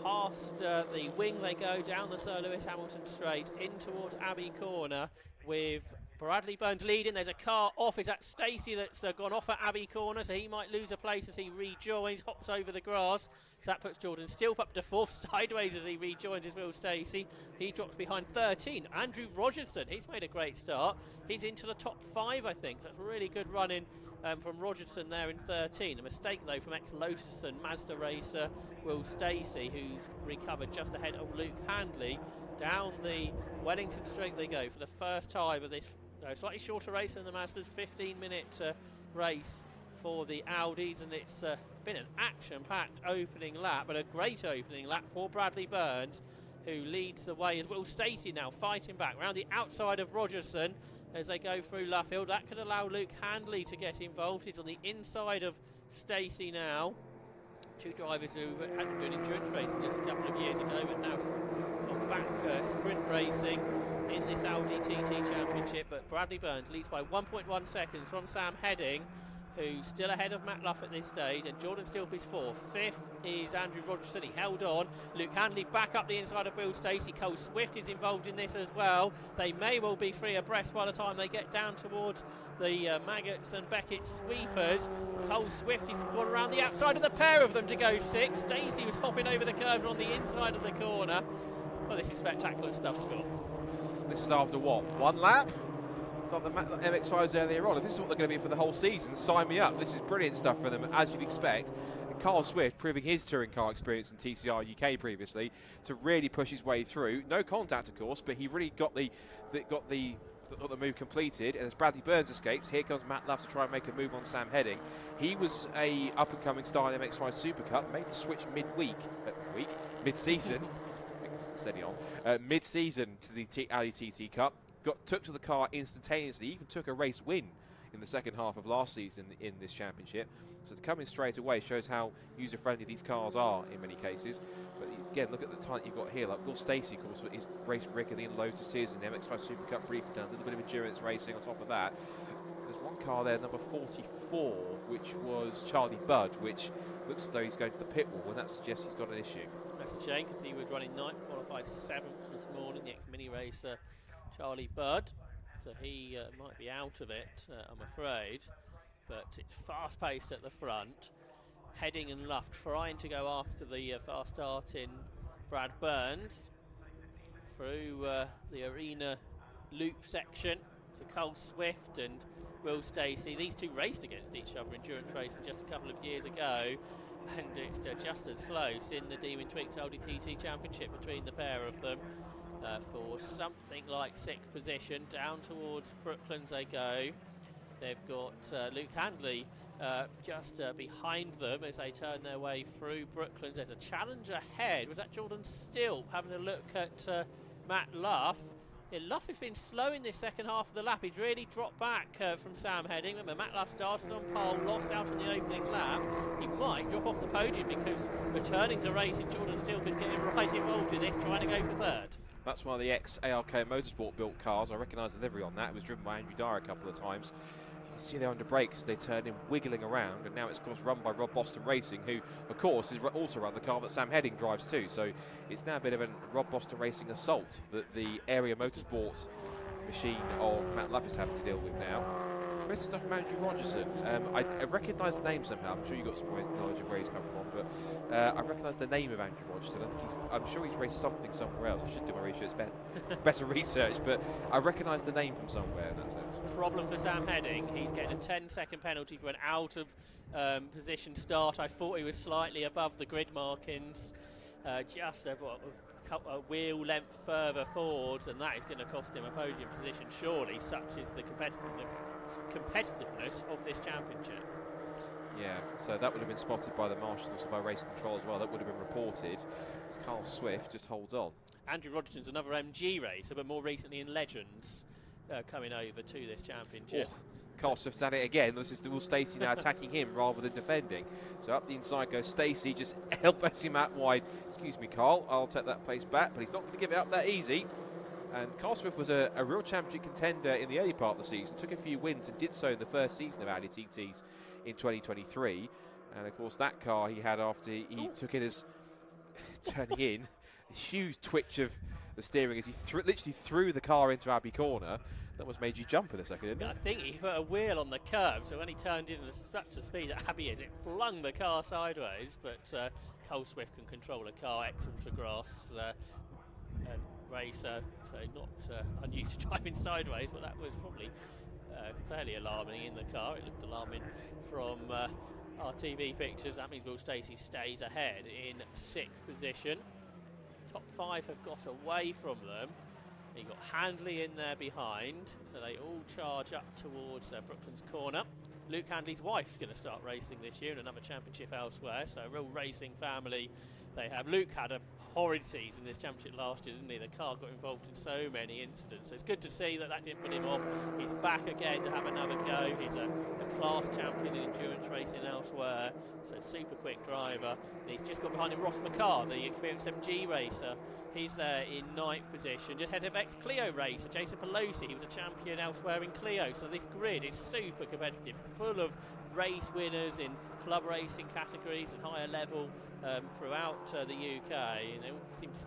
past the wing they go down the Sir Lewis Hamilton straight in towards Abbey Corner with Bradley Burns leading. There's a car off. Is that Stacey that's gone off at Abbey Corner, so he might lose a place as he rejoins, hops over the grass. So that puts Jordan Stilp up to fourth, sideways as he rejoins as Will Stacey. He drops behind 13. Andrew Rogerson, he's made a great start. He's into the top 5, I think. So that's really good running from Rogerson there in 13. A mistake, though, from ex-Lotus and Mazda racer Will Stacey, who's recovered just ahead of Luke Handley. Down the Wellington Straight they go for the first time of this slightly shorter race than the Mazdas, 15-minute race for the Audis, and it's been an action-packed opening lap, but a great opening lap for Bradley Burns, who leads the way as Will Stacey now fighting back round the outside of Rogerson as they go through Luffield. That could allow Luke Handley to get involved. He's on the inside of Stacey now. Two drivers who hadn't done endurance racing just a couple of years ago, but now got back sprint racing in this Audi TT Championship. But Bradley Burns leads by 1.1 seconds from Sam Heading, who's still ahead of Matt Luff at this stage, and Jordan Stilp is fourth. Fifth is Andrew Rogerson. He held on. Luke Handley back up the inside of Will Stacey. Cole Swift is involved in this as well. They may well be free abreast by the time they get down towards the Maggots and Beckett sweepers. Cole Swift has gone around the outside of the pair of them to go sixth. Stacey was hopping over the curb on the inside of the corner. Well, this is spectacular stuff, Scott. This is after what? One lap? It's like the MX-5s earlier on. If this is what they're going to be for the whole season, sign me up. This is brilliant stuff for them, as you'd expect. And Carl Swift proving his touring car experience in TCR UK previously to really push his way through. No contact, of course, but he really got the move completed. And as Bradley Burns escapes, here comes Matt Luff to try and make a move on Sam Heading. He was a up-and-coming star in the MX-5 Super Cup, made the switch mid-season. Steady on. Mid-season to the Audi TT Cup. Took to the car instantaneously, even took a race win in the second half of last season in this championship. So to come in straight away shows how user-friendly these cars are in many cases. But again, look at the talent you've got here. Like Will Stacey, of course, is raced regularly in Lotuses and the MX-5 Super Cup briefing, done a little bit of endurance racing on top of that. There's one car there, number 44, which was Charlie Budd, which looks as though he's going to the pit wall, and that suggests he's got an issue. That's a shame, because he was running 9th, qualified 7th this morning, the ex-mini racer Charlie Budd, so he might be out of it, I'm afraid. But it's fast-paced at the front. Heading and Luff trying to go after the fast-starting Brad Burns through the arena loop section. So Cole Swift and Will Stacey, these two raced against each other in endurance racing just a couple of years ago, and it's just as close in the Demon Tweaks Audi TT Championship between the pair of them. For something like 6th position, down towards Brooklands they go. They've got Luke Handley just behind them as they turn their way through Brooklands. There's a challenge ahead. Was that Jordan Still having a look at Matt Luff? Yeah, Luff has been slow in this second half of the lap. He's really dropped back from Sam Heading. Remember, Matt Luff started on pole, lost out on the opening lap. He might drop off the podium because returning to racing, Jordan Stilp is getting right involved in this, trying to go for third. That's one of the ex-ARK Motorsport built cars. I recognise the livery on that. It was driven by Andrew Dyer a couple of times. You can see they're under brakes as they turn in, wiggling around, and now it's of course run by Rob Boston Racing, who of course is also run the car that Sam Heading drives too. So it's now a bit of a Rob Boston Racing assault that the area motorsports machine of Matt Luff is having to deal with now. Great stuff from Andrew Rogerson. I recognise the name somehow. I'm sure you got some knowledge of where he's come from, but I recognise the name of Andrew Rogerson. I'm sure he's raced something somewhere else. I should do my research, better research, but I recognise the name from somewhere in that sense. Problem for Sam Heading. He's getting a 10-second penalty for an out of position start. I thought he was slightly above the grid markings, just a wheel length further forwards, and that is going to cost him a podium position. Surely, such is the competitiveness of this championship. Yeah, so that would have been spotted by the marshals, also by race control as well. That would have been reported as Carl Swift just holds on. Andrew Rogerson's another MG racer, but more recently in Legends, coming over to this championship. Oh, Carl Swift's at it again. This is Will Stacey now attacking him rather than defending. So up the inside goes Stacey, just elbows him out wide. Excuse me, Carl, I'll take that place back, but he's not going to give it up that easy. And Carl Swift was a real championship contender in the early part of the season, took a few wins and did so in the first season of Audi TTs in 2023. And of course that car he had after he took it as turning in, a huge twitch of the steering as he literally threw the car into Abbey Corner. That was made you jump in a second, didn't it? I think he put a wheel on the curb, so when he turned in at such a speed at Abbey is, it flung the car sideways. But Carl Swift can control a car, ex-Autograss racer, so not unused to driving sideways, but that was probably fairly alarming in the car. It looked alarming from our TV pictures. That means Will Stacey stays ahead in 6th position. Top 5 have got away from them. You got Handley in there behind, so they all charge up towards Brooklands Corner. Luke Handley's wife's going to start racing this year in another championship elsewhere, so a real racing family they have. Luke had a horrid season this championship last year, didn't he? The car got involved in so many incidents, so it's good to see that didn't put him off. He's back again to have another go. He's a class champion in endurance racing elsewhere, so super quick driver. And he's just got behind him Ross McCarr, the experienced MG racer. He's in 9th position, just ahead of ex-Clio racer Jason Pelosi. He was a champion elsewhere in Clio, so this grid is super competitive, full of race winners in club racing categories and higher level throughout the UK, and they all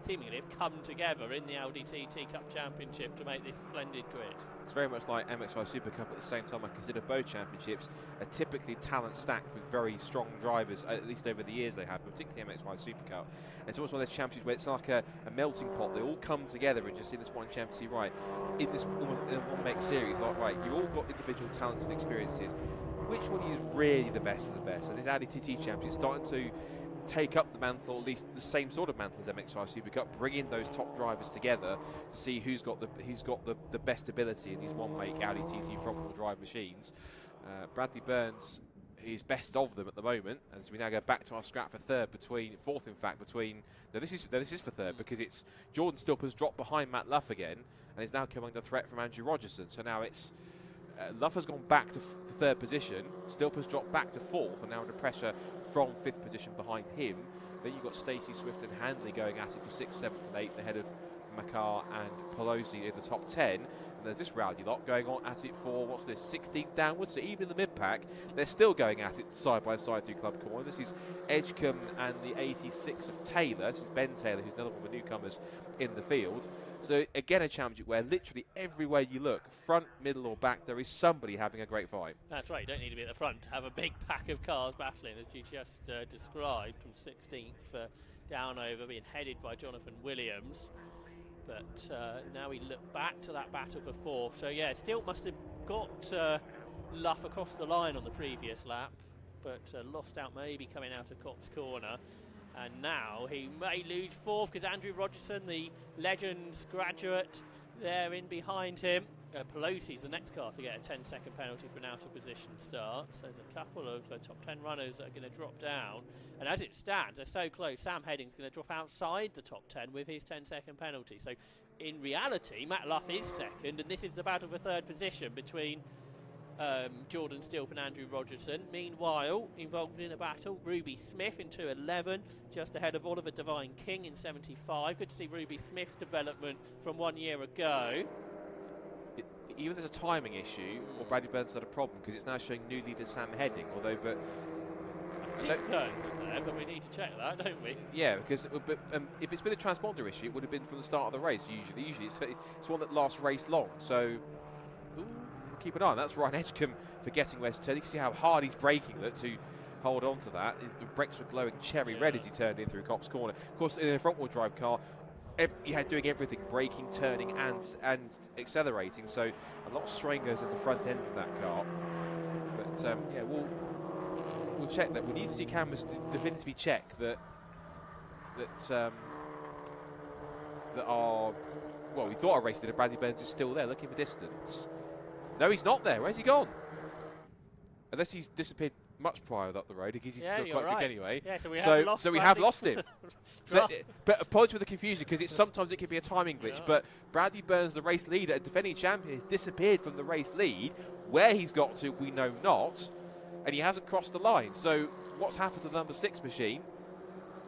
seemingly have come together in the Audi TT Cup Championship to make this splendid grid. It's very much like MX-5 Super Cup. At the same time, I consider both championships are typically talent stacked with very strong drivers, at least over the years they have, particularly MX-5 Super Cup. And it's almost one of those championships where it's like a melting pot. They all come together and just in this one championship, right, in this almost in one make series, like, right, you all got individual talents and experiences. Which one is really the best of the best? And this Audi TT Championship is starting to take up the mantle, at least the same sort of mantle as MX-5 Super Cup, bring in those top drivers together to see who's got the best ability in these one-make Audi TT front-wheel drive machines. Bradley Burns is best of them at the moment, and so we now go back to our scrap for fourth in fact, between this is for third, because it's Jordan Stilp has dropped behind Matt Luff again, and is now coming under threat from Andrew Rogerson. So now it's Luff has gone back to third position, Stilp has dropped back to 4th, and now under pressure from 5th position behind him. Then you've got Stacey, Swift and Handley going at it for 6th, 7th and 8th ahead of Makar and Pelosi in the top 10. And there's this rowdy lot going on at it for, 16th downwards. So even in the mid-pack, they're still going at it side by side through Club Corner. This is Edgecombe and the 86 of Taylor. This is Ben Taylor, who's another one of the newcomers in the field. So again, a championship where literally everywhere you look, front, middle or back, there is somebody having a great fight. That's right, you don't need to be at the front. Have a big pack of cars battling, as you just described, from 16th down over, being headed by Jonathan Williams. But now we look back to that battle for 4th. So yeah, Stilp must have got Luff across the line on the previous lap, but lost out maybe coming out of Cops Corner. And now he may lose 4th because Andrew Rogerson, the Legends graduate, there in behind him. Pelosi's the next car to get a 10-second penalty for an out-of-position start. So there's a couple of top 10 runners that are going to drop down. And as it stands, they're so close, Sam Heading's going to drop outside the top 10 with his 10-second penalty. So in reality, Matt Luff is second, and this is the battle for third position between Jordan Stilp and Andrew Rogerson. Meanwhile, involved in a battle, Ruby Smith in 2:11, just ahead of Oliver Devine King in 75. Good to see Ruby Smith's development from 1 year ago. Even there's a timing issue, or Bradley Burns had a problem because it's now showing new leader Sam Heading, although but we need to check that, don't we? yeah, because if it's been a transponder issue, it would have been from the start of the race. Usually it's one that lasts race long. So keep an eye on that. That's Ryan Edgecombe forgetting where to turn. You can see how hard he's braking to hold on to that. The brakes were glowing cherry red as he turned in through Copse Corner. Of course, in a front-wheel drive car, you had doing everything, braking, turning and accelerating, so a lot of strain goes in the front end of that car. But yeah, we'll check that. We need to see cameras to definitively check that are, well, we thought our race leader Bradley Burns is still there looking for distance. No, he's not there. Where's he gone? Unless he's disappeared much prior up the road, because he's quite quick anyway. Yeah, so we have lost him. But apologies for the confusion, because sometimes it can be a timing glitch. Yeah. But Bradley Burns, the race leader and defending champion, has disappeared from the race lead. Where he's got to, we know not, and he hasn't crossed the line. So what's happened to the number 6 machine?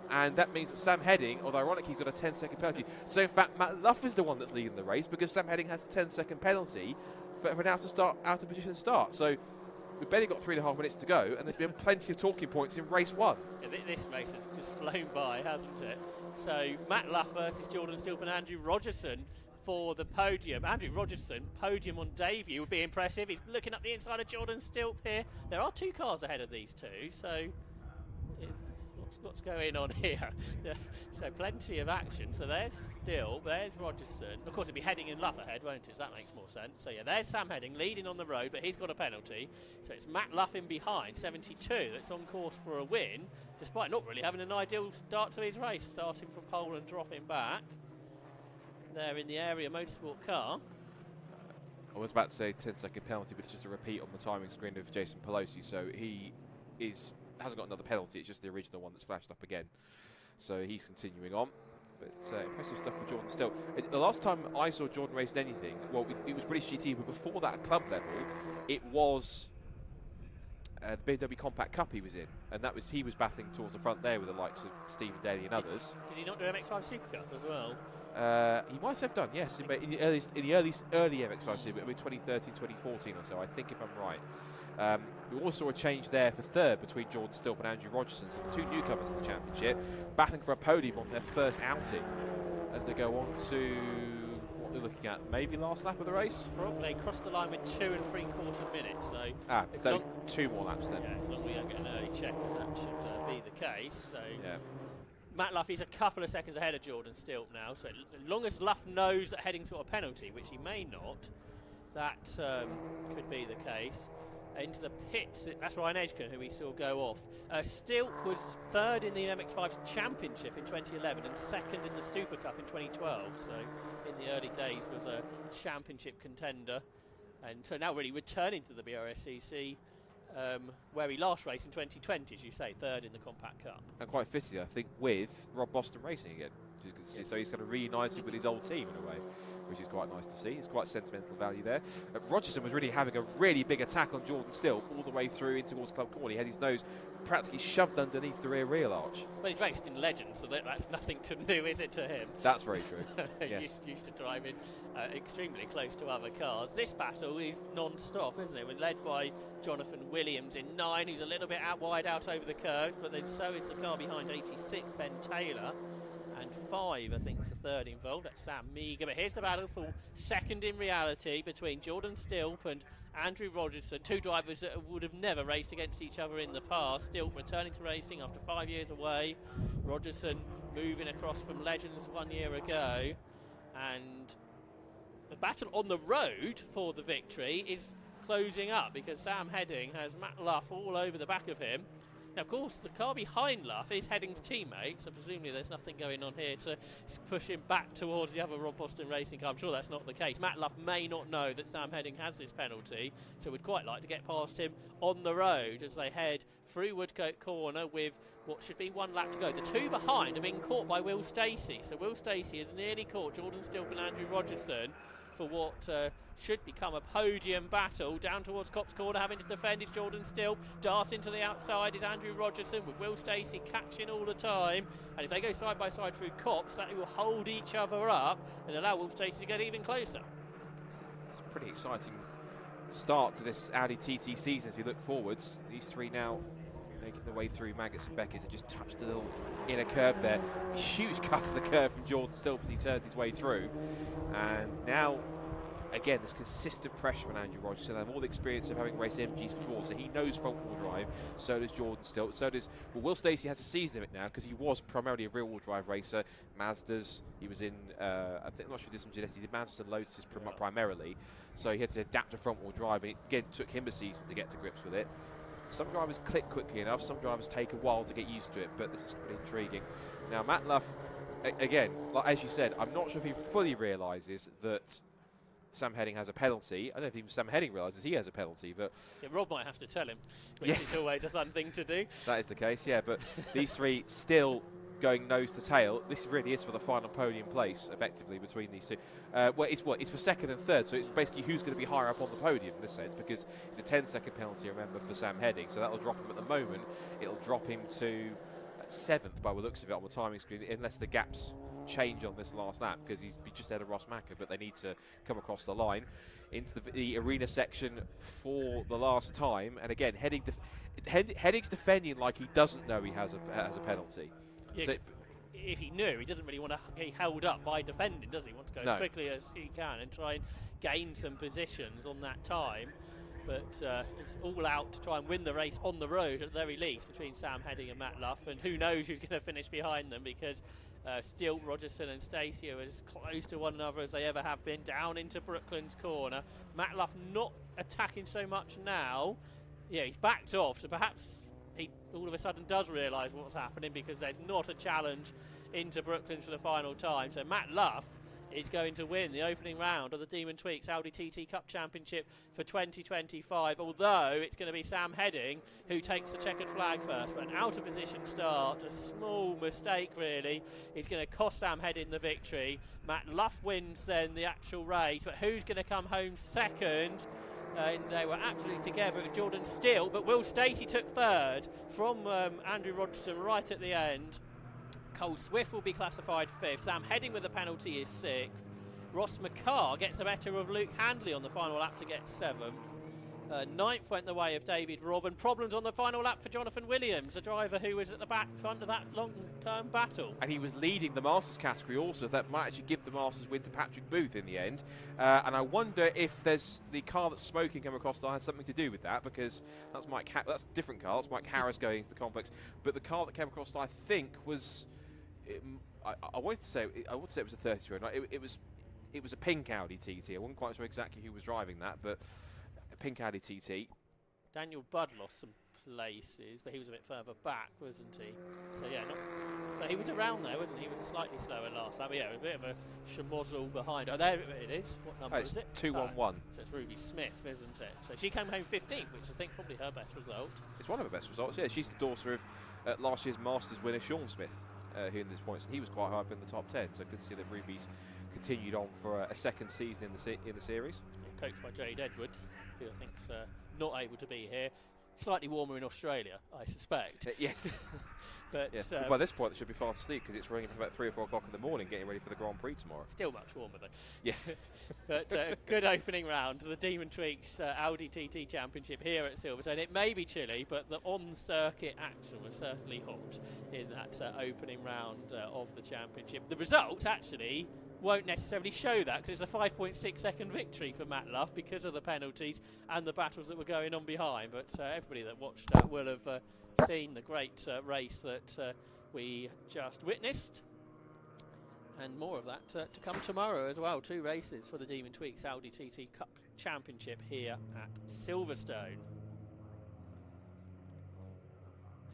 And that means that Sam Heading, although ironically he's got a 10-second penalty. So in fact, Matt Luff is the one that's leading the race, because Sam Heading has the 10-second penalty for an out of position start. So we've barely got 3.5 minutes to go, and there's been plenty of talking points in race 1. Yeah, this race has just flown by, hasn't it? So Matt Luff versus Jordan Stilp and Andrew Rogerson for the podium. Andrew Rogerson, podium on debut, would be impressive. He's looking up the inside of Jordan Stilp here. There are 2 cars ahead of these two, so what's going on here? So plenty of action. So there's Stilp, there's Rogerson. Of course, it'd be Heading and Luff ahead, won't it? So that makes more sense. So yeah, there's Sam Heading leading on the road, but he's got a penalty. So it's Matt Luff in behind, 72, that's on course for a win, despite not really having an ideal start to his race, starting from pole and dropping back. There in the area motorsport car. I was about to say 10-second penalty, but it's just a repeat on the timing screen of Jason Pelosi. So he hasn't got another penalty, it's just the original one that's flashed up again. So he's continuing on. But impressive stuff for Jordan still. The last time I saw Jordan race anything, well, it was British GT, but before that at club level, it was the BMW Compact Cup he was in, and he was battling towards the front there with the likes of Stephen Daly and others. Did he not do MX-5 Super Cup as well? He might have done, yes, in the early MX-5 Super, maybe 2013, 2014 or so, I think, if I'm right. We also saw a change there for third between Jordan Stilp and Andrew Rogerson, so the 2 newcomers in the championship, battling for a podium on their first outing as they go on to what they're looking at, maybe last lap of the race? Probably crossed the line with 2 3/4 minutes, so 2 more laps then. Yeah, as long as we don't get an early check, and that should be the case. So yeah. Matt Luff is a couple of seconds ahead of Jordan Stilp now, so as long as Luff knows that Heading's got a penalty, which he may not, that could be the case. Into the pits, that's Ryan Edgecombe, who we saw go off. Stilp was third in the MX-5s Championship in 2011 and second in the Super Cup in 2012, so in the early days was a championship contender, and so now really returning to the Brscc, where he last raced in 2020, as you say, third in the Compact Cup. And quite fittingly, I think, with Rob Boston racing again. Yes. So he's kind of reunited with his old team in a way, which is quite nice to see. It's quite sentimental value there. Rogerson was really having a really big attack on Jordan Stilp all the way through in towards Club Corner. He had his nose practically shoved underneath the rear wheel arch. Well, he's raced in Legends, so that's nothing new, is it, to him? That's very true. Yes. Used to driving extremely close to other cars. This battle is non-stop, isn't it? We're led by Jonathan Williams in 9, who's a little bit wide out over the curve, but then so is the car behind 86, Ben Taylor. And 5, I think, is the third involved. That's Sam Meager. But here's the battle for second in reality between Jordan Stilp and Andrew Rogerson, 2 drivers that would have never raced against each other in the past. Stilp returning to racing after 5 years away. Rogerson moving across from Legends 1 year ago. And the battle on the road for the victory is closing up, because Sam Heading has Matt Luff all over the back of him. Now, of course, the car behind Luff is Heading's teammate, so presumably there's nothing going on here to push him back towards the other Rob Boston racing car. I'm sure that's not the case. Matt Luff may not know that Sam Heading has this penalty, so we'd quite like to get past him on the road as they head through Woodcote Corner with what should be 1 lap to go. The two behind are being caught by Will Stacey, so Will Stacey has nearly caught Jordan Stilp and Andrew Rogerson for what should become a podium battle down towards Copse Corner. Having to defend is Jordan Stilp. Darting to the outside is Andrew Rogerson, with Will Stacey catching all the time. And if they go side by side through Copse, that will hold each other up and allow Will Stacey to get even closer. It's a pretty exciting start to this Audi TT season as we look forwards. These three now making their way through Maggots and Beckett. Have just touched the little inner curb there. Huge cut to the curve from Jordan Stilp as he turned his way through. And now, again, there's consistent pressure on Andrew Rogerson. They have all the experience of having raced MGs before, so he knows front-wheel drive. So does Jordan Stilp. So does, well, Will Stacey has a season of it now because he was primarily a rear-wheel drive racer. Mazdas, he was in, I'm not sure if this was Genesis, he did Mazdas and Lotuses primarily. So he had to adapt to front-wheel drive, and it again took him a season to get to grips with it. Some drivers click quickly enough, some drivers take a while to get used to it, but this is pretty intriguing. Now, Matt Luff, again, like, as you said, I'm not sure if he fully realises that Sam Heading has a penalty. I don't know if even Sam Heading realises he has a penalty, but... Yeah, Rob might have to tell him, which yes, is always a fun thing to do. That is the case, yeah, but these three still going nose to tail. This really is for the final podium place, effectively, between these two. Well, it's for second and third, so it's basically who's going to be higher up on the podium in this sense, because it's a 10-second penalty, remember, for Sam Heading, so that'll drop him at the moment. It'll drop him to 7th by the looks of it on the timing screen, unless the gaps change on this last lap, because he's just ahead of Ross Macker, but they need to come across the line into the arena section for the last time. And again, Heading's defending like he doesn't know he has a penalty. Yeah, So if he knew, he doesn't really want to get held up by defending, does he? He wants to go as quickly as he can and try and gain some positions on that time. But it's all out to try and win the race on the road at the very least between Sam Heading and Matt Luff, and who knows who's going to finish behind them, because Stilp, Rogerson and Stacey are as close to one another as they ever have been down into Brooklands Corner. Matt Luff not attacking so much now. Yeah, he's backed off, so perhaps he all of a sudden does realise what's happening, because there's not a challenge into Brooklands for the final time. So Matt Luff is going to win the opening round of the Demon Tweaks Audi TT Cup Championship for 2025, although it's going to be Sam Heading who takes the checkered flag first. But an out of position start, a small mistake really, is going to cost Sam Heading the victory. Matt Luff wins then the actual race, but who's going to come home second? And they were absolutely together. It was Jordan Stilp, but Will Stacey took third from Andrew Rogerson right at the end. Cole Swift will be classified 5th. Sam Heading with a penalty is 6th. Ross McCarr gets the better of Luke Handley on the final lap to get 7th. 9th went the way of David Robin. Problems on the final lap for Jonathan Williams, the driver who was at the back front of that long-term battle. And he was leading the Masters category also. That might actually give the Masters win to Patrick Booth in the end. And I wonder if there's the car that's smoking come across the line had something to do with that, because that's that's a different car. That's Mike Harris going into the complex. But the car that came across the line, I think, was... I would say it was a 33. It was a pink Audi TT. I wasn't quite sure exactly who was driving that, but a pink Audi TT. Daniel Budd lost some places, but he was a bit further back, wasn't he? So yeah, but he was around there, wasn't he? He was slightly slower last lap. But yeah, a bit of a schmozzle behind. Oh, there it is. What number is it? 211. So it's Ruby Smith, isn't it? So she came home 15th, which I think probably her best result. It's one of her best results. Yeah, she's the daughter of last year's Masters winner Sean Smith. Who in this points, and he was quite high up in the top 10, so good to see that Ruby's continued on for a second season in the series. Yeah, coached by Jade Edwards, who I think's not able to be here. Slightly warmer in Australia, I suspect. Yes. But yes. Well, by this point, it should be fast asleep because it's running from about 3 or 4 o'clock in the morning, getting ready for the Grand Prix tomorrow. Still much warmer though. Yes. But good opening round to the Demon Tweaks Audi TT Championship here at Silverstone. It may be chilly, but the on-circuit action was certainly hot in that opening round of the championship. The results actually won't necessarily show that, because it's a 5.6 second victory for Matt Luff because of the penalties and the battles that were going on behind. But everybody that watched that will have seen the great race that we just witnessed, and more of that to come tomorrow as well. 2 races for the Demon Tweaks Audi TT Cup Championship here at Silverstone.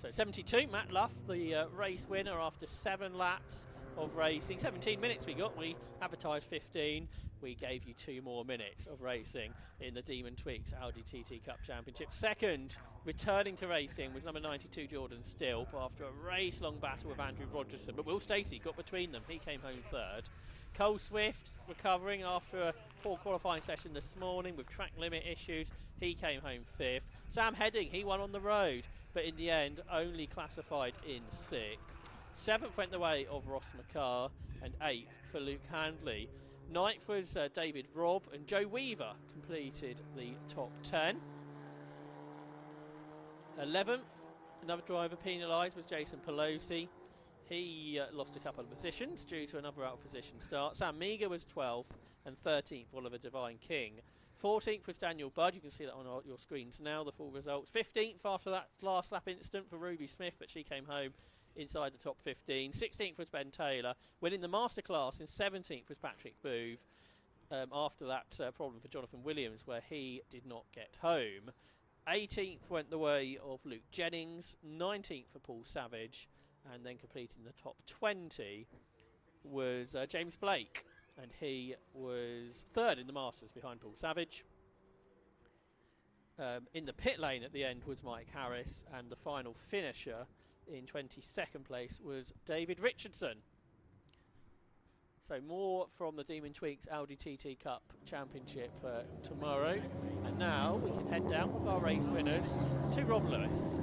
So 72, Matt Luff, the race winner after 7 laps of racing. 17 minutes we got. We advertised 15. We gave you 2 more minutes of racing in the Demon Tweaks Audi TT Cup Championship. Second, returning to racing, was number 92 Jordan Stilp after a race-long battle with Andrew Rogerson. But Will Stacey got between them. He came home 3rd. Cole Swift recovering after a poor qualifying session this morning with track limit issues. He came home 5th. Sam Heading, he won on the road, but in the end only classified in 6th. 7th went the way of Ross McCarr, and 8th for Luke Handley. 9th was David Robb, and Joe Weaver completed the top 10. 11th, another driver penalised was Jason Pelosi. He lost a couple of positions due to another out of position start. Sam Meager was 12th, and 13th Oliver Divine King. 14th was Daniel Budd. You can see that on your screens now, the full results. 15th after that last lap incident for Ruby Smith, but she came home inside the top 15. 16th was Ben Taylor. Winning the masterclass in 17th was Patrick Booth. After that problem for Jonathan Williams, where he did not get home. 18th went the way of Luke Jennings. 19th for Paul Savage. And then completing the top 20 was James Blake, and he was 3rd in the Masters behind Paul Savage. In the pit lane at the end was Mike Harris, and the final finisher in 22nd place was David Richardson. So more from the Demon Tweaks Audi TT Cup Championship tomorrow. And now we can head down with our race winners to Rob Lewis.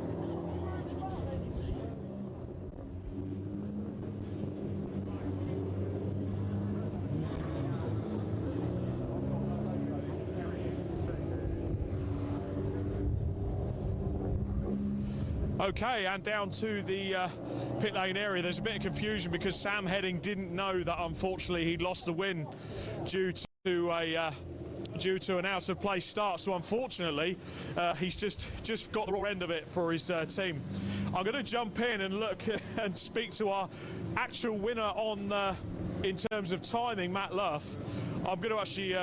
Okay, and down to the pit lane area. There's a bit of confusion because Sam Heading didn't know that unfortunately he'd lost the win due to an out of place start. So unfortunately, he's just got the raw end of it for his team. I'm going to jump in and look and speak to our actual winner on in terms of timing, Matt Luff. I'm going to actually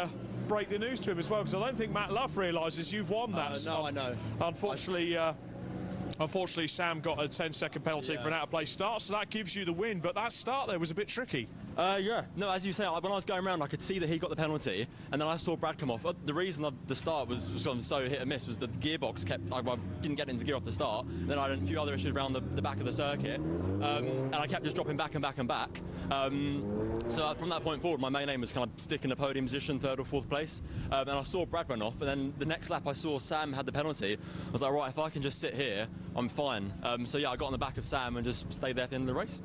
break the news to him as well, because I don't think Matt Luff realises you've won that. No, I know. Unfortunately, Sam got a 10-second penalty for an out-of-place start, so that gives you the win. But that start there was a bit tricky. Yeah, no, as you say, when I was going around, I could see that he got the penalty, and then I saw Brad come off. The reason the start was so hit and miss was that the gearbox I didn't get into gear off the start. Then I had a few other issues around the back of the circuit, and I kept just dropping back and back and back. So from that point forward, my main aim was kind of stick in the podium position, 3rd or 4th place. And I saw Brad run off, and then the next lap I saw Sam had the penalty. I was like, right, if I can just sit here, I'm fine. So yeah, I got on the back of Sam and just stayed there at the end of the race.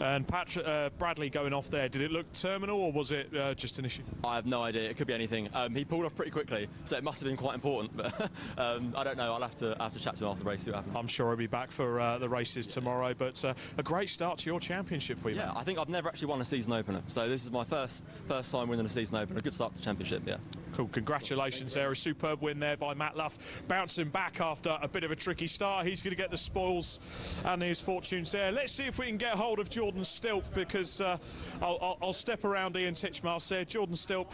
And Bradley going off there, did it look terminal or was it just an issue? I have no idea. It could be anything. He pulled off pretty quickly, so it must have been quite important. But I don't know. I'll have to chat to him after the race, see what happens. I'm sure he'll be back for the races tomorrow. But a great start to your championship for you. Yeah, I think I've never actually won a season opener, so this is my first time winning a season opener. A good start to the championship, yeah. Cool. Congratulations there. A superb win there by Matt Luff. Bouncing back after a bit of a tricky start. He's going to get the spoils and his fortunes there. Let's see if we can get hold of Jordan Stilp, because I'll step around Ian Titchmarsh there. Jordan Stilp,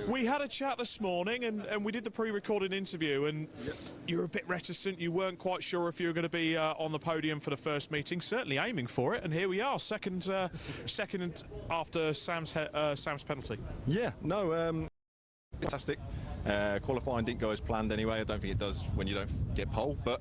we had a chat this morning and we did the pre-recorded interview, and you were a bit reticent. You weren't quite sure if you were going to be on the podium for the first meeting, certainly aiming for it, and here we are, second after Sam's penalty. Yeah, no, fantastic. Qualifying didn't go as planned anyway. I don't think it does when you don't get pole, but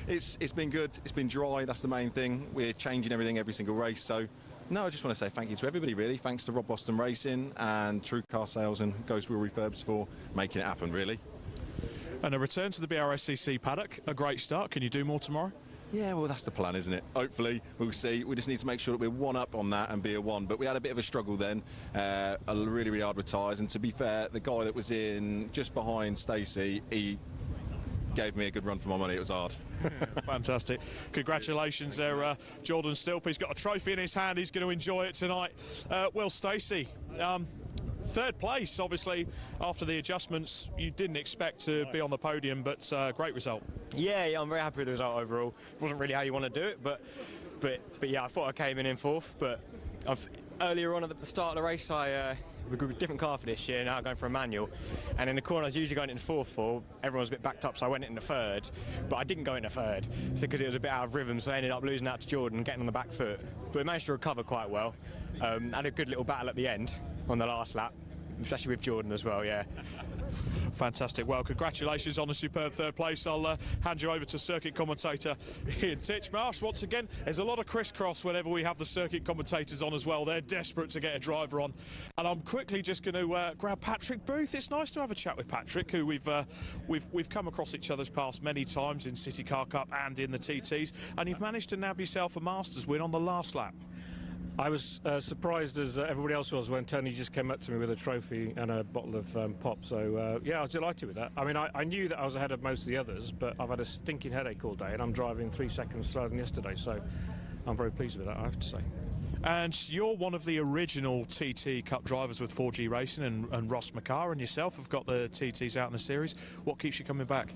it's been good. It's been dry. That's the main thing. We're changing everything every single race. So no, I just want to say thank you to everybody, really. Thanks to Rob Boston Racing and True Car Sales and Ghost Wheel Refurbs for making it happen, really. And a return to the Brscc paddock, a great start. Can you do more tomorrow? Yeah, well, that's the plan, isn't it? Hopefully, we'll see. We just need to make sure that we're one up on that and be a one. But we had a bit of a struggle then, really hard with tyres. And to be fair, the guy that was in just behind Stacey, he gave me a good run for my money. It was hard. Fantastic. Congratulations there, Jordan Stilp. He's got a trophy in his hand. He's going to enjoy it tonight. Well, Stacey, 3rd place, obviously, after the adjustments. You didn't expect to be on the podium, but great result. Yeah, I'm very happy with the result overall. It wasn't really how you want to do it, but yeah, I thought I came in 4th, but earlier on at the start of the race, I a different car for this year, now going for a manual. And in the corner I was usually going into fourth for, everyone was a bit backed up, so I went into third. But I didn't go into third, because it was a bit out of rhythm, so I ended up losing out to Jordan and getting on the back foot. But we managed to recover quite well. Had a good little battle at the end on the last lap, especially with Jordan as well, yeah. Fantastic. Well, congratulations on a superb third place. I'll hand you over to circuit commentator Ian Titchmarsh. Once again, there's a lot of crisscross whenever we have the circuit commentators on as well. They're desperate to get a driver on. And I'm quickly just going to grab Patrick Booth. It's nice to have a chat with Patrick, who we've come across each other's paths many times in City Car Cup and in the TTs. And you've managed to nab yourself a Masters win on the last lap. I was surprised, as everybody else was, when Tony just came up to me with a trophy and a bottle of pop. So, yeah, I was delighted with that. I mean, I knew that I was ahead of most of the others, but I've had a stinking headache all day, and I'm driving 3 seconds slower than yesterday. So I'm very pleased with that, I have to say. And you're one of the original TT Cup drivers with 4G Racing, and Ross McCarr and yourself have got the TTs out in the series. What keeps you coming back?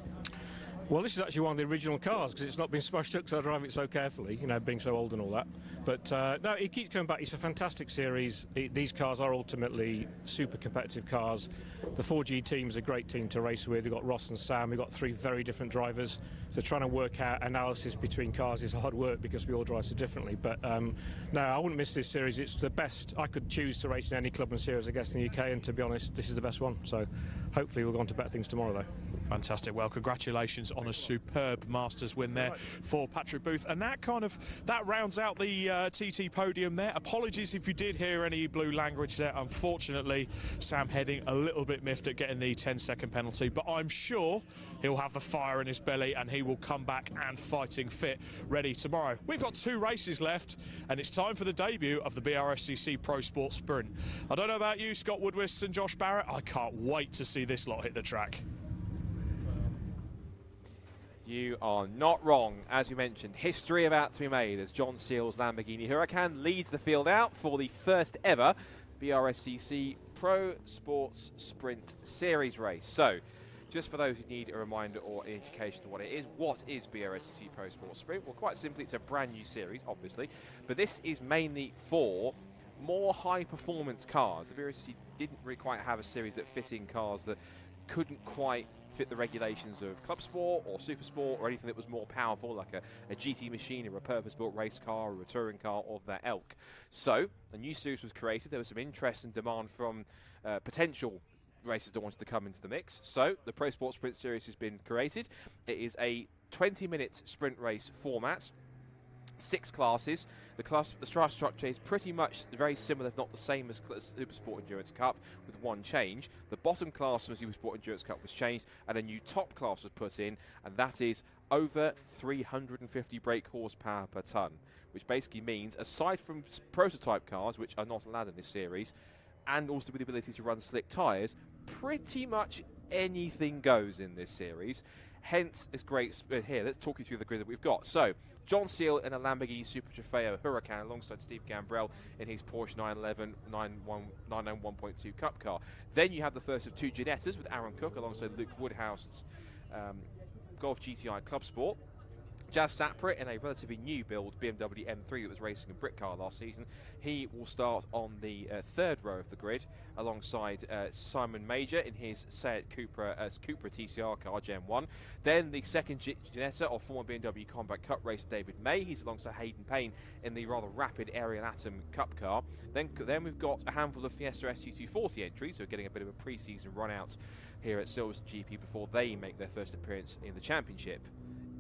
Well, this is actually one of the original cars, because it's not been smashed up because I drive it so carefully, you know, being so old and all that. But no, it keeps coming back. It's a fantastic series. These cars are ultimately super competitive cars. The 4G team's a great team to race with. We've got Ross and Sam. We've got 3 very different drivers. So trying to work out analysis between cars is hard work because we all drive so differently. But no, I wouldn't miss this series. It's the best I could choose to race in any Clubman series, I guess, in the UK. And to be honest, this is the best one. So hopefully we'll go on to better things tomorrow, though. Fantastic. Well, congratulations on a superb Masters win there for Patrick Booth. And that rounds out the TT podium there. Apologies if you did hear any blue language there. Unfortunately, Sam Heading a little bit miffed at getting the 10-second penalty, but I'm sure he'll have the fire in his belly and he will come back and fighting fit, ready tomorrow. We've got 2 races left, and it's time for the debut of the Brscc Pro Sport Sprint. I don't know about you, Scott Woodwist and Josh Barrett. I can't wait to see this lot hit the track. You are not wrong. As you mentioned, history about to be made as John Seale's Lamborghini Huracan leads the field out for the first ever Brscc Pro Sports Sprint Series race. So, just for those who need a reminder or an education of what is Brscc Pro Sports Sprint? Well, quite simply, it's a brand new series, obviously, but this is mainly for more high-performance cars. The Brscc didn't really quite have a series that fit in cars that couldn't quite fit the regulations of Club Sport or SuperSport or anything that was more powerful, like a GT machine or a purpose-built race car or a touring car of that ilk. So a new series was created. There was some interest and demand from potential racers that wanted to come into the mix. So the Pro Sport Sprint Series has been created. It is a 20-minute sprint race format. 6 classes. The start structure is pretty much very similar, if not the same, as SuperSport Endurance Cup, with one change. The bottom class from SuperSport Endurance Cup was changed, and a new top class was put in, and that is over 350 brake horsepower per tonne, which basically means, aside from prototype cars, which are not allowed in this series, and also with the ability to run slick tyres, pretty much anything goes in this series. Hence, it's great here. Let's talk you through the grid that we've got. So, John Seale in a Lamborghini Super Trofeo Huracan alongside Steve Gambrell in his Porsche 911 991.2 Cup car. Then you have the first of 2 Ginettas with Aaron Cook alongside Luke Woodhouse's Golf GTI Club Sport. Jazz Saprit in a relatively new build BMW M3 that was racing in Britcar last season. He will start on the 3rd row of the grid alongside Simon Major in his Seat Cupra TCR car Gen 1. Then the second Ginetta of former BMW Combat Cup racer David May. He's alongside Hayden Payne in the rather rapid Ariel Atom Cup car. Then we've got a handful of Fiesta SU240 entries, so getting a bit of a pre-season run out here at Silverstone GP before they make their first appearance in the championship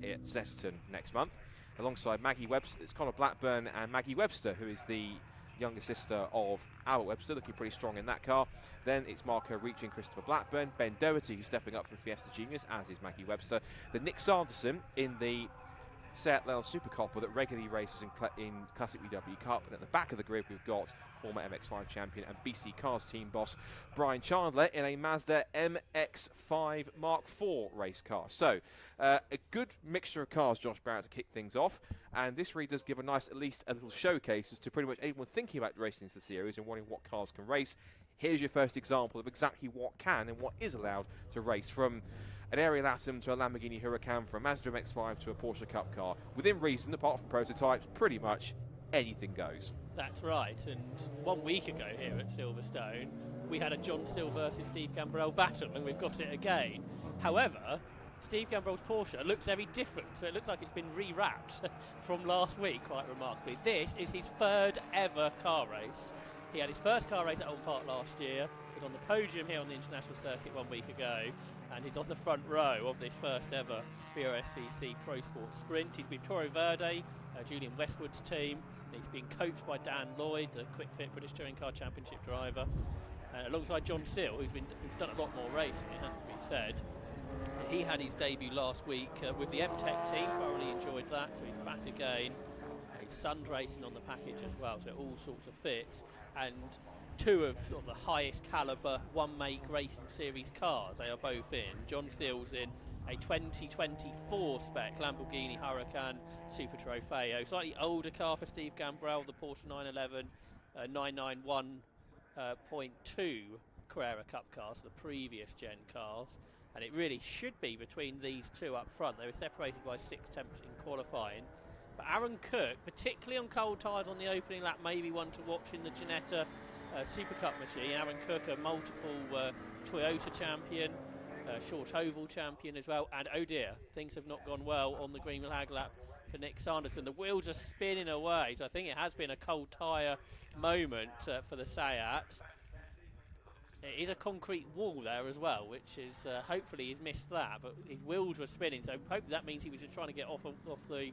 at Zesterton next month, alongside Maggie Webster. It's Connor Blackburn and Maggie Webster, who is the younger sister of Albert Webster, looking pretty strong in that car. Then it's Marco Ricci and Christopher Blackburn. Ben Doherty, who's stepping up from Fiesta Juniors, as is Maggie Webster. Then Nick Sanderson in the Seat Leon Super Copper that regularly races in Classic VW Cup. And at the back of the grid, we've got former MX-5 champion and BC Cars team boss Brian Chandler in a Mazda MX-5 Mark IV race car. So, a good mixture of cars, Josh Barrett, to kick things off. And this really does give a nice, at least a little showcase as to pretty much anyone thinking about racing into the series and wondering what cars can race. Here's your first example of exactly what can and what is allowed to race, from an Ariel Atom to a Lamborghini Huracan, from a Mazda MX-5 to a Porsche Cup car. Within reason, apart from prototypes, pretty much anything goes. That's right, and 1 week ago here at Silverstone, we had a John Sill versus Steve Gambrell battle, and we've got it again. However, Steve Gambrell's Porsche looks very different, so it looks like it's been rewrapped from last week, quite remarkably. This is his third ever car race. He had his first car race at Old Park last year, was on the podium here on the International Circuit 1 week ago, and he's on the front row of this first ever Brscc Pro Sport Sprint. He's been Toro Verde, Julian Westwood's team, and he's been coached by Dan Lloyd, the Quick Fit British Touring Car Championship driver, alongside John Sill, who's done a lot more racing, it has to be said. He had his debut last week with the M-Tech team, thoroughly enjoyed that, so he's back again. His son's racing on the package as well, so all sorts of fits. And two of sort of the highest calibre one-make racing series cars, they are both in. John Sill's in a 2024 spec Lamborghini Huracan Super Trofeo, slightly older car for Steve Gambrell, the Porsche 911 991.2 Carrera Cup cars, the previous gen cars. And it really should be between these two up front. They were separated by 6 tenths in qualifying. But Aaron Cook, particularly on cold tyres on the opening lap, may be one to watch in the Ginetta Super Cup machine. Aaron Cook, a multiple Toyota champion, short oval champion as well. And oh dear, things have not gone well on the green flag lap for Nick Sanderson. The wheels are spinning away, so I think it has been a cold tyre moment for the Seat. It is a concrete wall there as well, which is hopefully he's missed that, but his wheels were spinning, so hopefully that means he was just trying to get off the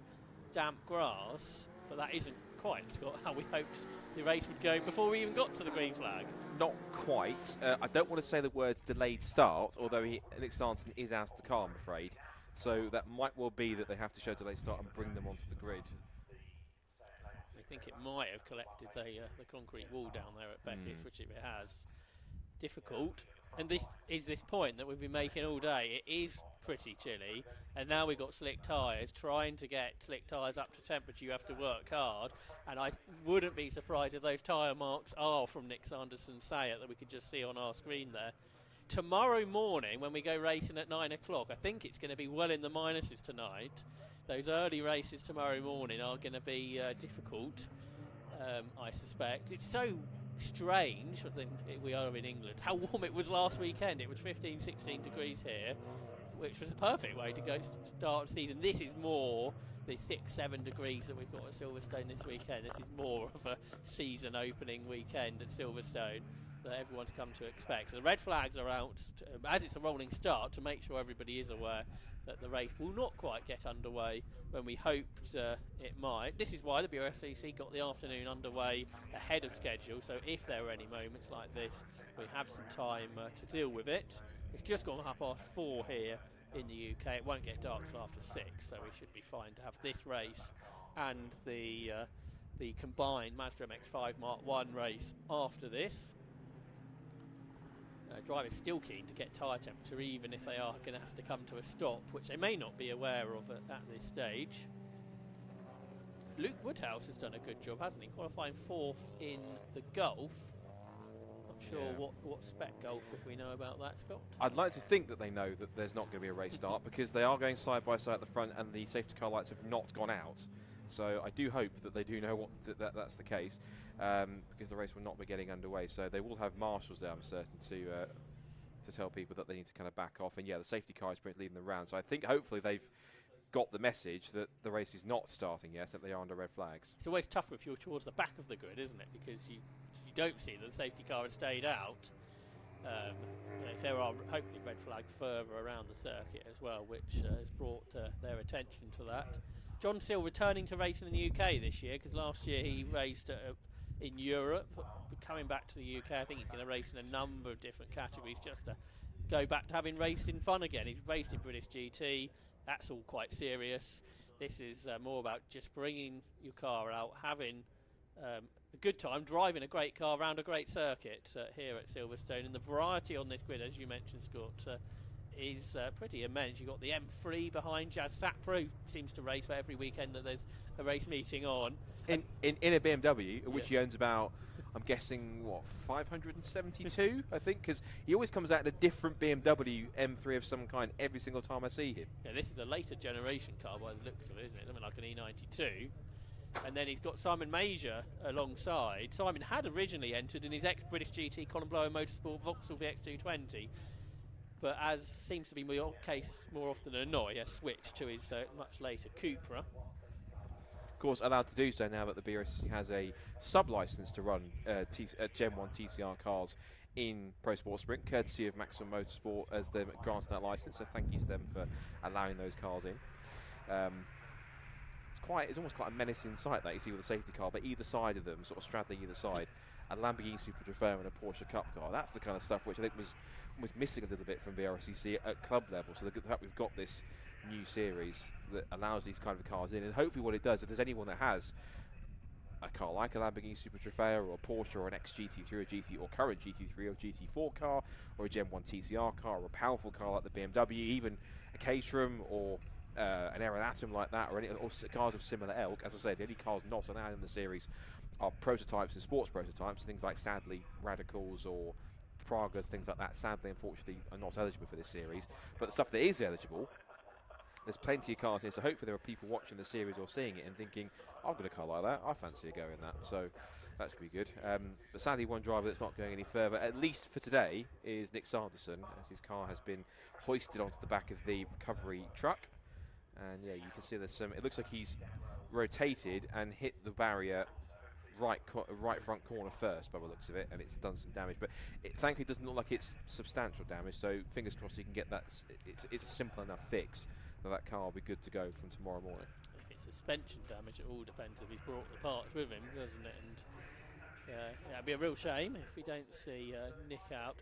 damp grass, but that isn't quite, Scott, how we hoped the race would go before we even got to the green flag. Not quite. I don't want to say the words delayed start, although Nick Sanderson is out of the car, I'm afraid, so that might well be that they have to show delayed start and bring them onto the grid. I think it might have collected the concrete wall down there at Beckett, which it has. Difficult, and this is this point that we've been making all day. It is pretty chilly, and now we've got slick tyres. Trying to get slick tyres up to temperature, you have to work hard, and I wouldn't be surprised if those tyre marks are from Nick Sanderson's Seat that we could just see on our screen there. Tomorrow morning, when we go racing at 9 o'clock, I think it's going to be well in the minuses tonight. Those early races tomorrow morning are going to be difficult, I suspect. It's so strange that we are in England, how warm it was last weekend. It was 15-16 degrees here, which was a perfect way to go start the season. This is more the 6-7 degrees that we've got at Silverstone this weekend. This is more of a season opening weekend at Silverstone that everyone's come to expect. So the red flags are out as it's a rolling start to make sure everybody is aware that the race will not quite get underway when we hoped it might. This is why the Brscc got the afternoon underway ahead of schedule, so if there were any moments like this, we have some time to deal with it. It's just gone 4:30 here in the UK. It won't get dark till after 6, so we should be fine to have this race and the combined Mazda MX-5 Mark 1 race after this. Drivers still keen to get tyre temperature, even if they are going to have to come to a stop, which they may not be aware of at this stage. Luke Woodhouse has done a good job, hasn't he? Qualifying 4th in the Gulf. Not sure what spec Gulf if we know about that, Scott. I'd like to think that they know that there's not going to be a race start because they are going side by side at the front and the safety car lights have not gone out. So I do hope that they do know that's the case, because the race will not be getting underway. So they will have marshals there, I'm certain, to tell people that they need to kind of back off. And yeah, the safety car is leading the round. So I think hopefully they've got the message that the race is not starting yet, that they are under red flags. It's always tougher if you're towards the back of the grid, isn't it? Because you don't see that the safety car has stayed out. If there are hopefully red flags further around the circuit as well, which has brought their attention to that. John Sill returning to racing in the UK this year, because last year he raced in Europe. Coming back to the UK, I think he's going to race in a number of different categories just to go back to having racing fun again. He's raced in British GT, that's all quite serious. This is more about just bringing your car out, having a good time, driving a great car around a great circuit here at Silverstone. And the variety on this grid, as you mentioned, Scott, is pretty immense. You've got the M3 behind. Jazz Sapro seems to race for every weekend that there's a race meeting on. In a BMW, which he owns about, I'm guessing, what, 572, I think, because he always comes out in a different BMW M3 of some kind every single time I see him. Yeah, this is a later generation car by the looks of it, isn't it? Something like an E92. And then he's got Simon Major alongside. Simon had originally entered in his ex-British GT Colin Blower Motorsport Vauxhall VX220, but as seems to be the case more often than not, he has switched to his much later Cupra. Of course, allowed to do so now that the Brscc has a sub-license to run Gen 1 TCR cars in Pro Sport Sprint, courtesy of Maximum Motorsport as they granted that license. So thank you to them for allowing those cars in. It's almost quite a menacing sight that you see with a safety car, but either side of them, sort of straddling either side, a Lamborghini Super Trofeo and a Porsche Cup car. That's the kind of stuff which I think was missing a little bit from Brscc at club level. So the fact we've got this new series that allows these kind of cars in, and hopefully what it does, if there's anyone that has a car like a Lamborghini Super Trofeo or a Porsche or an ex-GT3 or GT or current GT3 or GT4 car or a Gen 1 TCR car or a powerful car like the BMW, even a Caterham or an Aeronatum like that, or cars of similar ilk. As I say, the only cars not allowed in the series are prototypes and sports prototypes, things like sadly Radicals or Pragas, things like that. Sadly, unfortunately, are not eligible for this series. But the stuff that is eligible, there's plenty of cars here, so hopefully there are people watching the series or seeing it and thinking, I've got a car like that, I fancy a go in that, so that should be good. But sadly, one driver that's not going any further, at least for today, is Nick Sanderson, as his car has been hoisted onto the back of the recovery truck. And yeah, you can see there's some, it looks like he's rotated and hit the barrier right front corner first by the looks of it, and it's done some damage, but thankfully it doesn't look like it's substantial damage, so fingers crossed he can get that. It's a simple enough fix that car will be good to go from tomorrow morning. If it's suspension damage, it all depends if he's brought the parts with him, doesn't it? And yeah, it'd be a real shame if we don't see Nick out.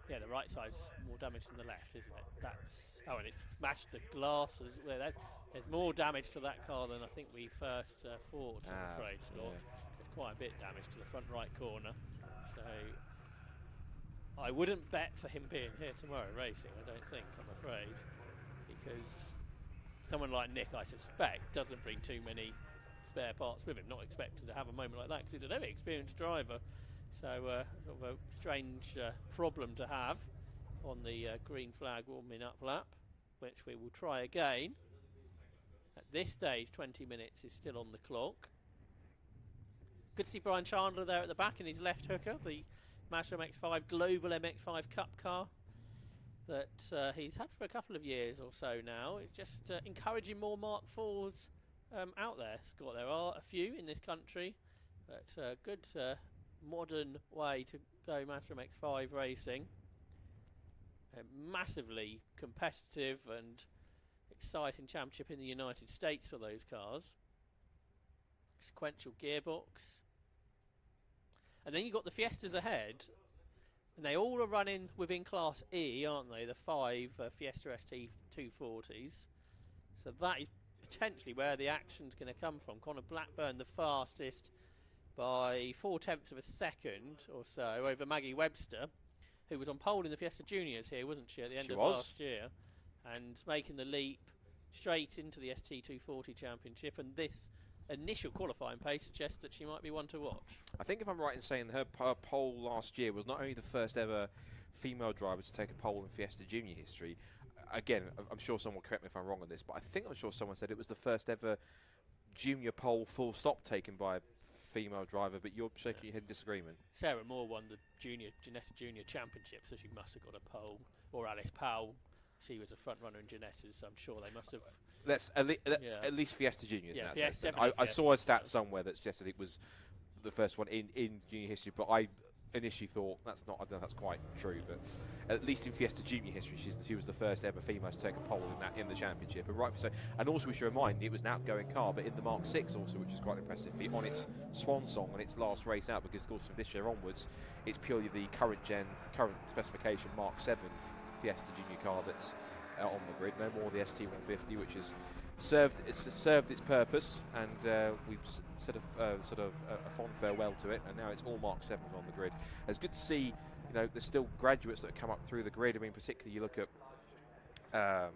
Yeah, the right side's more damage than the left, isn't it? And it's smashed the glasses. Well, there's more damage to that car than I think we first thought, I'm afraid, Scott. Yeah. There's quite a bit of damage to the front right corner. So I wouldn't bet for him being here tomorrow racing, I don't think, I'm afraid. Because someone like Nick, I suspect, doesn't bring too many spare parts with him, not expecting to have a moment like that, because he's a very experienced driver. So sort of a strange problem to have on the green flag warming up lap, which we will try again. At this stage, 20 minutes is still on the clock. Good to see Brian Chandler there at the back in his left hooker, the Mazda MX-5 Global MX-5 Cup car that he's had for a couple of years or so now. It's just encouraging more Mark IVs out there, Scott. There are a few in this country, but good modern way to go Mazda MX-5 racing. Massively competitive and exciting championship in the United States for those cars. Sequential gearbox. And then you've got the Fiestas ahead, and they all are running within Class E, aren't they? The 5 Fiesta ST 240s. So that is potentially where the action's going to come from. Connor Blackburn the fastest by 0.4 of a second or so over Maggie Webster, who was on pole in the Fiesta Juniors here, wasn't she, at the end of last year, and making the leap straight into the ST240 Championship. And this initial qualifying pace suggests that she might be one to watch. I think if I'm right in saying her pole last year was not only the first ever female driver to take a pole in Fiesta Junior history. Again, I'm sure someone will correct me if I'm wrong on this, but I'm sure someone said it was the first ever junior pole full stop taken by a female driver, but you're shaking your head in disagreement. Sarah Moore won the Ginetta Junior Championship, so she must have got a pole. Or Alice Powell, she was a front runner in Ginetta's, so I'm sure they must have. At least Fiesta Juniors. Yeah, I saw a stat somewhere that suggested it was the first one in junior history, but I initially thought I don't know if that's quite true, but at least in Fiesta Junior history, she was the first ever female to take a pole in the championship, and rightfully so. And also, we should remind it was an outgoing car, but in the Mark 6 also, which is quite impressive on its swan song on its last race out, because of course from this year onwards, it's purely the current specification Mark 7 Fiesta Junior car that's on the grid. No more the ST150, which has served its purpose, and we've said a fond farewell to it, and now it's all Mark 7s on the grid. It's good to see, there's still graduates that have come up through the grid. I mean, particularly you look at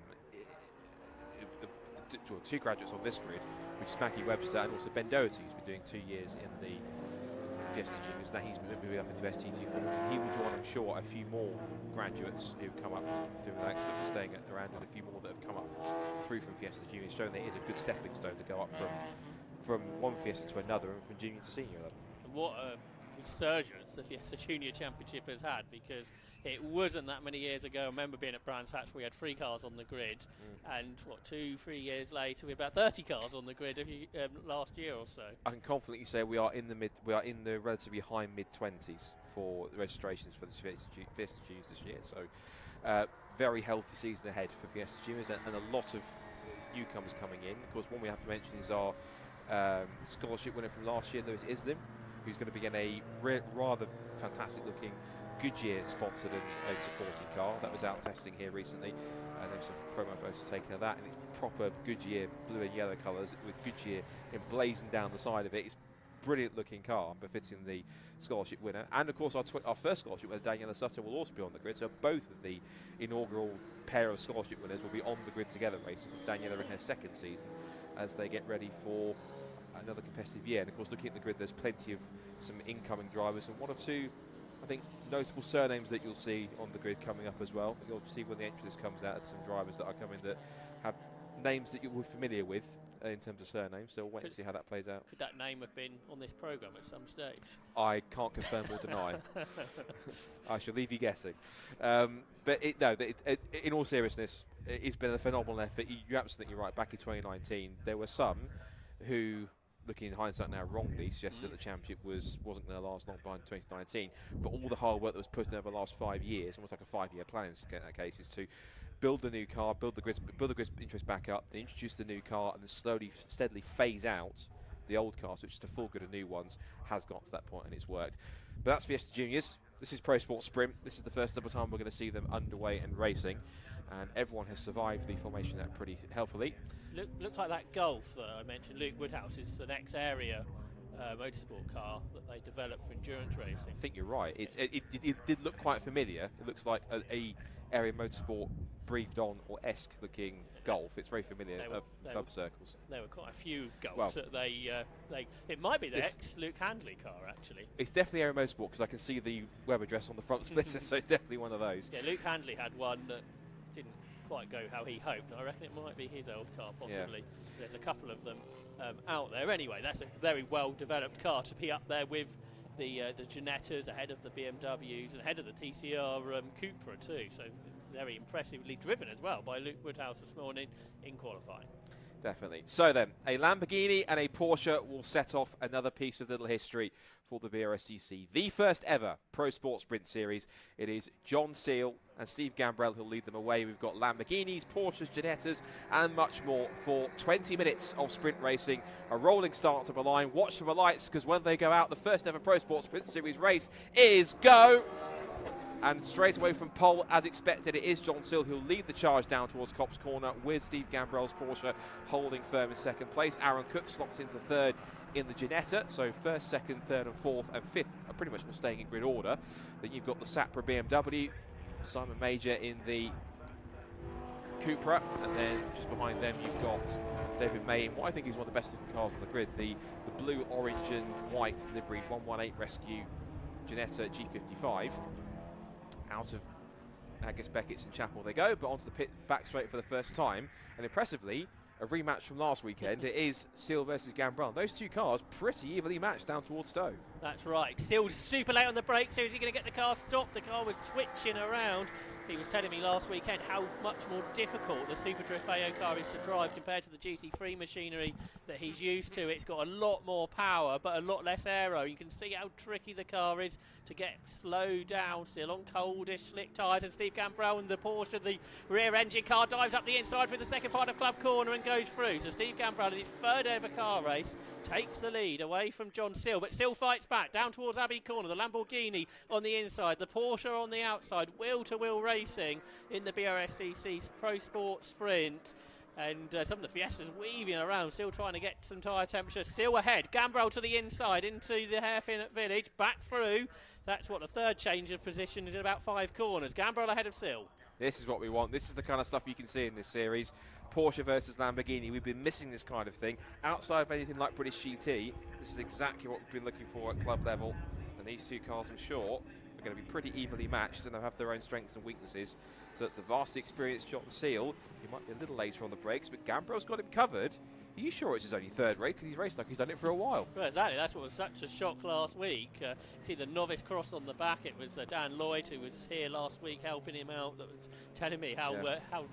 two graduates on this grid, which is Maggie Webster and also Ben Doherty, who's been doing 2 years in the Fiesta Juniors. Now he's moving up into ST240. He will join, I'm sure, a few more graduates who've come up through the ranks that are staying around, and a few more that have come up through from Fiesta Juniors, showing that it is a good stepping stone to go up from from one Fiesta to another and from junior to senior level. And what a resurgence the Fiesta Junior Championship has had, because it wasn't that many years ago. I remember being at Brands Hatch, we had 3 cars on the grid, and what, 2-3 years later we had about 30 cars on the grid last year or so. I can confidently say we are in the relatively high mid-20s for the registrations for the Fiesta Juniors this year. So very healthy season ahead for Fiesta Juniors, and a lot of newcomers coming in. Of course, one we have to mention is our scholarship winner from last year, Lewis Islam, who's going to be in a rather fantastic-looking Goodyear sponsored and supported car that was out testing here recently, and there's some promo photos taken of that, and it's proper Goodyear blue and yellow colours with Goodyear emblazoned down the side of it. It's a brilliant looking car, befitting the scholarship winner. And of course our first scholarship winner, Daniela Sutter, will also be on the grid, so both of the inaugural pair of scholarship winners will be on the grid together racing, because Daniela in her second season as they get ready for another competitive year. And of course, looking at the grid, there's plenty of some incoming drivers and 1 or 2, I think, notable surnames that you'll see on the grid coming up as well. You'll see when the entry list comes out, some drivers that are coming that have names that you're familiar with in terms of surnames, so we'll wait and see how that plays out. Could that name have been on this programme at some stage? I can't confirm or deny. I shall leave you guessing. But in all seriousness, it's been a phenomenal effort. You're absolutely right. Back in 2019, there were some who, looking in hindsight now, wrongly suggested that the championship wasn't going to last long behind 2019. But all the hard work that was put in over the last 5 years, almost like a 5-year plan in that case, is to build the new car, build the grid's interest back up, then introduce the new car, and then slowly, steadily phase out the old cars, which is to full good of new ones, has got to that point, and it's worked. But that's Fiesta Juniors. This is Pro Sport Sprint. This is the first ever time we're going to see them underway and racing, and everyone has survived the formation that pretty healthily. Looks like that Golf that I mentioned, Luke Woodhouse, is an ex-area motorsport car that they developed for endurance racing. I think you're right. It did look quite familiar. It looks like a area motorsport breathed on or esque looking Golf. It's very familiar of club circles. There were quite a few Golfs that it might be the ex-Luke Handley car, actually. It's definitely area motorsport, because I can see the web address on the front splitter, so it's definitely one of those. Yeah, Luke Handley had one that didn't quite go how he hoped. I reckon it might be his old car, possibly. Yeah. There's a couple of them out there. Anyway, that's a very well-developed car to be up there with the Ginettas, ahead of the BMWs, and ahead of the TCR Cupra too. So very impressively driven as well by Luke Woodhouse this morning in qualifying. Definitely. So then, a Lamborghini and a Porsche will set off another piece of little history for the Brscc. The first ever Pro Sport Sprint Series. It is John Seal and Steve Gambrell who'll lead them away. We've got Lamborghinis, Porsches, Ginettas, and much more for 20 minutes of sprint racing. A rolling start to the line. Watch for the lights, because when they go out, the first ever Pro Sport Sprint Series race is go! And straight away from pole, as expected, it is John Sill who'll lead the charge down towards Copse Corner, with Steve Gambrell's Porsche holding firm in second place. Aaron Cook slots into third in the Ginetta, so first, second, third and fourth and fifth are pretty much all staying in grid order. Then you've got the Sapra BMW, Simon Major in the Cupra, and then just behind them you've got David May in what I think is one of the best looking cars on the grid, the blue, orange and white liveried 118 Rescue Ginetta G55. Out of Agus Beckett's and Chapel they go, but onto the pit back straight for the first time, and impressively a rematch from last weekend. It is Seal versus Gambrell. Those two cars pretty evenly matched down towards Stowe. That's right. Seal's super late on the brakes. So is he going to get the car stopped? The car was twitching around. He was telling me last weekend how much more difficult the Super Trofeo car is to drive compared to the GT3 machinery that he's used to. It's got a lot more power, but a lot less aero. You can see how tricky the car is to get slowed down, still on coldish, slick tyres. And Steve Gambrell and the Porsche, the rear engine car, dives up the inside through the second part of Club Corner and goes through. So Steve Gambrell in his third ever car race takes the lead away from John Sill, but Sill fights back down towards Abbey Corner. The Lamborghini on the inside, the Porsche on the outside, wheel-to-wheel racing in the Brscc Pro Sport Sprint. And some of the Fiestas weaving around, still trying to get some tyre temperature. Sill ahead, Gambrell to the inside into the hairpin at Village, back through. That's what the third change of position is in about 5 corners. Gambrell ahead of Sill. This is what we want. This is the kind of stuff you can see in this series. Porsche versus Lamborghini. We've been missing this kind of thing. Outside of anything like British GT, this is exactly what we've been looking for at club level. And these two cars, I'm sure, are going to be pretty evenly matched, and they'll have their own strengths and weaknesses. So it's the vastly experienced John Seal. He might be a little later on the brakes, but Gambrell's got him covered. Are you sure it's his only third race? Because he's raced like he's done it for a while. Well, exactly. That's what was such a shock last week. See the novice cross on the back. It was Dan Lloyd who was here last week helping him out. That was telling me how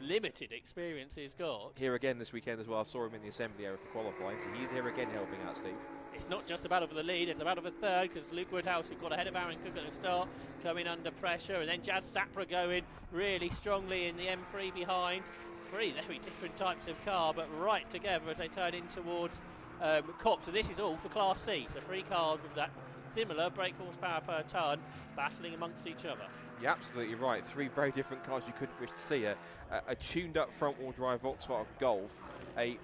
limited experience he's got. Here again this weekend as well. I saw him in the assembly area for qualifying, so he's here again helping out Steve. It's not just a battle for the lead, it's a battle for third, because Luke Woodhouse, who got ahead of Aaron Cook at the start, coming under pressure, and then Jazz Sapra going really strongly in the M3 behind. Three very different types of car, but right together as they turn in towards Cop. So this is all for Class C, so 3 cars with that similar brake horsepower per tonne battling amongst each other. You're absolutely right. 3 very different cars you couldn't wish to see. A tuned-up front-wheel drive Volkswagen Golf, a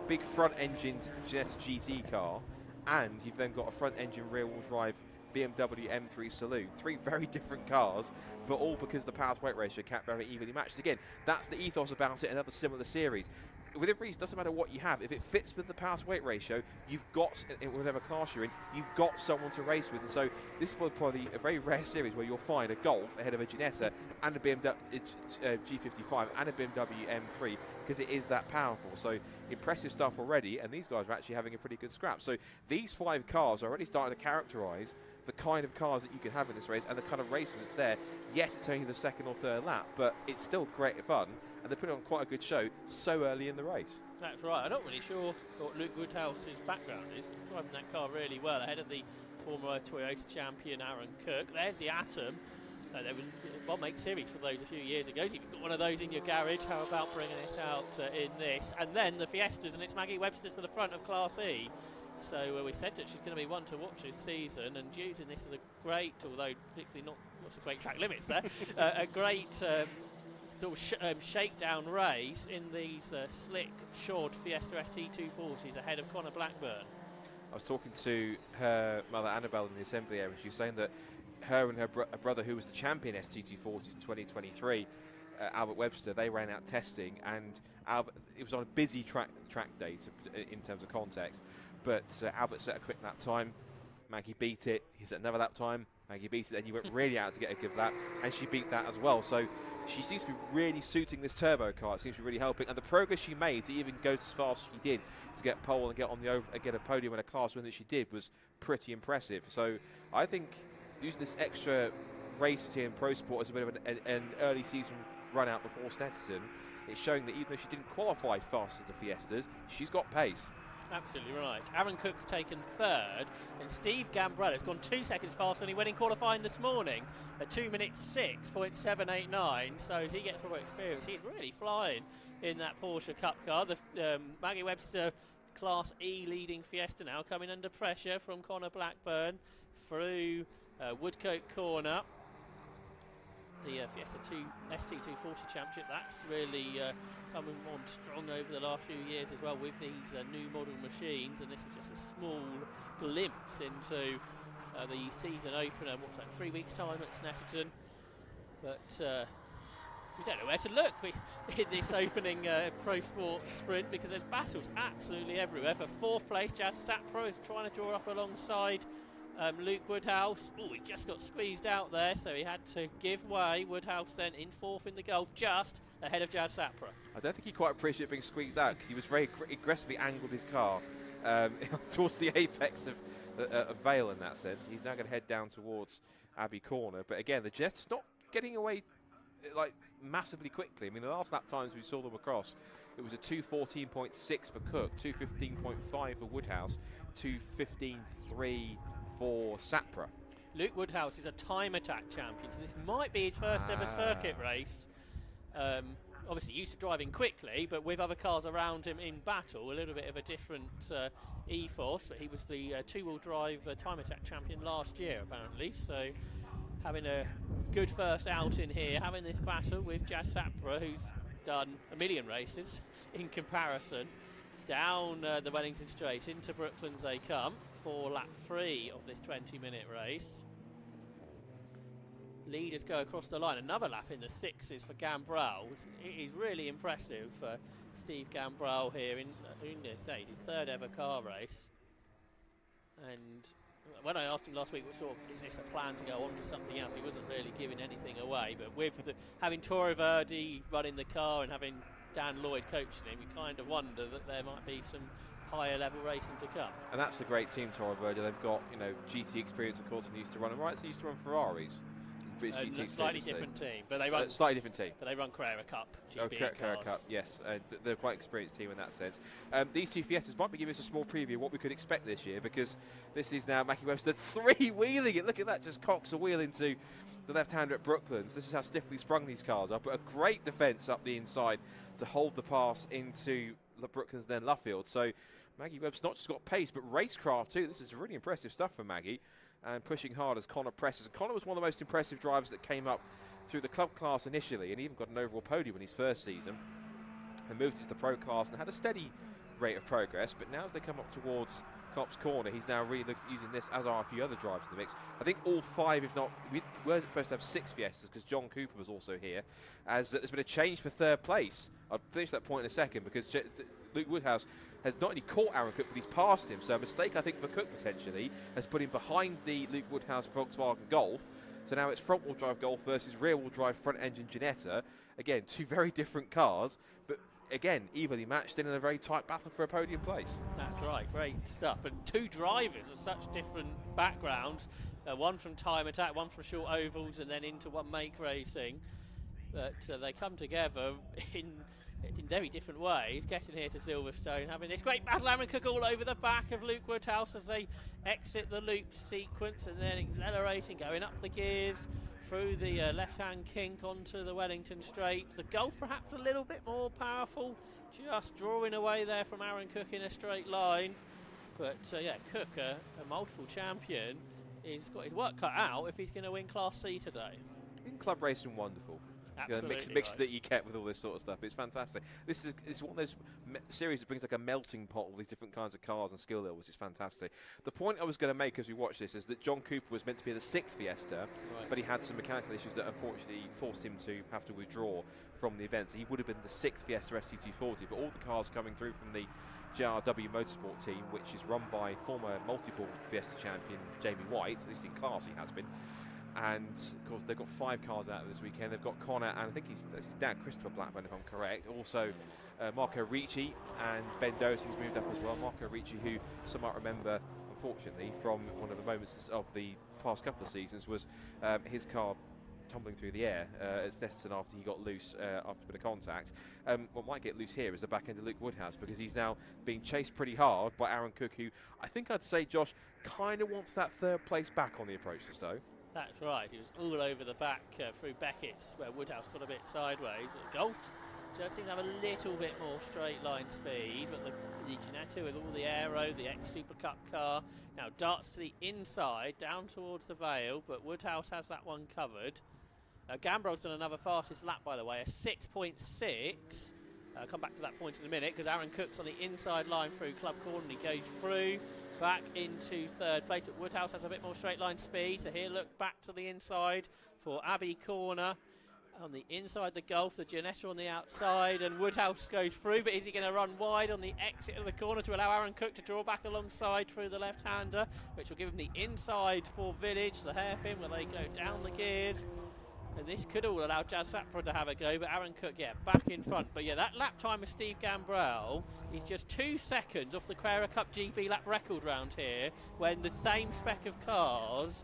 big front-engined Jetta GT car, and you've then got a front-engine rear-wheel drive BMW M3 Saloon. 3 very different cars, but all because the power-to-weight ratio kept very evenly matched. Again, that's the ethos about it, another similar series. Within reason, it doesn't matter what you have. If it fits with the power-to-weight ratio, you've got, in whatever class you're in, you've got someone to race with. And so this is probably a very rare series where you'll find a Golf ahead of a Ginetta and a BMW G55 and a BMW M3, because it is that powerful. So impressive stuff already, and these guys are actually having a pretty good scrap. So these 5 cars are already starting to characterise the kind of cars that you can have in this race and the kind of racing that's there. Yes, it's only the 2nd or 3rd lap, but it's still great fun, and they're putting on quite a good show so early in the race. That's right. I'm not really sure what Luke Woodhouse's background is, but he's driving that car really well ahead of the former Toyota champion Aaron Cook. There's the Atom. There was one make series for those a few years ago. So if you've got one of those in your garage, how about bringing it out in this? And then the Fiestas, and it's Maggie Webster to the front of Class E. So we said that she's going to be one to watch this season, and using this as a great, although particularly not a great track limits there, a great sort of shakedown race in these slick, short Fiesta ST240s ahead of Connor Blackburn. I was talking to her mother Annabelle in the assembly area, and she was saying that her and her brother, who was the champion ST240s in 2023, Albert Webster, they ran out testing, and Albert, it was on a busy track day in terms of context, but Albert set a quick lap time, Maggie beat it, he set another lap time, Maggie beat it, and you went really out to get a good lap, and she beat that as well. So she seems to be really suiting this turbo car. It seems to be really helping, and the progress she made to even go as fast as she did to get pole and get on get a podium in a class win that she did was pretty impressive. So I think using this extra race here in Pro Sport as a bit of an early season run out before Snetterton, it's showing that even though she didn't qualify fast at the Fiestas, she's got pace. Absolutely right. Aaron Cook's taken 3rd, and Steve Gambrella's gone 2 seconds faster than he went in qualifying this morning, a 2 minutes 6.789. So as he gets more experience, he's really flying in that Porsche Cup car. The Maggie Webster Class E leading Fiesta now coming under pressure from Connor Blackburn through Woodcote Corner. The Fiesta ST240 Championship, that's really coming on strong over the last few years as well with these new model machines, and this is just a small glimpse into the season opener, what's that, 3 weeks time at Snetterton. But we don't know where to look in this opening Pro Sport sprint, because there's battles absolutely everywhere. For 4th place, Jazz Sapra is trying to draw up alongside Luke Woodhouse. Oh, he just got squeezed out there, so he had to give way. Woodhouse then in 4th in the Golf, just ahead of Jazz Sapra. I don't think he quite appreciated being squeezed out, because he was very aggressively angled his car towards the apex of Vale in that sense. He's now going to head down towards Abbey Corner. But again, the Jets not getting away like massively quickly. I mean, the last lap times we saw them across, it was a 2:14.6 for Cook, 2:15.5 for Woodhouse, 2:15.3 for Sapra. Luke Woodhouse is a time attack champion, so this might be his first ever circuit race. Obviously used to driving quickly, but with other cars around him in battle, a little bit of a different ethos. He was the 2-wheel drive time attack champion last year, apparently, so having a good first outing here, having this battle with Jazz Sapra, who's done a million races in comparison. Down the Wellington Straight into Brooklands they come for lap 3 of this 20-minute race. Leaders go across the line. Another lap in the 6s for Gambrell. It is really impressive for Steve Gambrell here in his 3rd ever car race. And when I asked him last week, what sort of, is this a plan to go on to something else, he wasn't really giving anything away. But with having Toro Verdi running the car and having Dan Lloyd coaching him, you kind of wonder that there might be some higher level racing to come. And that's a great team, Toro Verde. They've got, you know, GT experience, of course, and they used to run, right? So they used to run Ferraris. Slightly different team, but they run slightly different team. But they run Carrera Cup, GB Carrera cars. Cup, yes, and they're quite an experienced team in that sense. These two Fiestas might be giving us a small preview of what we could expect this year, because this is now Mackie Webster three-wheeling it. Look at that, just cocks a wheel into the left-hander at Brooklands. This is how stiffly sprung these cars are, but a great defence up the inside to hold the pass into Brooklands, then Luffield. So Maggie Webb's not just got pace, but racecraft too. This is really impressive stuff for Maggie. And pushing hard as Connor presses. And Connor was one of the most impressive drivers that came up through the club class initially, and even got an overall podium in his first season. And moved into the pro class and had a steady rate of progress. But now as they come up towards Copse Corner, he's now really using this, as are a few other drivers in the mix. I think all five, if not, we were supposed to have 6 Fiestas, because John Cooper was also here. As there's been a change for third place. I'll finish that point in a second, because Luke Woodhouse has not only caught Aaron Cook, but he's passed him. So a mistake, I think, for Cook potentially has put him behind the Luke Woodhouse Volkswagen Golf. So now it's front-wheel drive Golf versus rear-wheel drive front-engine Ginetta. Again, two very different cars, but again, evenly matched in a very tight battle for a podium place. That's right, great stuff. And two drivers of such different backgrounds, one from time attack, one from short ovals, and then into one make racing. But they come together in very different ways, getting here to Silverstone, having this great battle. Aaron Cook all over the back of Luke Woodhouse as they exit the loop sequence, and then accelerating, going up the gears through the left-hand kink onto the Wellington Straight. The Golf perhaps a little bit more powerful, just drawing away there from Aaron Cook in a straight line. But yeah, Cook, a multiple champion, he's got his work cut out if he's going to win Class C today. In club racing, wonderful. Absolutely, the mix right. that you get with all this sort of stuff. It's fantastic. This is one of those series that brings like a melting pot of these different kinds of cars and skill levels. It's fantastic. The point I was going to make as we watch this is that John Cooper was meant to be the 6th Fiesta, but he had some mechanical issues that unfortunately forced him to have to withdraw from the event. So he would have been the 6th Fiesta ST240, but all the cars coming through from the JRW Motorsport team, which is run by former multiple Fiesta champion Jamie White, at least in class he has been. And of course they've got 5 cars out this weekend. They've got Connor and I think that's his dad, Christopher Blackburn, if I'm correct. Also Marco Ricci and Ben Doty, who's moved up as well. Marco Ricci, who some might remember, unfortunately, from one of the moments of the past couple of seasons, was his car tumbling through the air at Snetterton after he got loose after a bit of contact. What might get loose here is the back end of Luke Woodhouse, because he's now being chased pretty hard by Aaron Cook, who I think I'd say, Josh, kind of wants that 3rd place back on the approach to Stowe. That's right, he was all over the back through Beckett's, where Woodhouse got a bit sideways. Golf just seems to have a little bit more straight line speed, but the Ginetta with all the aero, the ex-Super Cup car, now darts to the inside, down towards the Vale, but Woodhouse has that one covered. Gambrell's done another fastest lap, by the way, a 6.6. I'll come back to that point in a minute, because Aaron Cook's on the inside line through Club Corner, and he goes through back into 3rd place. But Woodhouse has a bit more straight line speed, so here look back to the inside for Abbey Corner. On the inside the Golf, the Ginetta on the outside, and Woodhouse goes through, but is he going to run wide on the exit of the corner to allow Aaron Cook to draw back alongside through the left-hander, which will give him the inside for Village, the hairpin, where they go down the gears. And this could all allow Jazz Sapra to have a go, but Aaron Cook, yeah, back in front. But yeah, that lap time of Steve Gambrell is just 2 seconds off the Carrera Cup GB lap record round here, when the same spec of cars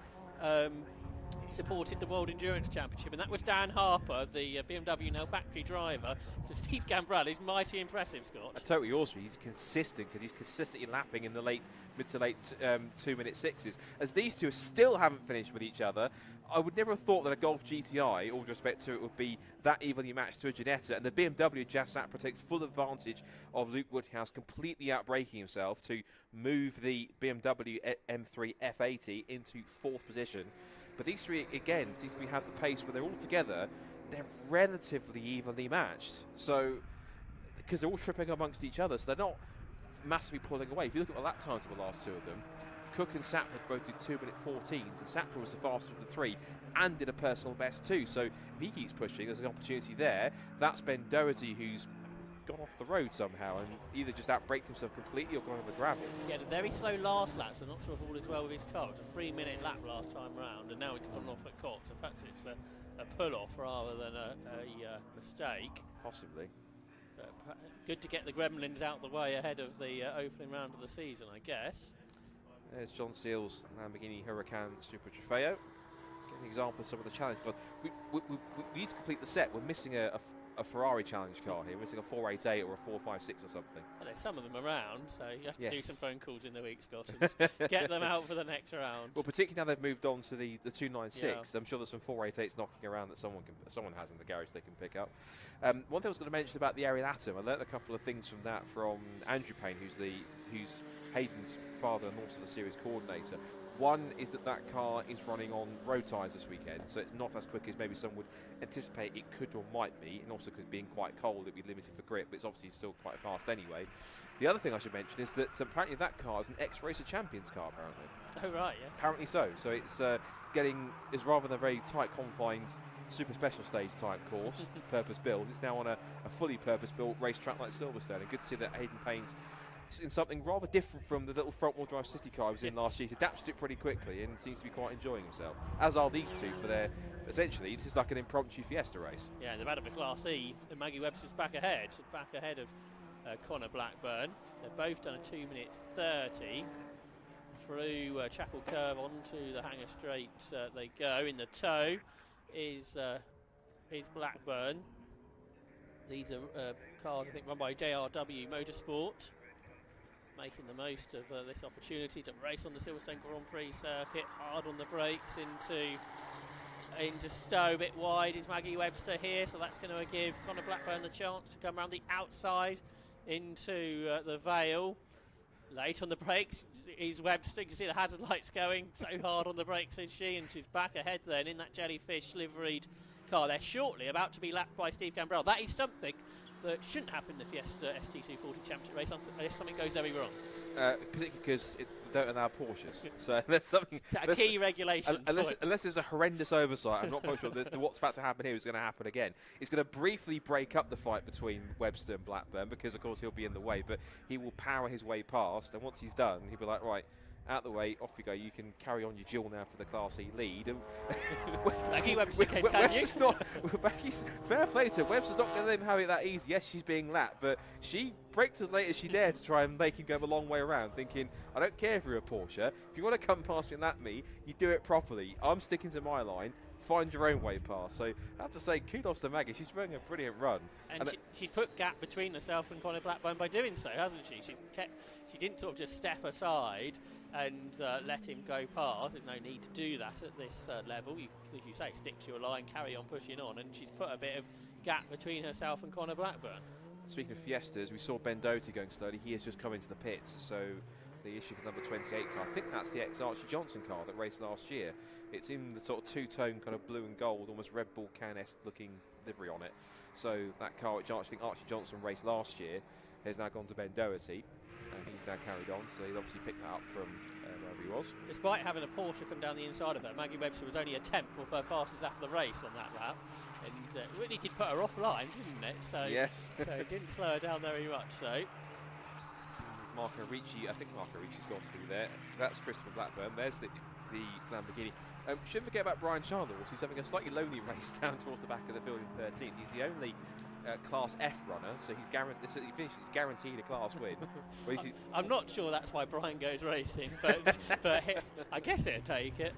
supported the World Endurance Championship, and that was Dan Harper, the BMW now factory driver. So Steve Gambrell is mighty impressive, Scott. I totally also, he's consistent, because he's consistently lapping in the mid to late 2-minute 6s. As these two still haven't finished with each other, I would never have thought that a Golf GTI, all due respect to it, would be that evenly matched to a Ginetta. And the BMW Jazz Sapra takes full advantage of Luke Woodhouse completely outbraking himself to move the BMW M3 F80 into 4th position. But these three, again, seem to have the pace where they're all together. They're relatively evenly matched. So, because they're all tripping amongst each other, so they're not massively pulling away. If you look at the lap times of the last 2 of them, Cook and Sapra both did 2-minute 14s, and Sapra was the fastest of the 3 and did a personal best too. So if he keeps pushing, there's an opportunity there. That's Ben Doherty, who's gone off the road somehow and either just outbraked himself completely or gone on the gravel. He had a very slow last lap, so I'm not sure if all is well with his car. It was a 3-minute lap last time round, and now it's gone off at Cox. So perhaps it's a pull-off rather than a mistake. Possibly. Good to get the Gremlins out the way ahead of the opening round of the season, I guess. There's John Seale's Lamborghini Huracan Super Trofeo. Get an example of some of the challenge cars. We need to complete the set. We're missing a Ferrari challenge car here. We're missing a 488 or a 456 or something. Well, there's some of them around, so you have to do Yes. some phone calls in the week, Scott, and get them out for the next round. Well, particularly now they've moved on to the 296. Yeah. I'm sure there's some 488s knocking around that someone has in the garage they can pick up. One thing I was going to mention about the Ariel Atom, I learnt a couple of things from that from Andrew Payne, who's Hayden's father and also the series coordinator. One is that car is running on road tyres this weekend, so it's not as quick as maybe some would anticipate it could or might be, and also because being quite cold, it'd be limited for grip, but it's obviously still quite fast anyway. The other thing I should mention is that apparently that car is an ex-Racer Champions car, apparently. Oh, right, yes. Apparently so. So it's is rather than a very tight, confined super special stage type course, purpose built. It's now on a fully purpose built racetrack like Silverstone, and good to see that Hayden Payne's in something rather different from the little front-wheel drive city car he was in last year. He adapted it pretty quickly and seems to be quite enjoying himself, as are these two for their, essentially, this is like an impromptu Fiesta race. Yeah, in the battle for Class E, Maggie Webster's back ahead of Connor Blackburn. They've both done a 2-minute 30 through Chapel Curve onto the Hanger Straight. They go in the tow is Blackburn. These are cars I think run by JRW Motorsport, making the most of this opportunity to race on the Silverstone Grand Prix circuit. Hard on the brakes into Stowe, a bit wide is Maggie Webster here, so that's going to give Connor Blackburn the chance to come around the outside into the Vale. Late on the brakes is Webster. You can see the hazard lights going, so hard on the brakes is she, and she's back ahead then in that jellyfish liveried car. They're shortly about to be lapped by Steve Gambrell. That is something that shouldn't happen in the Fiesta ST240 Championship race unless something goes very wrong. Particularly because it don't allow Porsches. So there's something... A key regulation. Unless there's a horrendous oversight, I'm not quite sure that what's about to happen here is going to happen again. It's going to briefly break up the fight between Webster and Blackburn because, of course, he'll be in the way, but he will power his way past, and once he's done, he'll be like, right, out the way, off you go. You can carry on your duel now for the Class E lead. And Maggie Webster can Webster's not. Fair play to her. Webster's not going to let him have it that easy. Yes, she's being lapped, but she braked as late as she dared to try and make him go the long way around, thinking, I don't care if you're a Porsche. If you want to come past me and lap me, you do it properly. I'm sticking to my line. Find your own way past. So I have to say, kudos to Maggie. She's running a brilliant run. And she's put gap between herself and Connor Blackburn by doing so, hasn't she? She didn't sort of just step aside and let him go past. There's no need to do that at this level. As you say, stick to your line, carry on pushing on, and she's put a bit of gap between herself and Connor Blackburn. Speaking of Fiestas, we saw Ben Doty going slowly. He has just come into the pits, so the issue for number 28 car, I think that's the ex-Archie Johnson car that raced last year. It's in the sort of two-tone kind of blue and gold, almost Red Bull Can-esque looking livery on it. So that car, which I think Archie Johnson raced last year, has now gone to Ben Doherty. He's now carried on, so he'll obviously pick that up from wherever he was. Despite having a Porsche come down the inside of her, Maggie Webster was only a 10th off her fastest lap of the race on that lap, and it really did put her offline, didn't it? So, yeah. So it didn't slow her down very much. So Marco Ricci, I think Marco Ricci's gone through there. That's Christopher Blackburn. There's the Lamborghini. Shouldn't forget about Brian Chandler. He's having a slightly lonely race down towards the back of the field in 13th. He's the only Class F runner, so he's guaranteed a Class win. I'm not sure that's why Brian goes racing, but I guess he'll take it.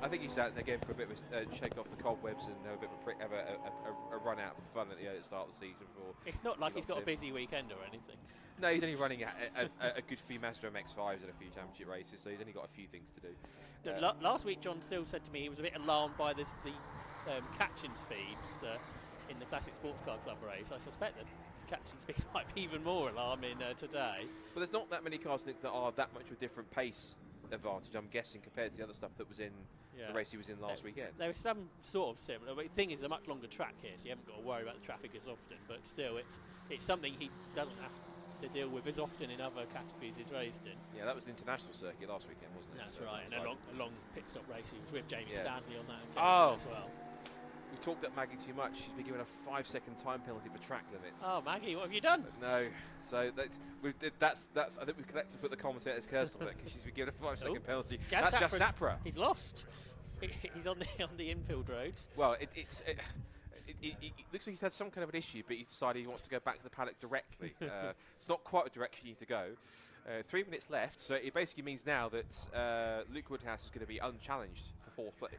I think he's out again for a bit of a shake off the cobwebs and have a run out for fun at the start of the season. It's not like he's got a busy weekend or anything. No, he's only running a good few Mazda MX-5s and a few championship races, so he's only got a few things to do. Last week, John Still said to me he was a bit alarmed by the catching speeds in the Classic Sports Car Club race. I suspect that the catching speeds might be even more alarming today. But there's not that many cars that are that much of a different pace advantage, I'm guessing, compared to the other stuff that was in the race he was in last weekend. There was some sort of similar, but the thing is, it's a much longer track here, so you haven't got to worry about the traffic as often, but still, it's something he doesn't have to deal with as often in other categories he's raced in. Yeah, that was the international circuit last weekend, wasn't it? That's so right, and a long pit stop race. He was with Jamie Stanley on that occasion as well. We've talked at Maggie too much. She's been given a 5-second time penalty for track limits. Oh, Maggie, what have you done? No, so that's I think we've collectively put the commentator's curse on it because she's been given a 5-second penalty. That's just Sapra. He's lost. He's on the infield roads. Well, it looks like he's had some kind of an issue, but he decided he wants to go back to the paddock directly. It's not quite the direction you need to go. 3 minutes left, so it basically means now that Luke Woodhouse is going to be unchallenged for for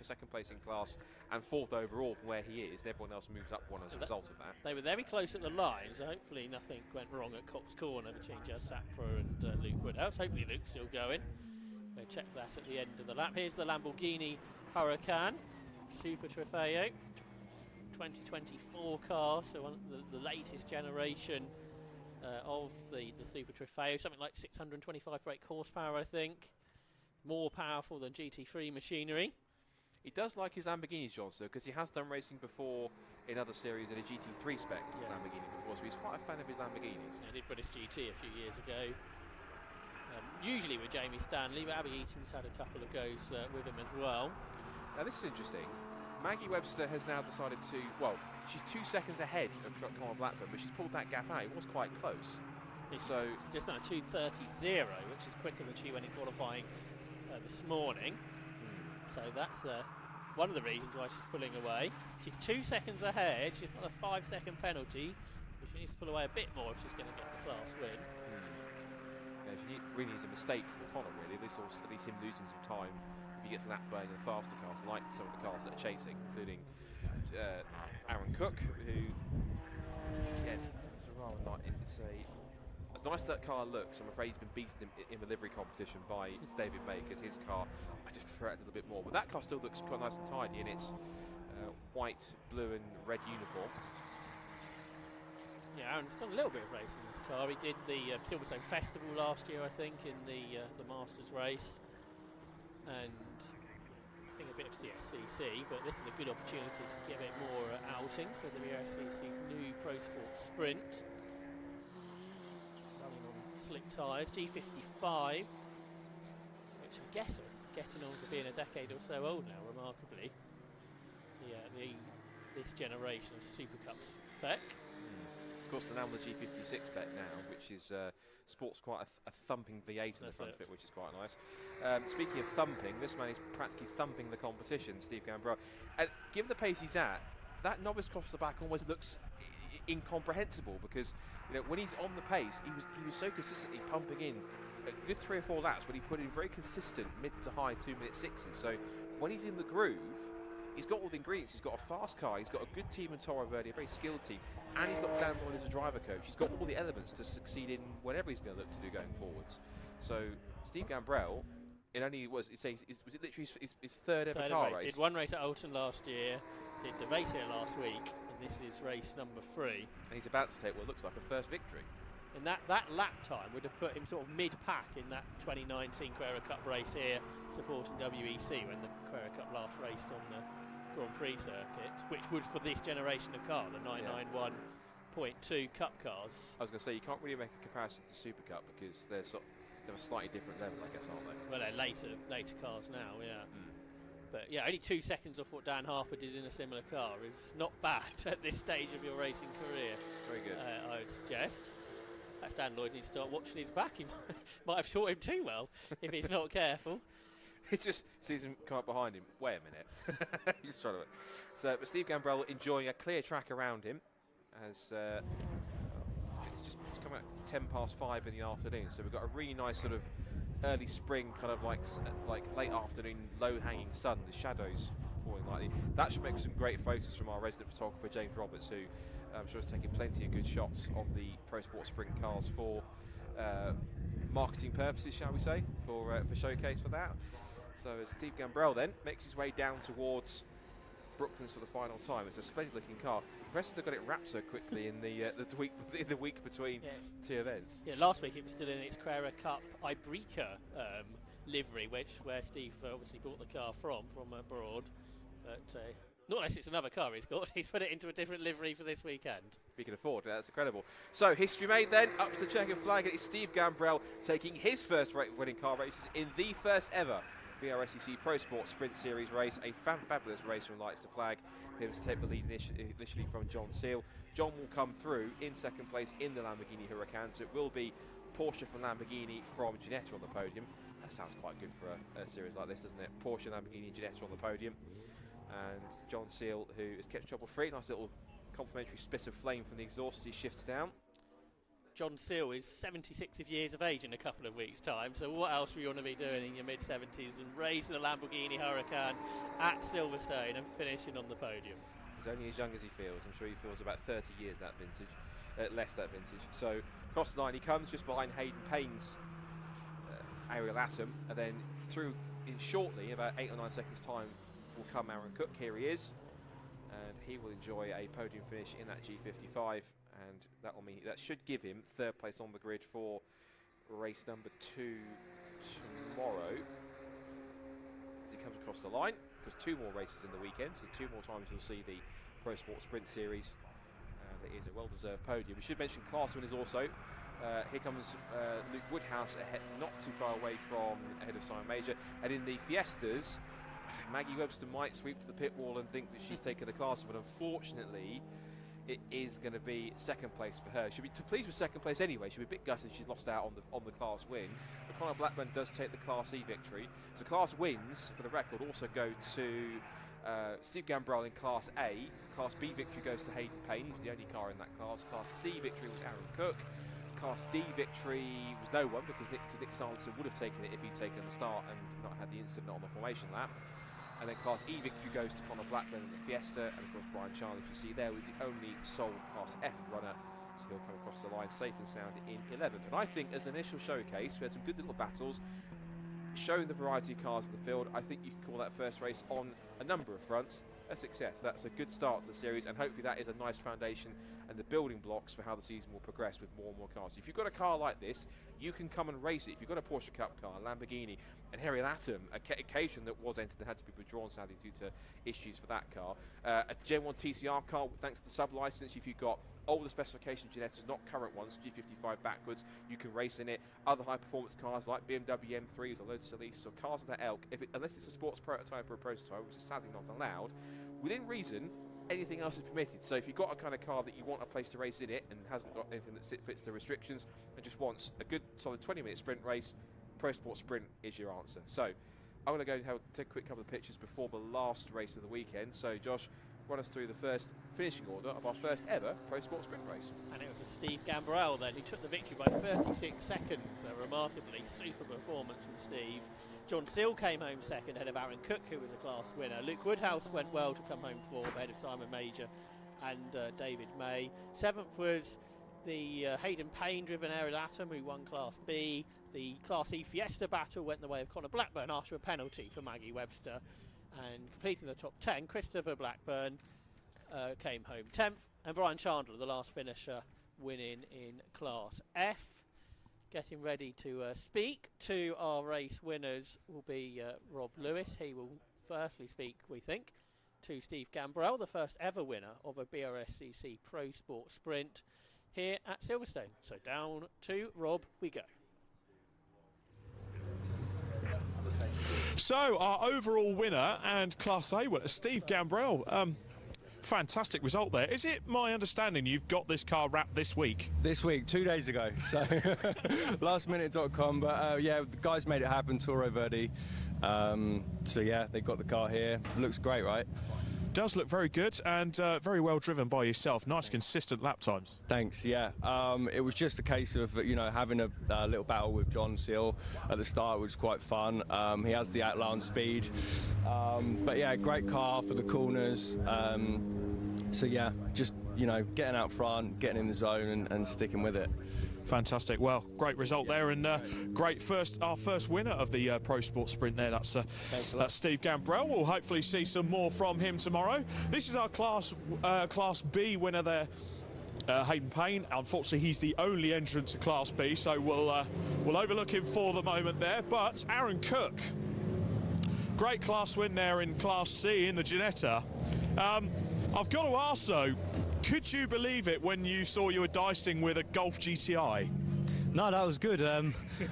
second place in class and fourth overall from where he is, and everyone else moves up one as a result of that. They were very close at the line, so hopefully nothing went wrong at Cox Corner between Jazz Sapra and Luke Woodhouse. Hopefully Luke's still going. We'll check that at the end of the lap. Here's the Lamborghini Huracan Super Trofeo 2024 car, so one of the latest generation of the Super Trofeo, something like 625 brake horsepower, I think. More powerful than GT3 machinery. He does like his Lamborghinis, John, so because he has done racing before in other series in a GT3 spec Lamborghini before, so he's quite a fan of his Lamborghinis. I did British GT a few years ago. Usually with Jamie Stanley, but Abby Eaton's had a couple of goes with him as well. Now this is interesting. Maggie Webster has now decided to, well, she's 2 seconds ahead of Conor Blackburn, but she's pulled that gap out. It was quite close. So she's just done a 2:30.0, which is quicker than she went in qualifying this morning. So that's one of the reasons why she's pulling away. She's 2 seconds ahead. She's got a 5-second penalty, but she needs to pull away a bit more if she's going to get the class win. Yeah, she really needs a mistake for Conor, really. At least him losing some time if he gets lap burning in the faster cars, like some of the cars that are chasing, including Aaron Cook, who, again, it's as nice as that car looks, I'm afraid he's been beaten in the livery competition by David May, because his car, I just prefer it a little bit more. But that car still looks quite nice and tidy in its white, blue and red uniform. Yeah, Aaron's done a little bit of racing in this car. He did the Silverstone Festival last year, I think, in the Masters race, and I think a bit of CSCC, but this is a good opportunity to give it more outings with the BRSCC's new Pro Sport Sprint. Running on slick tyres, G55, which I guess are getting on for being a decade or so old now, remarkably. This generation of Super Cup spec. Of course, they're now on the G56 spec now, which is sports quite a thumping V8 in the front of it, which is quite nice. Speaking of thumping, this man is practically thumping the competition, Steve Gambrell. And given the pace he's at, that novice cross the back almost looks incomprehensible, because when he's on the pace, he was so consistently pumping in a good 3 or 4 laps, but he put in very consistent mid to high 2-minute 6s. So when he's in the groove, he's got all the ingredients. He's got a fast car, he's got a good team in Toro Verde, a very skilled team, and he's got Dan Lloyd as a driver coach. He's got all the elements to succeed in whatever he's going to look to do going forwards. So Steve Gambrell, was it literally his third ever car race? Did one race at Alton last year, did the race here last week, and this is race number 3. And he's about to take what looks like a first victory. And that lap time would have put him sort of mid-pack in that 2019 Carrera Cup race here, supporting WEC when the Carrera Cup last raced on the Grand Prix circuit, which would, for this generation of car, the 991.2 Cup cars. I was going to say, you can't really make a comparison to Super Cup, because they're a slightly different level, I guess, aren't they? Well, they're later cars now, yeah. But yeah, only 2 seconds off what Dan Harper did in a similar car is not bad at this stage of your racing career. Very good. I would suggest. That's Dan Lloyd needs to start watching his back. He might have taught him too well if he's not careful. He just sees him come up behind him. Wait a minute. He's just trying to. But Steve Gambrell enjoying a clear track around him as it's coming out 5:10 in the afternoon. So we've got a really nice sort of early spring, kind of like late afternoon, low-hanging sun. The shadows falling lightly. That should make some great photos from our resident photographer James Roberts, who I'm sure is taking plenty of good shots of the Pro Sport Sprint cars for marketing purposes, shall we say, for showcase for that. So as Steve Gambrell then makes his way down towards Brooklands for the final time. It's a splendid looking car. Impressive they've got it wrapped so quickly in the week between 2 events. Yeah, last week it was still in its Carrera Cup Ibrica livery, where Steve obviously bought the car from abroad. But not unless it's another car he's got. He's put it into a different livery for this weekend. We can afford it. That's incredible. So history made then. Up to the checkered flag. It's Steve Gambrell taking his first winning car races in the first ever Brscc Pro Sport Sprint Series race. A fabulous race from lights to flag. For him to take the lead initially from John Seal. John will come through in second place in the Lamborghini Huracan. So it will be Porsche from Lamborghini from Ginetta on the podium. That sounds quite good for a series like this, doesn't it? Porsche, Lamborghini, Ginetta on the podium. And John Seal, who has kept trouble free. Nice little complimentary spit of flame from the exhaust as he shifts down. John Seal is 76 years of age in a couple of weeks' time, so what else we want to be doing in your mid-70s and racing a Lamborghini Huracan at Silverstone and finishing on the podium? He's only as young as he feels. I'm sure he feels about 30 years that vintage, less that vintage. So across the line he comes, just behind Hayden Payne's aerial atom, and then through in shortly, about 8 or 9 seconds time, will come Aaron Cook. Here he is, and he will enjoy a podium finish in that G55, and that will mean that should give him 3rd place on the grid for race number 2 tomorrow as he comes across the line, because 2 more races in the weekend, so 2 more times you'll see the Pro Sport Sprint Series. It is a well-deserved podium. We should mention class winners also. Here comes Luke Woodhouse ahead, not too far away from ahead of Simon Major, and in the Fiestas, Maggie Webster might sweep to the pit wall and think that she's taken the class, but unfortunately it is going to be 2nd place for her. She'll be pleased with 2nd place anyway. She'll be a bit gutted she's lost out on the class win, but Connor Blackburn does take the Class E victory. So class wins, for the record, also go to Steve Gambrell in Class A. Class B victory goes to Hayden Payne. He's the only car in that class. Class C victory was Aaron Cook. Class D victory was no one, because Nick Sanderson would have taken it if he'd taken the start and not had the incident on the formation lap. And then Class E victory goes to Connor Blackburn in the Fiesta, and of course Brian Charlie, as you see there, was the only sole Class F runner, so he'll come across the line safe and sound in 11th. And I think as an initial showcase, we had some good little battles, showing the variety of cars in the field. I think you can call that first race on a number of fronts a success. That's a good start to the series, and hopefully that is a nice foundation and the building blocks for how the season will progress with more and more cars. If you've got a car like this, you can come and race it. If you've got a Porsche Cup car, a Lamborghini, and Harry Latham, occasion that was entered and had to be withdrawn sadly due to issues for that car, a Gen 1 TCR car thanks to the sub-license. If you've got older specification Genettas, not current ones, G55 backwards, you can race in it. Other high-performance cars like BMW M3s or Lotus Elise or cars of that ilk, unless it's a sports prototype or a prototype, which is sadly not allowed, within reason, anything else is permitted. So if you've got a kind of car that you want a place to race in it and hasn't got anything that fits the restrictions and just wants a good solid 20-minute sprint race, Pro Sport Sprint is your answer. So I'm going to go and take a quick couple of pictures before the last race of the weekend. So Josh, run us through the first finishing order of our first ever Pro Sport Sprint race. And it was a Steve Gambrell then who took the victory by 36 seconds. A remarkably super performance from Steve. John Seal came home 2nd ahead of Aaron Cook, who was a class winner. Luke Woodhouse went well to come home 4th ahead of Simon Major and David May. 7th was the Hayden Payne driven aerial atom, who won Class B. The Class E Fiesta battle went the way of Connor Blackburn after a penalty for Maggie Webster. And completing the top 10, Christopher Blackburn came home 10th, and Brian Chandler, the last finisher, winning in Class F. Getting ready to speak to our race winners will be Rob Lewis. He will firstly speak, we think, to Steve Gambrell, the first ever winner of a Brscc Pro Sport Sprint here at Silverstone. So down to Rob we go. So our overall winner and Class A winner, Steve Gambrell. Fantastic result there. Is it my understanding you've got this car wrapped this week? This week, 2 days ago. So lastminute.com, but yeah, the guys made it happen, Toro Verde. So yeah, they got the car here. Looks great, right? Does look very good and very well driven by yourself. Nice consistent lap times. Thanks, yeah. It was just a case of, you know, having a little battle with John Seal at the start, which was quite fun. He has the outline speed. But yeah, great car for the corners. So yeah, just, you know, getting out front, getting in the zone and sticking with it. Fantastic. Well, great result there, and great our first winner of the Pro Sport Sprint there. That's Steve Gambrell. We'll hopefully see some more from him tomorrow. This is our Class B winner there, Hayden Payne. Unfortunately, he's the only entrant to Class B, so we'll overlook him for the moment there. But Aaron Cook, great class win there in Class C in the Ginetta. I've got to ask though, could you believe it when you saw you were dicing with a Golf GTI? No, that was good. I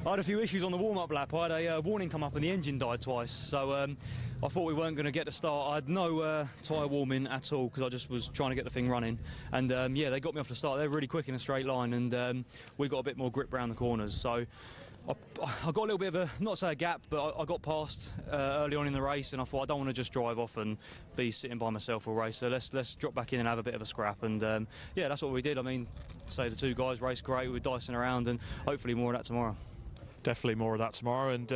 had a few issues on the warm-up lap. I had a warning come up and the engine died twice. So I thought we weren't going to get the start. I had no tyre warming at all because I just was trying to get the thing running. And yeah, they got me off the start. They're really quick in a straight line, and we got a bit more grip around the corners. So I got a little bit of a, not say a gap, but I got past early on in the race, and I thought I don't want to just drive off and be sitting by myself all race, so let's drop back in and have a bit of a scrap, and yeah, that's what we did. I mean, say the two guys raced great, we were dicing around, and hopefully more of that tomorrow. Definitely more of that tomorrow. And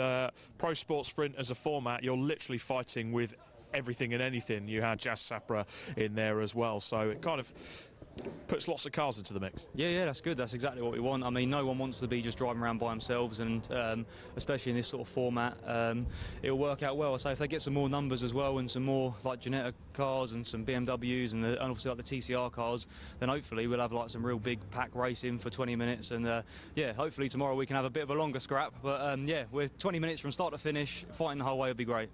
Pro Sport Sprint as a format, you're literally fighting with everything and anything. You had Jazz Sapra in there as well, so it kind of puts lots of cars into the mix. Yeah, that's good. That's exactly what we want. I mean, no one wants to be just driving around by themselves, and especially in this sort of format, it'll work out well. So if they get some more numbers as well, and some more like Ginetta cars and some BMWs and obviously like the TCR cars, then hopefully we'll have like some real big pack racing for 20 minutes. And yeah, hopefully tomorrow we can have a bit of a longer scrap. But yeah, we're 20 minutes from start to finish. Fighting the whole way would be great.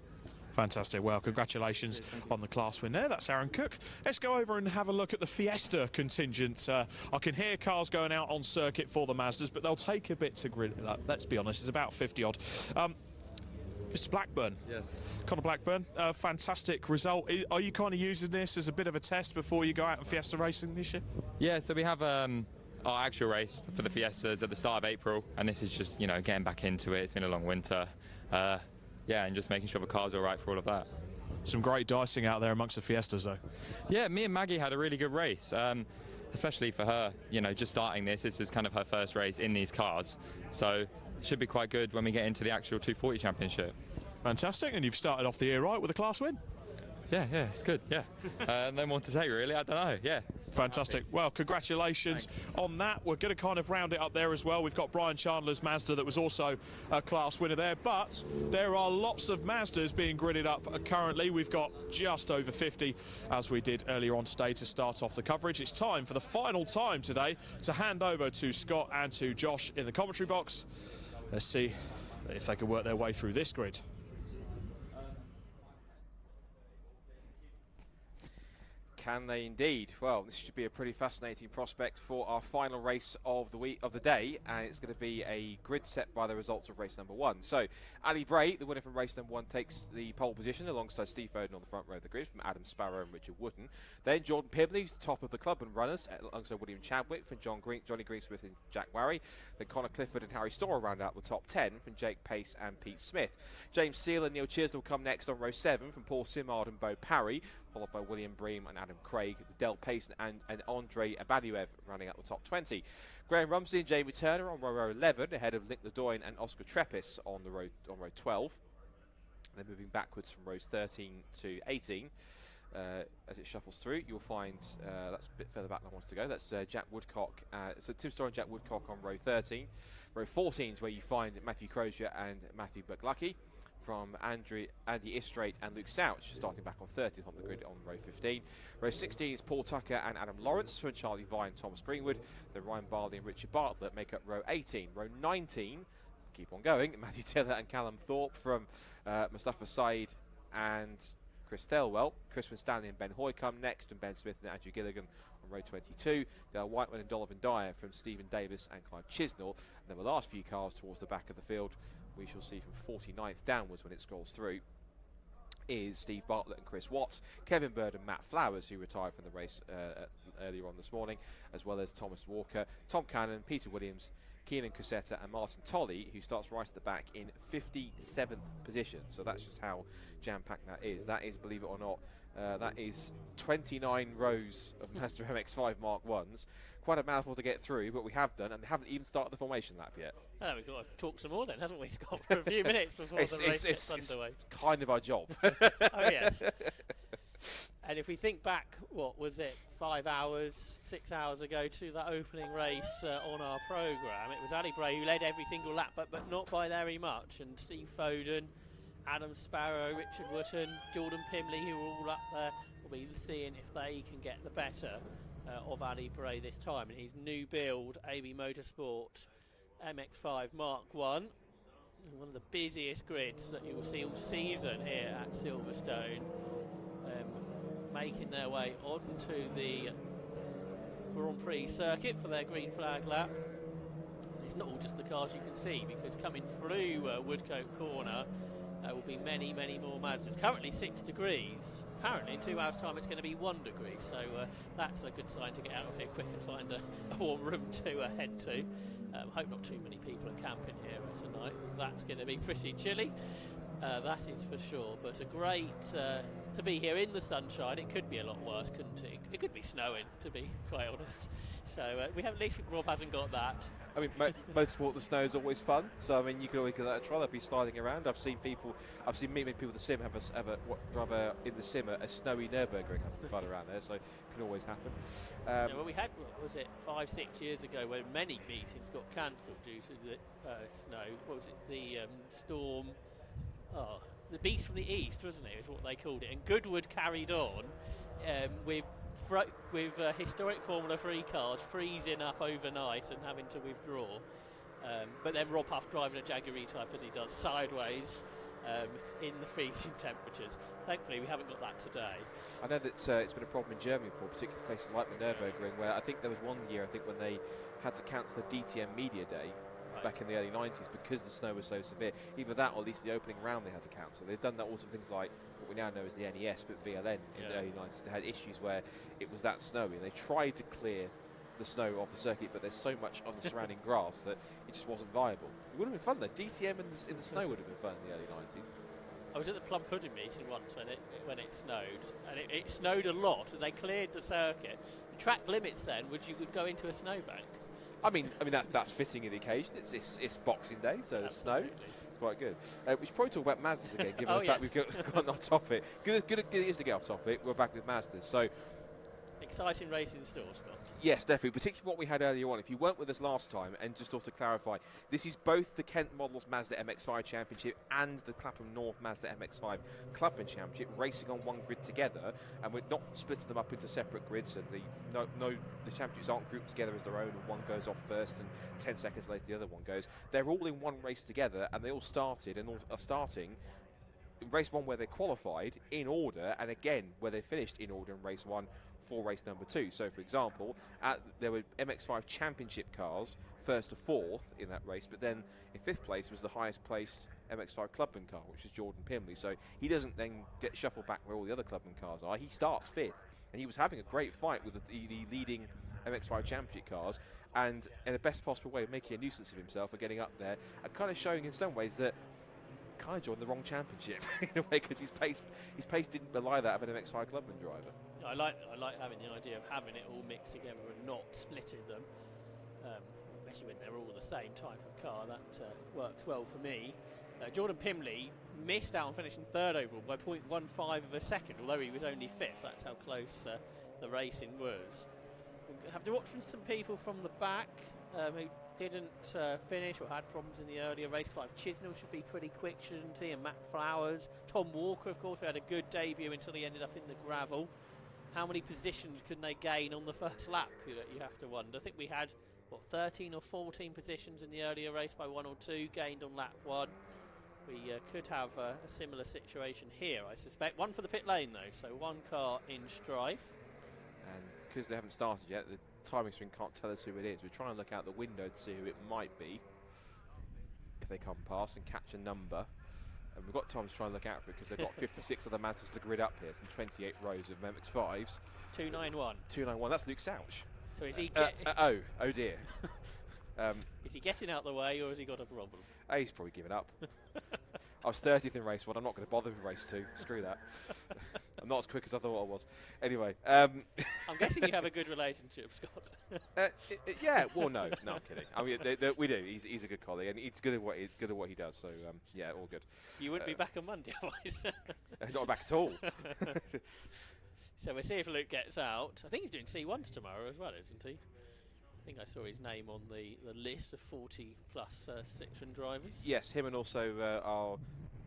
Fantastic. Well, congratulations on the class win there. That's Aaron Cook. Let's go over and have a look at the Fiesta contingent. I can hear cars going out on circuit for the Mazdas, but they'll take a bit to grid. Let's be honest, it's about 50 odd. Mr. Blackburn. Yes. Conor Blackburn, fantastic result. Are you kind of using this as a bit of a test before you go out and Fiesta racing this year? Yeah, so we have our actual race for the Fiestas at the start of April, and this is just, you know, getting back into it. It's been a long winter. Yeah, and just making sure the car's all right for all of that. Some great dicing out there amongst the Fiestas, though. Yeah, me and Maggie had a really good race, especially for her. You know, just starting this is kind of her first race in these cars, so it should be quite good when we get into the actual 240 championship. Fantastic, and you've started off the year right with a class win. Yeah, it's good, yeah. No more to say, really, I don't know, yeah. Fantastic. Well, congratulations on that. We're going to kind of round it up there as well. We've got Brian Chandler's Mazda that was also a class winner there, but there are lots of Mazdas being gridded up currently. We've got just over 50, as we did earlier on today, to start off the coverage. It's time for the final time today to hand over to Scott and to Josh in the commentary box. Let's see if they can work their way through this grid. Can they indeed? Well, this should be a pretty fascinating prospect for our final race of the day, and it's going to be a grid set by the results of race number 1. So, Ali Bray, the winner from race number 1, takes the pole position alongside Steve Foden on the front row of the grid from Adam Sparrow and Richard Wooten. Then Jordan Pimbley, who's the top of the Clubman runners, alongside William Chadwick from Johnny Greensmith and Jack Warry. Then Connor Clifford and Harry Storer round out the top 10 from Jake Pace and Pete Smith. James Seal and Neil Chisnell come next on row 7 from Paul Simard and Bo Parry, followed by William Bream and Adam Craig, with Del Pace and Andre Abaduev rounding out the top 20. Graham Rumsey and Jamie Turner on row 11, ahead of Link Ledoyne and Oscar Treppis on row 12. And then moving backwards from rows 13 to 18. As it shuffles through, you'll find that's a bit further back than I wanted to go. That's Jack Woodcock. So Tim Storr and Jack Woodcock on row 13. Row 14 is where you find Matthew Crozier and Matthew Bucklucky. From Andy Istrate and Luke Souch, starting back on 30th on the grid on row 15. Row 16 is Paul Tucker and Adam Lawrence from Charlie Vine and Thomas Greenwood. Then Ryan Barley and Richard Bartlett make up row 18. Row 19, keep on going, Matthew Taylor and Callum Thorpe from Mustafa Said and Chris Thelwell. Chris Winstanley and Ben Hoy come next, and Ben Smith and Andrew Gilligan on row 22. Dale Whiteman and Donovan Dyer from Stephen Davis and Clive Chisnell. And then the last few cars towards the back of the field, we shall see from 49th downwards when it scrolls through, is Steve Bartlett and Chris Watts, Kevin Bird and Matt Flowers, who retired from the race earlier on this morning, as well as Thomas Walker, Tom Cannon, Peter Williams, Keenan Cassetta and Martin Tolley, who starts right at the back in 57th position. So that's just how jam-packed that is. That is, believe it or not, that is 29 rows of Mazda MX-5 Mark 1s. Quite a mouthful to get through, but we have done, and they haven't even started the formation lap yet. Oh, we've got to talk some more then, haven't we, Scott, for a few minutes before the race gets underway. It's kind of our job. Oh, yes. And if we think back, what was it, 5 hours, 6 hours ago to that opening race on our programme, it was Ali Bray who led every single lap, but not by very much, and Steve Foden, Adam Sparrow, Richard Wooten, Jordan Pimbley, who were all up there. We'll be seeing if they can get the better of Ali Bray this time in his new build AB Motorsport MX-5 Mark 1. One of the busiest grids that you will see all season here at Silverstone, making their way onto the Grand Prix circuit for their green flag lap. It's not all just the cars you can see, because coming through Woodcote Corner, There will be many, many more Mazdas. Currently 6 degrees. Apparently in 2 hours' time it's going to be 1 degree. So that's a good sign to get out of here quick and find a warm room to head to. Hope not too many people are camping here tonight. That's going to be pretty chilly. That is for sure. But a great to be here in the sunshine. It could be a lot worse, couldn't it? It could be snowing, to be quite honest. So we have, at least Rob hasn't got that. I mean, motorsport, the snow is always fun. So I mean, you can always give that a try. They'll be sliding around. I've seen many people in the sim drive in the sim a snowy Nürburgring, have fun around there. So it can always happen. Well, we had, what was it, 5-6 years ago, when many meetings got cancelled due to the snow. What was it? The storm. Oh, the Beast from the East, wasn't it? Is what they called it. And Goodwood carried on with historic Formula 3 cars freezing up overnight and having to withdraw. But then Rob Huff driving a Jaguar E-Type as he does sideways in the freezing temperatures. Thankfully, we haven't got that today. I know that it's been a problem in Germany before, particularly places like the Nürburgring, where I think there was one year, when they had to cancel the DTM Media Day back in the early 90s because the snow was so severe. Either that or at least the opening round they had to cancel. They've done that also things like what we now know as the NES, but VLN in the early 90s. They had issues where it was that snowy. They tried to clear the snow off the circuit, but there's so much on the surrounding grass that it just wasn't viable. It would have been fun though. DTM in the snow would have been fun in the early 90s. I was at the Plum Pudding meeting once when it snowed, and it snowed a lot, and they cleared the circuit. The track limits then, you could go into a snowbank. I mean that's fitting in the occasion. It's Boxing Day, so there's snow. It's quite good. We should probably talk about Mazdas again, given the fact we've gone off topic. Good it is to get off topic. We're back with Mazdas. So exciting race in store, Scott. Yes, definitely, particularly what we had earlier on. If you weren't with us last time, and just to clarify, this is both the Kent Models Mazda MX-5 Championship and the Clapham North Mazda MX-5 Clubman Championship racing on one grid together, and we're not splitting them up into separate grids, and the championships aren't grouped together as their own, and one goes off first, and 10 seconds later the other one goes. They're all in one race together, and they all started and all are starting in race one where they qualified in order, and again where they finished in order in race one for race number 2. So for example, there were MX-5 championship cars first to fourth in that race, but then in 5th place was the highest placed MX-5 Clubman car, which is Jordan Pimley. So he doesn't then get shuffled back where all the other Clubman cars are. He starts 5th, and he was having a great fight with the leading MX-5 championship cars, and in the best possible way, making a nuisance of himself and getting up there, and kind of showing in some ways that he kind of joined the wrong championship in a way, because his pace didn't belie that of an MX-5 Clubman driver. I like having the idea of having it all mixed together and not splitting them, especially when they're all the same type of car. That works well for me. Jordan Pimley missed out on finishing 3rd overall by 0.15 of a second, although he was only 5th. That's how close the racing was. We'll have to watch from some people from the back who didn't finish or had problems in the earlier race. Clive Chisnell should be pretty quick, shouldn't he? And Matt Flowers. Tom Walker, of course, who had a good debut until he ended up in the gravel. How many positions can they gain on the first lap? You have to wonder. I think we had, 13 or 14 positions in the earlier race by 1 or 2 gained on lap 1. We could have a similar situation here, I suspect. One for the pit lane, though, so one car in strife. And because they haven't started yet, the timing screen can't tell us who it is. We're trying to look out the window to see who it might be if they come past and catch a number. And we've got time to try and look out for it because they've got 56 other Mazdas to grid up here, some 28 rows of MX-5s. 291. 291, that's Luke Souch. So is he oh dear. Is he getting out the way, or has he got a problem? He's probably given up. I was 30th in race 1, I'm not going to bother with race 2. Screw that. I'm not as quick as I thought I was. Anyway. I'm guessing you have a good relationship, Scott. Yeah, well, no, I'm kidding. I mean, we do. He's a good colleague, and he's good at what he does. So yeah, all good. You wouldn't be back on Monday, otherwise. Not back at all. So we'll see if Luke gets out. I think he's doing C1s tomorrow as well, isn't he? I think I saw his name on the list of 40-plus Citroen drivers. Yes, him and also our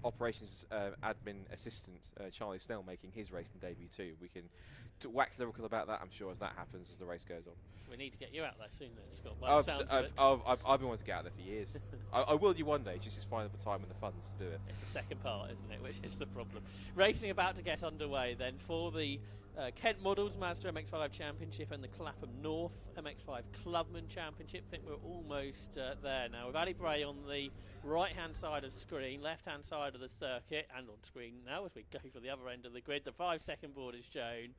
operations admin assistant, Charlie Snell, making his racing debut too. We can wax lyrical about that, I'm sure, as that happens as the race goes on. We need to get you out there soon then, Scott. I've been wanting to get out there for years. I will do one day, just find the time and the funds to do it. It's the second part, isn't it, which is the problem. Racing about to get underway then for the Kent Models Mazda MX-5 Championship and the Clapham North MX-5 Clubman Championship. I think we're almost there now. With Ali Bray on the right-hand side of the screen, left-hand side of the circuit, and on screen now as we go for the other end of the grid. The 5-second board is shown.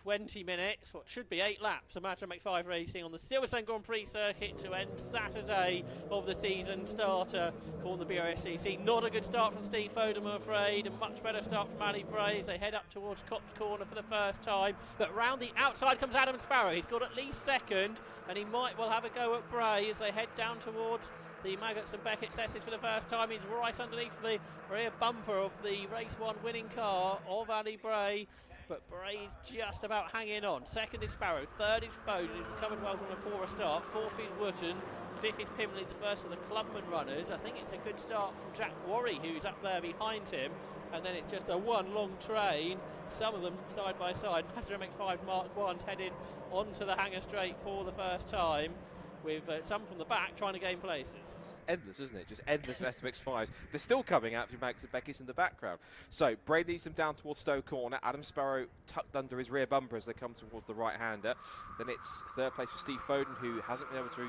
20 minutes, what should be 8 laps of Mazda MX-5 racing on the Silverstone Grand Prix circuit to end Saturday of the season starter for the Brscc. Not a good start from Steve Foden, I'm afraid. A much better start from Ali Bray as they head up towards Copse Corner for the first time. But round the outside comes Adam Sparrow. He's got at least second, and he might well have a go at Bray as they head down towards the Maggots and Beckett Sessions for the first time. He's right underneath the rear bumper of the race 1 winning car of Ali Bray. But Bray's just about hanging on. Second is Sparrow, third is Foden, who's recovered well from a poorer start. Fourth is Wootton, fifth is Pimley, the first of the Clubman runners. I think it's a good start from Jack Worry, who's up there behind him. And then it's just a one long train, some of them side by side. Mazda MX-5 Mark 1's heading onto the hangar straight for the first time, with some from the back trying to gain places. Endless, isn't it? Just endless MX-5s. They're still coming out through Max and Beckett's in the background. So Bray leads them down towards Stowe Corner. Adam Sparrow tucked under his rear bumper as they come towards the right-hander. Then it's third place for Steve Foden, who hasn't been able to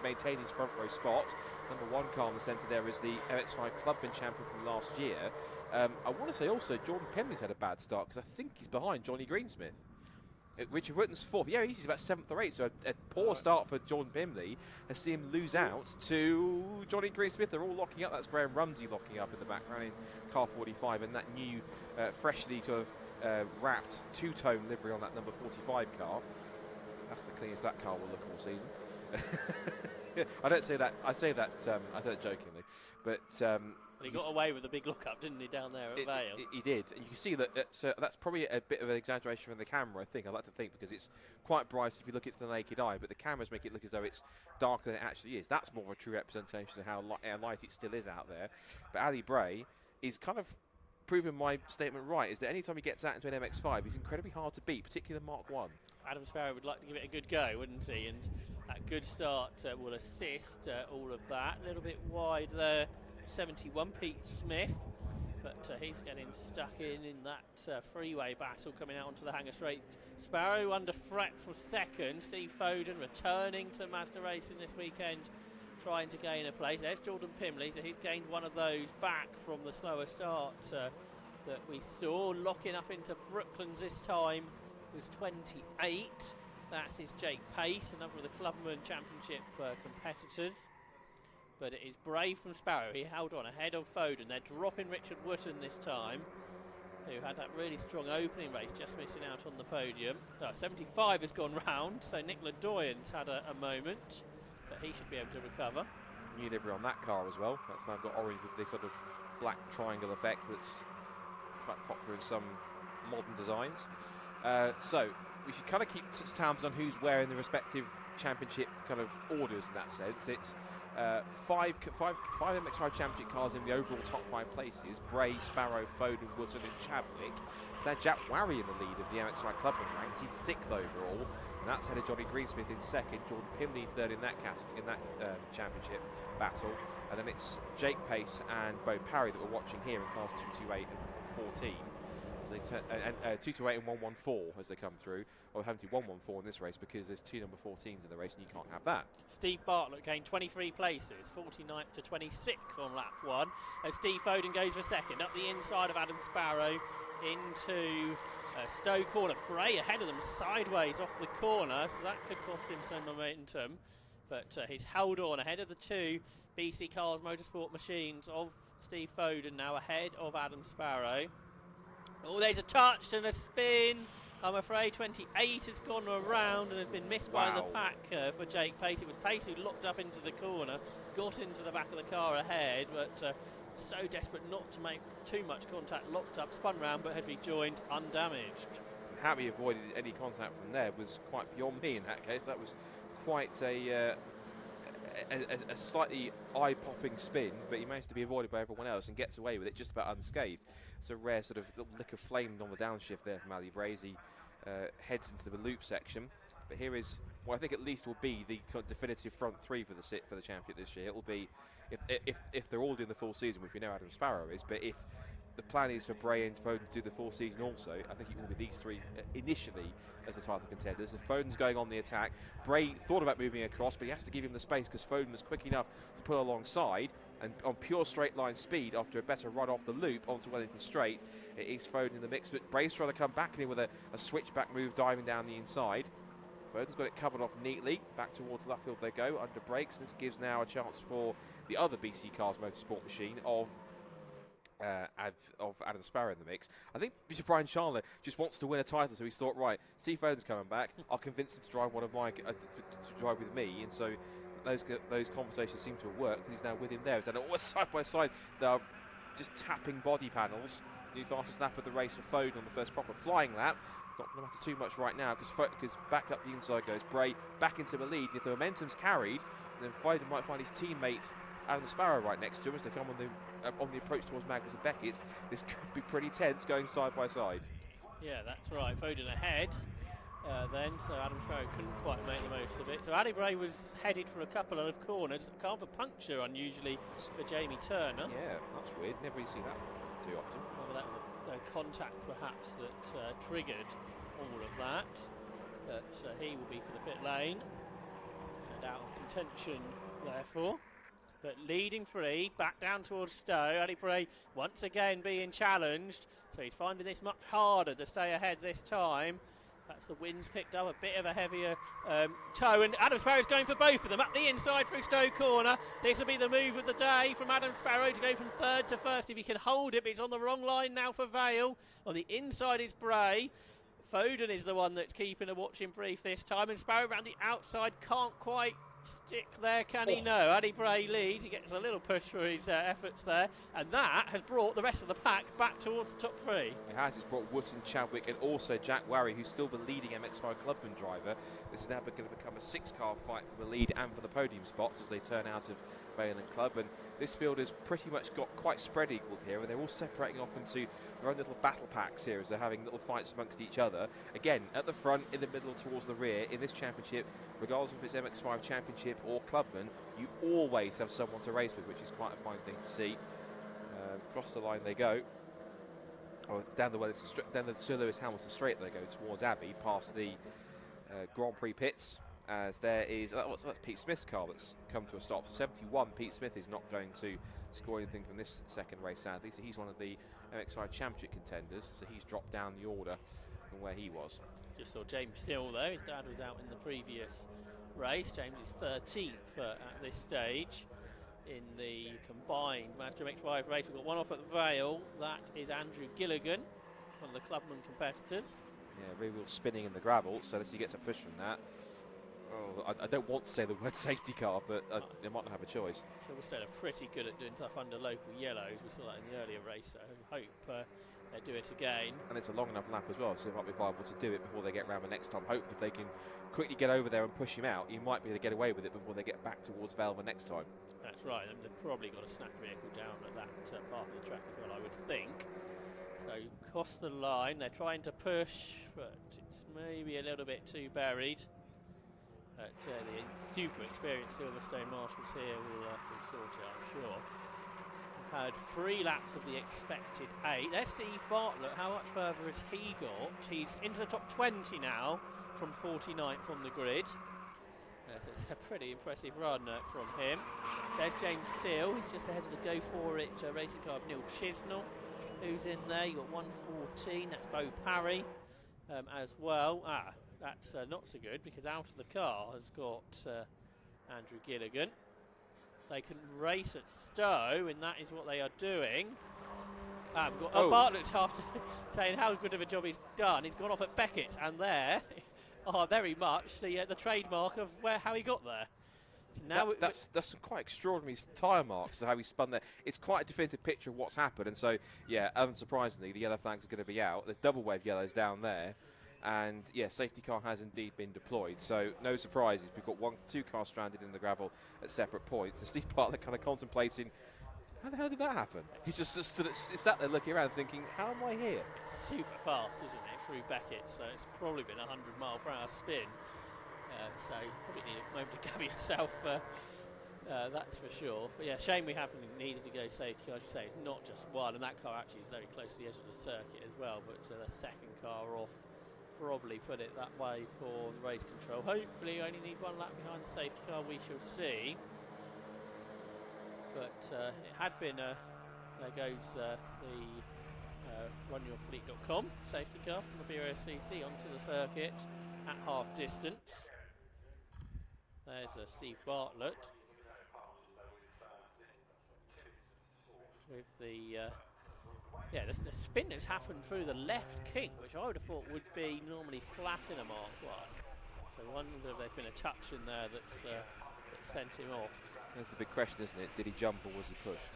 maintain his front row spot. Number 1 car in the centre there is the MX-5 Clubman champion from last year. I want to say also Jordan Pemley's had a bad start because I think he's behind Johnny Greensmith. Richard Wooten's 4th. Yeah, he's about 7th or 8th, so a poor start for Jordan Pimley. Has seen him lose out to Johnny Greensmith. They're all locking up. That's Graham Rumsey locking up in the background in car 45, and that new freshly sort of wrapped two-tone livery on that number 45 car. That's the cleanest that car will look all season. I don't say that. I say that. I say that jokingly, but. He got away with a big look-up, didn't he, down there at Vale? He did, and you can see that that's probably a bit of an exaggeration from the camera, I think. I like to think, because it's quite bright if you look at the naked eye, but the cameras make it look as though it's darker than it actually is. That's more of a true representation of how light it still is out there. But Ali Bray is kind of proving my statement right, is that any time he gets out into an MX-5, he's incredibly hard to beat, particularly Mark 1. Adam Sparrow would like to give it a good go, wouldn't he? And that good start will assist all of that. A little bit wide there. 71 Pete Smith, but he's getting stuck in that freeway battle coming out onto the hangar straight. Sparrow under threat for second. Steve Foden returning to Mazda Racing this weekend, trying to gain a place. There's Jordan Pimley, so he's gained one of those back from the slower start that we saw. Locking up into Brooklands this time was 28. That is Jake Pace, another of the Clubman Championship competitors. But it is brave from Sparrow. He held on ahead of Foden. They're dropping Richard Wootton this time, who had that really strong opening race, just missing out on the podium. 75 has gone round, so Nick Ledoyen's had a moment, but he should be able to recover. New livery on that car as well. That's now got orange with this sort of black triangle effect that's quite popular in some modern designs. So we should kind of keep tabs on who's where in the respective championship kind of orders in that sense. It's five MX-5 championship cars in the overall top 5 places. Bray, Sparrow, Foden, Wootton and Chablik. Then Jack Warry in the lead of the MX-5 Clubman ranks. He's 6th overall, and that's headed Johnny Greensmith in 2nd, Jordan Pimley 3rd in that category, in that championship battle. And then it's Jake Pace and Bo Parry that we're watching here in cars 228 and 14. As they 228 and 114 as they come through. Or having to 114 in this race because there's 2 number 14s in the race and you can't have that. Steve Bartlett gained 23 places, 49th to 26th on lap 1. As Steve Foden goes for second, up the inside of Adam Sparrow into Stowe Corner. Bray ahead of them sideways off the corner, so that could cost him some momentum. But he's held on ahead of the 2 BC Cars Motorsport machines of Steve Foden, now ahead of Adam Sparrow. Oh, there's a touch and a spin. I'm afraid 28 has gone around and has been missed by the pack for Jake Pace. It was Pace who locked up into the corner, got into the back of the car ahead, but so desperate not to make too much contact, locked up, spun round, but has rejoined undamaged. How he avoided any contact from there was quite beyond me in that case. That was quite a slightly eye-popping spin, but he managed to be avoided by everyone else and gets away with it just about unscathed. It's a rare sort of little lick of flame on the downshift there from Ali Bray as he heads into the loop section. But here is what I think at least will be the sort of definitive front 3 for the championship this year. It will be, if they're all doing the full season, which we know Adam Sparrow is, but if the plan is for Bray and Foden to do the full season also. I think it will be these three initially as the title contenders. If Foden's going on the attack, Bray thought about moving across, but he has to give him the space because Foden was quick enough to pull alongside. And on pure straight line speed, after a better run off the loop onto Wellington Straight, it is Foden in the mix. But Bray's trying to come back in here with a switchback move, diving down the inside. Foden's got it covered off neatly. Back towards left field they go, under brakes. This gives now a chance for the other BC Cars Motorsport machine of Adam Sparrow in the mix. I think Mr. Brian Chandler just wants to win a title, so he's thought, right, Steve Foden's coming back. I'll convince him to drive one of my to drive with me, and so those conversations seem to have worked. He's now with him there. It's always side by side. They're just tapping body panels. New fastest lap of the race for Foden on the first proper flying lap. It's not going to matter too much right now because back up the inside goes Bray, back into the lead. And if the momentum's carried, then Foden might find his teammate Adam Sparrow right next to him as they come on the approach towards Magnus and Beckett's. This could be pretty tense going side by side. Yeah, that's right. Foden ahead then, so Adam Sparrow couldn't quite make the most of it. So Ali Bray was headed for a couple of corners. Carve a puncture unusually for Jamie Turner. Yeah, that's weird. Never see that too often. Whether that was a contact perhaps that triggered all of that. But he will be for the pit lane and out of contention therefore. But leading free, back down towards Stowe. Ali Bray once again being challenged, so he's finding this much harder to stay ahead this time. That's the wind's picked up a bit of a heavier toe, and Adam Sparrow's going for both of them. Up the inside through Stowe corner. This will be the move of the day from Adam Sparrow to go from third to first if he can hold it, but he's on the wrong line now for Vale. On the inside is Bray. Foden is the one that's keeping a watching brief this time, and Sparrow around the outside can't quite stick there, can he? No. Ali Bray leads. He gets a little push for his efforts there, and that has brought the rest of the pack back towards the top three. It has. It's brought Wootton, Chadwick, and also Jack Warry, who's still the leading MX-5 Clubman driver. This is now going to become a six-car fight for the lead and for the podium spots as they turn out of Vale and Club. And this field has pretty much got quite spread equal here, and they're all separating off into their own little battle packs here as they're having little fights amongst each other. Again, at the front, in the middle, towards the rear, in this championship, regardless if it's MX-5 Championship or Clubman, you always have someone to race with, which is quite a fine thing to see. Across the line they go, or down the Sir Lewis Hamilton straight they go towards Abbey, past the Grand Prix pits. As there is, that's Pete Smith's car that's come to a stop. 71, Pete Smith is not going to score anything from this second race, sadly. So he's one of the MX-5 Championship contenders, so he's dropped down the order from where he was. Just saw James Sill though, his dad was out in the previous race. James is 13th at this stage in the combined Mazda MX-5 race. We've got one off at Vale, that is Andrew Gilligan, one of the Clubman competitors. Yeah, rear wheel spinning in the gravel, so as he gets a push from that. Oh, I don't want to say the word safety car, but they might not have a choice. Silverstone are pretty good at doing stuff under local yellows. We saw that in the earlier race, so I hope they do it again. And it's a long enough lap as well, so it might be viable to do it before they get round the next time. Hopefully if they can quickly get over there and push him out, you might be able to get away with it before they get back towards Vale the next time. That's right, and they've probably got a snack vehicle down at that part of the track as well, I would think. So across the line, they're trying to push, but it's maybe a little bit too buried. The super experienced Silverstone marshals here will sort it, I'm sure. We've had 3 laps of the expected 8. There's Steve Bartlett. How much further has he got? He's into the top 20 now from 49th on the grid. So it's a pretty impressive run from him. There's James Seal. He's just ahead of the Go For It racing car of Neil Chisnell, who's in there. You've got 114. That's Bo Parry as well. That's not so good because out of the car has got Andrew Gilligan. They can race at Stowe, and that is what they are doing. We've got Bartlett's after saying how good of a job he's done. He's gone off at Beckett, and there are very much the trademark of how he got there. Now that's some quite extraordinary tyre marks of how he spun there. It's quite a definitive picture of what's happened, and so yeah, unsurprisingly, the yellow flags are going to be out. There's double wave yellows down there. And yeah, safety car has indeed been deployed, so no surprises. We've got 2 cars stranded in the gravel at separate points. And Steve Bartlett kind of contemplating, how the hell did that happen? He just sat there looking around thinking, how am I here? It's super fast, isn't it, through Beckett, so it's probably been a 100 mile per hour spin. So you probably need a moment to gather yourself That's for sure. But yeah, shame we haven't needed to go safety car. As you say, it's not just one, and that car actually is very close to the edge of the circuit as well. But the second car off probably put it that way for the race control. Hopefully, only need one lap behind the safety car. We shall see. But it had been there goes the runyourfleet.com safety car from the Brscc onto the circuit at half distance. There's Steve Bartlett with the the spin has happened through the left kink, which I would have thought would be normally flat in a Mark 1. So I wonder if there's been a touch in there that's sent him off. That's the big question, isn't it? Did he jump or was he pushed?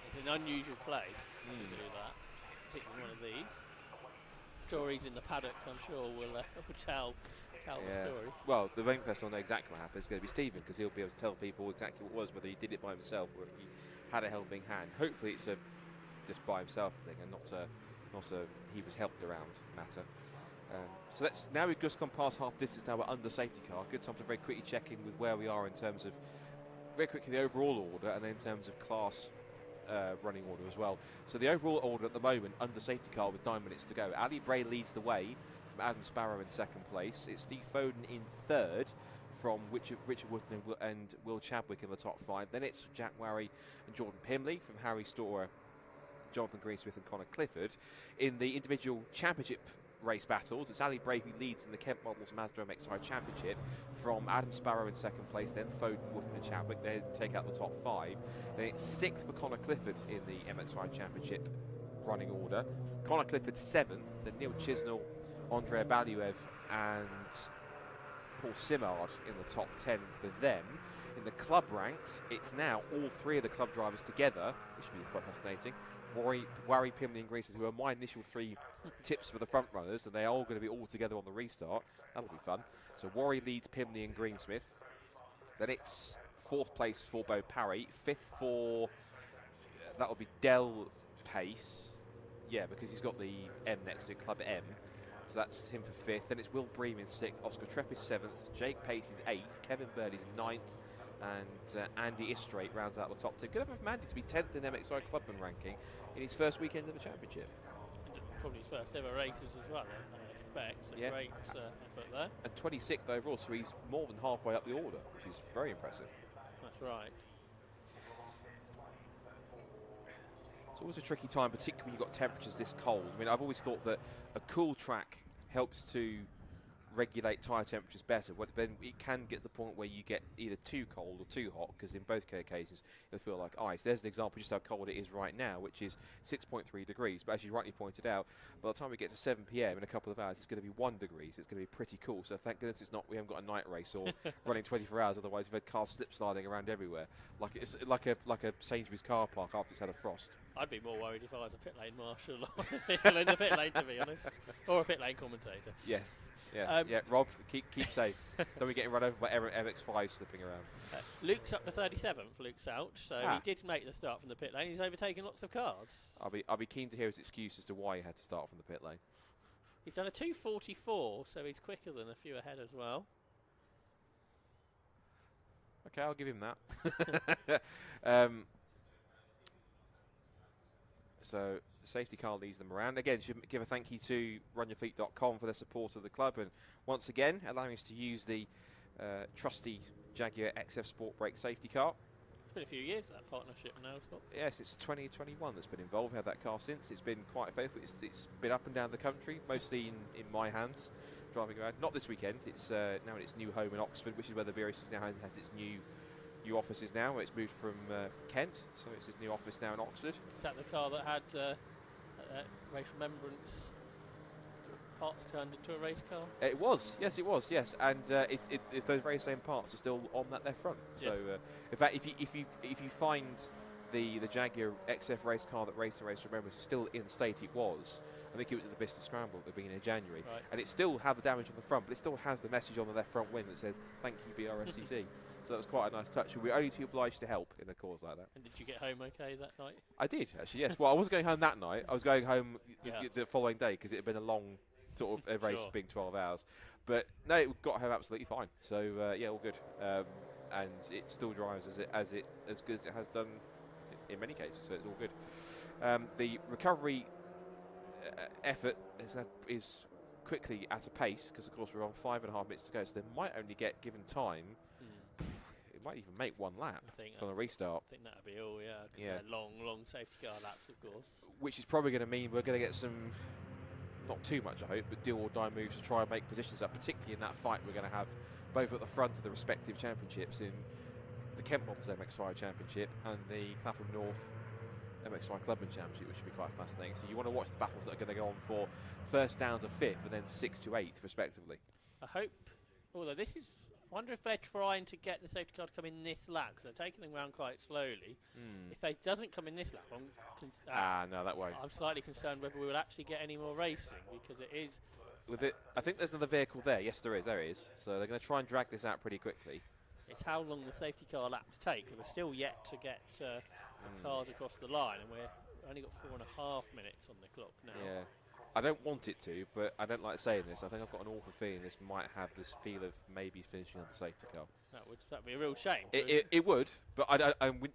It's an unusual place to do that, particularly one of these. Stories in the paddock, I'm sure, will tell the story. Well, the main person will know exactly what happened. It's going to be Stephen, because he'll be able to tell people exactly what it was, whether he did it by himself or if he had a helping hand. Hopefully it's just by himself thing and not a he was helped around matter. So now we've just gone past half distance. Now we're under safety car. Good time to very quickly check in with where we are in terms of very quickly the overall order, and then in terms of class running order as well. So the overall order at the moment under safety car with 9 minutes to go. Ali Bray leads the way from Adam Sparrow in second place. It's Steve Foden in third from Richard Wootton and Will Chadwick in the top 5. Then it's Jack Warry and Jordan Pimley from Harry Storer, Jonathan Greensmith and Connor Clifford. In the individual championship race battles, it's Ali Bray who leads in the Kent Models Mazda MX-5 Championship from Adam Sparrow in second place, then Foden, Wootton and Chadwick. They take out the top 5. Then it's 6th for Connor Clifford in the MX-5 Championship running order. Connor Clifford 7th, then Neil Chisnell, Andrea Baluev and Paul Simard in the top 10 for them. In the club ranks, it's now all 3 of the club drivers together, which should be quite fascinating. Warry, Pimley and Greason, who are my initial 3 tips for the front runners, and they're all going to be all together on the restart. That'll be fun. So Warry leads Pimley and Greensmith. Then it's 4th place for Bo Parry, 5th for, that'll be Del Pace. Yeah, because he's got the M next to Club M. So that's him for 5th. Then it's Will Bream in 6th, Oscar Trepp is 7th, Jake Pace is 8th, Kevin Bird is 9th, and Andy Istrate rounds out the top 10. Good enough for Andy to be 10th in MXI Clubman ranking in his first weekend of the championship. Probably his first ever races as well, I suspect. So great effort there. And 26th overall, so he's more than halfway up the order, which is very impressive. That's right. It's always a tricky time, particularly when you've got temperatures this cold. I mean, I've always thought that a cool track helps to regulate tyre temperatures better, but then it can get to the point where you get either too cold or too hot, because in both cases it'll feel like ice. There's an example just how cold it is right now, which is 6.3 degrees, but as you rightly pointed out, by the time we get to 7 PM in a couple of hours, it's going to be 1 degree, so it's going to be pretty cool. So thank goodness we haven't got a night race or running 24 hours, otherwise we've had cars slip sliding around everywhere, like it's like a Sainsbury's car park after it's had a frost. I'd be more worried if I was a pit lane marshal or in the pit lane, to be honest, or a pit lane commentator. Yes. Yes, Rob, keep safe. Don't be getting run over by MX-5s slipping around. Luke's up to 37th, Luke Souch, so he did make the start from the pit lane. He's overtaken lots of cars. I'll be keen to hear his excuse as to why he had to start from the pit lane. He's done a 2:44, so he's quicker than a few ahead as well. Okay, I'll give him that. So safety car leads them around. Again, should give a thank you to runyourfleet.com for their support of the club, and once again allowing us to use the trusty Jaguar XF Sport Brake safety car. It's been a few years, that partnership now, Scott. Yes, it's 2021 that's been involved. We had that car since. It's been quite faithful. It's been up and down the country, mostly in my hands, driving around. Not this weekend. It's now in its new home in Oxford, which is where the Brscc now has its new offices now. It's moved from Kent, so it's his new office now in Oxford. Is that the car that had race remembrance parts turned into a race car? It was, yes, and those very same parts are still on that left front. Yes. So, in fact, if you find the Jaguar XF race car that raced the race remembrance still in the state it was, I think it was at the Bicester Scramble at the beginning of January, and it still had the damage on the front, but it still has the message on the left front wing that says "Thank you, Brscc." So that was quite a nice touch. We were only too obliged to help in a cause like that. And did you get home okay that night? I did, actually, yes. Well, I wasn't going home that night. I was going home the following day because it had been a long sort of race, being 12 hours. But no, it got home absolutely fine. So, yeah, all good. and it still drives as good as it has done in many cases. So it's all good. The recovery effort is quickly at a pace because, of course, we're on 5.5 minutes to go. So they might only get given time. It might even make one lap from the restart. I think that'll be all, yeah. 'Cause Yeah. they're long safety car laps, of course. Which is probably going to mean we're going to get some, not too much, I hope, but do or die moves to try and make positions up, particularly in that fight we're going to have both at the front of the respective championships in the Kent Mazda MX-5 Championship and the Clapham North MX-5 Clubman Championship, which should be quite fascinating. So you want to watch the battles that are going to go on for first down to fifth and then 6th to 8th, respectively. I hope, although this is, I wonder if they're trying to get the safety car to come in this lap, because they're taking them around quite slowly. If they doesn't come in this lap, no, that won't. I'm slightly concerned whether we will actually get any more racing, because it is... With it, I think there's another vehicle there. Yes, there is. There is. So they're going to try and drag this out pretty quickly. It's how long the safety car laps take, and we're still yet to get the cars across the line, and we've only got 4.5 minutes on the clock now. Yeah. I don't want it to, but I don't like saying this. I think I've got an awful feeling this might have this feel of maybe finishing on the safety car. That'd be a real shame. It would, but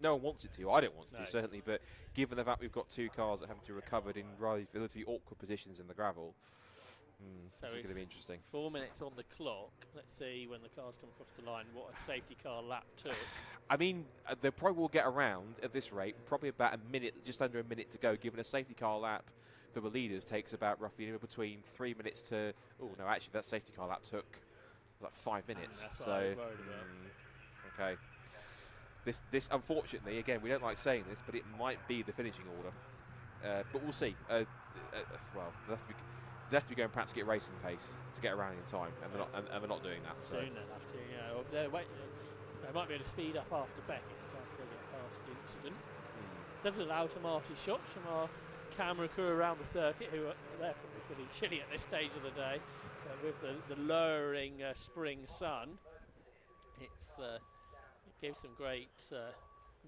no one wants it to. I don't want it to, certainly. But given the fact we've got two cars that haven't to be recovered in relatively awkward positions in the gravel, so it's going to be interesting. 4 minutes on the clock. Let's see when the cars come across the line what a safety car lap took. I mean, they probably will get around at this rate. Probably about a minute, just under a minute to go. Given a safety car lap for the leaders takes about roughly between 3 minutes to. Oh no, actually that safety car lap took like 5 minutes. That's so what I was worried about. okay. This unfortunately, again, we don't like saying this, but it might be the finishing order. But we'll see. Well, they have to be going practically at racing pace to get around in time, and they're not doing that. So. Soon they'll have to. They might be able to speed up after Beckett's after they get past the incident. Doesn't allow some arty shots from our camera crew around the circuit, who they're probably pretty chilly at this stage of the day, with the lowering spring sun. It gives some great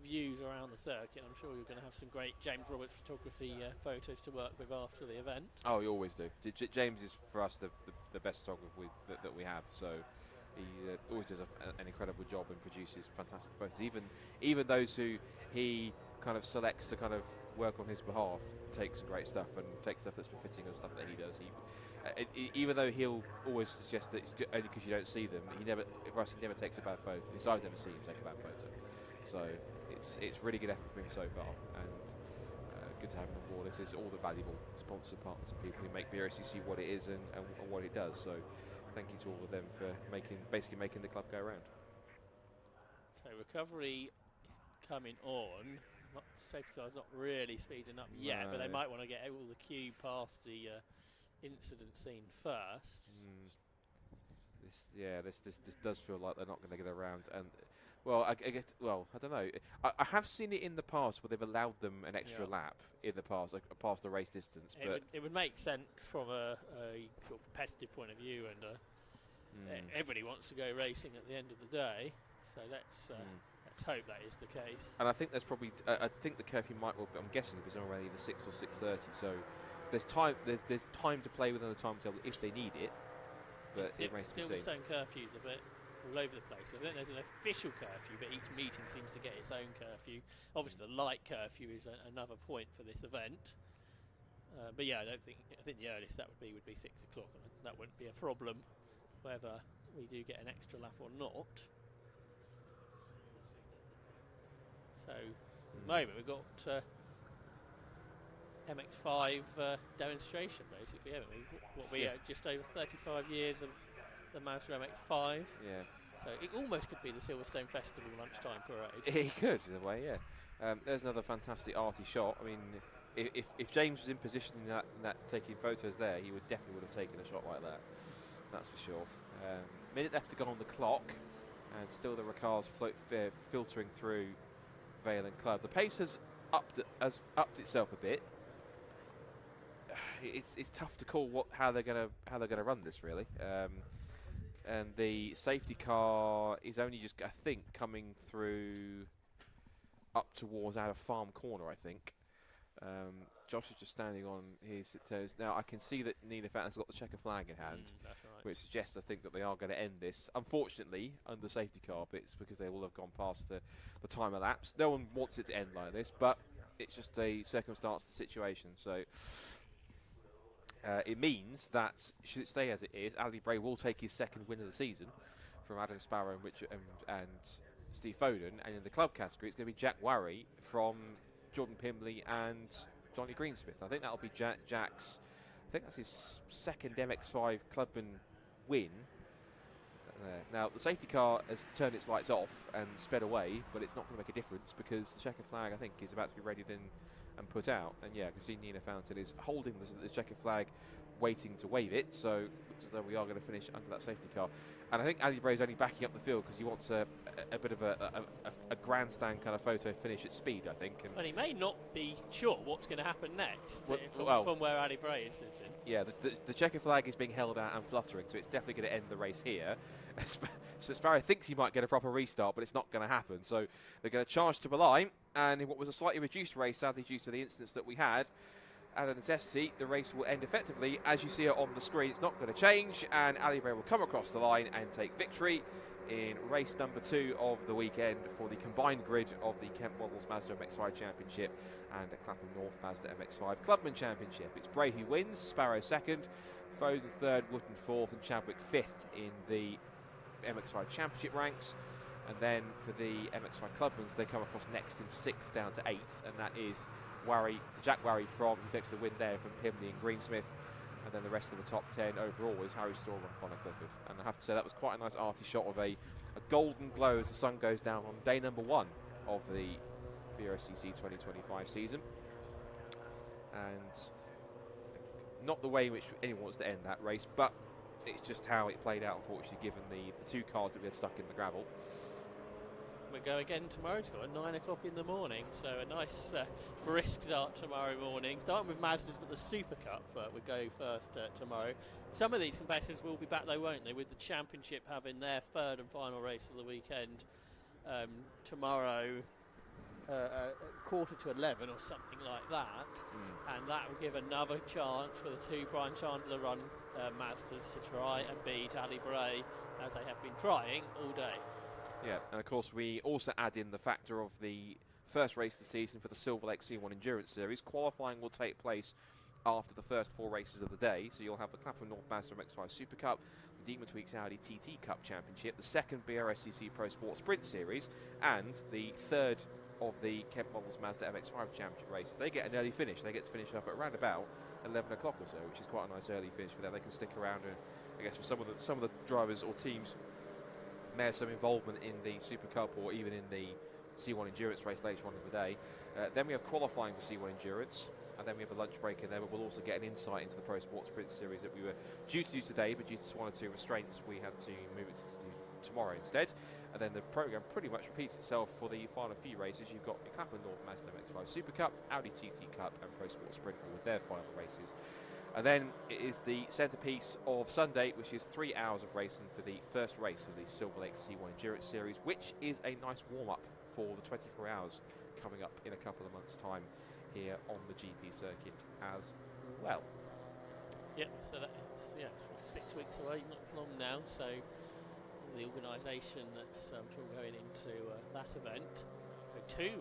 views around the circuit. I'm sure you're going to have some great James Roberts photography photos to work with after the event. Oh, you always do. James is for us the best photographer that we have. So he always does an incredible job and produces fantastic photos. Even those who he kind of selects to kind of work on his behalf takes some great stuff and takes stuff that's befitting of the stuff that he does. Even though he'll always suggest that it's only because you don't see them, he never takes a bad photo. At least I've never seen him take a bad photo. So it's really good effort for him so far, and good to have him on board. This is all the valuable sponsor partners and people who make Brscc what it is and what it does. So thank you to all of them for basically making the club go around. So recovery is coming on. Safety car's not really speeding up yet, but they might want to get all the queue past the incident scene first. This does feel like they're not going to get around, and I don't know. I have seen it in the past where they've allowed them an extra lap in the past, like past the race distance. But it would make sense from a sort of competitive point of view, and everybody wants to go racing at the end of the day. So let's hope that is the case. And I think there's probably I think the curfew might. Well, I'm guessing it was already either 6 or 6:30. So there's time. There's time to play within the timetable if they need it. But it remains to be seen. Silverstone curfew's a bit all over the place. I think there's an official curfew, but each meeting seems to get its own curfew. Obviously, the light curfew is another point for this event. But yeah, I think the earliest that would be 6 o'clock, and that wouldn't be a problem whether we do get an extra lap or not. So at the moment we've got MX-5 demonstration, basically, haven't we? Just over 35 years of the Mazda MX-5. Yeah. So it almost could be the Silverstone Festival lunchtime parade. It could, in a way, yeah. There's another fantastic arty shot. I mean, if James was in position in that taking photos there, he would have taken a shot like that. That's for sure. Minute left to go on the clock, and still there are cars filtering through Vale and Club. The pace has upped itself a bit. It's tough to call how they're gonna run this, really. And the safety car is only just, I think, coming through up towards out of Farm Corner, I think. Josh is just standing on his toes. Now, I can see that Nina Fountain's got the checker flag in hand, That's right. which suggests, I think, that they are going to end this, unfortunately, under safety car bits, because they will have gone past the time elapsed. No one wants it to end like this, but it's just a circumstance of the situation. So it means that, should it stay as it is, Ali Bray will take his second win of the season from Adam Sparrow and Steve Foden, and in the club category, it's going to be Jack Warry from Jordan Pimley and Johnny Greensmith. I think that'll be Jack's. I think that's his second MX-5 Clubman win. Now, the safety car has turned its lights off and sped away, but it's not going to make a difference because the checker flag, I think, is about to be readied in and put out. And yeah, I can see Nina Fountain is holding the checker flag, waiting to wave it, so it looks as though we are going to finish under that safety car. And I think Ali Bray is only backing up the field because he wants a bit of a grandstand kind of photo finish at speed, I think. And he may not be sure what's going to happen next from where Ali Bray is sitting. Yeah, the checker flag is being held out and fluttering, so it's definitely going to end the race here. So Sparrow thinks he might get a proper restart, but it's not going to happen. So they're going to charge to the line, and in what was a slightly reduced race, sadly due to the incidents that we had, out of necessity, the race will end effectively. As you see it on the screen, it's not going to change, and Ali Bray will come across the line and take victory in race number 2 of the weekend for the combined grid of the Kent Models Mazda MX-5 Championship and the Clapham North Mazda MX-5 Clubman Championship. It's Bray who wins, Sparrow second, Foden third, Wootton fourth, and Chadwick fifth in the MX-5 Championship ranks. And then for the MX-5 Clubmans, they come across next in 6th down to 8th, and that is Jack Warry who takes the win there from Pimley and Greensmith. And then the rest of the top 10 overall is Harry Storr and Connor Clifford. And I have to say that was quite a nice arty shot of a golden glow as the sun goes down on day number 1 of the Brscc 2025 season. And not the way in which anyone wants to end that race, but it's just how it played out, unfortunately, given the 2 cars that we had stuck in the gravel. We go again tomorrow. It's got at 9 o'clock in the morning, so a nice brisk start tomorrow morning. Starting with Mazdas, but the Super Cup would go first tomorrow. Some of these competitors will be back though, won't they, with the Championship having their third and final race of the weekend tomorrow, 11:15 or something like that. And that will give another chance for the 2 Brian Chandler run Mazdas to try and beat Ali Bray, as they have been trying all day. Yeah, and of course we also add in the factor of the first race of the season for the Silver Lake C1 Endurance Series. Qualifying will take place after the first 4 races of the day, so you'll have the Clapham North Mazda MX-5 Super Cup, the Demon Tweaks Audi TT Cup Championship, the second Brscc Pro Sport Sprint Series, and the third of the Kent Models Mazda MX-5 Championship race. They get an early finish. They get to finish up at around about 11 o'clock or so, which is quite a nice early finish for them. They can stick around, and I guess for some of the drivers or teams may have some involvement in the Super Cup or even in the C1 Endurance race later on in the day. Then we have qualifying for C1 Endurance, and then we have a lunch break in there, but we'll also get an insight into the Pro Sport Sprint Series that we were due to do today, but due to 1 or 2 restraints, we had to move it to tomorrow instead. And then the programme pretty much repeats itself for the final few races. You've got the Clapham North Mazda MX-5 Super Cup, Audi TT Cup, and Pro Sport Sprint all with their final races. And then it is the centrepiece of Sunday, which is 3 hours of racing for the first race of the Silver Lake C1 Endurance Series, which is a nice warm-up for the 24 hours coming up in a couple of months' time here on the GP circuit as well. Yeah, so that's 6 weeks away, not long now. So the organisation that's going into that event, 2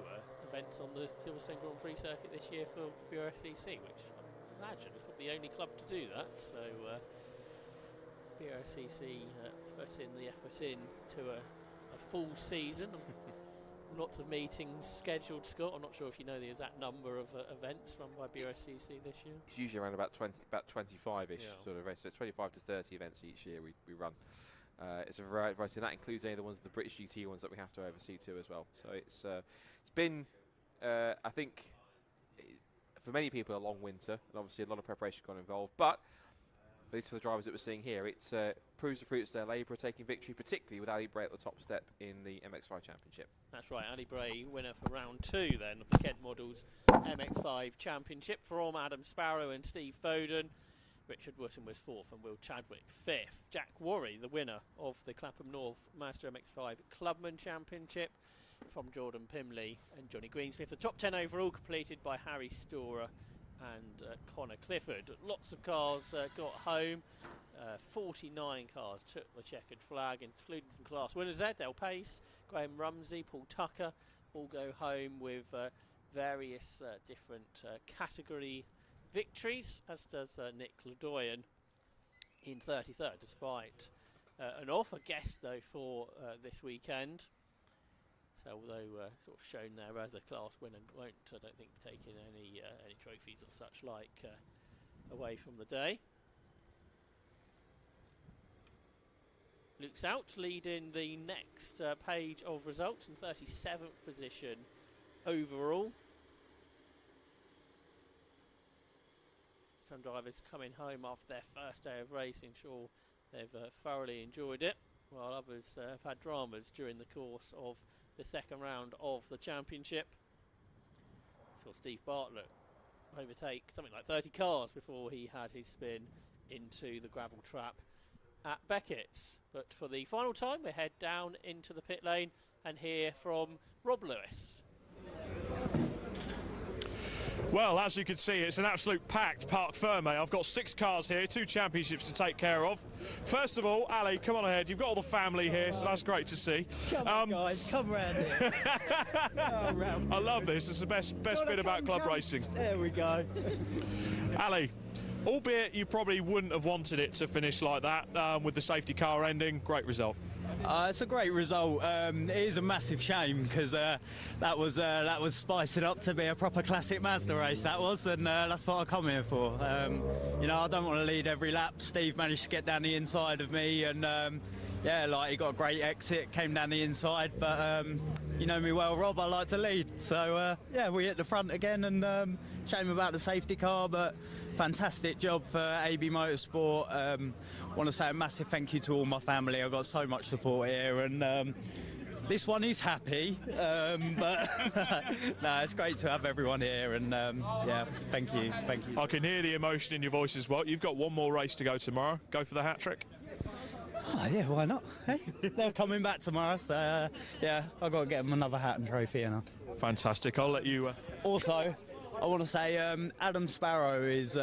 events on the Silverstone Grand Prix circuit this year for Brscc, which I imagine is probably the only club to do that. So Brscc put in the effort into a full season. Lots of meetings scheduled, Scott. I'm not sure if you know the exact number of events run by Brscc this year. It's usually around about 25-ish sort of race. So 25 to 30 events each year we run. It's a variety, and that includes any of the ones, the British GT ones that we have to oversee too as well. So it's been, I think, for many people, a long winter, and obviously a lot of preparation got involved. But at least for the drivers that we're seeing here, it proves the fruits of their labour, taking victory, particularly with Ali Bray at the top step in the MX-5 Championship. That's right, Ali Bray, winner for round 2 then of the Kent Models MX-5 Championship from Adam Sparrow and Steve Foden. Richard Wootton was 4th and Will Chadwick 5th. Jack Warry, the winner of the Clapham North Mazda MX-5 Clubman Championship. from Jordan Pimley and Johnny Greensmith. The top 10 overall completed by Harry Storer and Connor Clifford. Lots of cars got home. 49 cars took the checkered flag, including some class winners there. Del Pace, Graham Rumsey, Paul Tucker all go home with various different category victories, as does Nick Ledoyan in 33rd, despite an offer guest though for this weekend. So although sort of shown there as a class winner, won't, I don't think, taking any trophies or such like away from the day. Luke's out, leading the next page of results in 37th position overall. Some drivers coming home after their first day of racing, sure they've thoroughly enjoyed it, while others have had dramas during the course of the second round of the championship. Saw Steve Bartlett overtake something like 30 cars before he had his spin into the gravel trap at Beckett's. But for the final time, we head down into the pit lane and hear from Rob Lewis. Well, as you can see, it's an absolute packed Parc Ferme. I've got 6 cars here, 2 championships to take care of. First of all, Ali, come on ahead. You've got all the family here, so that's great to see. Come on, guys, come round here. I love this. It's the best bit about club racing. There we go. Ali, albeit you probably wouldn't have wanted it to finish like that with the safety car ending, great result. It's a great result. It is a massive shame because that was spicing up to be a proper classic Mazda race. That was, and that's what I come here for. You know, I don't want to lead every lap. Steve managed to get down the inside of me, and yeah, like he got a great exit, came down the inside. But you know me well, Rob. I like to lead, so yeah, we hit the front again, and shame about the safety car, but fantastic job for AB Motorsport. Want to say a massive thank you to all my family. I've got so much support here, and this one is happy, but no, it's great to have everyone here, and yeah, thank you. I can hear the emotion in your voice as well. You've got one more race to go tomorrow. Go for the hat trick. Oh, yeah, why not? Hey, they're coming back tomorrow, so yeah, I've got to get them another hat and trophy, you know. Fantastic. I'll let you. Also, I want to say Adam Sparrow is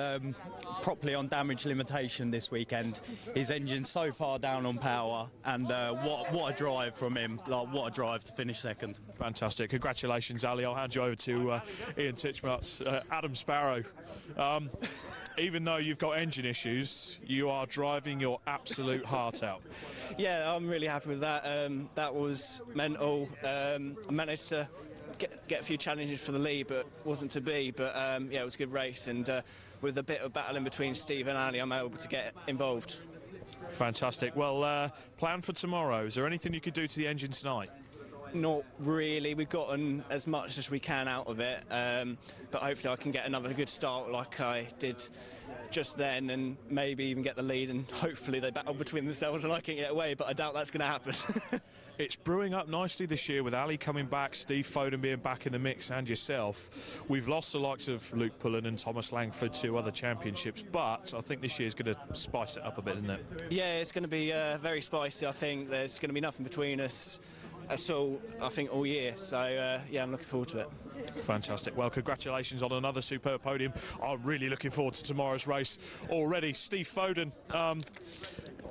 properly on damage limitation this weekend. His engine's so far down on power, and what a drive from him. Like, what a drive to finish second. Fantastic. Congratulations, Ali. I'll hand you over to Ian Titchmarsh. Adam Sparrow, even though you've got engine issues, you are driving your absolute heart out. Yeah, I'm really happy with that. That was mental. I managed to get a few challenges for the lead, but wasn't to be. But yeah, it was a good race, and with a bit of battle in between Steve and Ali, I'm able to get involved. Fantastic. Well, plan for tomorrow. Is there anything you could do to the engine tonight? Not really. We've gotten as much as we can out of it, but hopefully I can get another good start like I did just then, and maybe even get the lead, and hopefully they battle between themselves and I can get away, but I doubt that's going to happen. It's brewing up nicely this year with Ali coming back, Steve Foden being back in the mix, and yourself. We've lost the likes of Luke Pullen and Thomas Langford to other championships, but I think this year's going to spice it up a bit, isn't it? Yeah, it's going to be very spicy. I think there's going to be nothing between us at all, I think, all year. So, yeah, I'm looking forward to it. Fantastic. Well, congratulations on another superb podium. I'm really looking forward to tomorrow's race already. Steve Foden,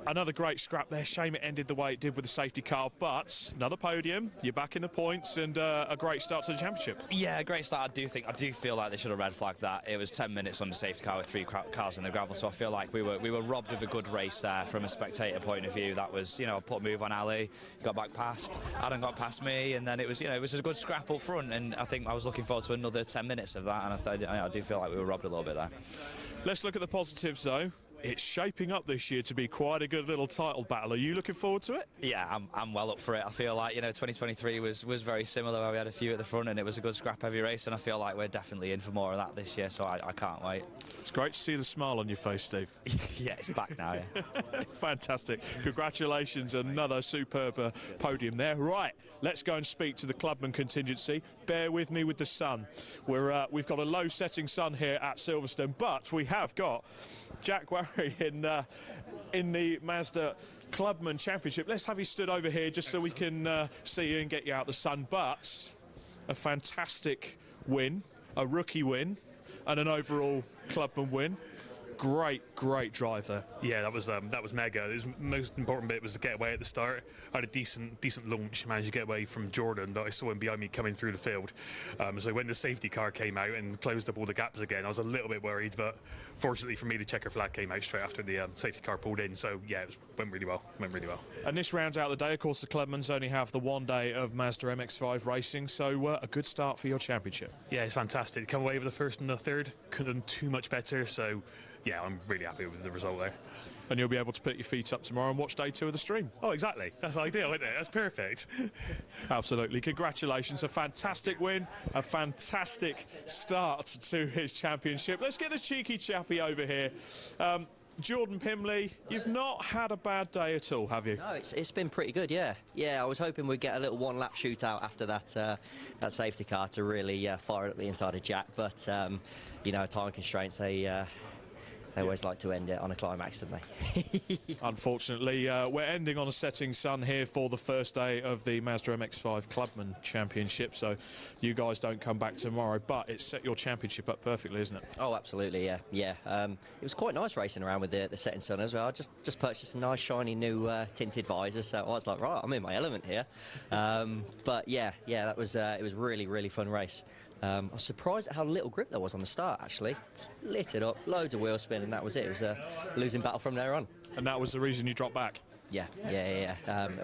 another great scrap there. Shame it ended the way it did with the safety car, but another podium. You're back in the points, and a great start to the championship. Yeah, a great start. I do feel like they should have red flagged that. It was 10 minutes on the safety car with 3 cars in the gravel, so I feel like we were robbed of a good race there from a spectator point of view. That was, you know, I put a move on Ali, got back past, Adam got past me, and then it was, you know, it was a good scrap up front, and I think I was looking forward to another 10 minutes of that, and I do feel like we were robbed a little bit there. Let's look at the positives, though. It's shaping up this year to be quite a good little title battle. Are you looking forward to it? Yeah, I'm well up for it. I feel like, you know, 2023 was very similar, where we had a few at the front and it was a good scrap heavy race, and I feel like we're definitely in for more of that this year, so I can't wait. It's great to see the smile on your face, Steve. Yeah, it's back now, yeah. Fantastic. Congratulations, another superb podium there. Right, let's go and speak to the Clubman contingency. Bear with me with the sun. We've got a low setting sun here at Silverstone, but we have got Jack sorry, in the Mazda Clubman Championship. Let's have you stood over here just so we can see you and get you out the sun. But a fantastic win, a rookie win, and an overall Clubman win. Great drive there. Yeah, that was mega. The most important bit was to get away at the start. I had a decent launch, managed to get away from Jordan, but I saw him behind me coming through the field. So when the safety car came out and closed up all the gaps again, I was a little bit worried, but fortunately for me, the checker flag came out straight after the safety car pulled in. So yeah, went really well. And this rounds out the day. Of course, the Clubmans only have the one day of Mazda MX-5 racing, so a good start for your championship. Yeah, it's fantastic. Come away with the first and the third. Couldn't have done too much better. So yeah, I'm really happy with the result there. And you'll be able to put your feet up tomorrow and watch day 2 of the stream. Oh, exactly. That's ideal, isn't it? That's perfect. Absolutely. Congratulations. A fantastic win, a fantastic start to his championship. Let's get this cheeky chappy over here. Jordan Pimley, you've not had a bad day at all, have you? No, it's been pretty good, yeah. Yeah, I was hoping we'd get a little one-lap shootout after that safety car to really fire up the inside of Jack, but, you know, time constraints, they always like to end it on a climax, don't they? Unfortunately, we're ending on a setting sun here for the first day of the Mazda MX-5 Clubman Championship, so you guys don't come back tomorrow, but it's set your championship up perfectly, isn't it? Oh, absolutely, yeah. It was quite nice racing around with the setting sun as well. I just purchased a nice, shiny new tinted visor, so I was like, right, I'm in my element here. But yeah, that was it was really fun race. I was surprised at how little grip there was on the start, actually. Lit it up, loads of wheel spin, and that was it. It was a losing battle from there on. And that was the reason you dropped back? Yeah.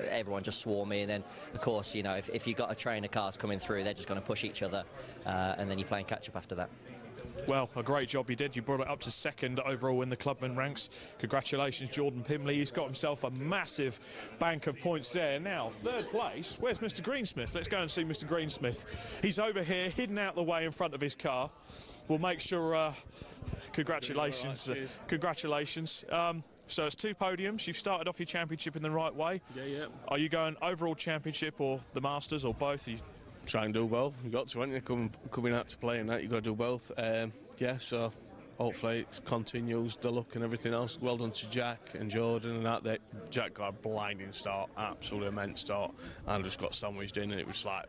Everyone just swore me, and then, of course, you know, if you've got a train of cars coming through, they're just going to push each other, and then you're playing catch-up after that. Well, a great job you did. You brought it up to second overall in the Clubman ranks. Congratulations, Jordan Pimley. He's got himself a massive bank of points there. Now, third place. Where's Mr. Greensmith? Let's go and see Mr. Greensmith. He's over here, hidden out the way in front of his car. We'll make sure... congratulations. Congratulations. So it's 2 podiums. You've started off your championship in the right way. Yeah. Are you going overall championship or the Masters or both? Try and do both. You've got to, haven't you? Coming out to play and that, you've got to do both. Yeah, so hopefully it continues, the look and everything else. Well done to Jack and Jordan and that. Jack got a blinding start, absolutely immense start, and just got sandwiched in, and it was like...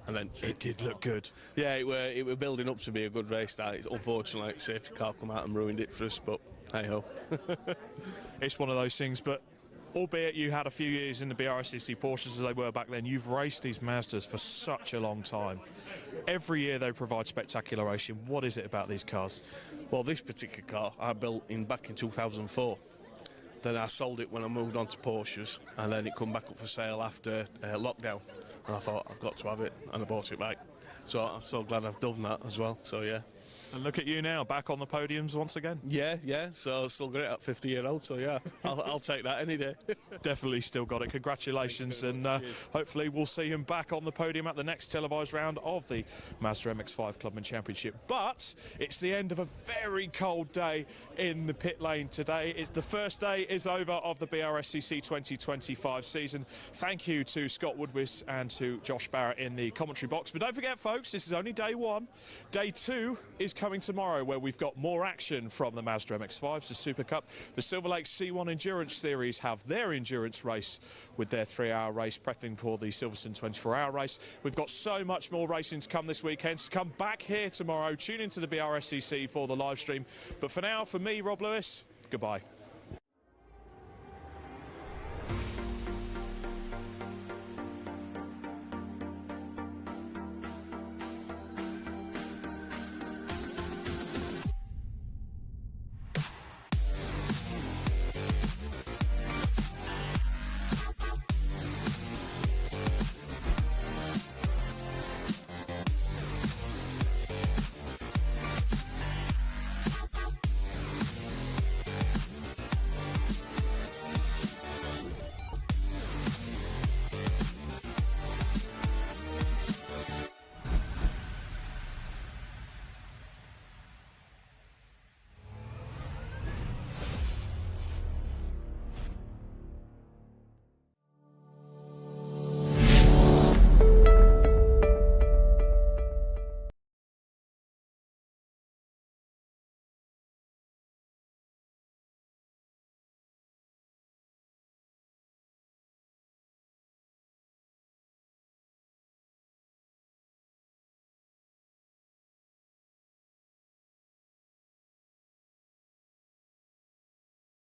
And then it did look good. Yeah, it were building up to be a good race. That unfortunately, safety car come out and ruined it for us, but hey-ho. It's one of those things, but... Albeit you had a few years in the Brscc Porsches as they were back then, you've raced these Mazdas for such a long time. Every year they provide spectacular racing. What is it about these cars? Well, this particular car I built back in 2004. Then I sold it when I moved on to Porsches, and then it come back up for sale after lockdown. And I thought, I've got to have it, and I bought it back. So I'm so glad I've done that as well, so yeah. And look at you now, back on the podiums once again. Yeah, so still got it at 50-year-old, so yeah, I'll take that any day. Definitely still got it. Congratulations, and hopefully we'll see him back on the podium at the next televised round of the Mazda MX-5 Clubman Championship. But it's the end of a very cold day in the pit lane today. It's the first day is over of the Brscc 2025 season. Thank you to Scott Woodwiss and to Josh Barrett in the commentary box. But don't forget, folks, this is only day 1. Day 2 is coming tomorrow, where we've got more action from the Mazda MX-5s, the Super Cup. The Silver Lake C1 Endurance Series have their endurance race with their 3-hour race, prepping for the Silverstone 24-hour race. We've got so much more racing to come this weekend, so come back here tomorrow. Tune into the Brscc for the live stream. But for now, for me, Rob Lewis, goodbye.